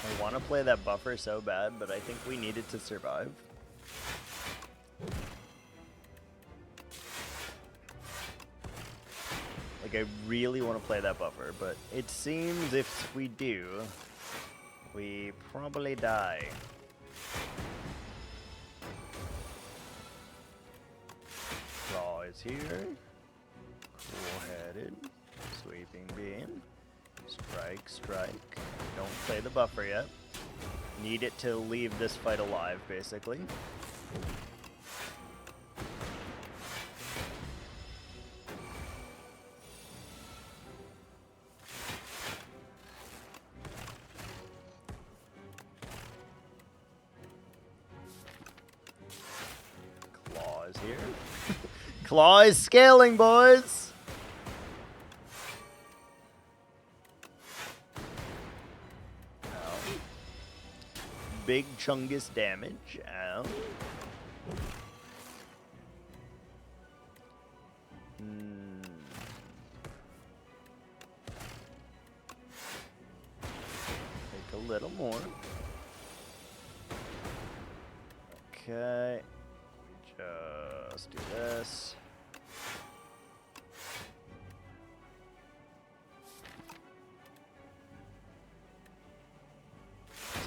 I want to play that buffer so bad, but I think we need it to survive. Like, I really want to play that buffer, but it seems if we do, we probably die. Claw is here. Cool-headed. Sweeping beam. Strike, strike. Don't play the buffer yet. Need it to leave this fight alive, basically. Claw is here. Claw is scaling, boys! Big chungus damage. Ow. Take a little more. Okay. Just do this.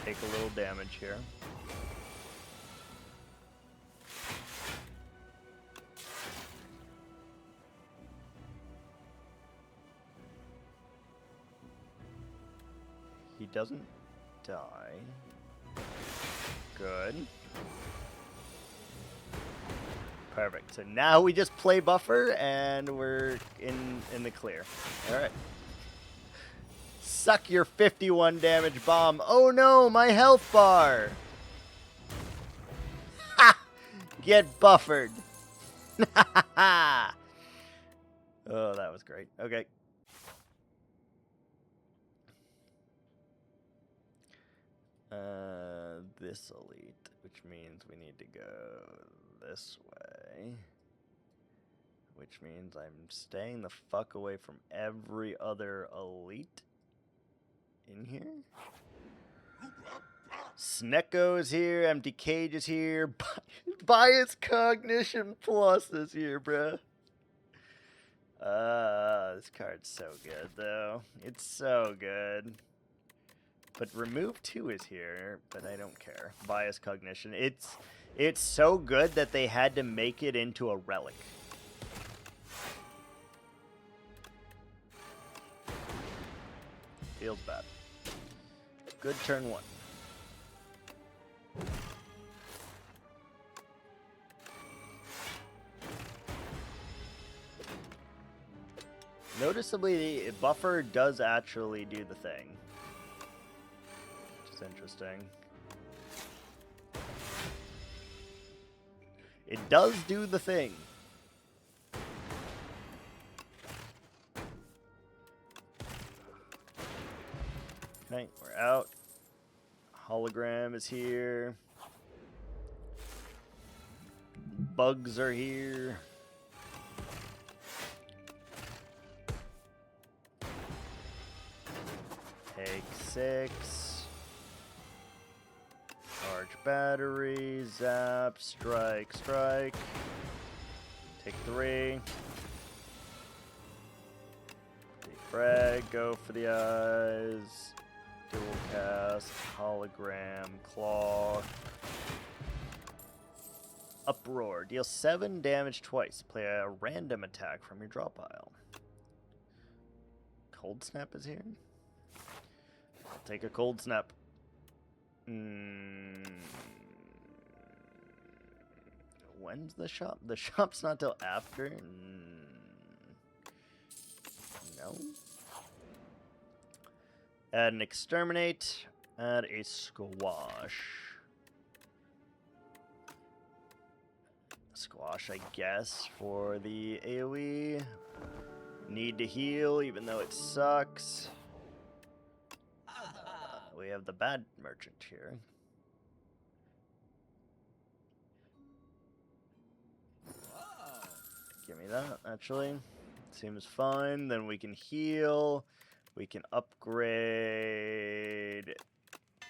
Take a little damage here. He doesn't die. Good. Perfect. So now we just play buffer and we're in the clear. All right. Suck your 51 damage bomb. Oh no, my health bar. Ha! Get buffered. Oh, that was great. Okay. This elite, which means we need to go this way. Which means I'm staying the fuck away from every other elite in here. Snecko is here, Empty Cage is here, Bias Cognition Plus is here, bruh. This card's so good, though. It's so good. But Remove 2 is here, but I don't care. Bias Cognition. It's so good that they had to make it into a relic. Feels bad. Good turn one. Noticeably, the buffer does actually do the thing. Which is interesting. It does do the thing. Okay, we're out. Hologram is here. Bugs are here. Take 6. Charge battery. Zap. Strike. Strike. Take 3. Defrag. Go for the eyes. Dual cast, hologram, claw, uproar. Deal 7 damage twice. Play a random attack from your draw pile. Cold snap is here. I'll take a cold snap. When's the shop? The shop's not till after. No. Add an exterminate. Add a squash. Squash, I guess, for the AoE. Need to heal, even though it sucks. We have the bad merchant here. Give me that, actually. Seems fine. Then we can heal. We can upgrade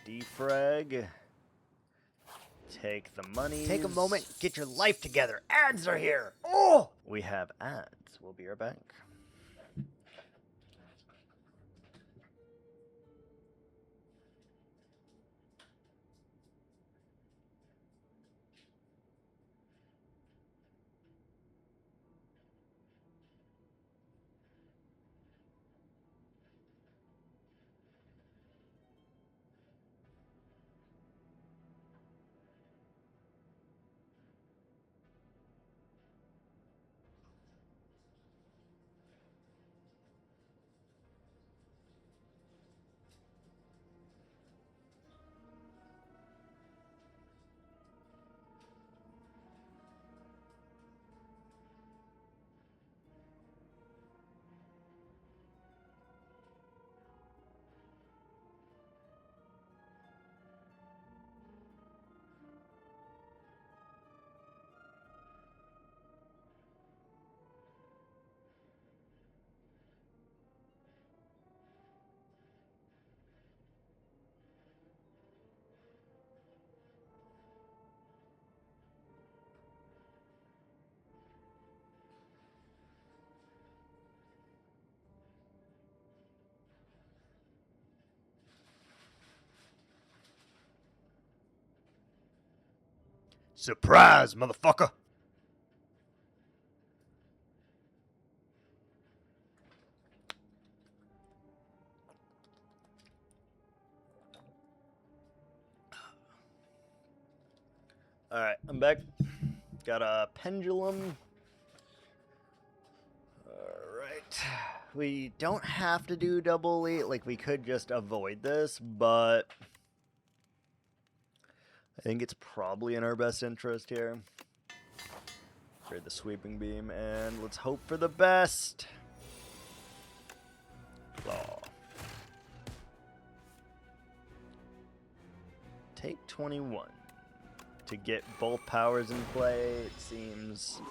defrag. Take the money. Take a moment, get your life together. Ads are here. Oh! We have ads. We'll be right back. Surprise, motherfucker! Alright, I'm back. Got a pendulum. Alright. We don't have to do double elite. Like, we could just avoid this, but I think it's probably in our best interest here. Create the sweeping beam, and let's hope for the best. Claw. Take 21. To get both powers in play, it seems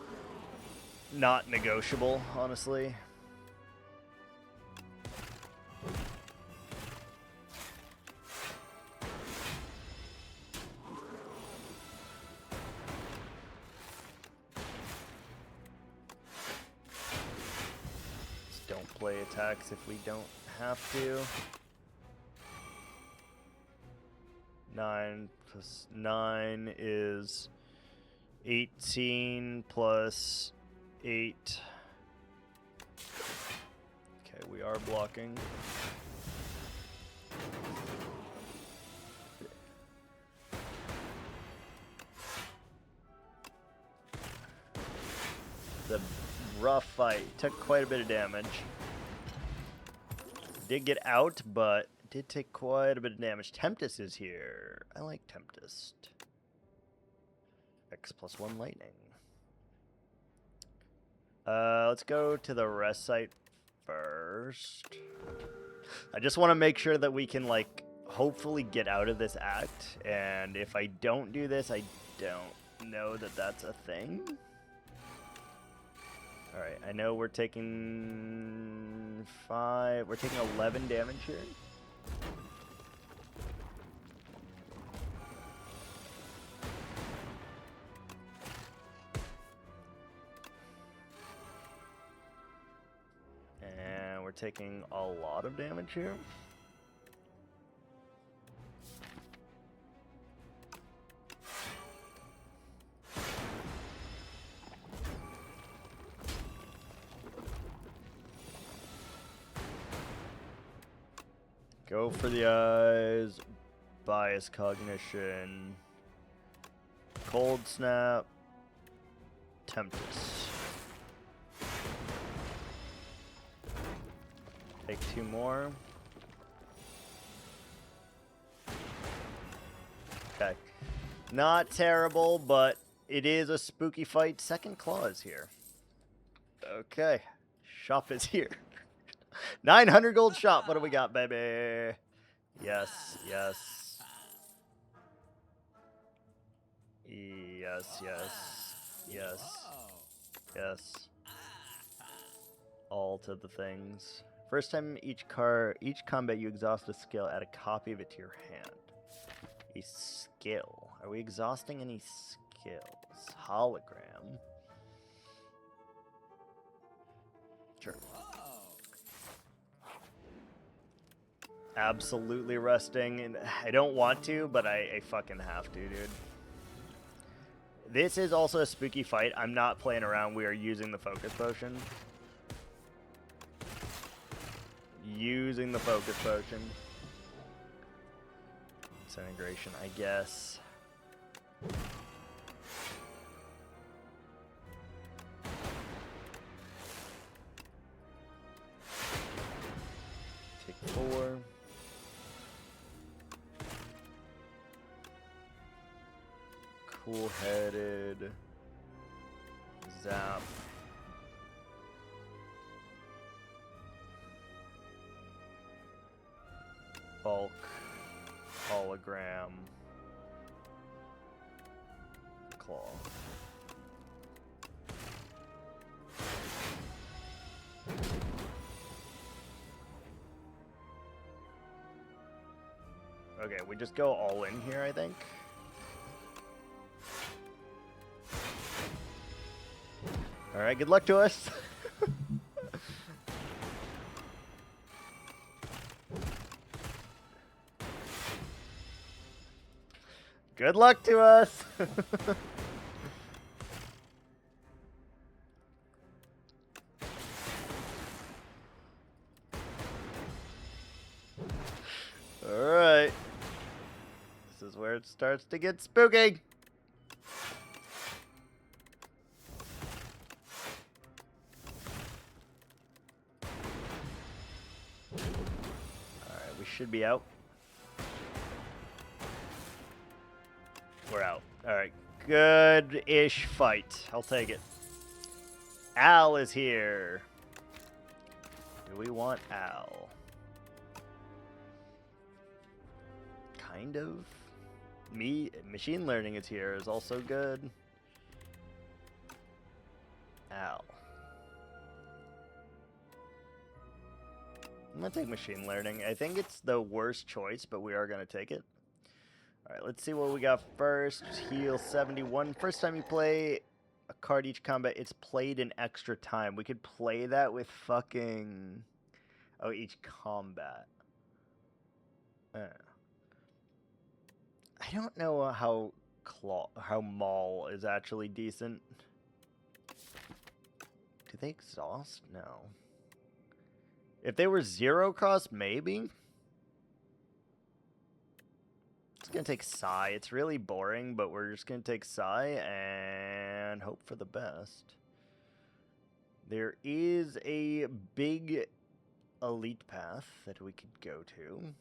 not negotiable, honestly. Just don't play attacks if we don't have to. 9 plus 9 is 18 plus 8. Okay, we are blocking. The rough fight took quite a bit of damage. Did get out, but did take quite a bit of damage. Tempest is here. I like Tempest. X plus 1 lightning. Let's go to the rest site first. I just want to make sure that we can, like, hopefully get out of this act. And if I don't do this, I don't know that that's a thing. Alright, I know we're taking 5. We're taking 11 damage here. And we're taking a lot of damage here. Go for the eyes, bias cognition, cold snap, Tempest. Take 2 more. Okay. Not terrible, but It is a spooky fight. Second claw is here. Okay. Shop is here. 900 gold shop. What do we got, baby? Yes, yes. Yes, yes. Yes. Yes. All to the things. First time each combat you exhaust a skill, add a copy of it to your hand. A skill. Are we exhausting any skills? Hologram. Sure. Absolutely resting, and I don't want to, but I fucking have to, dude. This is also a spooky fight. I'm not playing around. We are using the focus potion. Using the focus potion. Disintegration, I guess. Take 4. Cool-headed. Zap. Bulk. Hologram. Claw. Okay, we just go all in here, I think. Alright, good luck to us. Good luck to us. Alright. This is where it starts to get spooky. Alright, we should be out. We're out. Alright. Good-ish fight. I'll take it. Al is here. Do we want Al? Kind of. Machine learning is here is also good. Al. I'm gonna take machine learning. I think it's the worst choice, but we are gonna take it. Alright, let's see what we got first. Heal 71. First time you play a card each combat, it's played in extra time. We could play that with fucking... Oh, each combat. I don't know how Maul is actually decent. Do they exhaust? No. If they were 0 cost, maybe? It's going to take Psy. It's really boring, but we're just going to take Psy and hope for the best. There is a big elite path that we could go to.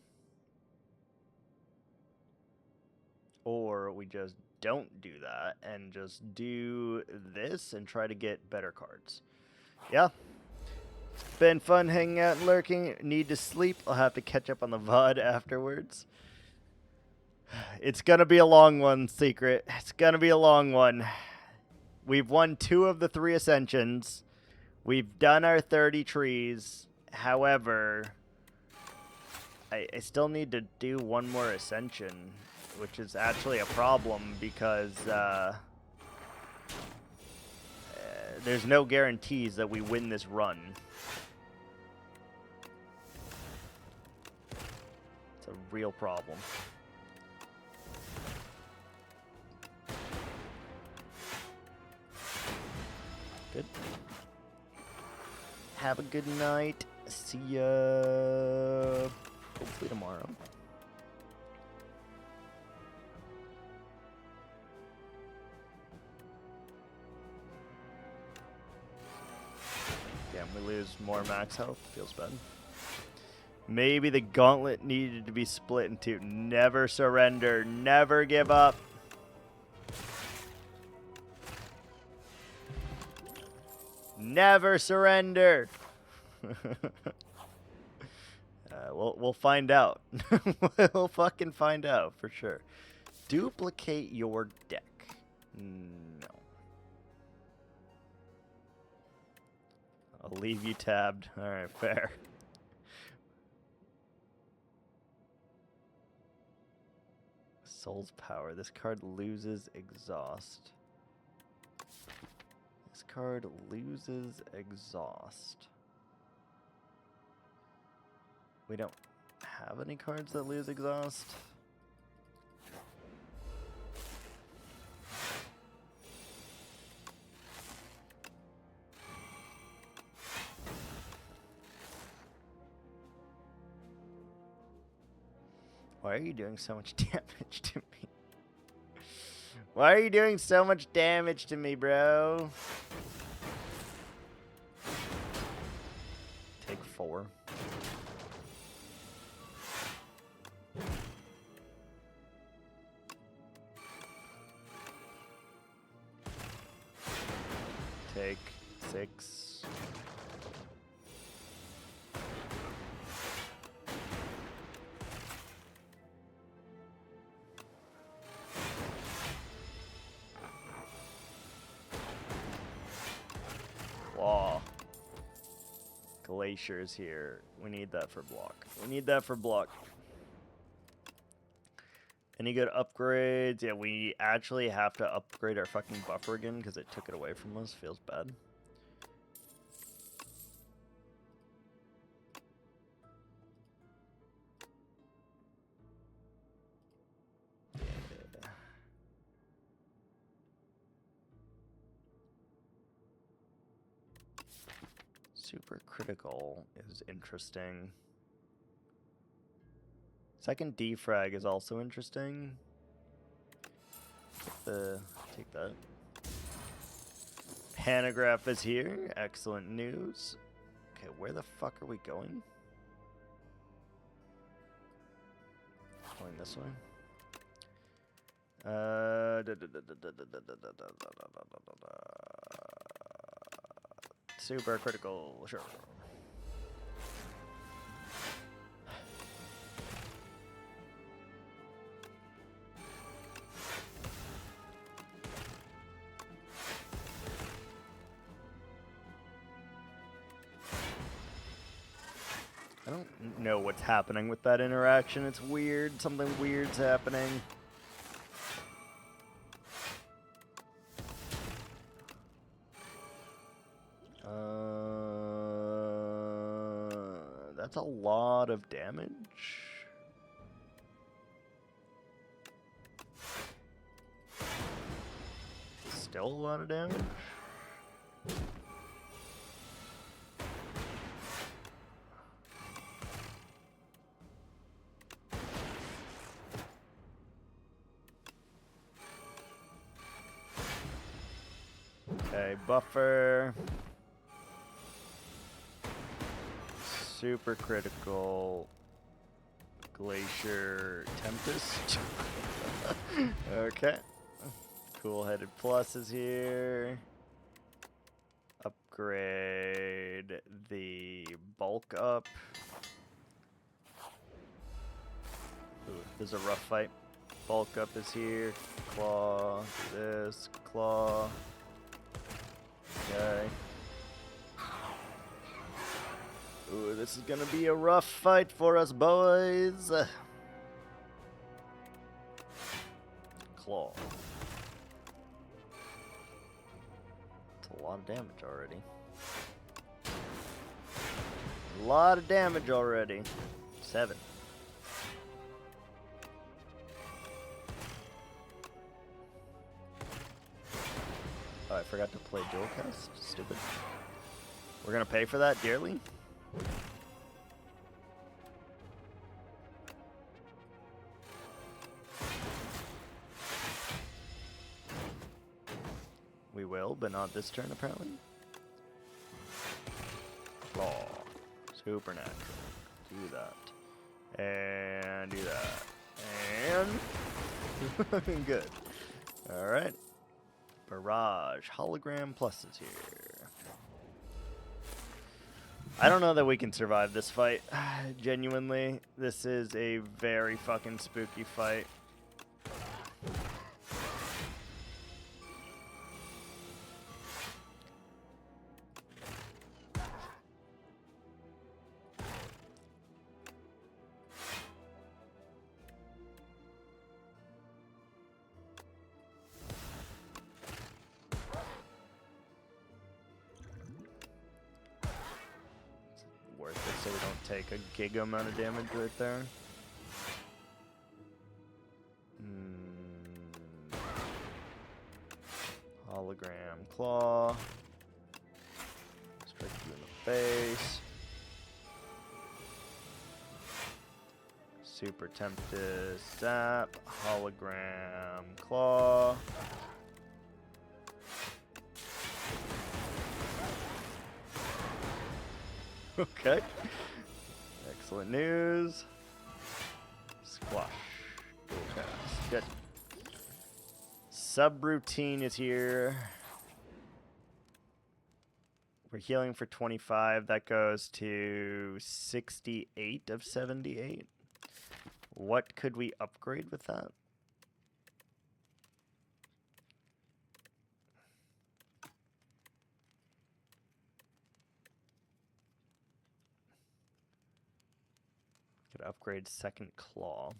Or we just don't do that and just do this and try to get better cards. Yeah. It's been fun hanging out and lurking. Need to sleep. I'll have to catch up on the VOD afterwards. It's going to be a long one, Secret. It's going to be a long one. We've won 2 of the 3 Ascensions. We've done our 30 trees. However, I still need to do 1 more Ascension, which is actually a problem because there's no guarantees that we win this run. It's a real problem. Good. Have a good night. See ya. Hopefully tomorrow. Damn, we lose more max health. Feels bad. Maybe the gauntlet needed to be split in 2. Never surrender. Never give up. Never surrender. We'll find out. We'll fucking find out for sure. Duplicate your deck. No. I'll leave you tabbed. All right, fair. Soul's Power. This card loses exhaust. This card loses exhaust. We don't have any cards that lose exhaust. Why are you doing so much damage to me? Why are you doing so much damage to me, bro? Take 4. Take 6. Wow. Glaciers here. We need that for block. We need that for block. Any good upgrades? Yeah, we actually have to upgrade our fucking buffer again because it took it away from us. Feels bad. Yeah. Super critical is interesting. Second defrag is also interesting. Take that. Pantograph is here. Excellent news. Okay, where the fuck are we going? Going this way. Super critical, sure. I don't know what's happening with that interaction. It's weird. Something weird's happening. That's a lot of damage. Still a lot of damage. Okay, buffer. Super critical. Glacier Tempest. Okay. Cool-headed plus is here. Upgrade the bulk up. Ooh, this is a rough fight. Bulk up is here. Claw. This. Claw. Okay. Ooh, this is gonna be a rough fight for us, boys. Claw. It's a lot of damage already. A lot of damage already. 7. Oh, I forgot to play dual cast. Stupid. We're gonna pay for that dearly. We will, but not this turn apparently. Claw. Supernatural. Do that. And do that. And good. Alright. Barrage. Hologram plus is here. I don't know that we can survive this fight. Genuinely, this is a very fucking spooky fight. Worth it so we don't take a giga amount of damage right there. Hologram claw. Strike you in the face. Super Tempest Zap. Hologram claw. Okay. Excellent news. Squash. Dual cast. Good. Subroutine is here. We're healing for 25. That goes to 68 of 78. What could we upgrade with that? Could upgrade second claw.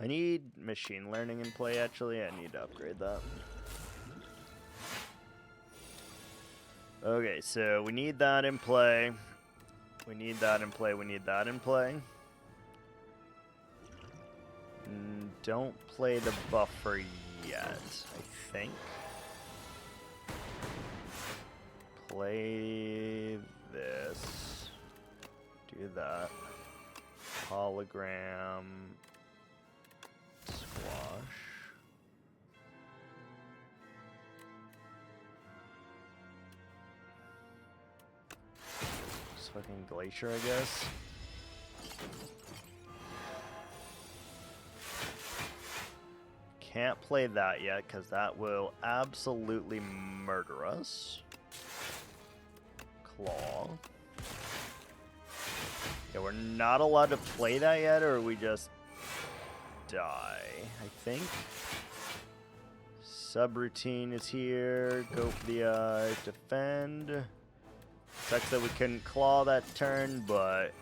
I need machine learning in play, actually. I need to upgrade that. Okay, so we need that in play. We need that in play. We need that in play. Don't play the buffer yet, I think. Play this. Do that. Hologram. Squash. Just fucking Glacier, I guess. Can't play that yet, because that will absolutely murder us. Claw. Yeah, we're not allowed to play that yet, or we just die, I think. Subroutine is here. Go for the eye. Defend. Sucks that we couldn't claw that turn, but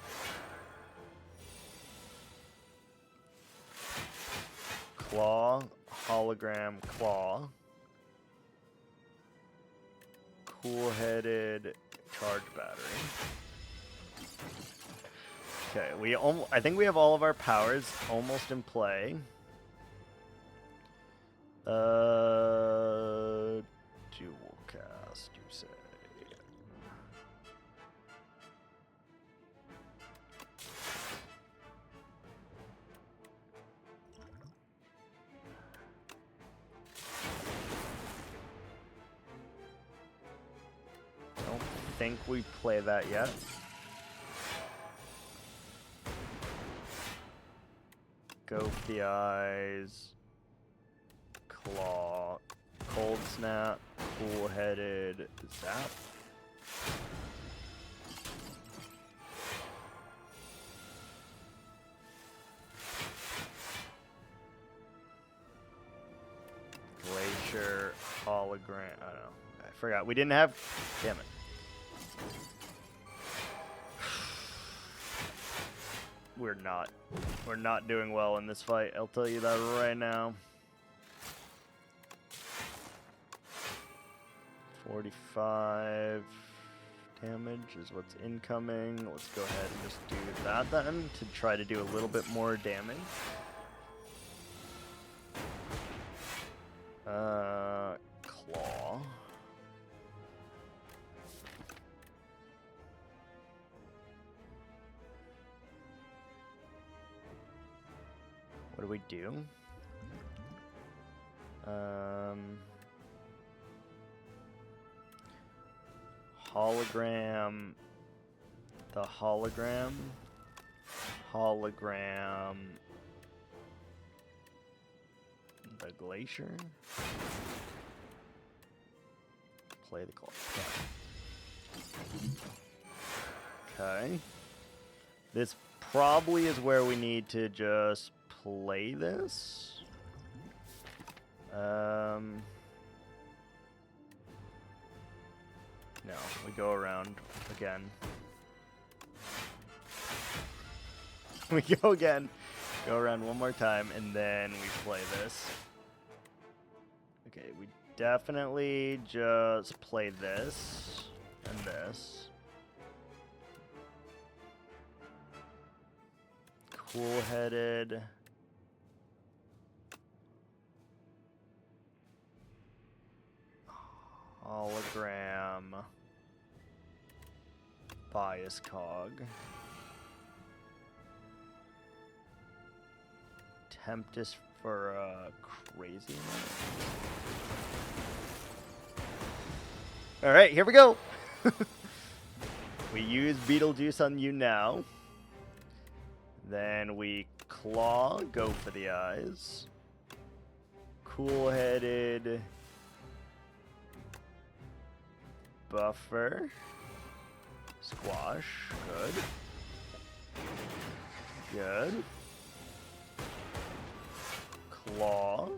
claw. Hologram claw. Cool-headed charge battery. Okay, I think we have all of our powers almost in play. Dual cast, you say. Don't think we play that yet. Go for the eyes. Claw. Cold snap. Cool-headed zap. Glacier. Hologram. I don't know. I forgot. We didn't have. Damn it. We're not doing well in this fight. I'll tell you that right now. 45 damage is what's incoming. Let's go ahead and just do that then to try to do a little bit more damage. Claw. What do we do? Hologram. The hologram. Hologram. The glacier. play the clock. Okay. This probably is where we need to just play this. No, we go around again. We go again. Go around one more time, and then we play this. Okay, we definitely just play this and this. Cool-headed. Hologram. Bias cog. Tempest for crazy. All right, here we go. We use Beetlejuice on you now. Then we claw, go for the eyes. Cool-headed. Buffer. Squash. Good. Good. Claw.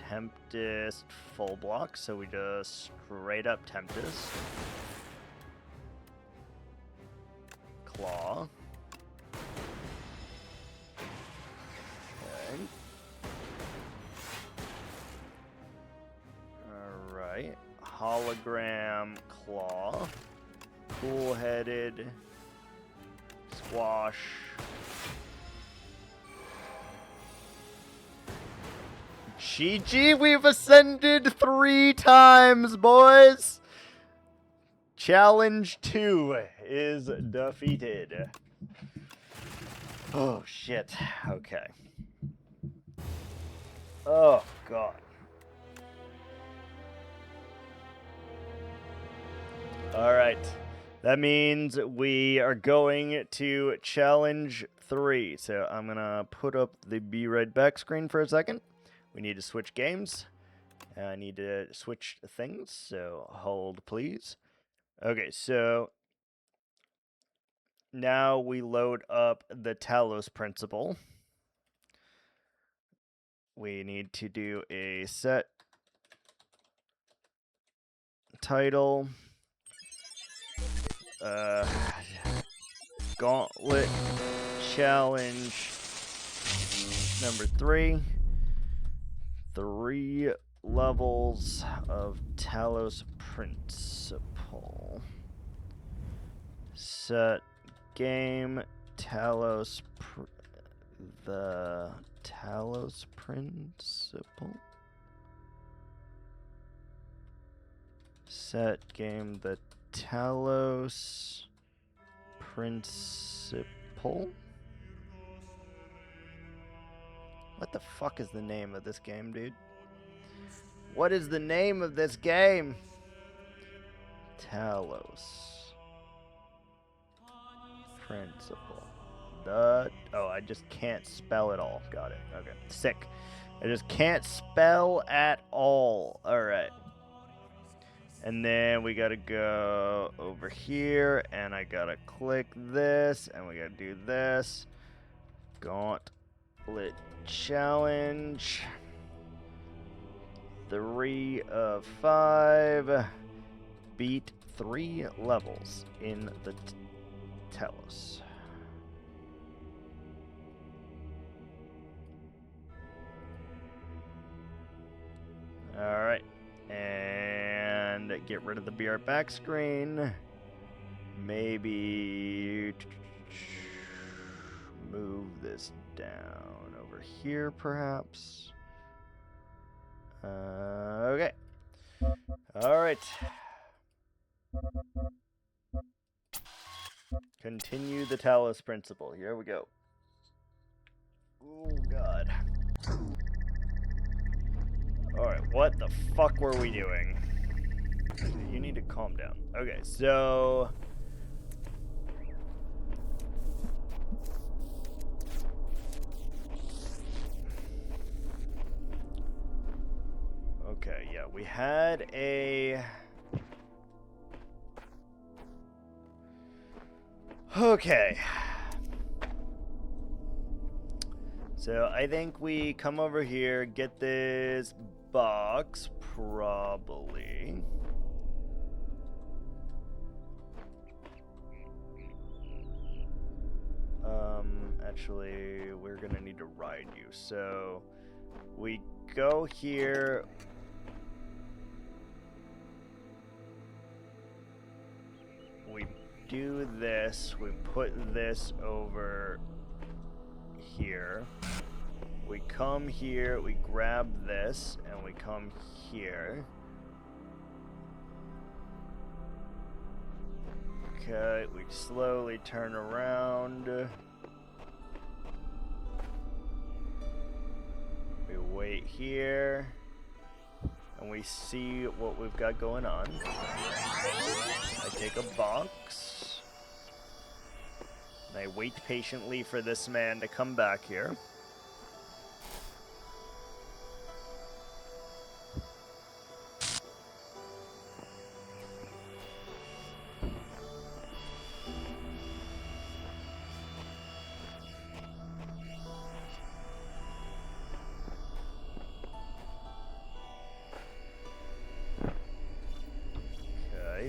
Tempest full block, so we just straight up Tempest. Claw. Okay. Alright. Hologram claw. Cool-headed. Squash. GG, we've ascended 3 times, boys! Challenge 2 is defeated. Oh, shit. Okay. Oh, God. Alright. That means we are going to challenge 3. So I'm going to put up the Be Right Back screen for a second. We need to switch games. I need to switch things, so hold please. Okay, so now we load up the Talos principle. We need to do a set title. Gauntlet challenge number 3. 3 levels of Talos principle. Set game Talos the Talos principle. Set game the Talos principle. What the fuck is the name of this game, dude? What is the name of this game? Talos principle. Oh, I just can't spell at all. Got it. Okay. Sick. I just can't spell at all. Alright. And then we gotta go over here, and I gotta click this, and we gotta do this. Gauntlet challenge. 3 of 5. Beat 3 levels in the Talos. Alright. And get rid of the BR back screen. Maybe move this down over here, perhaps. Okay. Alright. Continue the Talos principle. Here we go. Oh, God. Alright, what the fuck were we doing? You need to calm down. Okay, so... Okay, yeah, we had a... Okay. So I think we come over here, get this box, probably. Actually, we're gonna need to ride you. So we go here. We do this. We put this over here. We come here, we grab this, and we come here. Okay, we slowly turn around. We wait here, and we see what we've got going on. I take a box. And I wait patiently for this man to come back here.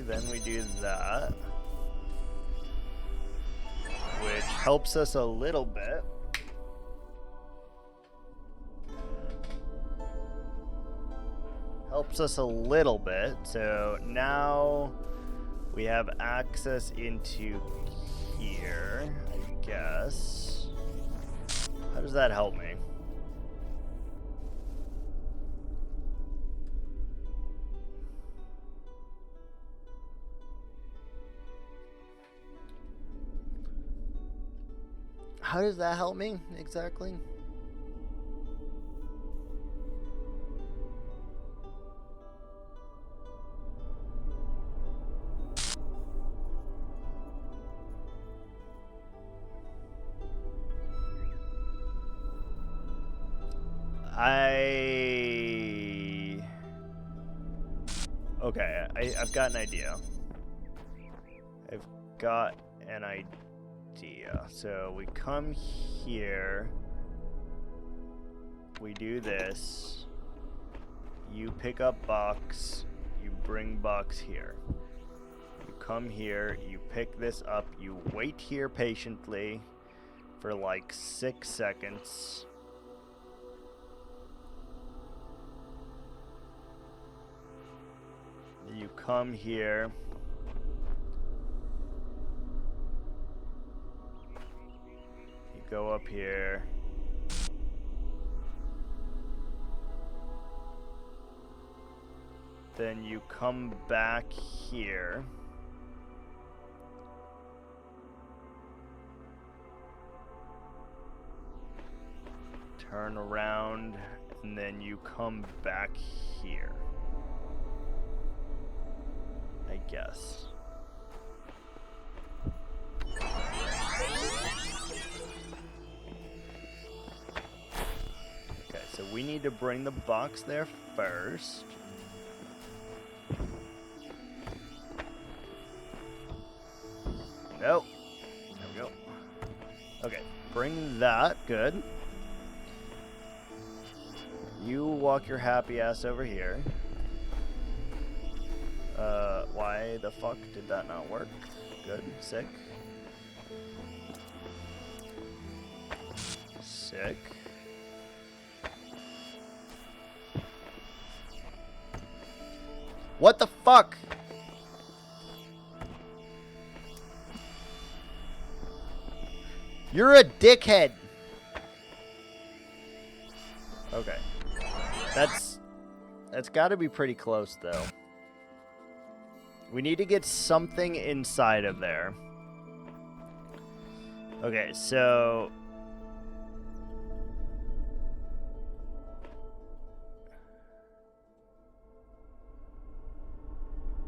Then we do that, which helps us a little bit. So now we have access into here, I guess. How does that help me? How does that help me exactly? Okay, I've got an idea. So we come here, we do this, you pick up box, you bring box here. You come here, you pick this up, you wait here patiently for like 6 seconds. You come here. Go up here. Then you come back here. Turn around, and then you come back here. I guess. So we need to bring the box there first. Nope. There we go. Okay, bring that. Good. You walk your happy ass over here. Why the fuck did that not work? Good. Sick. Sick. What the fuck? You're a dickhead. Okay. That's got to be pretty close though. We need to get something inside of there. Okay, so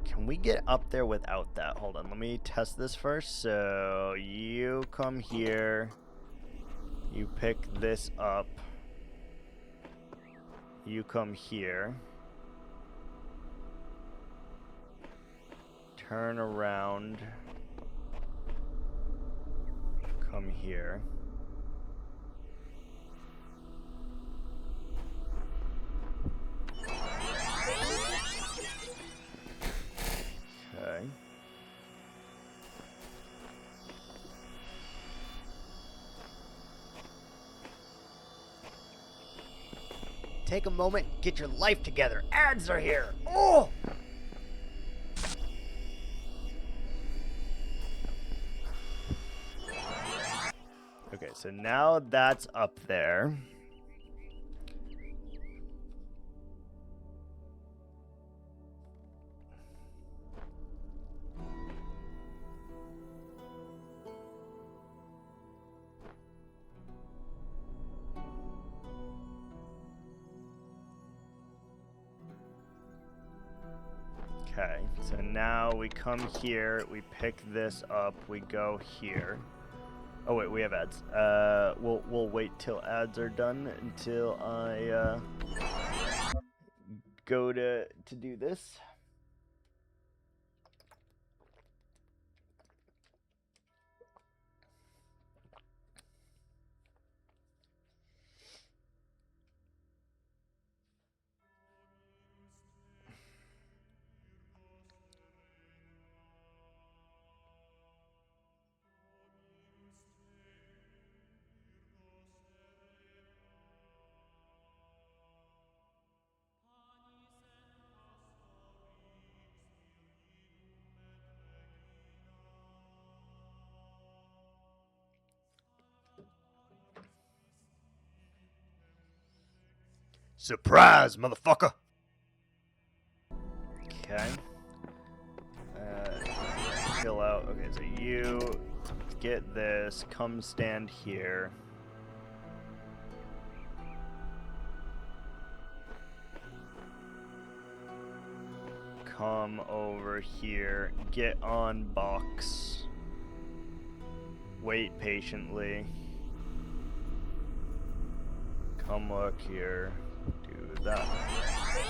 can we get up there without that? Hold on, let me test this first. So you come here, you pick this up, you come here, turn around, come here. Okay. Take a moment, get your life together. Ads are here. Oh! Okay, so now that's up there. Okay, so now we come here, we pick this up, we go here. Oh wait, we have ads. We'll wait till ads are done until I go to do this. Surprise, motherfucker! Okay. Chill out. Okay, so you get this, come stand here. Come over here, get on box. Wait patiently. Come look here. Do that.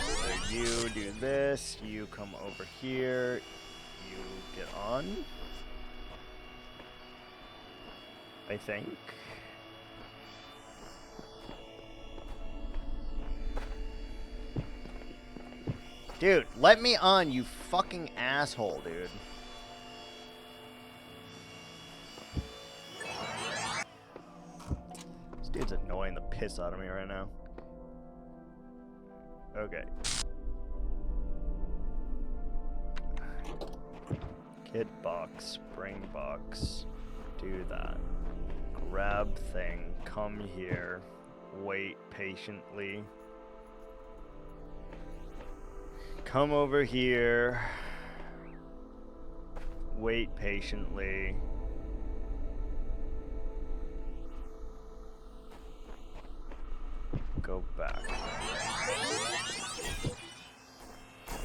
So you do this, you come over here, you get on. I think. Dude, let me on, you fucking asshole, dude. This dude's annoying the piss out of me right now. Okay. Kit box, spring box. Do that. Grab thing. Come here. Wait patiently. Come over here. Wait patiently. Go back.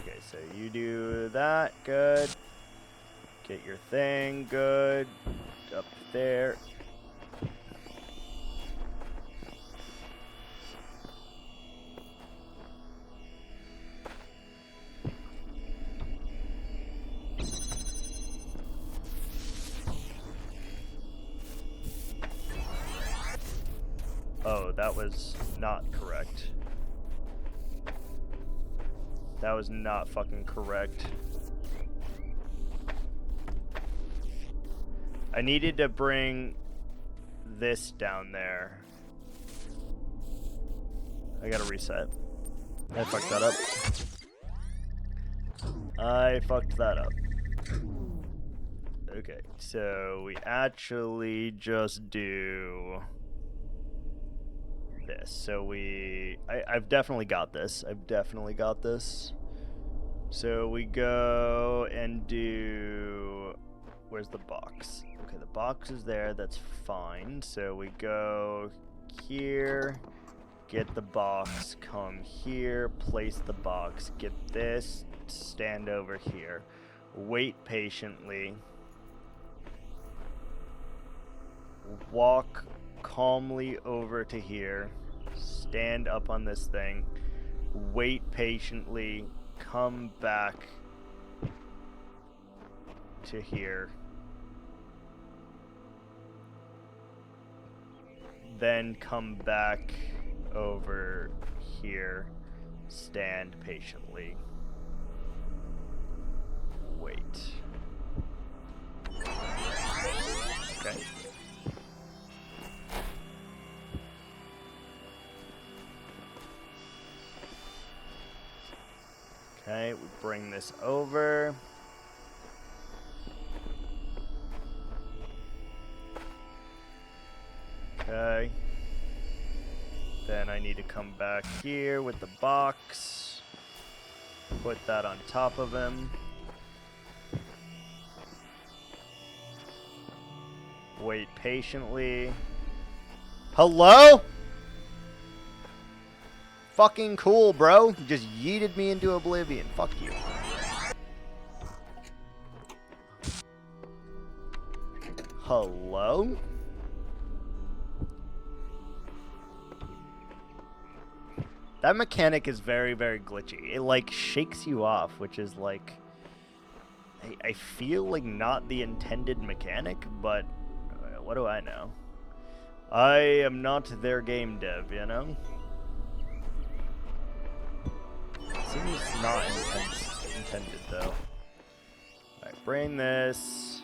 Okay, so you do that. Good. Get your thing. Good. Up there. Oh, that was not correct. That was not fucking correct. I needed to bring this down there. I gotta reset. I fucked that up. I fucked that up. Okay, so we actually just do this. So I've definitely got this. I've definitely got this. So we go and do, where's the box? Okay, the box is there, that's fine. So we go here, get the box, come here, place the box, get this, stand over here. Wait patiently. Walk calmly over to here, stand up on this thing, wait patiently, come back, to here. Then come back over here. Stand patiently. Wait. Okay. Okay, we bring this over. Okay. Then I need to come back here with the box. Put that on top of him. Wait patiently. Hello? Fucking cool, bro. You just yeeted me into oblivion. Fuck you. Hello? That mechanic is very, very glitchy. It, like, shakes you off, which is, like... I feel like not the intended mechanic, but what do I know? I am not their game dev, you know? Seems not intended, though. Alright, bring this.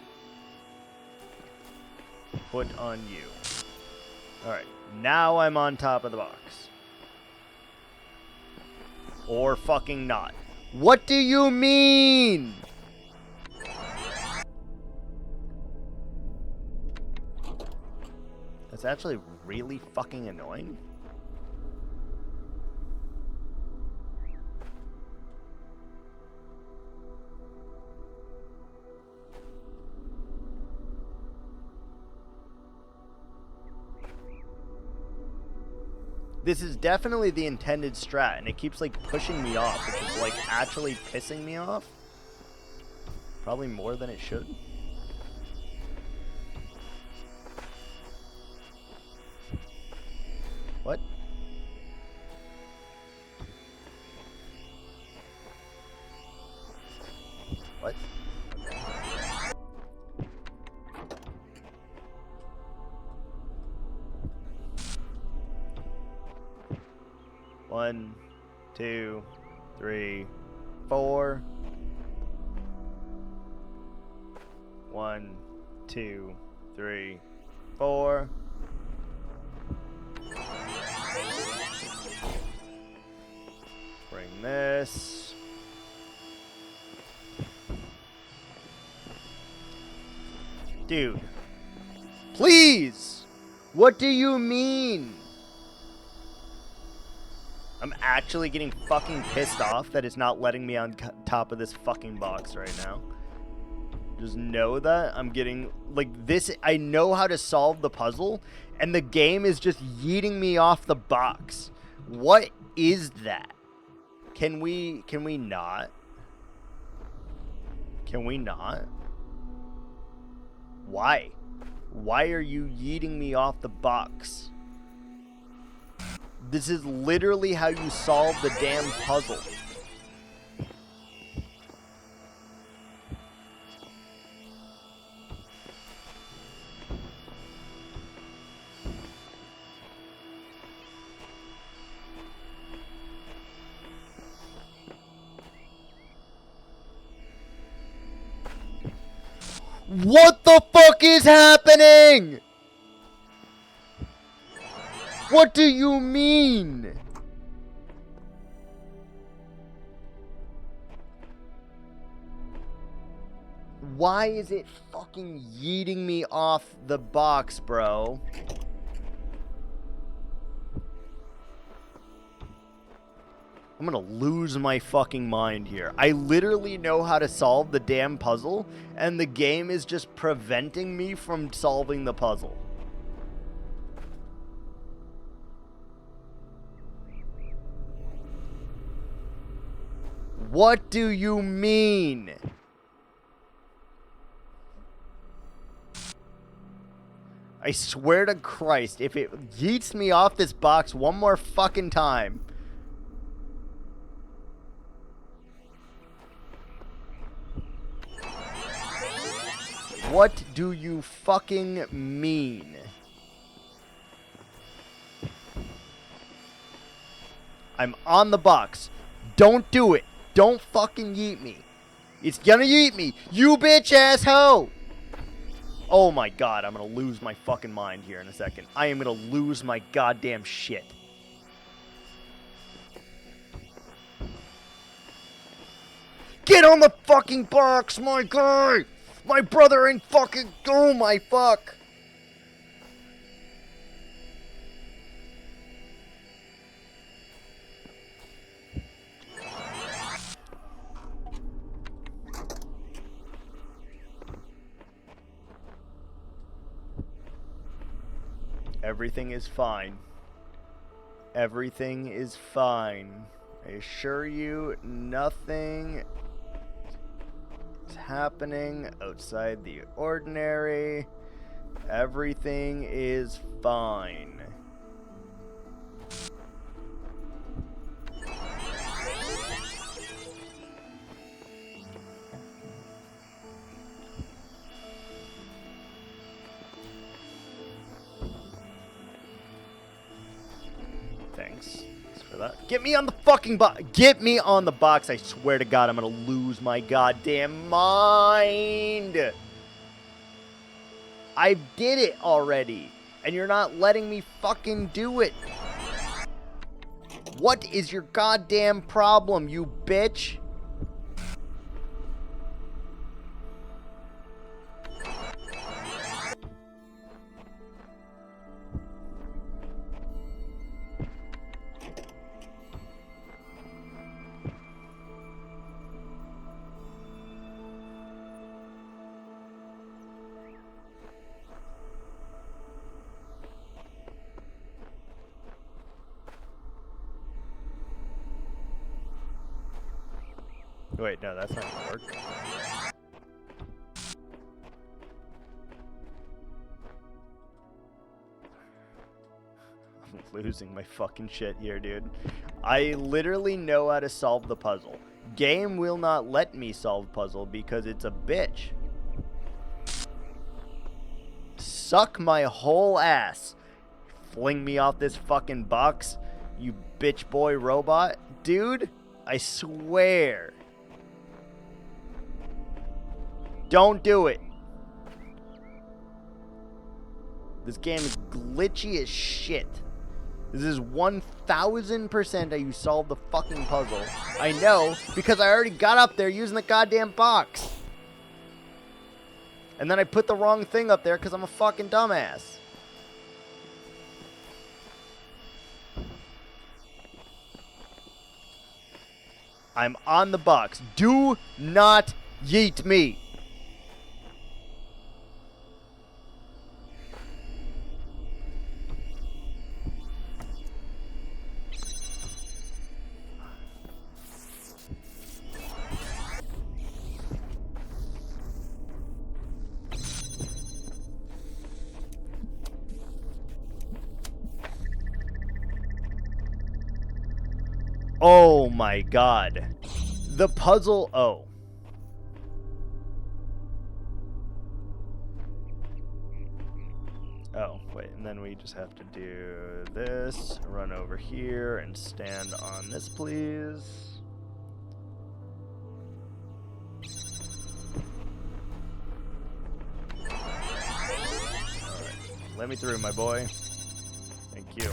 Put on you. Alright, now I'm on top of the box. Or fucking not. What do you mean? That's actually really fucking annoying. This is definitely the intended strat, and it keeps, like, pushing me off, which is, like, actually pissing me off. Probably more than it should. What? What? One, 2, 3, 4. 1, 2, 3, 4. Bring this. Dude. Please! What do you mean? I'm actually getting fucking pissed off that it's not letting me on top of this fucking box right now. Just know that I'm getting, like, this, I know how to solve the puzzle, and the game is just yeeting me off the box. What is that? Can we not? Can we not? Why? Why are you yeeting me off the box? This is literally how you solve the damn puzzle. What the fuck is happening? What do you mean? Why is it fucking yeeting me off the box, bro? I'm gonna lose my fucking mind here. I literally know how to solve the damn puzzle, and the game is just preventing me from solving the puzzle. What do you mean? I swear to Christ, if it yeets me off this box one more fucking time. What do you fucking mean? I'm on the box. Don't do it. Don't fucking yeet me. It's gonna yeet me. You bitch asshole. Oh my god, I'm gonna lose my fucking mind here in a second. I am gonna lose my goddamn shit. Get on the fucking box, my guy! My brother ain't fucking... Oh my fuck! Everything is fine. Everything is fine. I assure you, nothing is happening outside the ordinary. Everything is fine. Thanks for that. Get me on the fucking box. Get me on the box. I swear to God, I'm gonna lose my goddamn mind. I did it already, and you're not letting me fucking do it. What is your goddamn problem, you bitch? Wait, no, that's not gonna work. I'm losing my fucking shit here, dude. I literally know how to solve the puzzle. Game will not let me solve puzzle because it's a bitch. Suck my whole ass. Fling me off this fucking box, you bitch boy robot. Dude, I swear. Don't do it. This game is glitchy as shit. This is 1000% how you solve the fucking puzzle. I know, because I already got up there using the goddamn box. And then I put the wrong thing up there because I'm a fucking dumbass. I'm on the box. Do not yeet me. Oh my god. The puzzle... Oh. Oh, wait, and then we just have to do this, run over here, and stand on this, please. Alright, let me through, my boy. Thank you.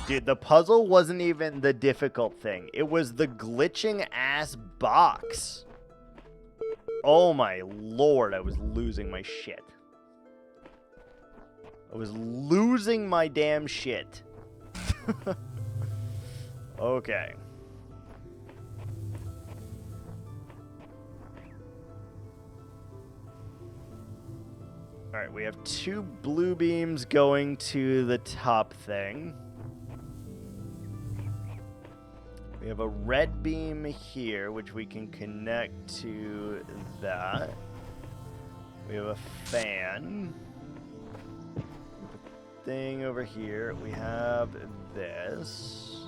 Dude, the puzzle wasn't even the difficult thing. It was the glitching ass box. Oh my lord, I was losing my shit. I was losing my damn shit. Okay. Alright, we have 2 blue beams going to the top thing. We have a red beam here, which we can connect to that. We have a fan. We have a thing over here. We have this.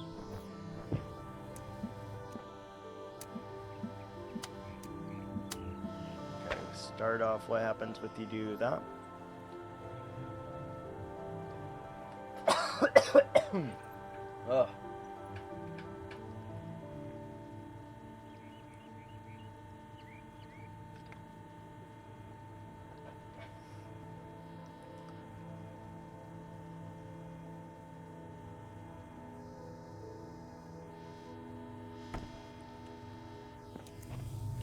start off, what happens if you do that? Ugh.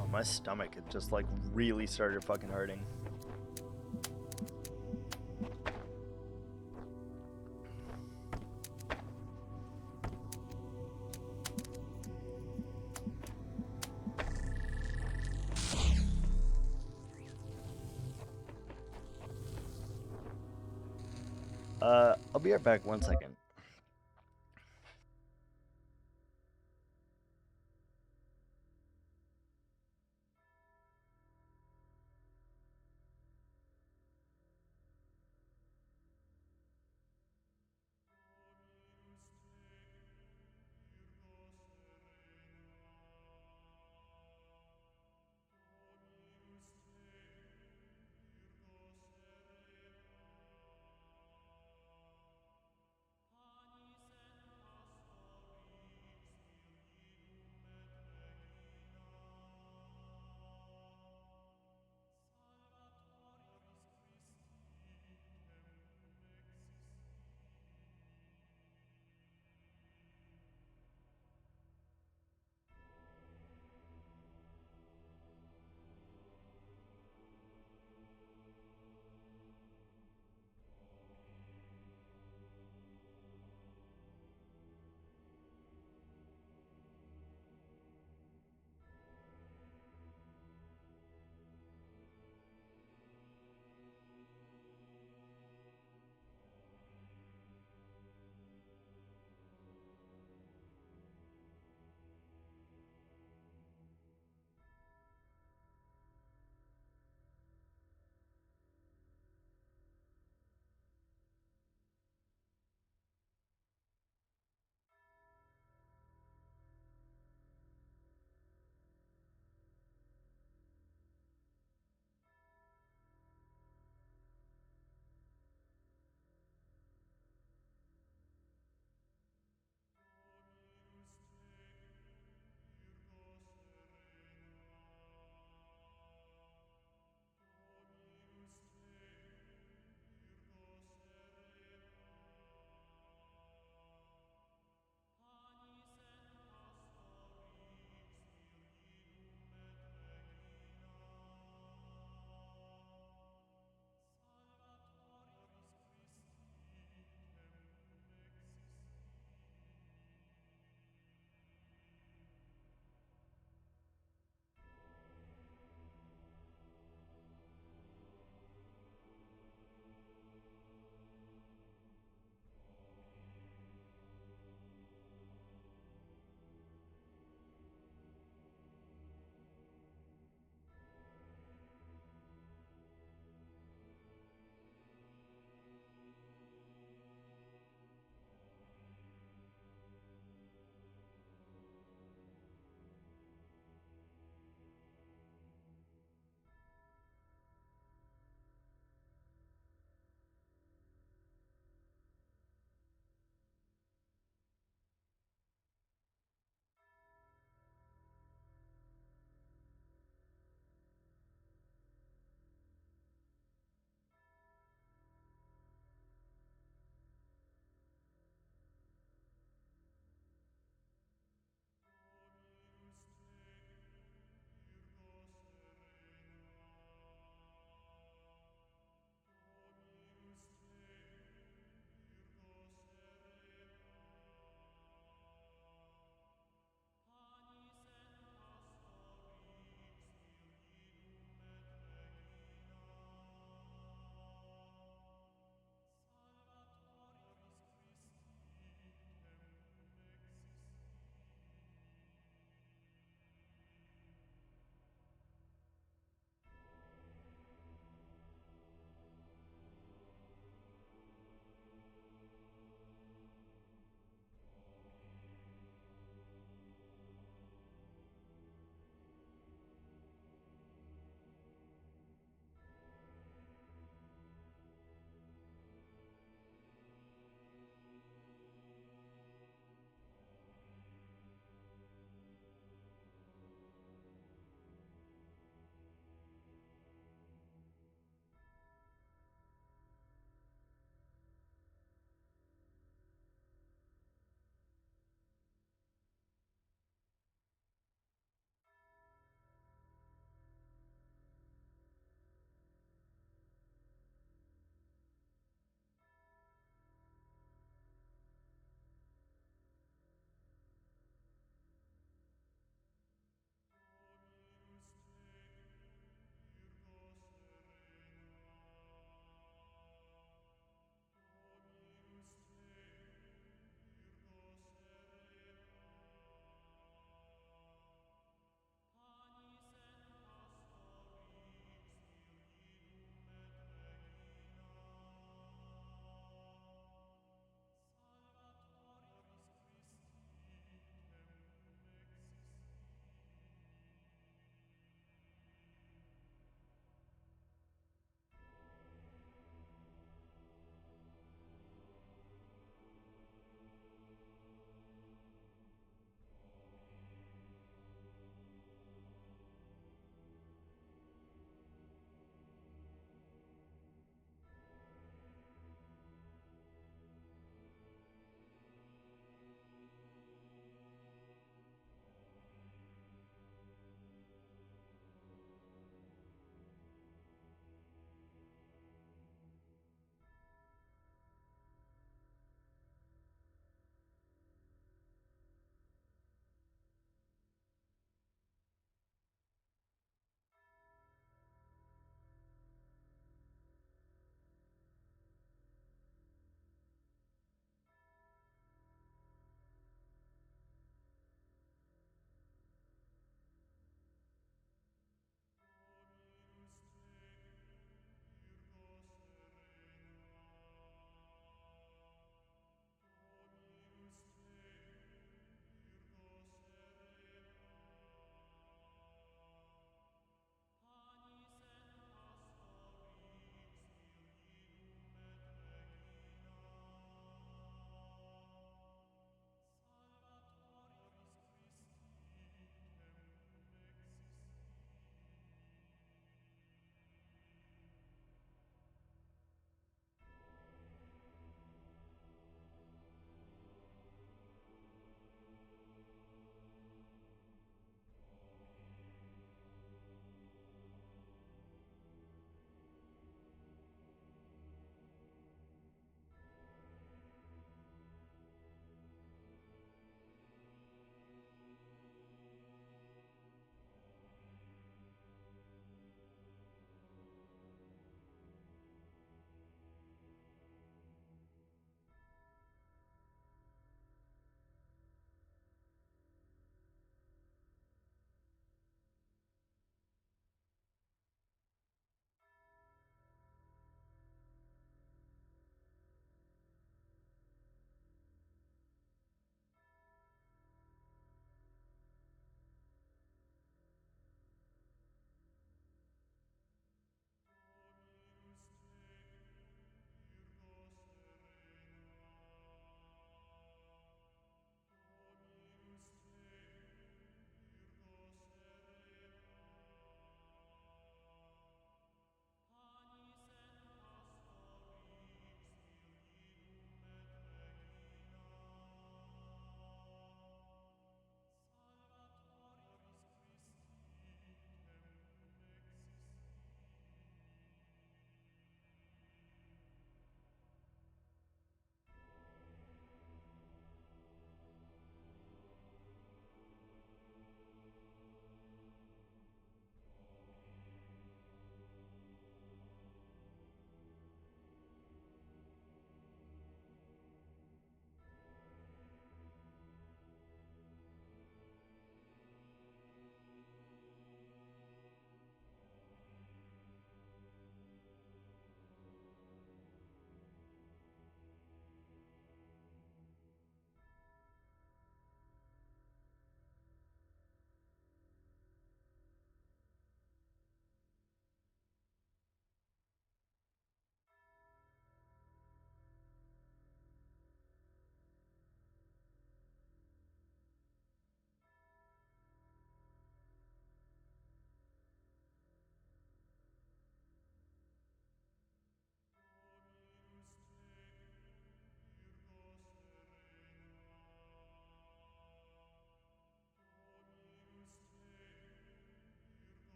Oh, my stomach, it just like really started fucking hurting. I'll be right back 1 second.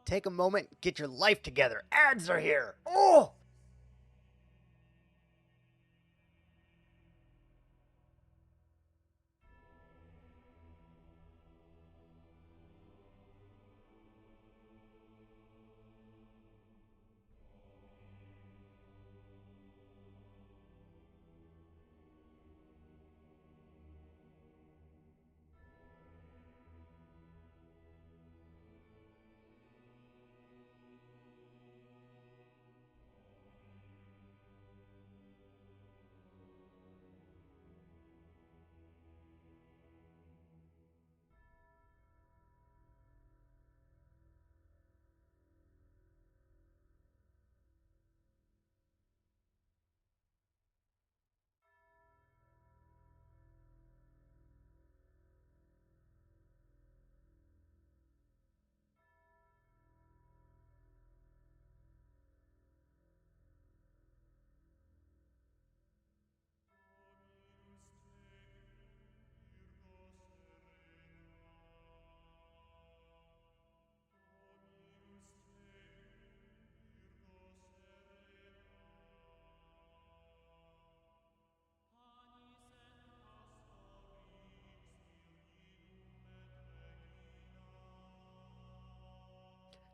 Take a moment, get your life together. Ads are here. Oh!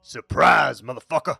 Surprise, motherfucker!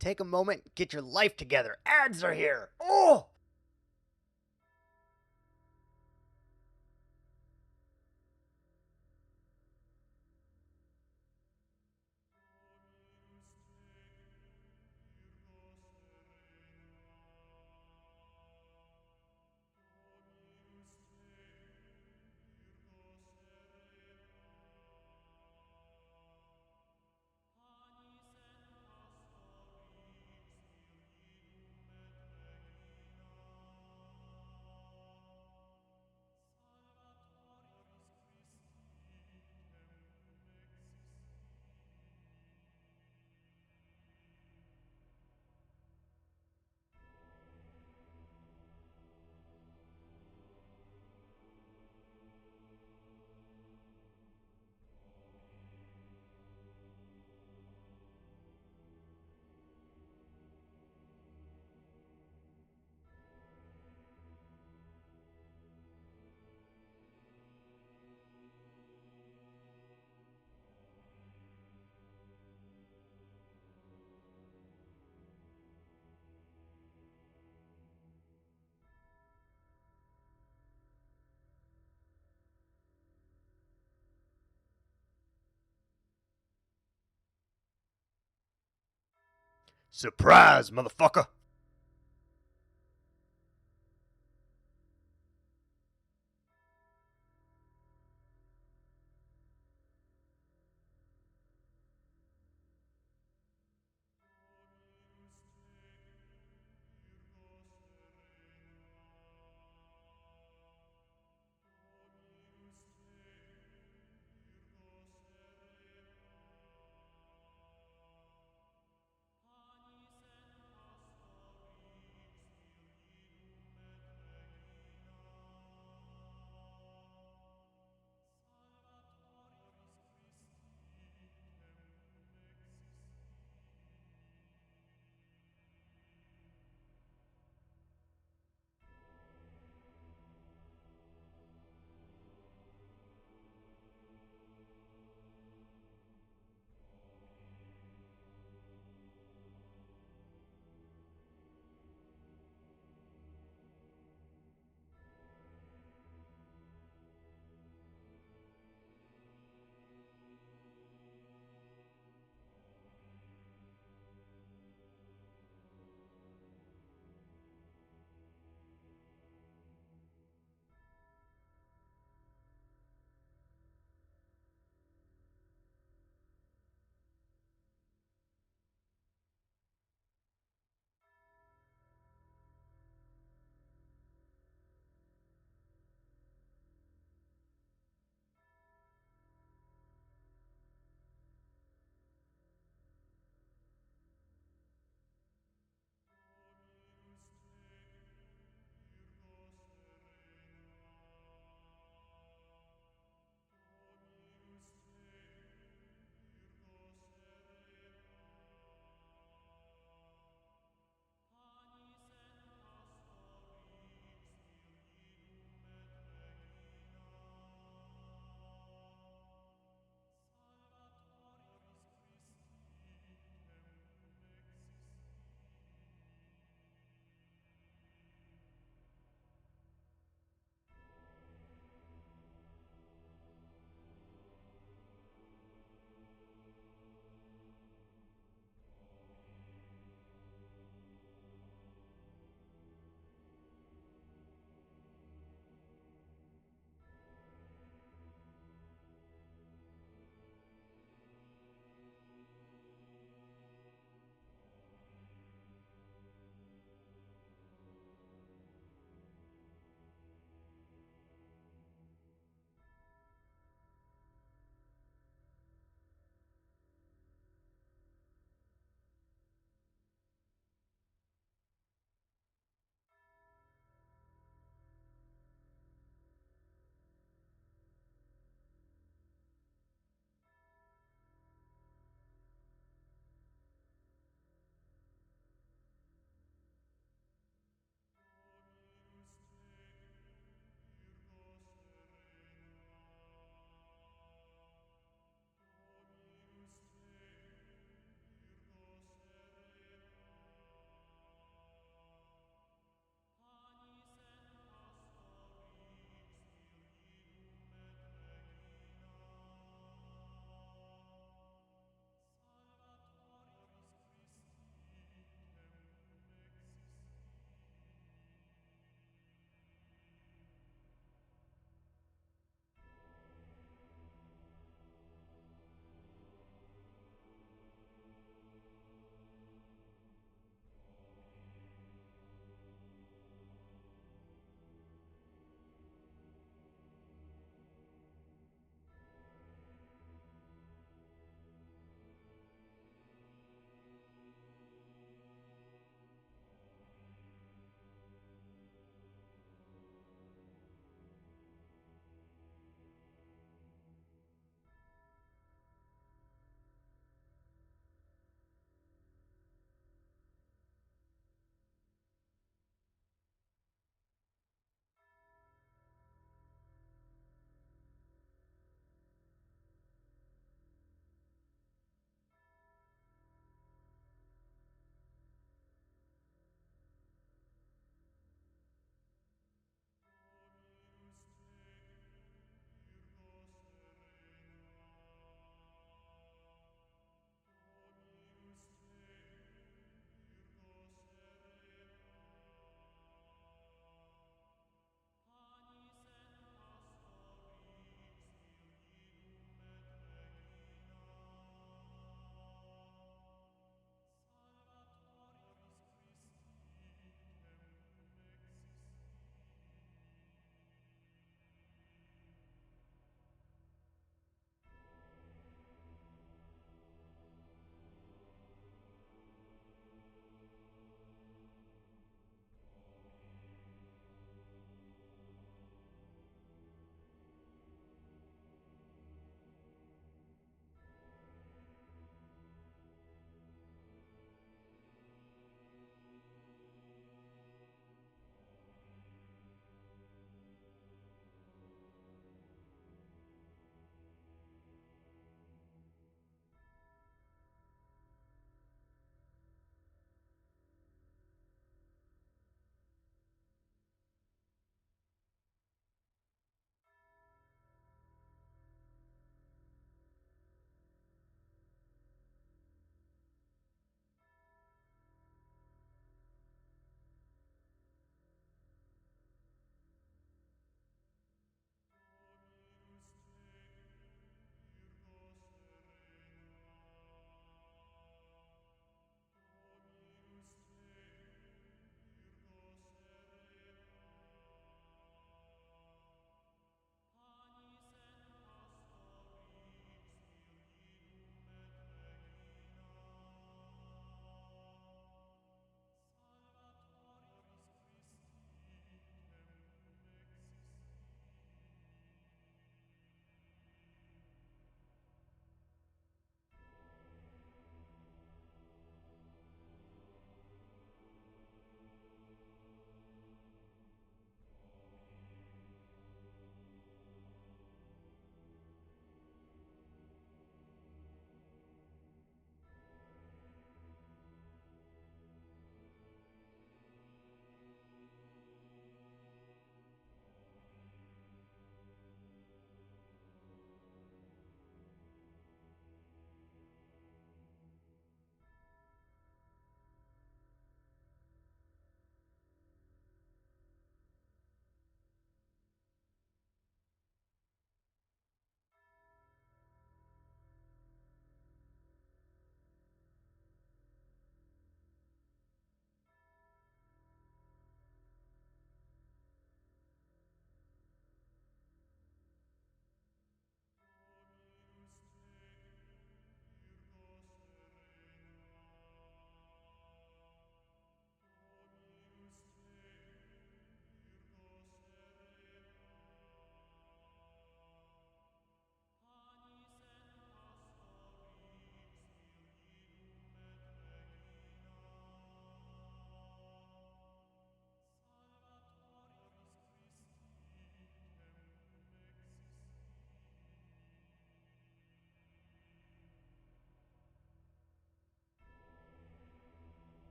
take a moment, get your life together. Ads are here. Oh! Surprise, motherfucker!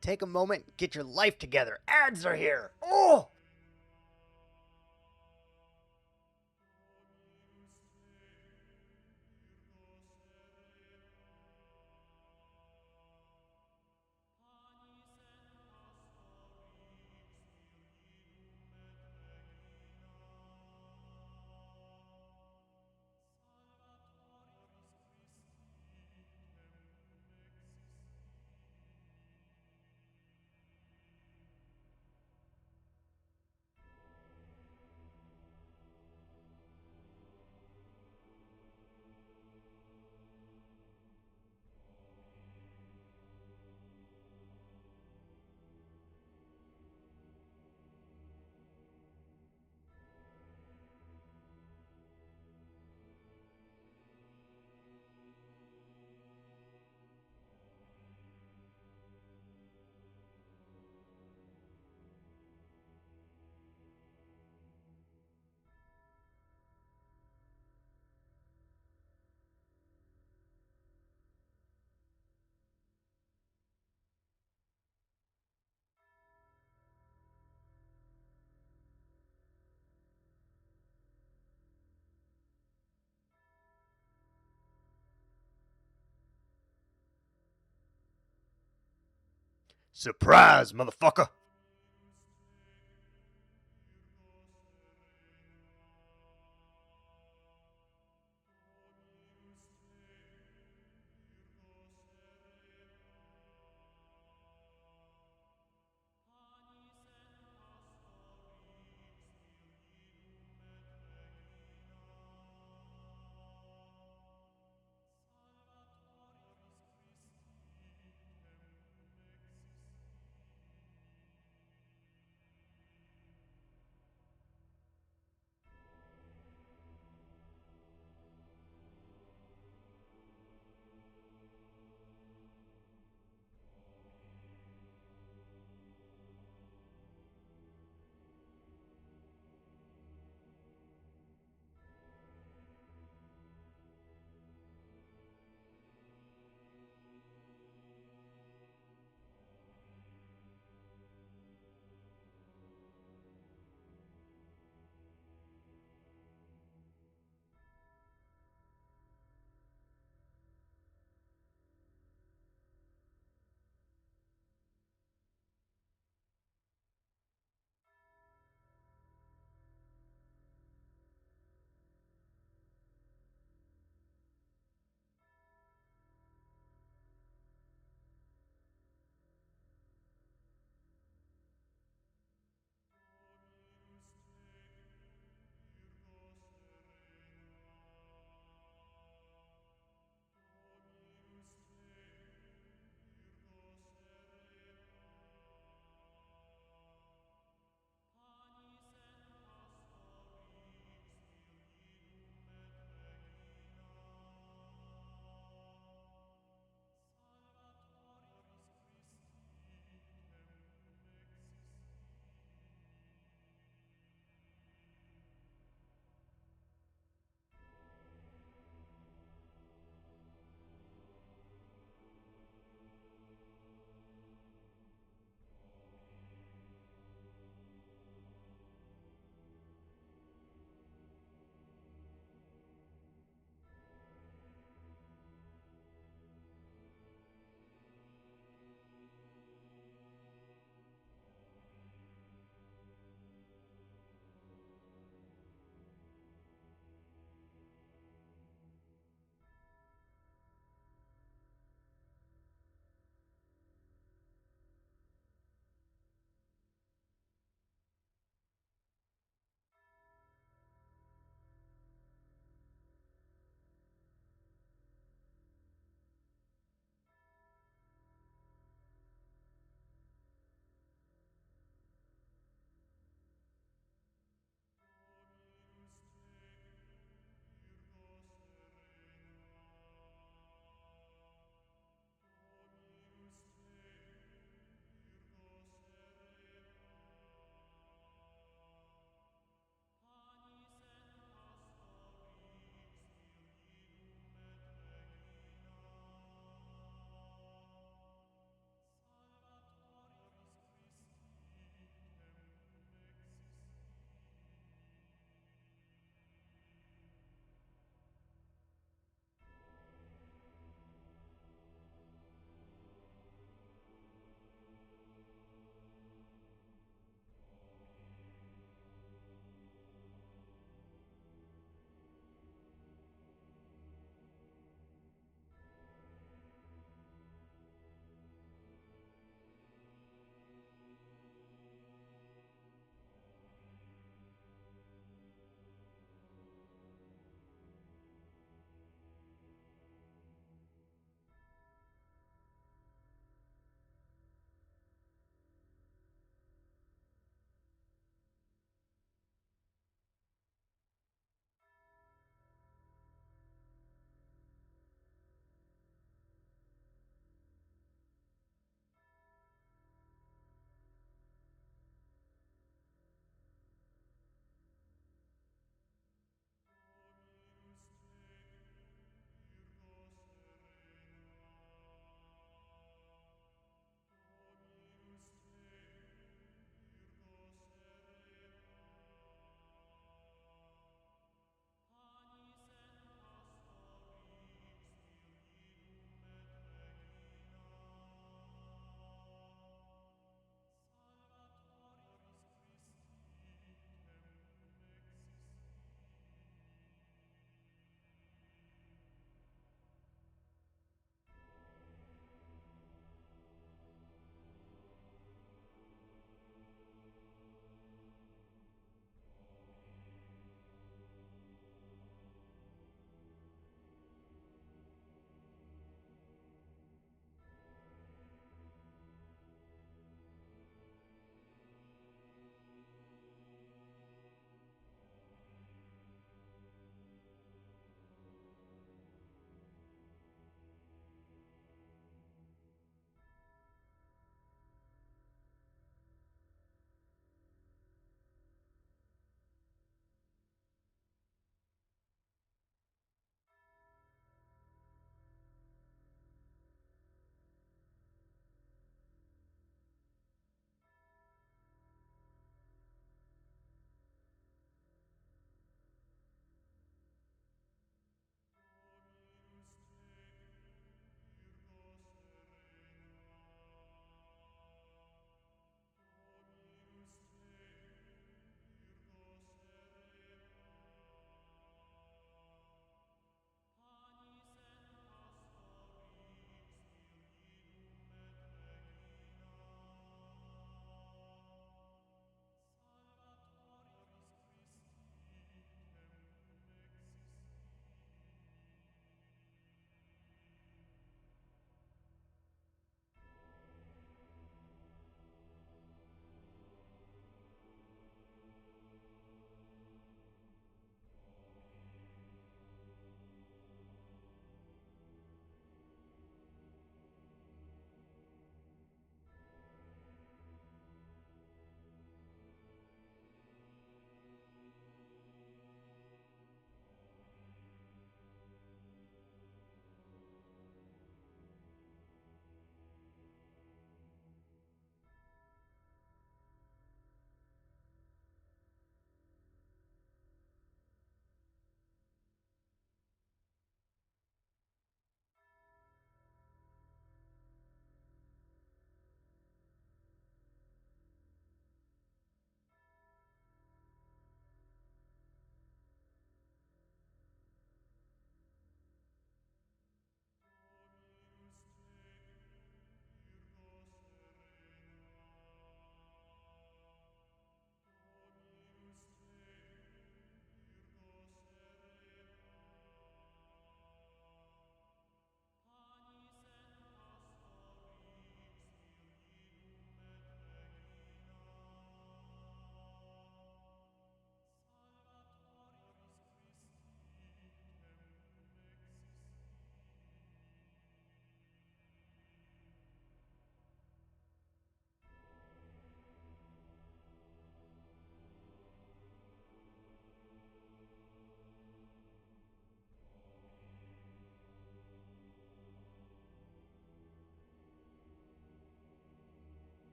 Take a moment, get your life together. Ads are here. Oh! Surprise, motherfucker!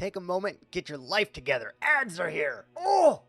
take a moment, get your life together. Ads are here. Oh!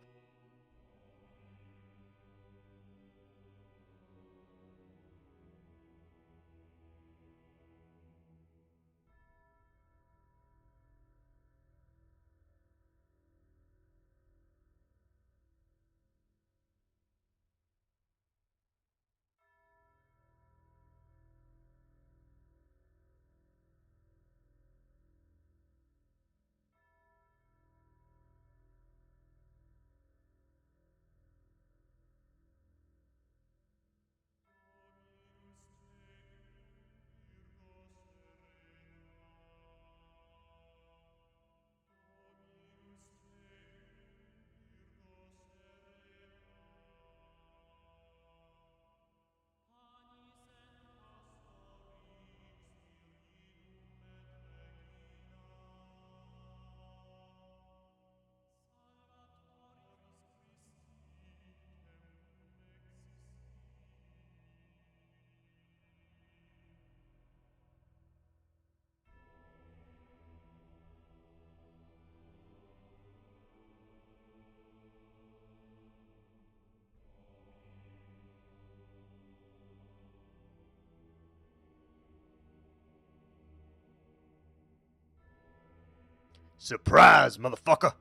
Surprise, motherfucker!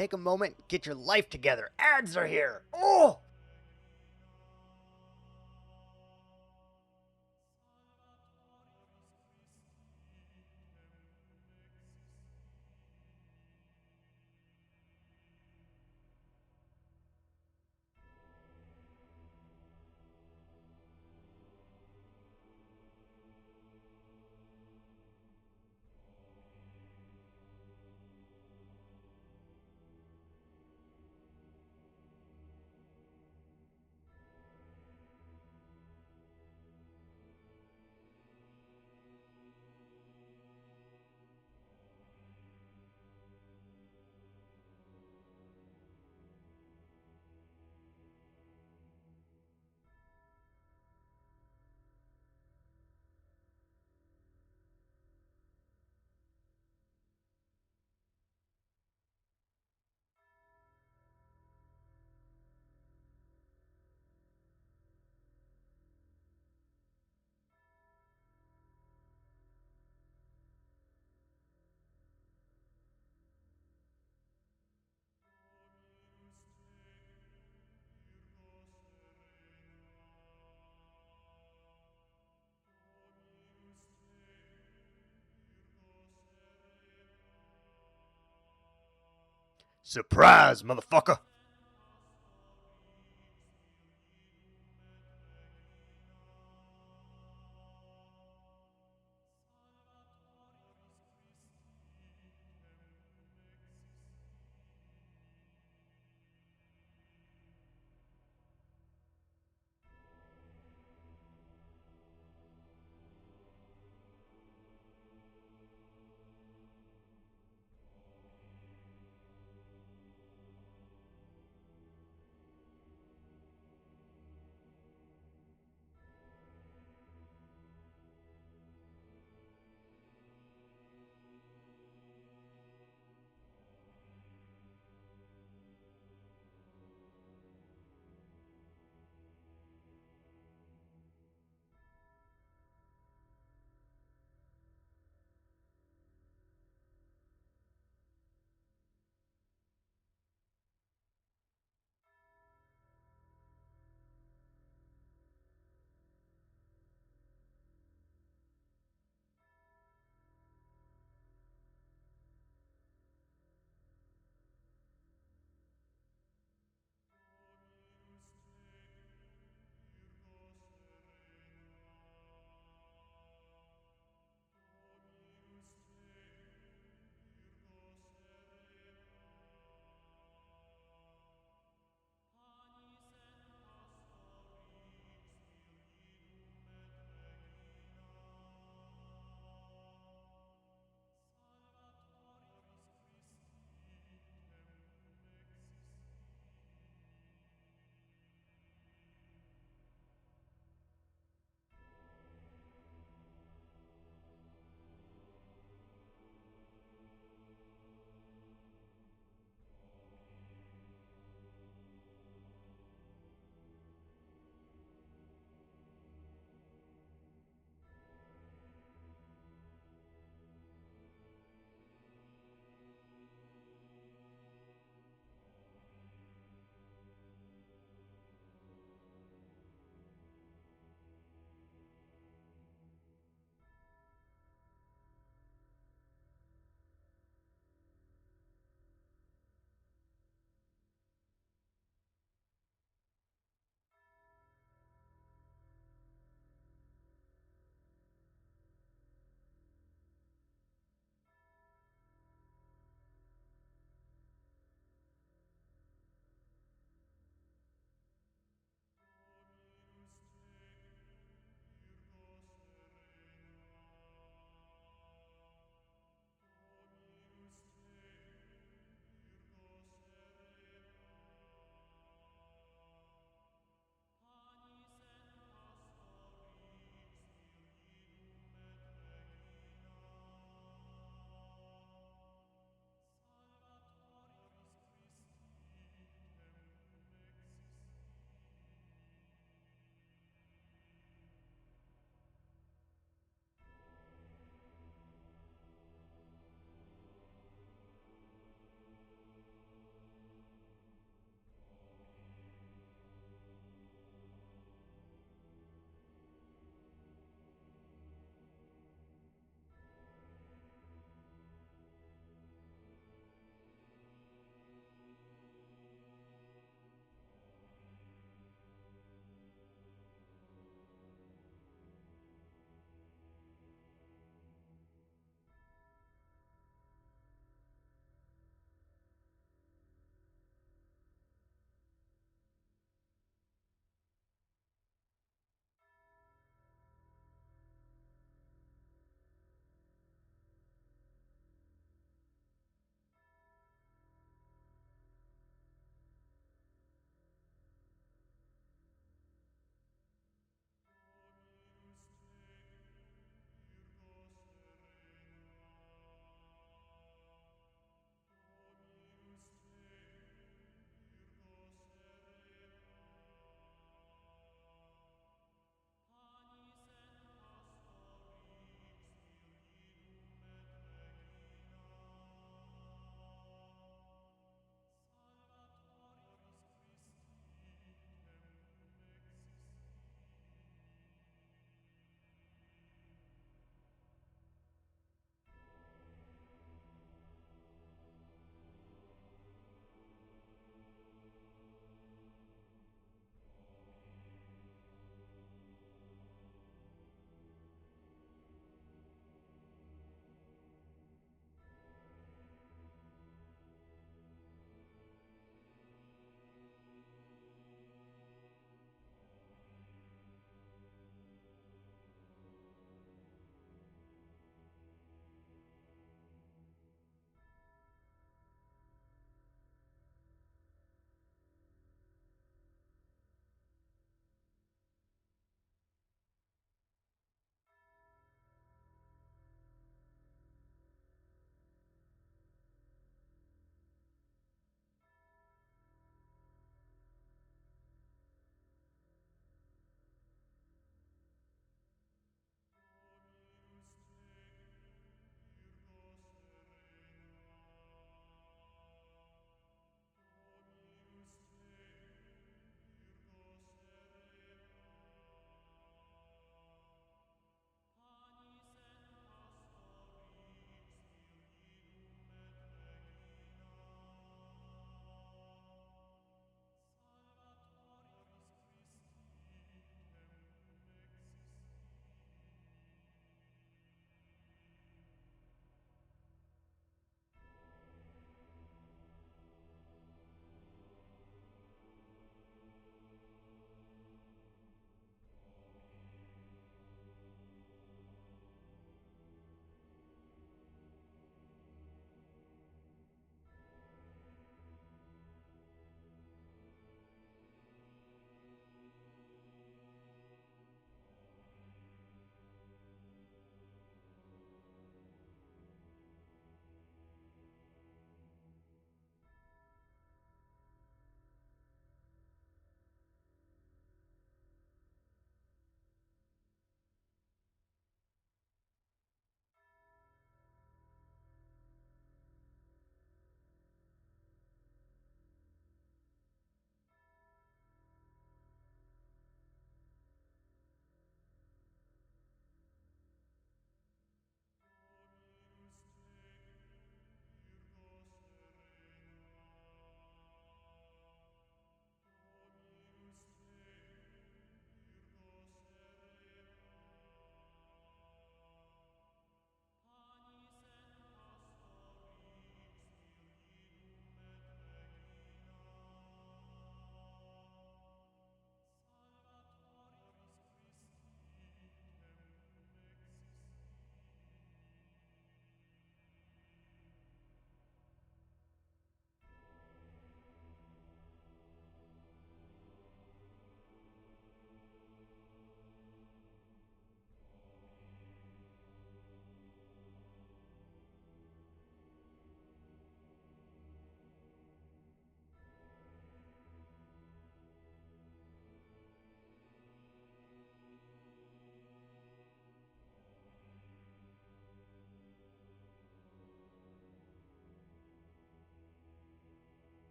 Take a moment, get your life together. Ads are here. Oh! Surprise, motherfucker!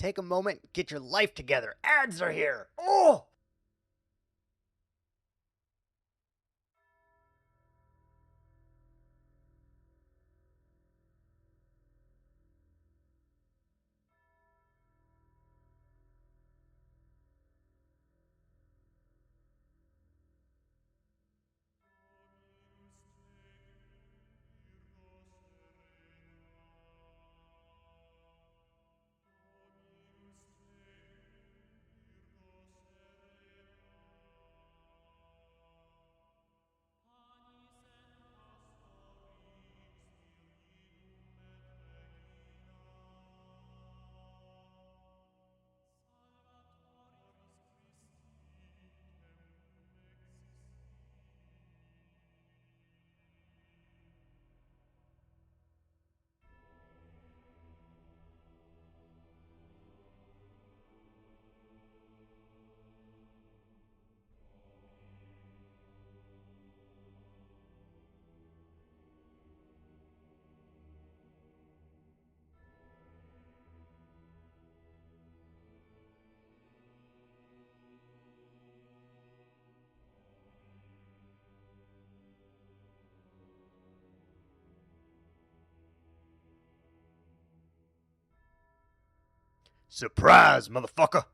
take a moment, get your life together. Ads are here. Oh! Surprise, motherfucker!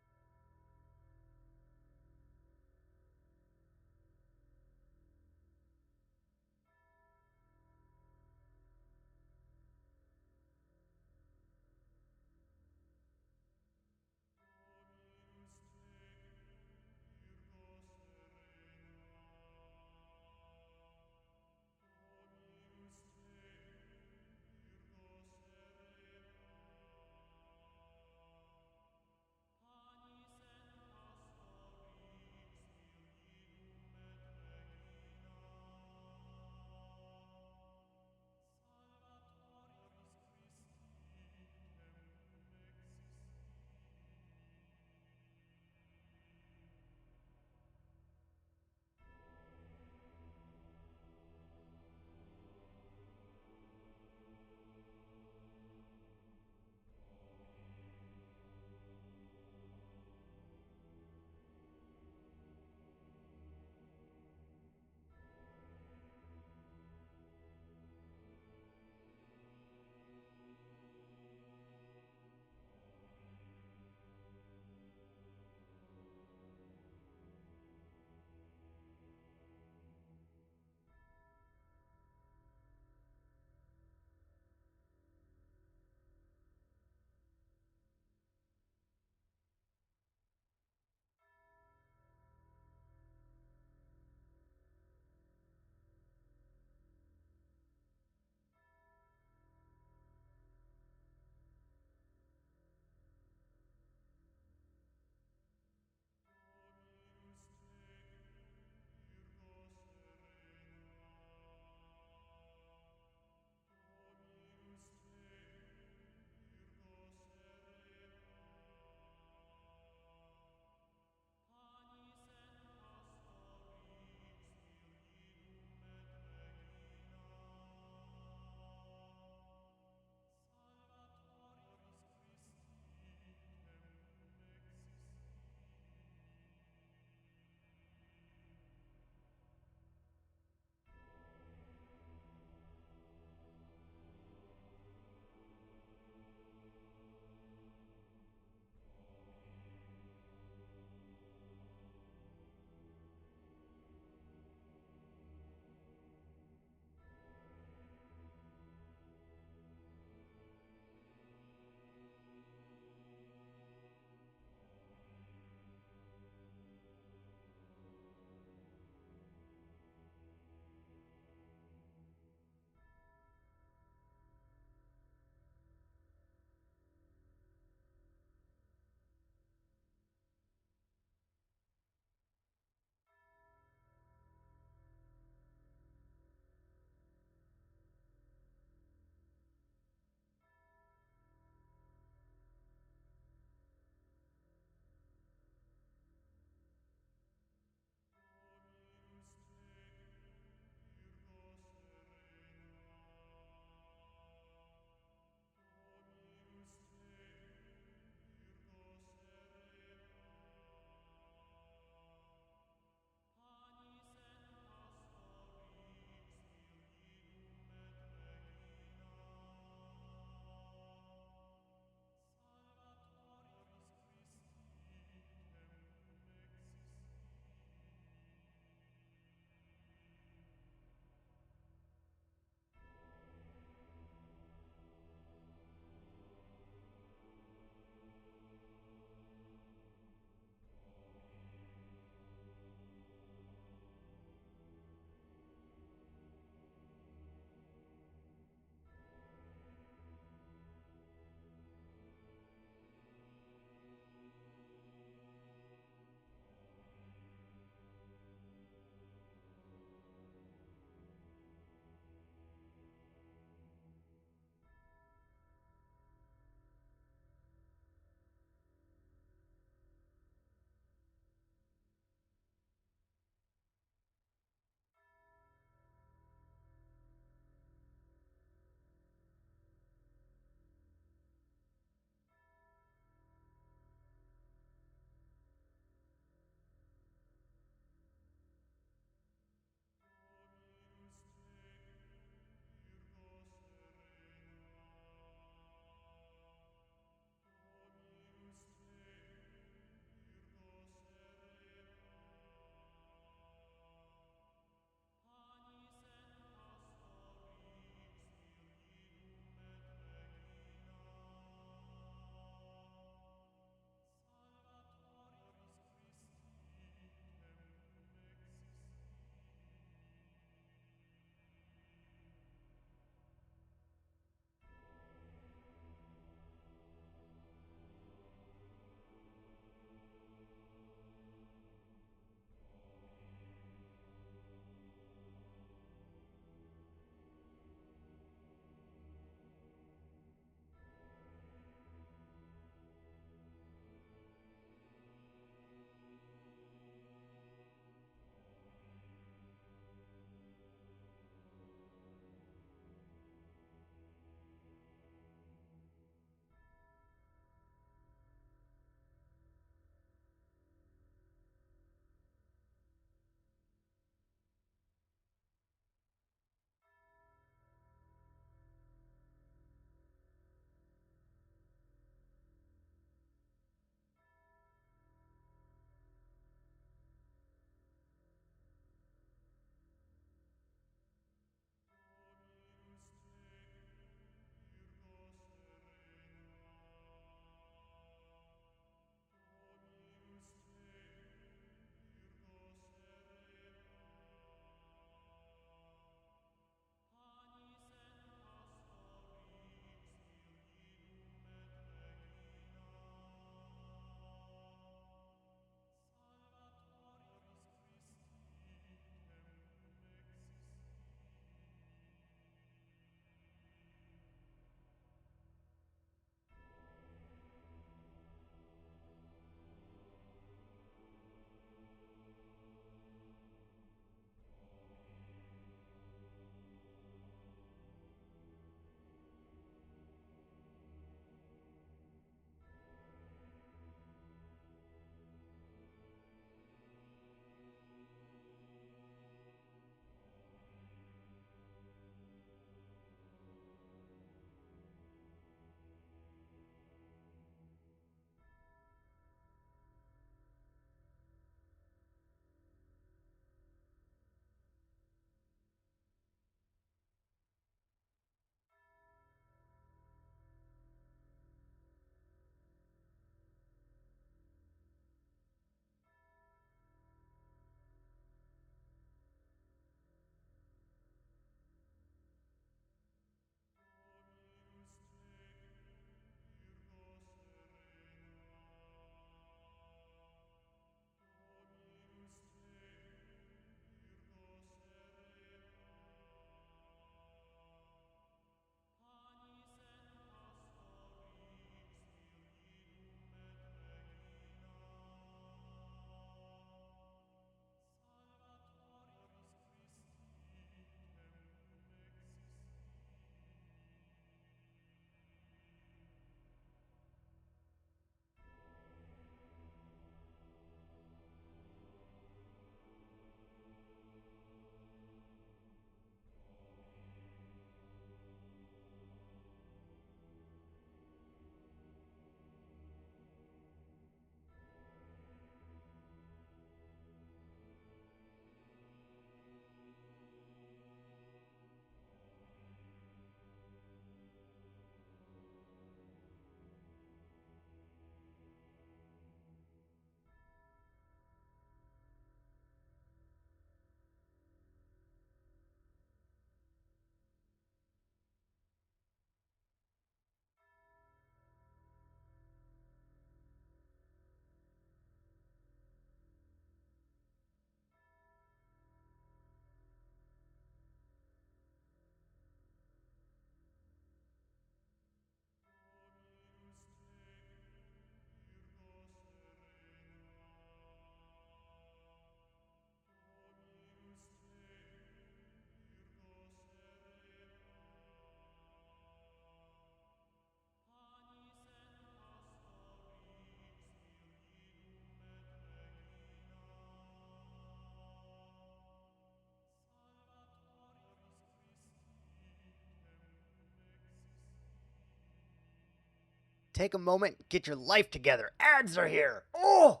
Take a moment, get your life together. Ads are here. Oh!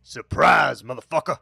Surprise, motherfucker!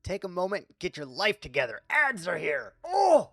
take a moment, get your life together. Ads are here. Oh!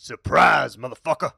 Surprise, motherfucker!